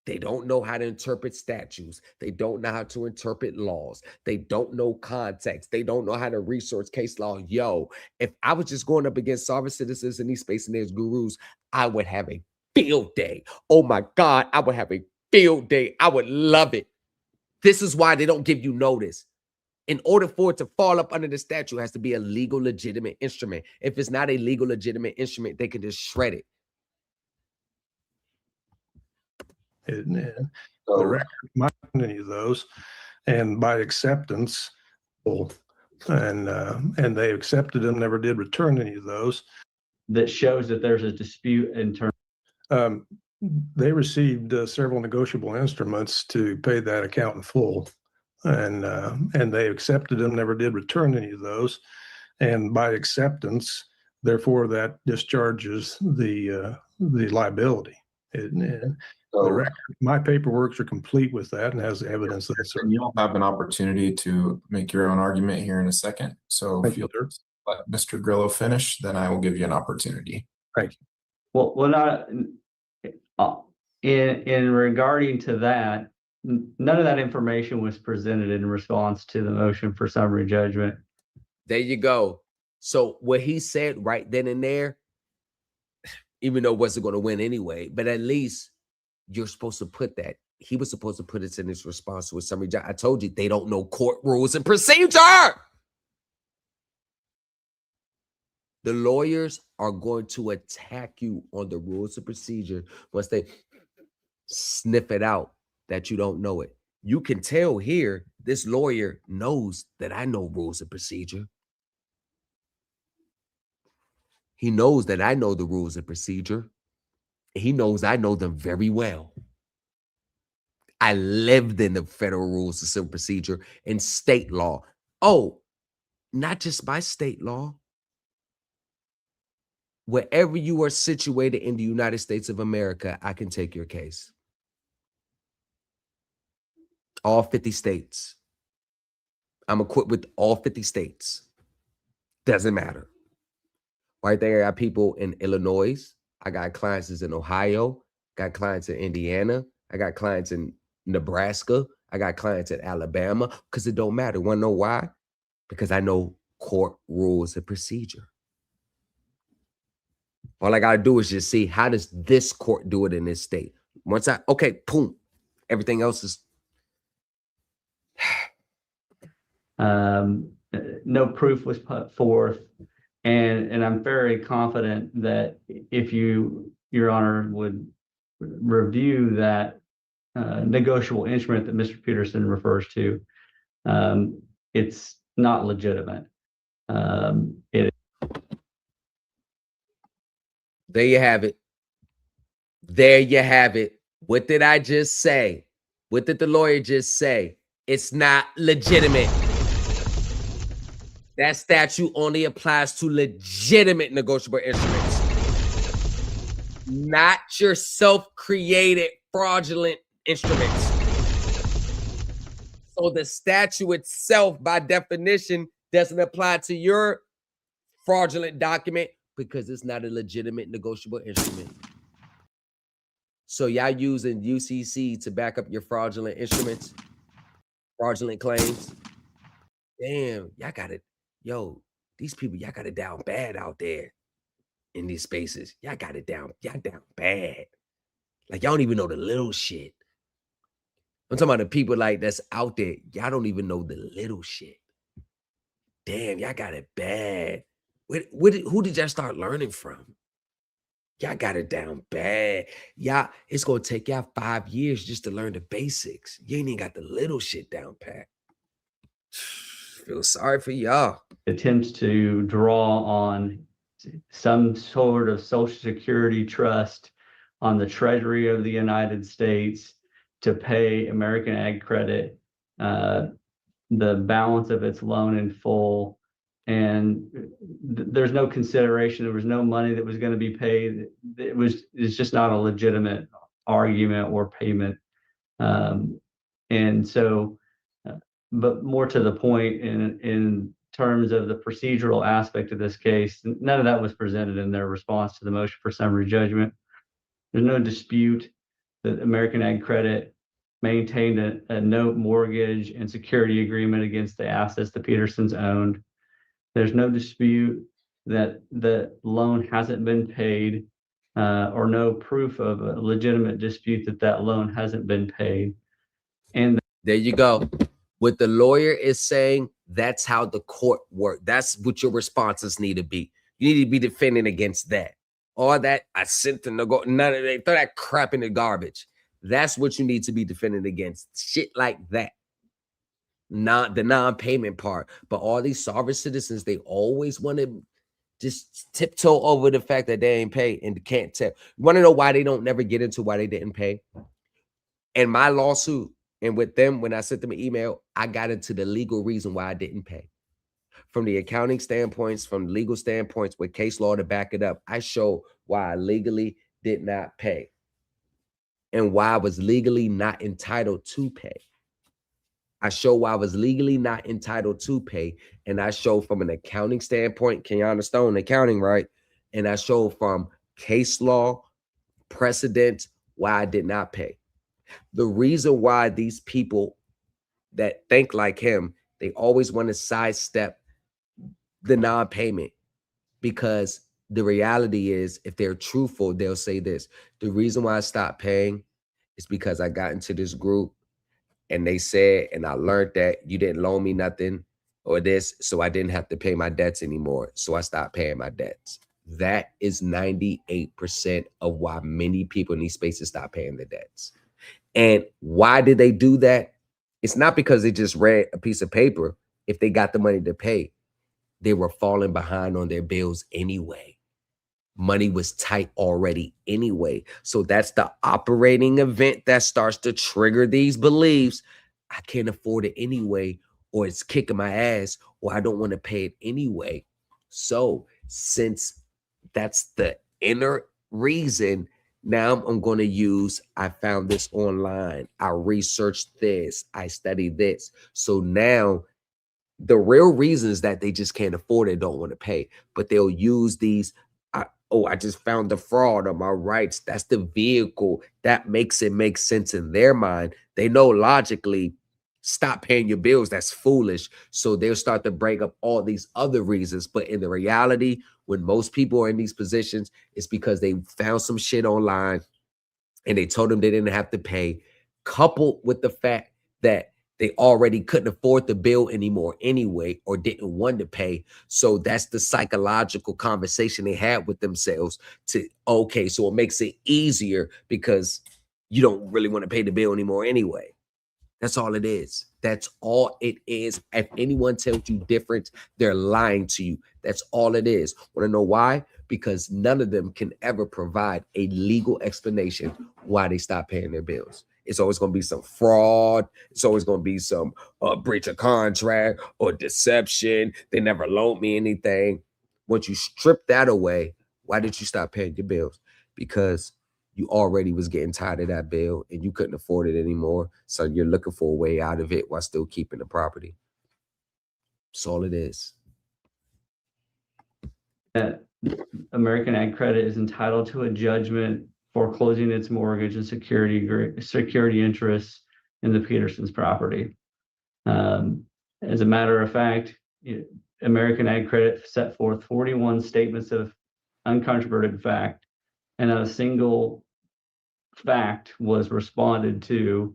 They don't know how to interpret statutes. They don't know how to interpret laws. They don't know context. They don't know how to research case law. Yo, if I was just going up against sovereign citizens in these spaces and there's gurus, I would have a field day. Oh my God, I would have a field day. I would love it. This is why they don't give you notice. In order for it to fall up under the statute, it has to be a legal, legitimate instrument. If it's not a legal, legitimate instrument, they can just shred it. And the record might find any of those, and by acceptance, and they accepted them, never did return any of those. That shows that there's a dispute in terms. They received several negotiable instruments to pay that account in full, and they accepted them, never did return any of those, and by acceptance, therefore, that discharges the liability. The record, my paperworks are complete with that and has evidence that it's. You'll have an opportunity to make your own argument here in a second. So if you'll let Mr. Grillo finish, then I will give you an opportunity. Thank you. Well, not in regarding to that, none of that information was presented in response to the motion for summary judgment. There you go. So what he said right then and there, even though it wasn't going to win anyway, but at least you're supposed to put that. He was supposed to put it in his response to a summary judgment. I told you, they don't know court rules and procedure. The lawyers are going to attack you on the rules of procedure once they sniff it out that you don't know it. You can tell here, this lawyer knows that I know rules of procedure. He knows that I know the rules of procedure. He knows I know them very well. I lived in the federal rules of civil procedure and state law. Oh, not just by state law. Wherever you are situated in the United States of America, I can take your case. All 50 states. I'm equipped with all 50 states. Doesn't matter. Right there, I got people in Illinois. I got clients in Ohio. Got clients in Indiana. I got clients in Nebraska. I got clients in Alabama. Because it don't matter. Want to know why? Because I know court rules and procedure. All I got to do is just see, how does this court do it in this state? Once okay, boom. Everything else is... No proof was put forth. And I'm very confident that if Your Honor, would review that negotiable instrument that Mr. Peterson refers to, it's not legitimate. There you have it. There you have it. What did I just say? What did the lawyer just say? It's not legitimate. That statute only applies to legitimate negotiable instruments, not your self-created fraudulent instruments. So the statute itself, by definition, doesn't apply to your fraudulent document because it's not a legitimate negotiable instrument. So y'all using UCC to back up your fraudulent instruments, fraudulent claims. Damn, y'all got it. Yo, these people, y'all got it down bad out there in these spaces. Y'all got it down. Y'all down bad. Like, y'all don't even know the little shit. I'm talking about the people like that's out there. Y'all don't even know the little shit. Damn, y'all got it bad. Who did y'all start learning from? Y'all got it down bad. Y'all, it's going to take y'all 5 years just to learn the basics. You ain't even got the little shit down pat. Feel sorry for y'all. Attempts to draw on some sort of Social Security trust on the Treasury of the United States to pay American Ag Credit the balance of its loan in full, and there's no consideration. There was no money that was going to be paid. It's just not a legitimate argument or payment. And so, but more to the point, in terms of the procedural aspect of this case, none of that was presented in their response to the motion for summary judgment. There's no dispute that American Ag Credit maintained a note, mortgage, and security agreement against the assets the Petersons owned. There's no dispute that the loan hasn't been paid, or no proof of a legitimate dispute that loan hasn't been paid. And there you go. What the lawyer is saying, that's how the court works. That's what your responses need to be. You need to be defending against that. All that I sent them to go, none of that, throw that crap in the garbage. That's what you need to be defending against. Shit like that. Not the non-payment part. But all these sovereign citizens, they always want to just tiptoe over the fact that they ain't paid and can't tell. You want to know why they don't never get into why they didn't pay? And my lawsuit, and with them, when I sent them an email, I got into the legal reason why I didn't pay. From the accounting standpoints, from legal standpoints, with case law to back it up, I show why I legally did not pay and why I was legally not entitled to pay. I show why I was legally not entitled to pay, and I show from an accounting standpoint, Kenyatta Stone accounting, right? And I show from case law, precedent, why I did not pay. The reason why these people that think like him, they always want to sidestep the non-payment, because the reality is, if they're truthful, they'll say this: the reason why I stopped paying is because I got into this group and they said, and I learned that you didn't loan me nothing or this, so I didn't have to pay my debts anymore. So I stopped paying my debts. That is 98% of why many people in these spaces stop paying their debts. And why did they do that? It's not because they just read a piece of paper. If they got the money to pay, they were falling behind on their bills anyway. Money was tight already anyway. So that's the operating event that starts to trigger these beliefs. I can't afford it anyway, or it's kicking my ass, or I don't want to pay it anyway. So since that's the inner reason, now I'm going to use, I found this online, I researched this, I studied this. So now the real reason is that they just can't afford it, don't want to pay, but they'll use these, I just found the fraud on my rights. That's the vehicle that makes it make sense in their mind. They know logically, stop paying your bills, that's foolish. So they'll start to bring up all these other reasons. But in the reality, when most people are in these positions, it's because they found some shit online and they told them they didn't have to pay, coupled with the fact that they already couldn't afford the bill anymore anyway, or didn't want to pay. So that's the psychological conversation they had with themselves to, okay, so it makes it easier because you don't really want to pay the bill anymore anyway. That's all it is. That's all it is. If anyone tells you different, they're lying to you. That's all it is. Want to know why? Because none of them can ever provide a legal explanation why they stop paying their bills. It's always going to be some fraud. It's always going to be some breach of contract or deception. They never loaned me anything. Once you strip that away, why did you stop paying your bills? Because you already was getting tired of that bill and you couldn't afford it anymore. So you're looking for a way out of it while still keeping the property. That's all it is. American Ag Credit is entitled to a judgment foreclosing its mortgage and security interests in the Petersons' property. As a matter of fact, American Ag Credit set forth 41 statements of uncontroverted fact, and a single fact was responded to,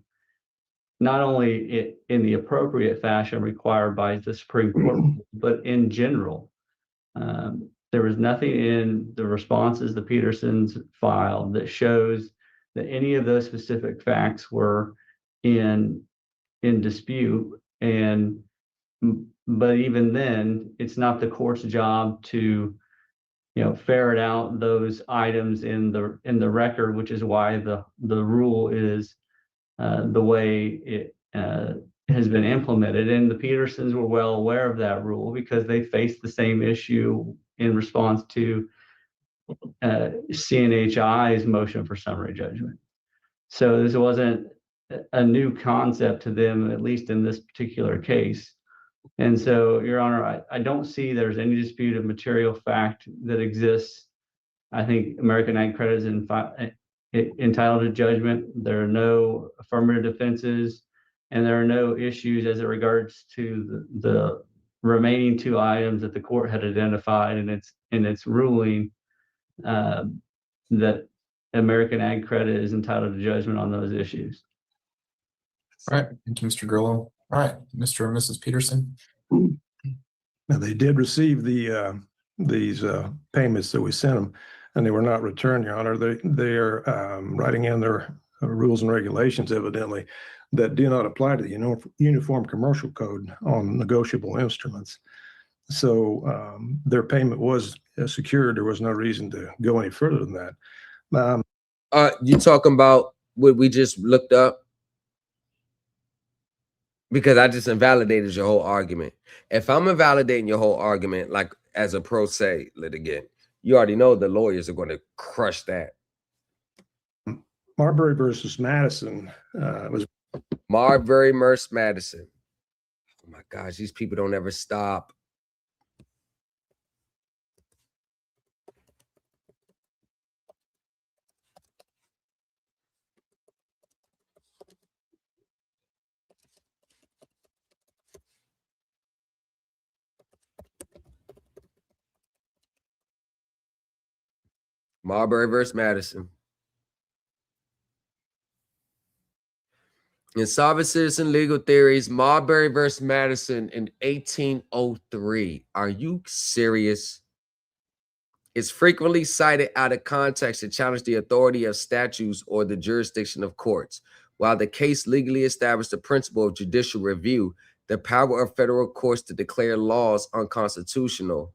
not only in the appropriate fashion required by the Supreme Court, but in general. There was nothing in the responses the Petersons filed that shows that any of those specific facts were in dispute. But even then, it's not the court's job to ferret out those items in the record, which is why the rule is the way it has been implemented. And the Petersons were well aware of that rule because they faced the same issue in response to CNHI's motion for summary judgment. So this wasn't a new concept to them, at least in this particular case. And so, Your Honor, I don't see there's any dispute of material fact that exists. I think American Ag Credit is entitled to judgment. There are no affirmative defenses, and there are no issues as it regards to the remaining two items that the court had identified in its ruling, that American Ag Credit is entitled to judgment on those issues. All right, thank you, Mr. Grillo. All right, Mr. and Mrs. Peterson. Now, they did receive these payments that we sent them, and they were not returned, Your Honor. They are writing in their rules and regulations, evidently, that do not apply to the Uniform Commercial Code on negotiable instruments. So their payment was secured. There was no reason to go any further than that. You talking about what we just looked up? Because I just invalidated your whole argument. If I'm invalidating your whole argument, like as a pro se litigant, you already know the lawyers are going to crush that. Marbury versus Madison was Marbury versus Madison. Oh my gosh, these people don't ever stop. Marbury versus Madison. In Sovereign Citizen Legal Theories, Marbury versus Madison in 1803. Are you serious? It's frequently cited out of context to challenge the authority of statutes or the jurisdiction of courts. While the case legally established the principle of judicial review, the power of federal courts to declare laws unconstitutional,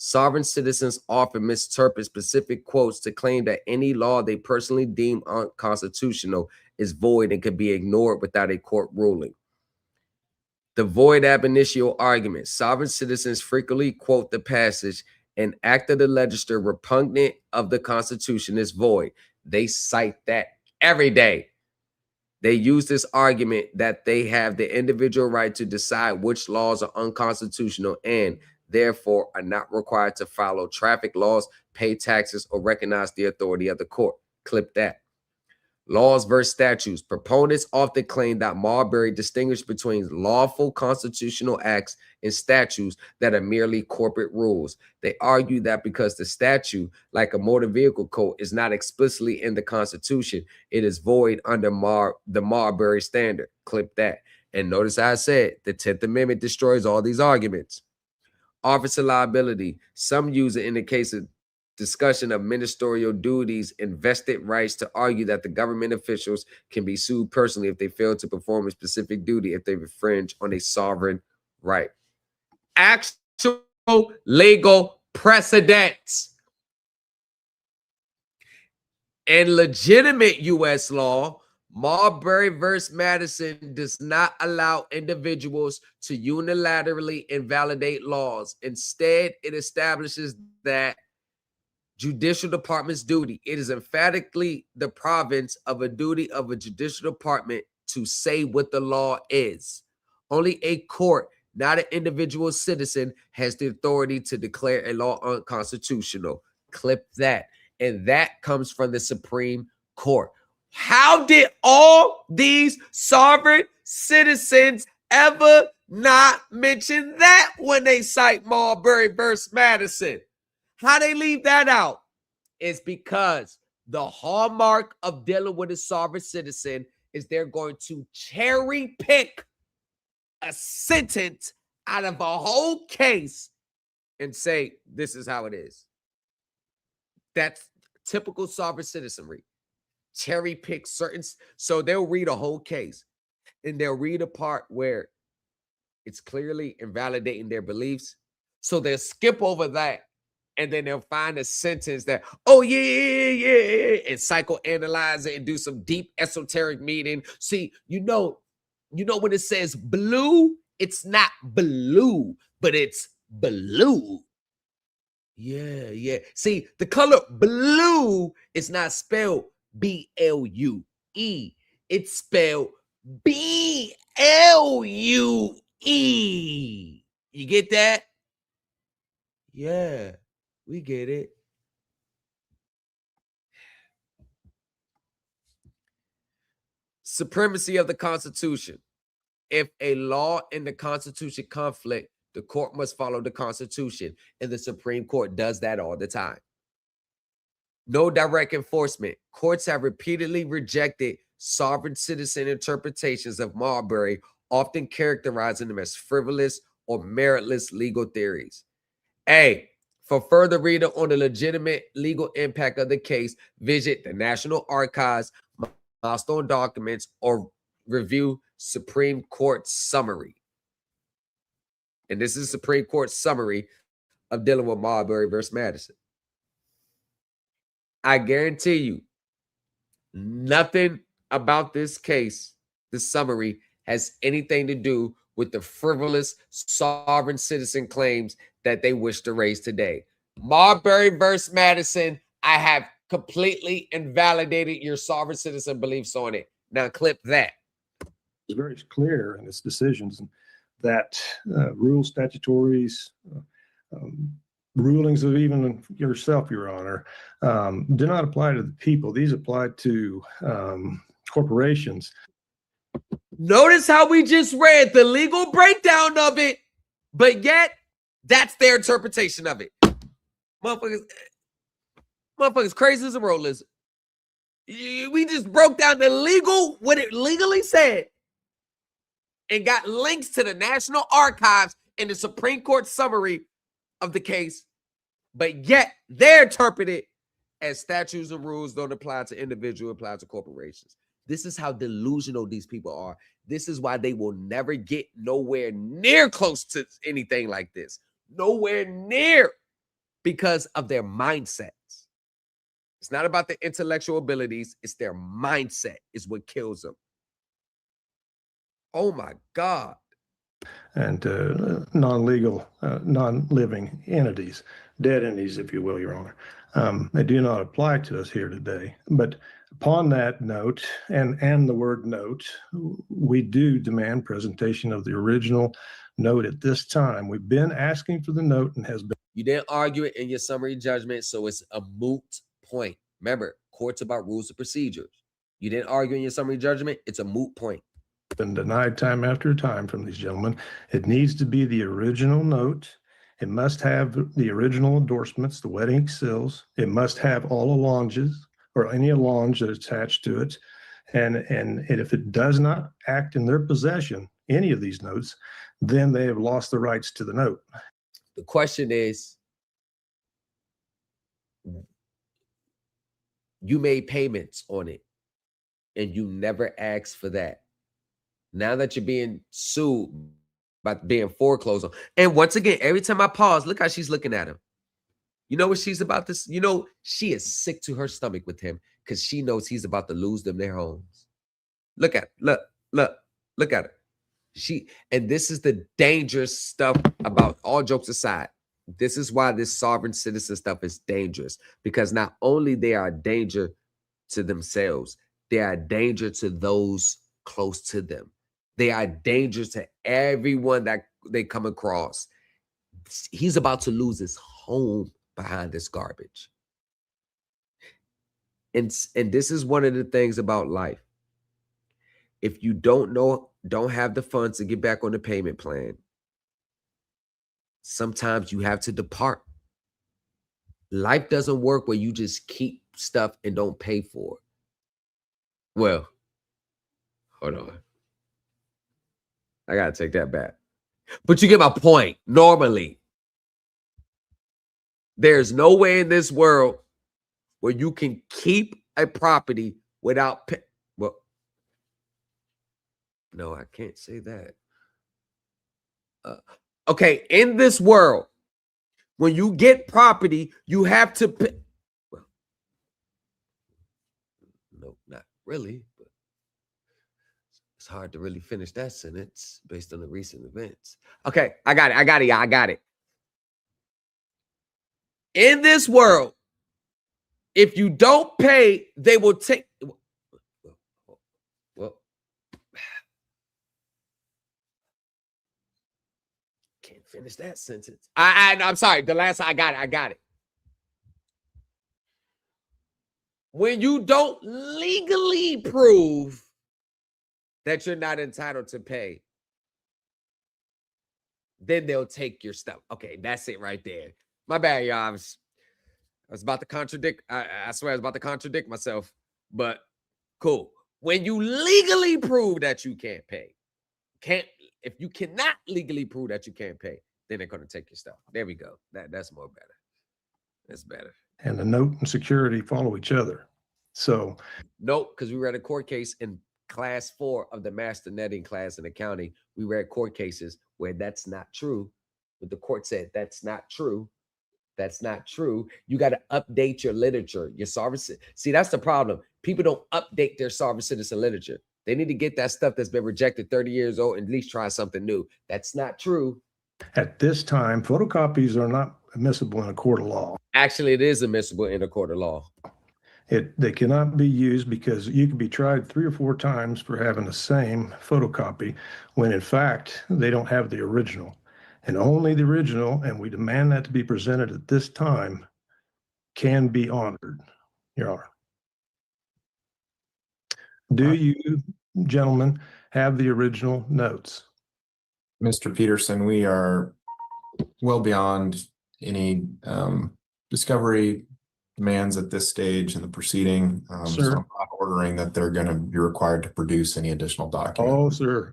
sovereign citizens often misinterpret specific quotes to claim that any law they personally deem unconstitutional is void and can be ignored without a court ruling. The void ab initio argument. Sovereign citizens frequently quote the passage, "An act of the legislature repugnant of the Constitution is void." They cite that every day. They use this argument that they have the individual right to decide which laws are unconstitutional and therefore are not required to follow traffic laws, pay taxes, or recognize the authority of the court. Clip that. Laws versus statutes. Proponents often claim that Marbury distinguished between lawful constitutional acts and statutes that are merely corporate rules. They argue that because the statute, like a motor vehicle code, is not explicitly in the Constitution, it is void under the Marbury standard. Clip that. And notice how I said the 10th Amendment destroys all these arguments. Officer liability. Some use it in the case of discussion of ministerial duties and vested rights to argue that the government officials can be sued personally if they fail to perform a specific duty if they infringe on a sovereign right. Actual legal precedents. In legitimate U.S. law, Marbury versus Madison does not allow individuals to unilaterally invalidate laws. Instead, it establishes that judicial department's duty. It is emphatically the province of a duty of a judicial department to say what the law is. Only a court, not an individual citizen, has the authority to declare a law unconstitutional. Clip that. And that comes from the Supreme Court. How did all these sovereign citizens ever not mention that when they cite Marbury versus Madison? How they leave that out? It's because the hallmark of dealing with a sovereign citizen is they're going to cherry pick a sentence out of a whole case and say, this is how it is. That's typical sovereign citizenry. Cherry pick certain, so they'll read a whole case and they'll read a part where it's clearly invalidating their beliefs. So they'll skip over that and then they'll find a sentence that, oh, yeah, and psychoanalyze it and do some deep esoteric meaning. See, you know when it says blue, it's not blue, but it's blue. Yeah. See, the color blue is not spelled B-L-U-E. It's spelled B-L-U-E. You get that? Yeah, we get it. Supremacy of the Constitution. If a law and the Constitution conflict, the court must follow the Constitution, and the Supreme Court does that all the time. No direct enforcement. Courts have repeatedly rejected sovereign citizen interpretations of Marbury, often characterizing them as frivolous or meritless legal theories. A. For further reading on the legitimate legal impact of the case, visit the National Archives, milestone documents, or review Supreme Court summary. And this is Supreme Court summary of dealing with Marbury versus Madison. I guarantee you, nothing about this case, the summary, has anything to do with the frivolous sovereign citizen claims that they wish to raise today. Marbury versus Madison, I have completely invalidated your sovereign citizen beliefs on it. Now clip that. It's very clear in its decisions that rules, statutories, rulings of even yourself, Your Honor, do not apply to the people. These apply to corporations. Notice how we just read the legal breakdown of it, but yet that's their interpretation of it. Motherfuckers crazy as a road lizard. We just broke down the legal, what it legally said, and got links to the National Archives and the Supreme Court summary of the case, but yet they're interpreted as statutes and rules don't apply to individuals, apply to corporations. This is how delusional these people are. This is why they will never get nowhere near close to anything like this. Nowhere near, because of their mindsets. It's not about their intellectual abilities. It's their mindset is what kills them. Oh my God. And non-legal, non-living entities, dead entities, if you will, Your Honor. They do not apply to us here today. But upon that note, and the word note, we do demand presentation of the original note at this time. We've been asking for the note and has been. You didn't argue it in your summary judgment, so it's a moot point. Remember, court's about rules and procedures. You didn't argue in your summary judgment, it's a moot point. Been denied time after time from these gentlemen. It needs to be the original note. It must have the original endorsements, the wet ink seals. It must have all allonges or any allonge that is attached to it. And if it does not act in their possession, any of these notes, then they have lost the rights to the note. The question is, you made payments on it and you never asked for that. Now that you're being sued by being foreclosed on. And once again, every time I pause, look how she's looking at him. You know what she's about this? You know, she is sick to her stomach with him because she knows he's about to lose them their homes. Look at it. Look at it. And this is the dangerous stuff about, all jokes aside. This is why this sovereign citizen stuff is dangerous, because not only they are a danger to themselves, they are a danger to those close to them. They are dangerous to everyone that they come across. He's about to lose his home behind this garbage. And this is one of the things about life. If you don't have the funds to get back on the payment plan, sometimes you have to depart. Life doesn't work where you just keep stuff and don't pay for it. Well, hold on. I got to take that back. But you get my point. Normally, there's no way in this world where you can keep a property without well, no, I can't say that. Okay, in this world, When you get property, you have to pay. Well, no, not really. But it's hard to really finish that sentence based on the recent events. Okay, I got it. I got it. I got it. In this world, if you don't pay, they will take. Well, can't finish that sentence. I'm sorry. The last I got it. I got it. When you don't legally prove that you're not entitled to pay, then they'll take your stuff. Okay, that's it right there. My bad, y'all. I was about to contradict. I swear I was about to contradict myself, but cool. When you legally prove that you can't pay, if you cannot legally prove that you can't pay, then they're going to take your stuff. There we go. That's more better. That's better. And the note and security follow each other. So nope, because we read a court case in class 4 of the master netting class in accounting. We read court cases where that's not true. But the court said that's not true. That's not true. You got to update your literature, your sovereign. See, that's the problem. People don't update their sovereign citizen literature. They need to get that stuff that's been rejected 30 years old and at least try something new. That's not true. At this time, photocopies are not admissible in a court of law. Actually, it is admissible in a court of law. They cannot be used because you can be tried 3 or 4 times for having the same photocopy when in fact they don't have the original. And only the original, and we demand that to be presented at this time, can be honored, Your Honor. Do you, gentlemen, have the original notes? Mr. Peterson, we are well beyond any discovery demands at this stage in the proceeding. So I'm not ordering that they're going to be required to produce any additional documents. Oh, sir.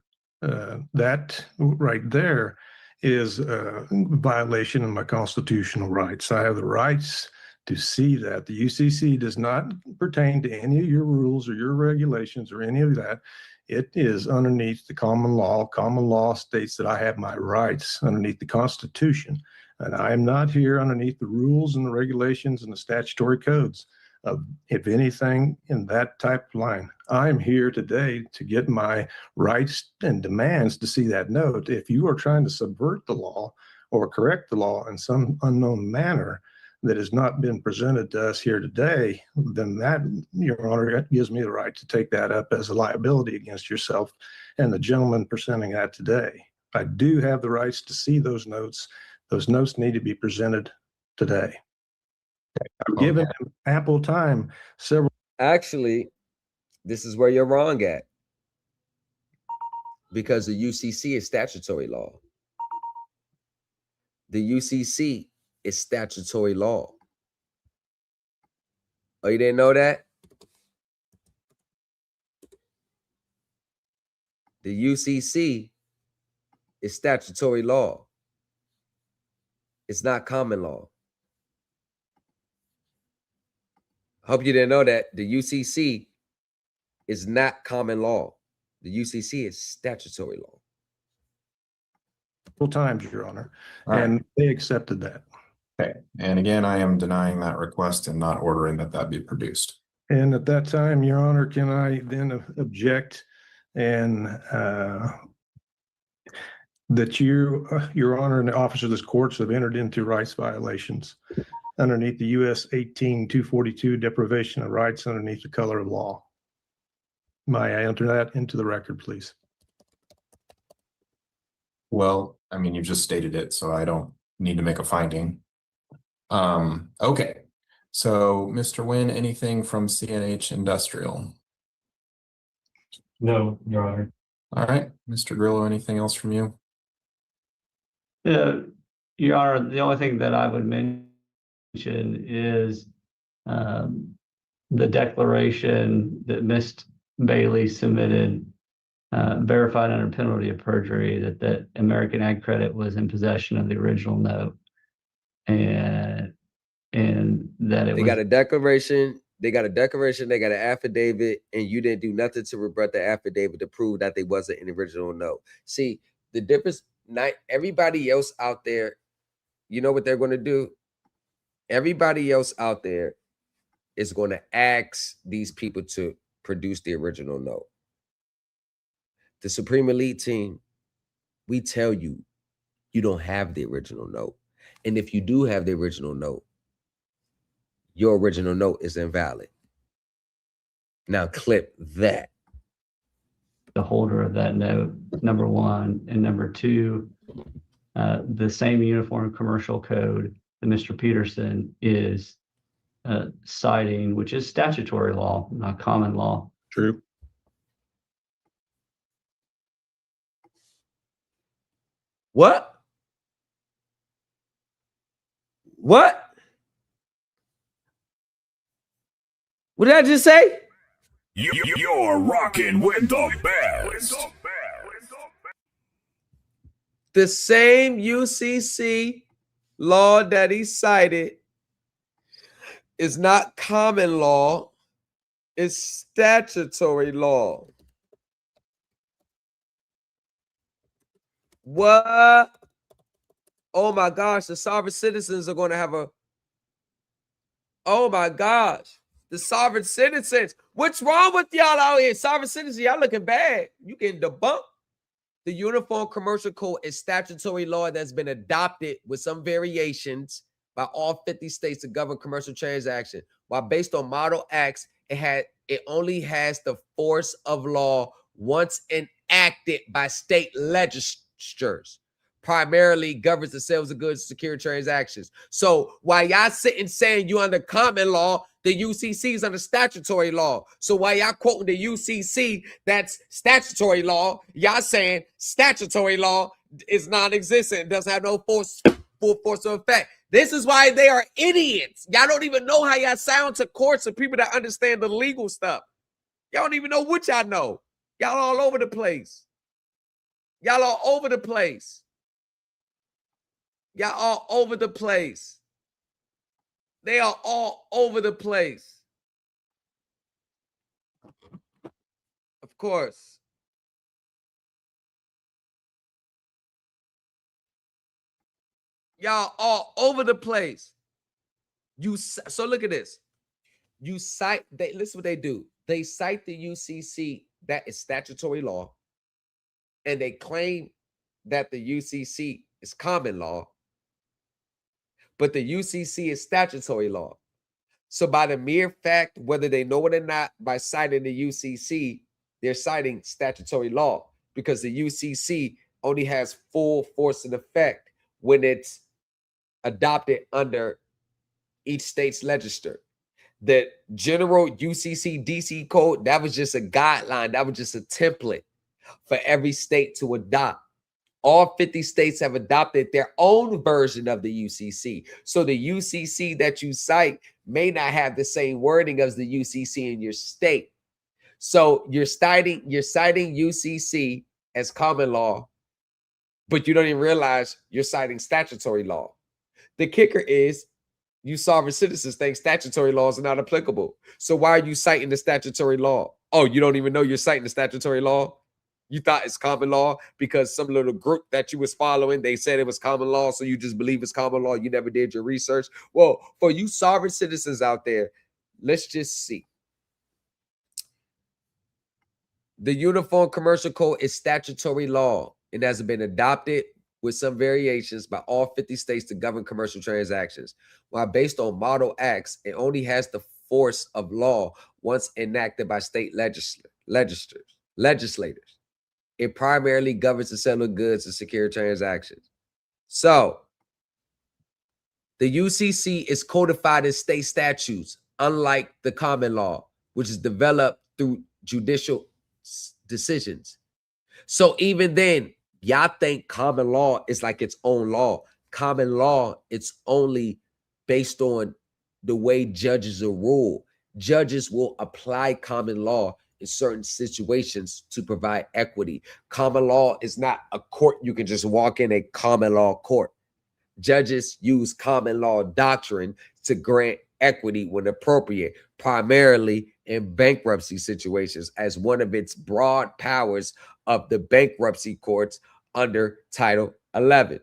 That right there is a violation of my constitutional rights. I have the rights to see that. The UCC does not pertain to any of your rules or your regulations or any of that. It is underneath the common law. Common law states that I have my rights underneath the Constitution. And I am not here underneath the rules and the regulations and the statutory codes of, if anything, in that type of line. I'm here today to get my rights and demands to see that note. If you are trying to subvert the law or correct the law in some unknown manner that has not been presented to us here today, then that, Your Honor, gives me the right to take that up as a liability against yourself and the gentleman presenting that today. I do have the rights to see those notes. Those notes need to be presented today. I've given them ample time. Actually, this is where you're wrong at. Because the UCC is statutory law. The UCC is statutory law. Oh, you didn't know that? The UCC is statutory law. It's not common law. Hope you didn't know that. The UCC is not common law. The UCC is statutory law. Full times, Your Honor, and they accepted that. Okay, and again, I am denying that request and not ordering that that be produced. And at that time, Your Honor, can I then object and that you, Your Honor, and the officers of this courts have entered into rights violations underneath the U.S. 18-242 deprivation of rights underneath the color of law? May I enter that into the record, please? Well, I mean, you've just stated it, so I don't need to make a finding. Okay. So, Mr. Nguyen, anything from CNH Industrial? No, Your Honor. All right. Mr. Grillo, anything else from you? Your Honor, the only thing that I would mention is the declaration that Ms. Bailey submitted, verified under penalty of perjury, that American Ag Credit was in possession of the original note, and that they got a declaration. They got a declaration. They got an affidavit, and you didn't do nothing to rebut the affidavit to prove that they wasn't an original note. See the difference. Not everybody else out there you know what they're going to do? Everybody else out there is going to ask these people to produce the original note. The Supreme Elite team, we tell you, you don't have the original note. And if you do have the original note, your original note is invalid. Now clip that. The holder of that note, number one, and number two, the same Uniform Commercial Code that Mr. Peterson is citing, which is statutory law, not common law. True. What? What? What did I just say? You're rocking with the best. The same UCC law that he cited is not common law, it's statutory law. What? Oh my gosh, the sovereign citizens are going to have a... Oh my gosh, the sovereign citizens. What's wrong with y'all out here? Sovereign citizens, y'all looking bad. You getting debunked. The Uniform Commercial Code is statutory law that's been adopted with some variations by all 50 states to govern commercial transaction. While based on model acts, it only has the force of law once enacted by state legislatures. Primarily governs the sales of goods and secure transactions. So while y'all sitting saying you under common law, the UCC is under statutory law. So while y'all quoting the UCC, that's statutory law, y'all saying statutory law is non-existent, doesn't have no full force of effect. This is why they are idiots. Y'all don't even know how y'all sound to courts and people that understand the legal stuff. Y'all don't even know what y'all know. Y'all all over the place. Y'all all over the place. Y'all all over the place. They are all over the place. Of course. Y'all all over the place. So look at this. You cite, listen what they do. They cite the UCC, that is statutory law, and they claim that the UCC is common law, but the UCC is statutory law. So by the mere fact, whether they know it or not, by citing the UCC, they're citing statutory law, because the UCC only has full force and effect when it's adopted under each state's legislature. The general UCC DC code, that was just a guideline. That was just a template for every state to adopt. All 50 states have adopted their own version of the UCC. So the UCC that you cite may not have the same wording as the UCC in your state. So you're citing UCC as common law, but you don't even realize you're citing statutory law. The kicker is you sovereign citizens think statutory laws are not applicable. So why are you citing the statutory law? Oh, you don't even know you're citing the statutory law? You thought it's common law because some little group that you was following, they said it was common law, so you just believe it's common law. You never did your research. Well, for you sovereign citizens out there, let's just see. The Uniform Commercial Code is statutory law. It has been adopted with some variations by all 50 states to govern commercial transactions. While based on model acts, it only has the force of law once enacted by state legislators. It primarily governs the sale of goods and secure transactions. So the UCC is codified in state statutes, unlike the common law, which is developed through judicial decisions. So even then, y'all think common law is like its own law. Common law, it's only based on the way judges are ruled. Judges will apply common law in certain situations to provide equity. Common law is not a court you can just walk in a common law court. Judges use common law doctrine to grant equity when appropriate, primarily in bankruptcy situations, as one of its broad powers of the bankruptcy courts under Title 11.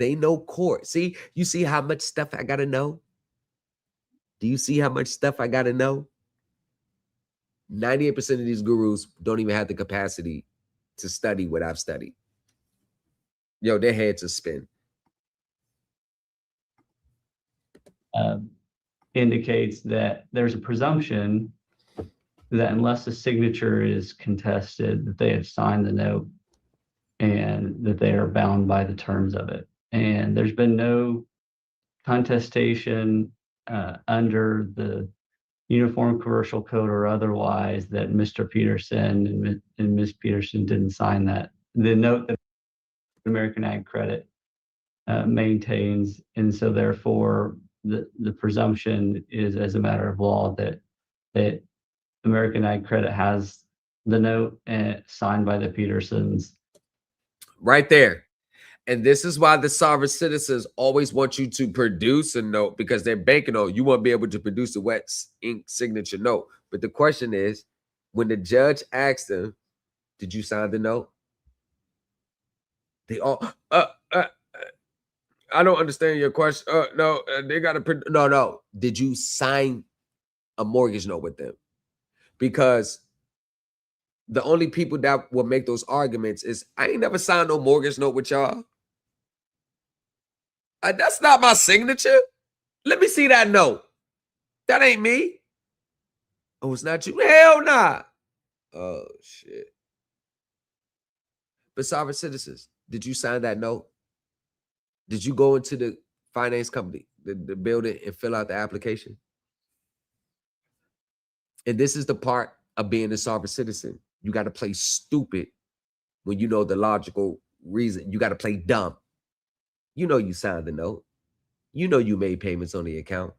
They know court. See, you see how much stuff I got to know? Do you see how much stuff I got to know? 98% of these gurus don't even have the capacity to study what I've studied. Yo, their heads are spin. Indicates that there's a presumption that unless the signature is contested, that they have signed the note and that they are bound by the terms of it. And there's been no contestation under the Uniform Commercial Code or otherwise that Mr. Peterson and Ms. Peterson didn't sign that. The note that American Ag Credit maintains, and so therefore the presumption is, as a matter of law, that American Ag Credit has the note signed by the Petersons. Right there. And this is why the sovereign citizens always want you to produce a note, because they're banking on you won't be able to produce a wet ink signature note. But the question is, when the judge asked them, did you sign the note? They all, I don't understand your question. No, they got to, no. Did you sign a mortgage note with them? Because the only people that will make those arguments is, I ain't never signed no mortgage note with y'all. That's not my signature. Let me see that note. That ain't me. Oh, it's not you? Hell nah. Oh, shit. But sovereign citizens, did you sign that note? Did you go into the finance company, the building, and fill out the application? And this is the part of being a sovereign citizen. You got to play stupid when you know the logical reason. You got to play dumb. You know you signed the note. You know you made payments on the account.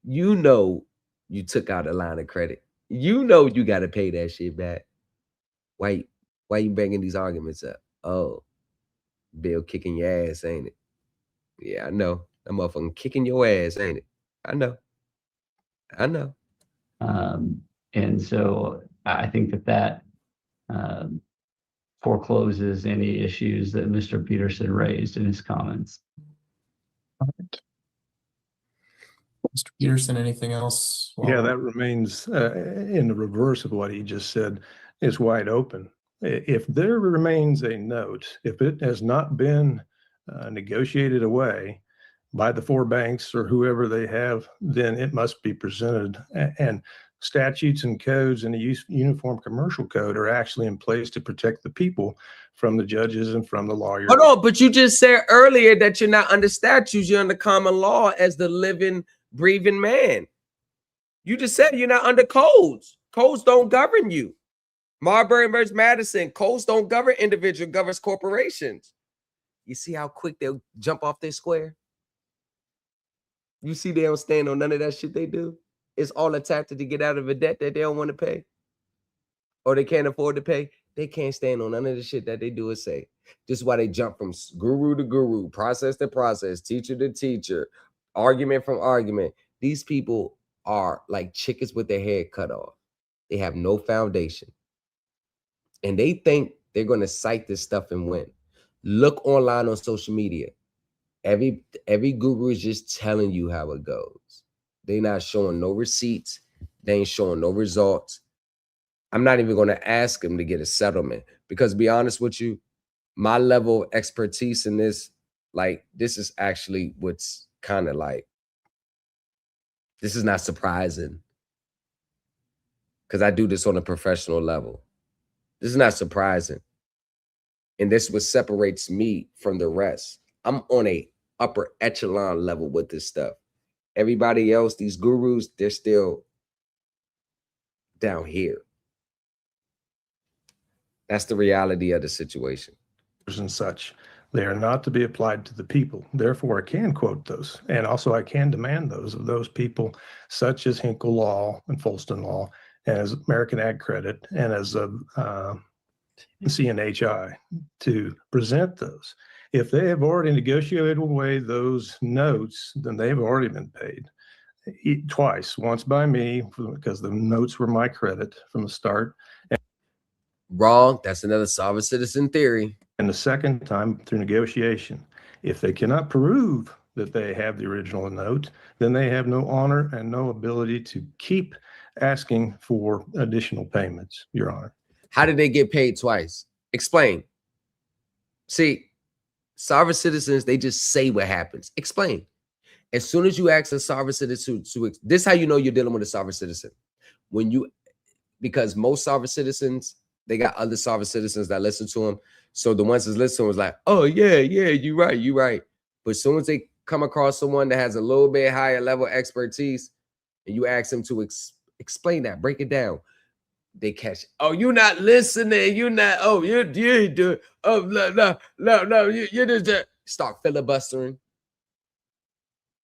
You know you took out a line of credit. You know you got to pay that shit back. Why you bringing these arguments up? Oh, Bill kicking your ass, ain't it? Yeah, I know. That motherfucking kicking your ass, ain't it? I know. And so I think that forecloses any issues that Mr. Peterson raised in his comments. All right. Mr. Peterson, anything else? Yeah, that remains in the reverse of what he just said, is wide open. If there remains a note, if it has not been negotiated away by the four banks or whoever they have, then it must be presented. And statutes and codes in the Uniform Commercial Code are actually in place to protect the people from the judges and from the lawyers. Hold on, but you just said earlier that you're not under statutes, you're under common law as the living, breathing man. You just said you're not under codes. Codes don't govern you. Marbury versus Madison, codes don't govern individual, governs corporations. You see how quick they'll jump off their square? You see they don't stand on none of that shit they do? It's all a tactic to get out of a debt that they don't want to pay or they can't afford to pay. They can't stand on none of the shit that they do or say. This is why they jump from guru to guru, process to process, teacher to teacher, argument from argument. These people are like chickens with their head cut off. They have no foundation. And they think they're going to cite this stuff and win. Look online on social media. Every guru is just telling you how it goes. They're not showing no receipts. They ain't showing no results. I'm not even going to ask them to get a settlement because, to be honest with you, my level of expertise in this, like, this is actually what's kind of like, this is not surprising because I do this on a professional level. This is not surprising. And this is what separates me from the rest. I'm on a upper echelon level with this stuff. Everybody else, these gurus, they're still down here. That's the reality of the situation. And such, they are not to be applied to the people. Therefore, I can quote those. And also I can demand those of those people, such as Hinkle Law and Folston Law, as American Ag Credit, and as CNHI, to present those. If they have already negotiated away those notes, then they've already been paid twice, once by me, because the notes were my credit from the start. Wrong. That's another sovereign citizen theory. And the second time through negotiation. If they cannot prove that they have the original note, then they have no honor and no ability to keep asking for additional payments, Your Honor. How did they get paid twice? Explain. See, sovereign citizens, they just say what happens. Explain. As soon as you ask a sovereign citizen this is how you know you're dealing with a sovereign citizen. Because most sovereign citizens, they got other sovereign citizens that listen to them. So the ones that's listening was like, oh, yeah, you're right. But as soon as they come across someone that has a little bit higher level expertise, and you ask them to explain that, break it down, they catch it. Oh, you're not listening. You're not. Oh, you do. Oh, no. You just start filibustering.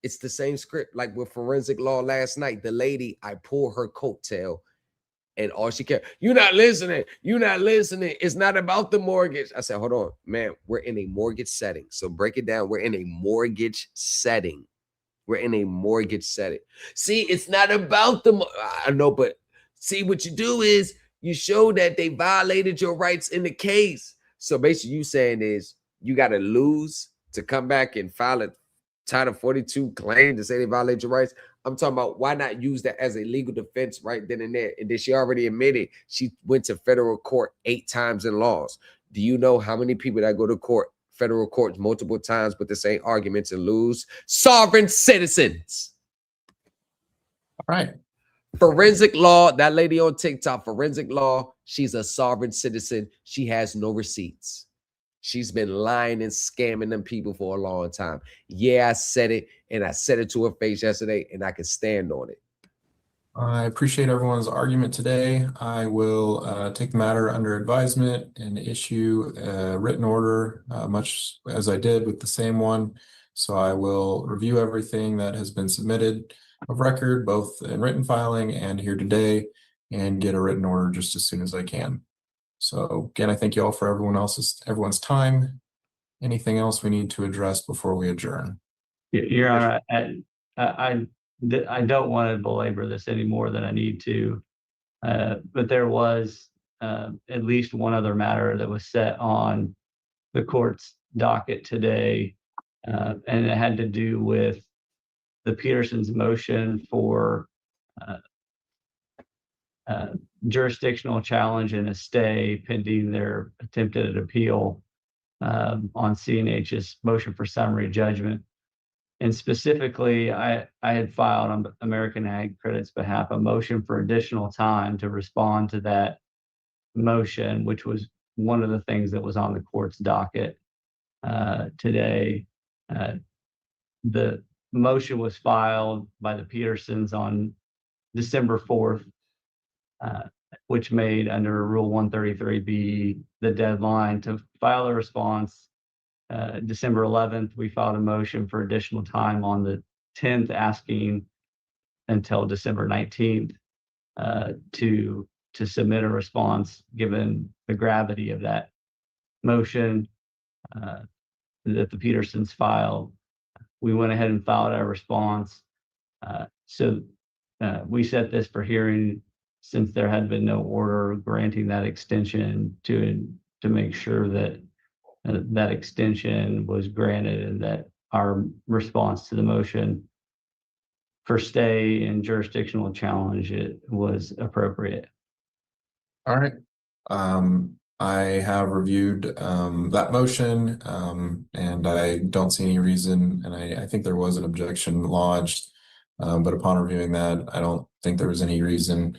It's the same script like with forensic law last night. The lady, I pull her coattail, and all she cared, you're not listening. It's not about the mortgage. I said, hold on, man. We're in a mortgage setting. So break it down. We're in a mortgage setting. See, it's not about the, I know, but see, what you do is you show that they violated your rights in the case. So basically you saying is you got to lose to come back and file a Title 42 claim to say they violate your rights. I'm talking about why not use that as a legal defense right then and there. And then she already admitted she went to federal court 8 times in laws. Do you know how many people that go to court, federal courts multiple times with the same arguments and lose? Sovereign citizens. All right. Forensic law, that lady on TikTok, forensic law, she's a sovereign citizen. She has no receipts. She's been lying and scamming them people for a long time. Yeah, I said it, and I said it to her face yesterday, and I can stand on it. I appreciate everyone's argument today. I will take the matter under advisement and issue a written order, much as I did with the same one. So I will review everything that has been submitted of record, both in written filing and here today, and get a written order just as soon as I can. So again, I thank you all for everyone's time. Anything else we need to address before we adjourn? Your Honor, I don't want to belabor this any more than I need to, but there was at least one other matter that was set on the court's docket today, and it had to do with the Peterson's motion for jurisdictional challenge and a stay pending their attempted appeal on CNH's motion for summary judgment. And specifically, I had filed on American Ag Credit's behalf a motion for additional time to respond to that motion, which was one of the things that was on the court's docket today. The motion was filed by the Petersons on December 4th, which made under Rule 133B the deadline to file a response. December 11th, we filed a motion for additional time on the 10th, asking until December 19th to submit a response, given the gravity of that motion that the Petersons filed. We went ahead and filed our response. So we set this for hearing since there had been no order granting that extension to make sure that that extension was granted and that our response to the motion for stay and jurisdictional challenge was appropriate. All right. I have reviewed that motion, and I don't see any reason, and I think there was an objection lodged, but upon reviewing that, I don't think there was any reason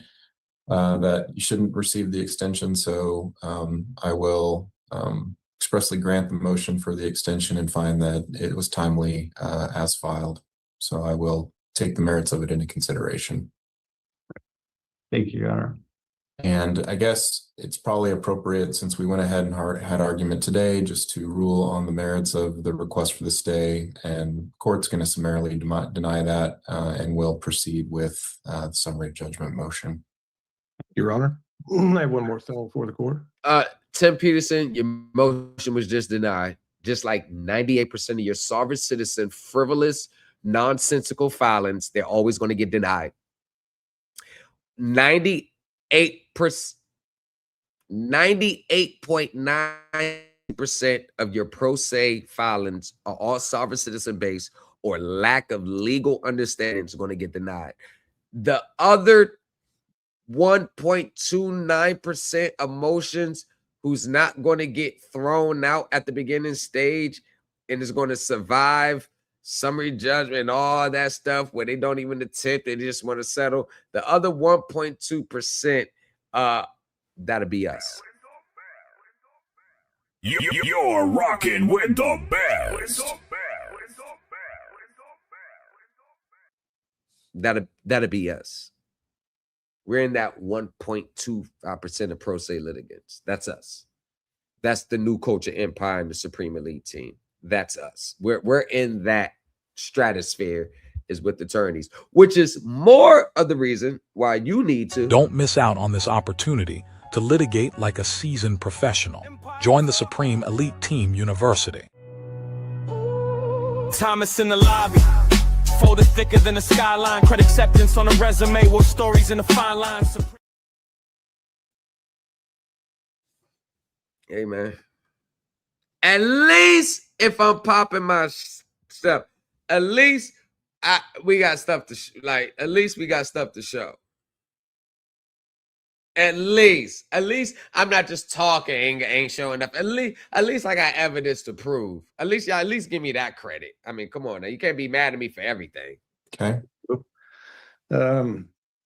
that you shouldn't receive the extension. So I will expressly grant the motion for the extension and find that it was timely as filed. So I will take the merits of it into consideration. Thank you, Your Honor. And I guess it's probably appropriate, since we went ahead and had argument today, just to rule on the merits of the request for the stay, and court's going to summarily deny that and will proceed with the summary judgment motion. Your Honor, I have one more thing for the court. Tim Peterson, your motion was just denied. Just like 98% of your sovereign citizen, frivolous, nonsensical filings, they're always going to get denied. 98.9% 60% of your pro se filings are all sovereign citizen based or lack of legal understanding is going to get denied. The other 1.29% of motions who's not going to get thrown out at the beginning stage and is going to survive summary judgment and all that stuff where they don't even attempt, they just want to settle. The other 1.2%, that'll be us. You're rocking with the best. That'll be us. We're in that 1.25% of pro se litigants. That's us. That's the new culture empire and the Supreme Elite team. That's us. We're in that stratosphere is with attorneys, which is more of the reason why you need to. Don't miss out on this opportunity to litigate like a seasoned professional. Join the Supreme Elite Team University. Thomas in the lobby. Folded thicker than a skyline. Credit acceptance on a resume. With stories in the fine lines. Hey, man. At least if I'm popping my stuff, at least we got stuff to at least we got stuff to show. At least I'm not just talking, ain't showing up. At least I got evidence to prove. At least give me that credit. I mean, come on now. You can't be mad at me for everything. Okay.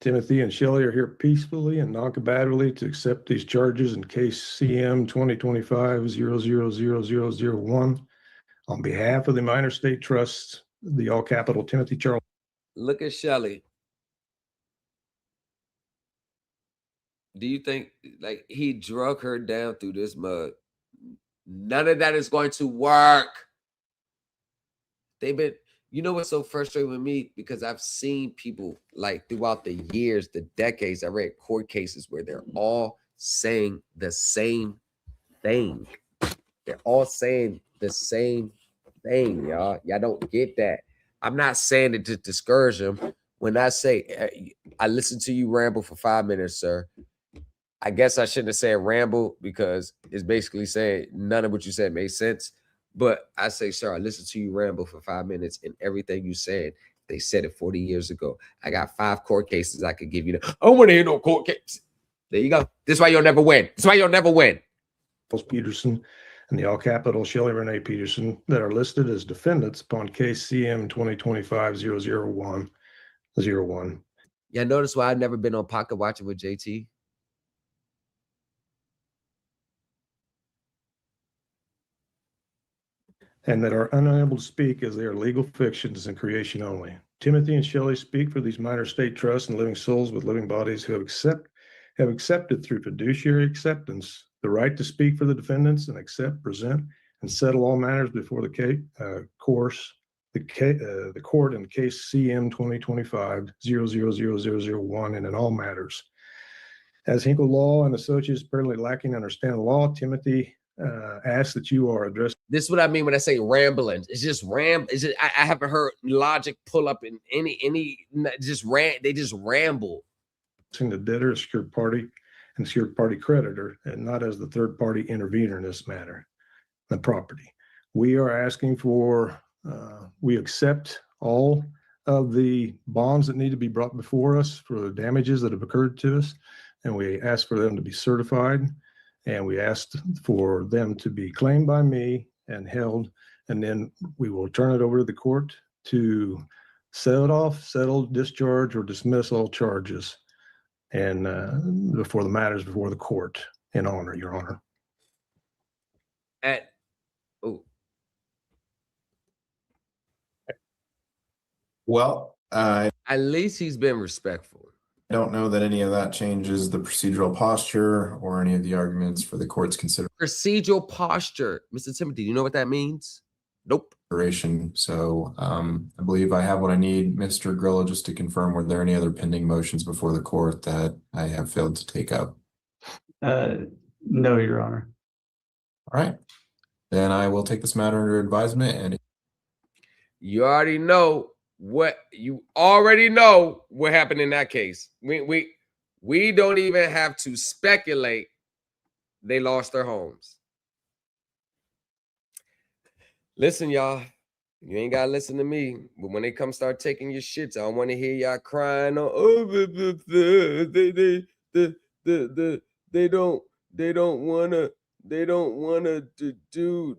Timothy and Shelley are here peacefully and non-combatively to accept these charges in case CM 2025-000001 on behalf of the minor state trusts, the all capital Timothy Charles. Look at Shelley. Do you think he drug her down through this mud? None of that is going to work. You know what's so frustrating with me? Because I've seen people throughout the years, the decades, I read court cases where they're all saying the same thing. They're all saying the same thing, y'all. Y'all don't get that. I'm not saying it to discourage them. When I say, I listened to you ramble for 5 minutes, sir. I guess I shouldn't have said ramble because it's basically saying none of what you said made sense. But I say, sir, I listened to you ramble for 5 minutes and everything you said, they said it 40 years ago. I got 5 court cases I could give you. I don't want to hear no court case. There you go. This is why you'll never win. This is why you'll never win. Peterson and the all capital Shelley Renee Peterson that are listed as defendants upon case CM 2025-00101. Yeah, notice why I've never been on Pocket Watching with JT. And that are unable to speak as they are legal fictions and creation only. Timothy and Shelley speak for these minor state trusts and living souls with living bodies who have accepted through fiduciary acceptance the right to speak for the defendants and accept, present, and settle all matters before the court in case CM 2025-000001 and in all matters. As Hinkle Law and Associates apparently lacking understanding the law, Timothy asks that you are addressed. This is what I mean when I say rambling. It's just I haven't heard logic pull up in they just ramble. The debtor, a secured party, and secured party creditor, and not as the third party intervener in this matter, the property. We are asking for, we accept all of the bonds that need to be brought before us for the damages that have occurred to us, and we ask for them to be certified, and we asked for them to be claimed by me and held, and then we will turn it over to the court to settle, discharge, or dismiss all charges, and before the matters before the court in honor, Your Honor. Well, at least he's been respectful. I don't know that any of that changes the procedural posture or any of the arguments for the court's consideration. Procedural posture. Mr. Timothy, do you know what that means? Nope. So I believe I have what I need. Mr. Grillo, just to confirm, were there any other pending motions before the court that I have failed to take up? No, Your Honor. All right. Then I will take this matter under advisement. And you already know what happened in that case. We don't even have to speculate. They lost their homes. Listen, y'all. You ain't gotta listen to me, but when they come start taking your shits, I don't want to hear y'all crying on. Oh, they don't wanna do.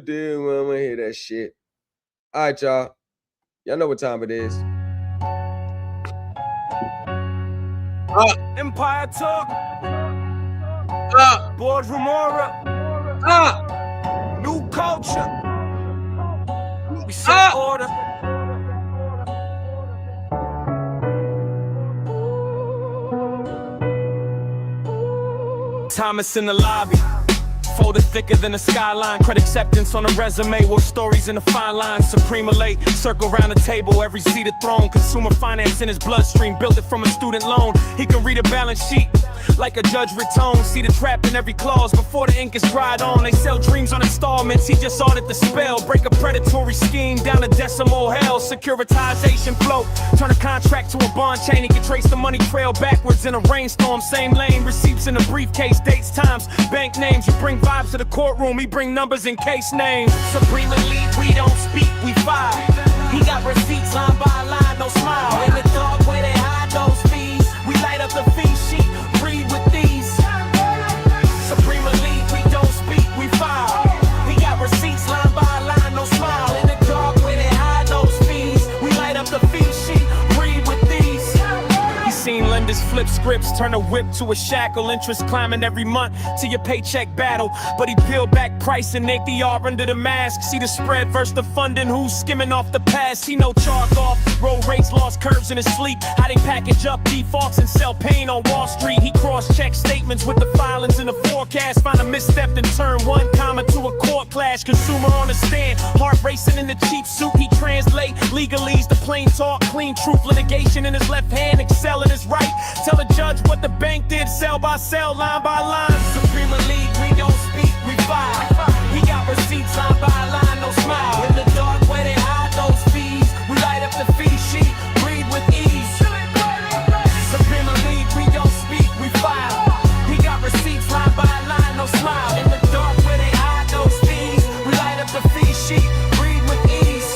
Damn, I wanna hear that shit. All right, y'all. Y'all know what time it is. Empire Talk. Boardroom Aura. New culture. We set order. Thomas in the lobby. Folded thicker than a skyline. Credit acceptance on a resume. Wolf stories in the fine line. Supreme elate. Circle around the table. Every seated throne. Consumer finance in his bloodstream. Built it from a student loan. He can read a balance sheet like a Judge Raton. See the trap in every clause before the ink is dried on. They sell dreams on installments. He just ordered the spell. Break a predatory scheme down to decimal hell. Securitization flow. Turn a contract to a bond chain. He can trace the money trail backwards in a rainstorm. Same lane. Receipts in a briefcase. Dates, times, bank names. You bring vibes to the courtroom. He bring numbers in case names. Supreme elite. We don't speak. We file. He got receipts line by line. No smile. In the dark where they hide those fees. We light up the fee sheet. Breathe with these. Supreme elite. We don't speak. We file. He got receipts line by line. No smile. In the dark where they hide those fees. We light up the fee sheet. Breathe with these. He's seen lenders flip scripts. Turn a whip to a shackle. Interest climbing every month to your paycheck battle. But he peeled back price and ink the R under the mask. See the spread versus the funding. Who's skimming off the past? He no chalk off. Roll rates, lost curves in his sleep. How they package up defaults and sell pain on Wall Street. He cross-check statements with the filings in the forecast. Find a misstep and turn one comma to a court clash. Consumer on the stand, heart racing in the cheap suit. He translate legalese the plain talk, clean truth. Litigation in his left hand, excel in his right. Tell the judge what the bank did, cell by cell, line by line. Supreme elite, we don't speak, we file. He got receipts line by line, no smile. In the dark where they hide those fees, we light up the fee sheet, breathe with ease. Supreme elite, we don't speak, we file. He got receipts line by line, no smile. In the dark where they hide those fees, we light up the fee sheet, breathe with ease.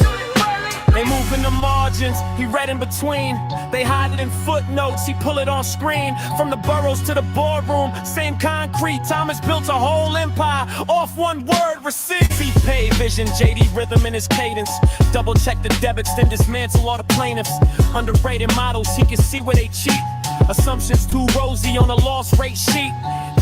They move in the margins, he read in between. They hide it in footnotes, he pull it on screen. From the boroughs to the boardroom, same concrete. Thomas built a whole empire off one word, receipts. He paid vision, JD rhythm in his cadence. Double check the debits, then dismantle all the plaintiffs. Underrated models, he can see where they cheat. Assumptions too rosy on a loss rate sheet.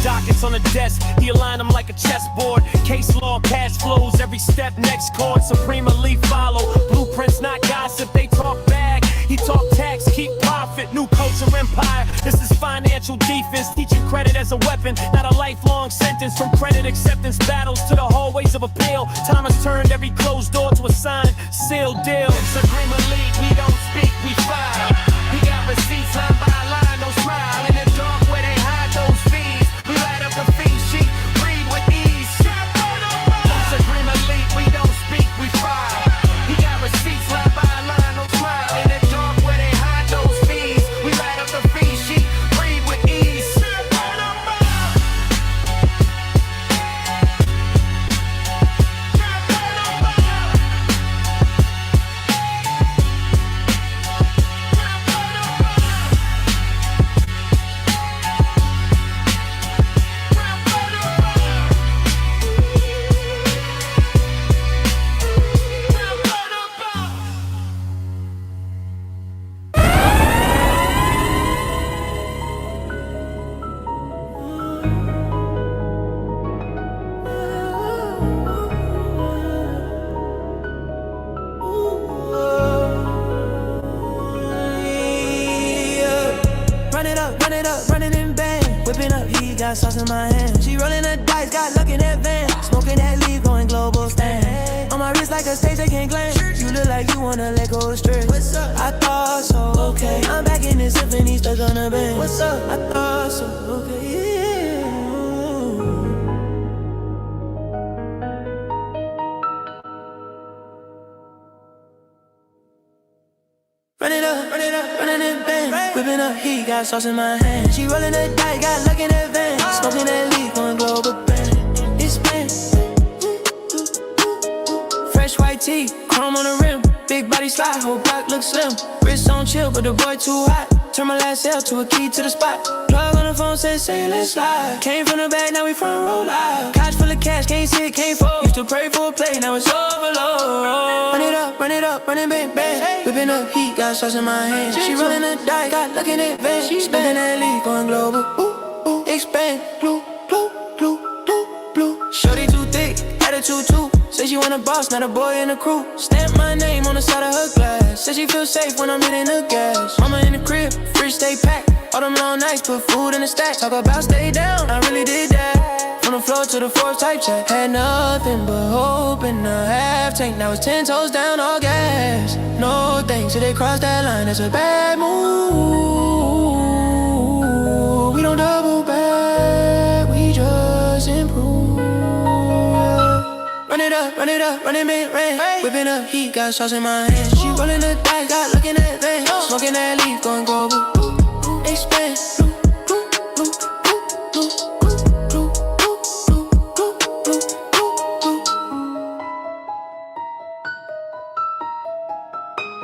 Dockets on the desk, he aligned them like a chessboard. Case law, cash flows, every step, next chord. Supreme elite follow, blueprints not gossip, they talk bag. He talk tax, keep profit, new culture empire. This is financial defense, teaching credit as a weapon, not a lifelong sentence. From credit acceptance battles to the hallways of appeal. Thomas turned every closed door to a signed, sealed deal. Supreme elite, we don't speak, we file. He got receipts line by line, no smile. In the dark where they hide those fees, we light up the fee sheet, breathe with ease. Supreme elite, we don't speak, we file. He got receipts line by line, no smile. In the dark where they hide those fees, we light up the fee sheet, breathe with ease. Running in bang. Whipping up heat, got sauce in my hand. She rolling the dice, got luck in that van. Smoking that leaf, going global stand. On my wrist like a stage, they can't claim. You look like you wanna let go of stress. What's up? I thought so, okay. I'm back in this symphony, stuck on the band. What's up? I thought so, okay, yeah. Running it bang. Whipping up heat, got sauce in my hand. She rolling the dice, got luck in that van. Smoking that leaf, going global band. body slide, whole block look slim. Wrist on chill, but the boy too hot. Turn my last L to a key to the spot. Plug on the phone, say let's slide. Came from the back, now we front row live. Couch full of cash, can't sit, can't fold. Used to pray for a play, now it's overload. Run it up, run it bang, bang. Whipping up heat, got sauce in my hand. She rolling the dice, got luck in advance. She spinning that lead, going global. Ooh, ooh, expand, blue, blue, blue, blue, blue. Shorty too thick, attitude too. Say she want a boss, not a boy in the crew. Stamp my name on the side of her glass. Say she feel safe when I'm hitting the gas. Mama in the crib, fridge stay packed. All them long nights, put food in the stack. Talk about stay down, I really did that. From the floor to the floor type check. Had nothing but hope in the half tank. Now it's 10 toes down, all gas. No thanks, if they cross that line, it's a bad move. We don't double back, we just improve. Run it up, run it up, run it mid-range. Whipping up heat, got sauce in my hands. She rolling the dice, got looking at advance. Smoking that leaf, going global. Expand,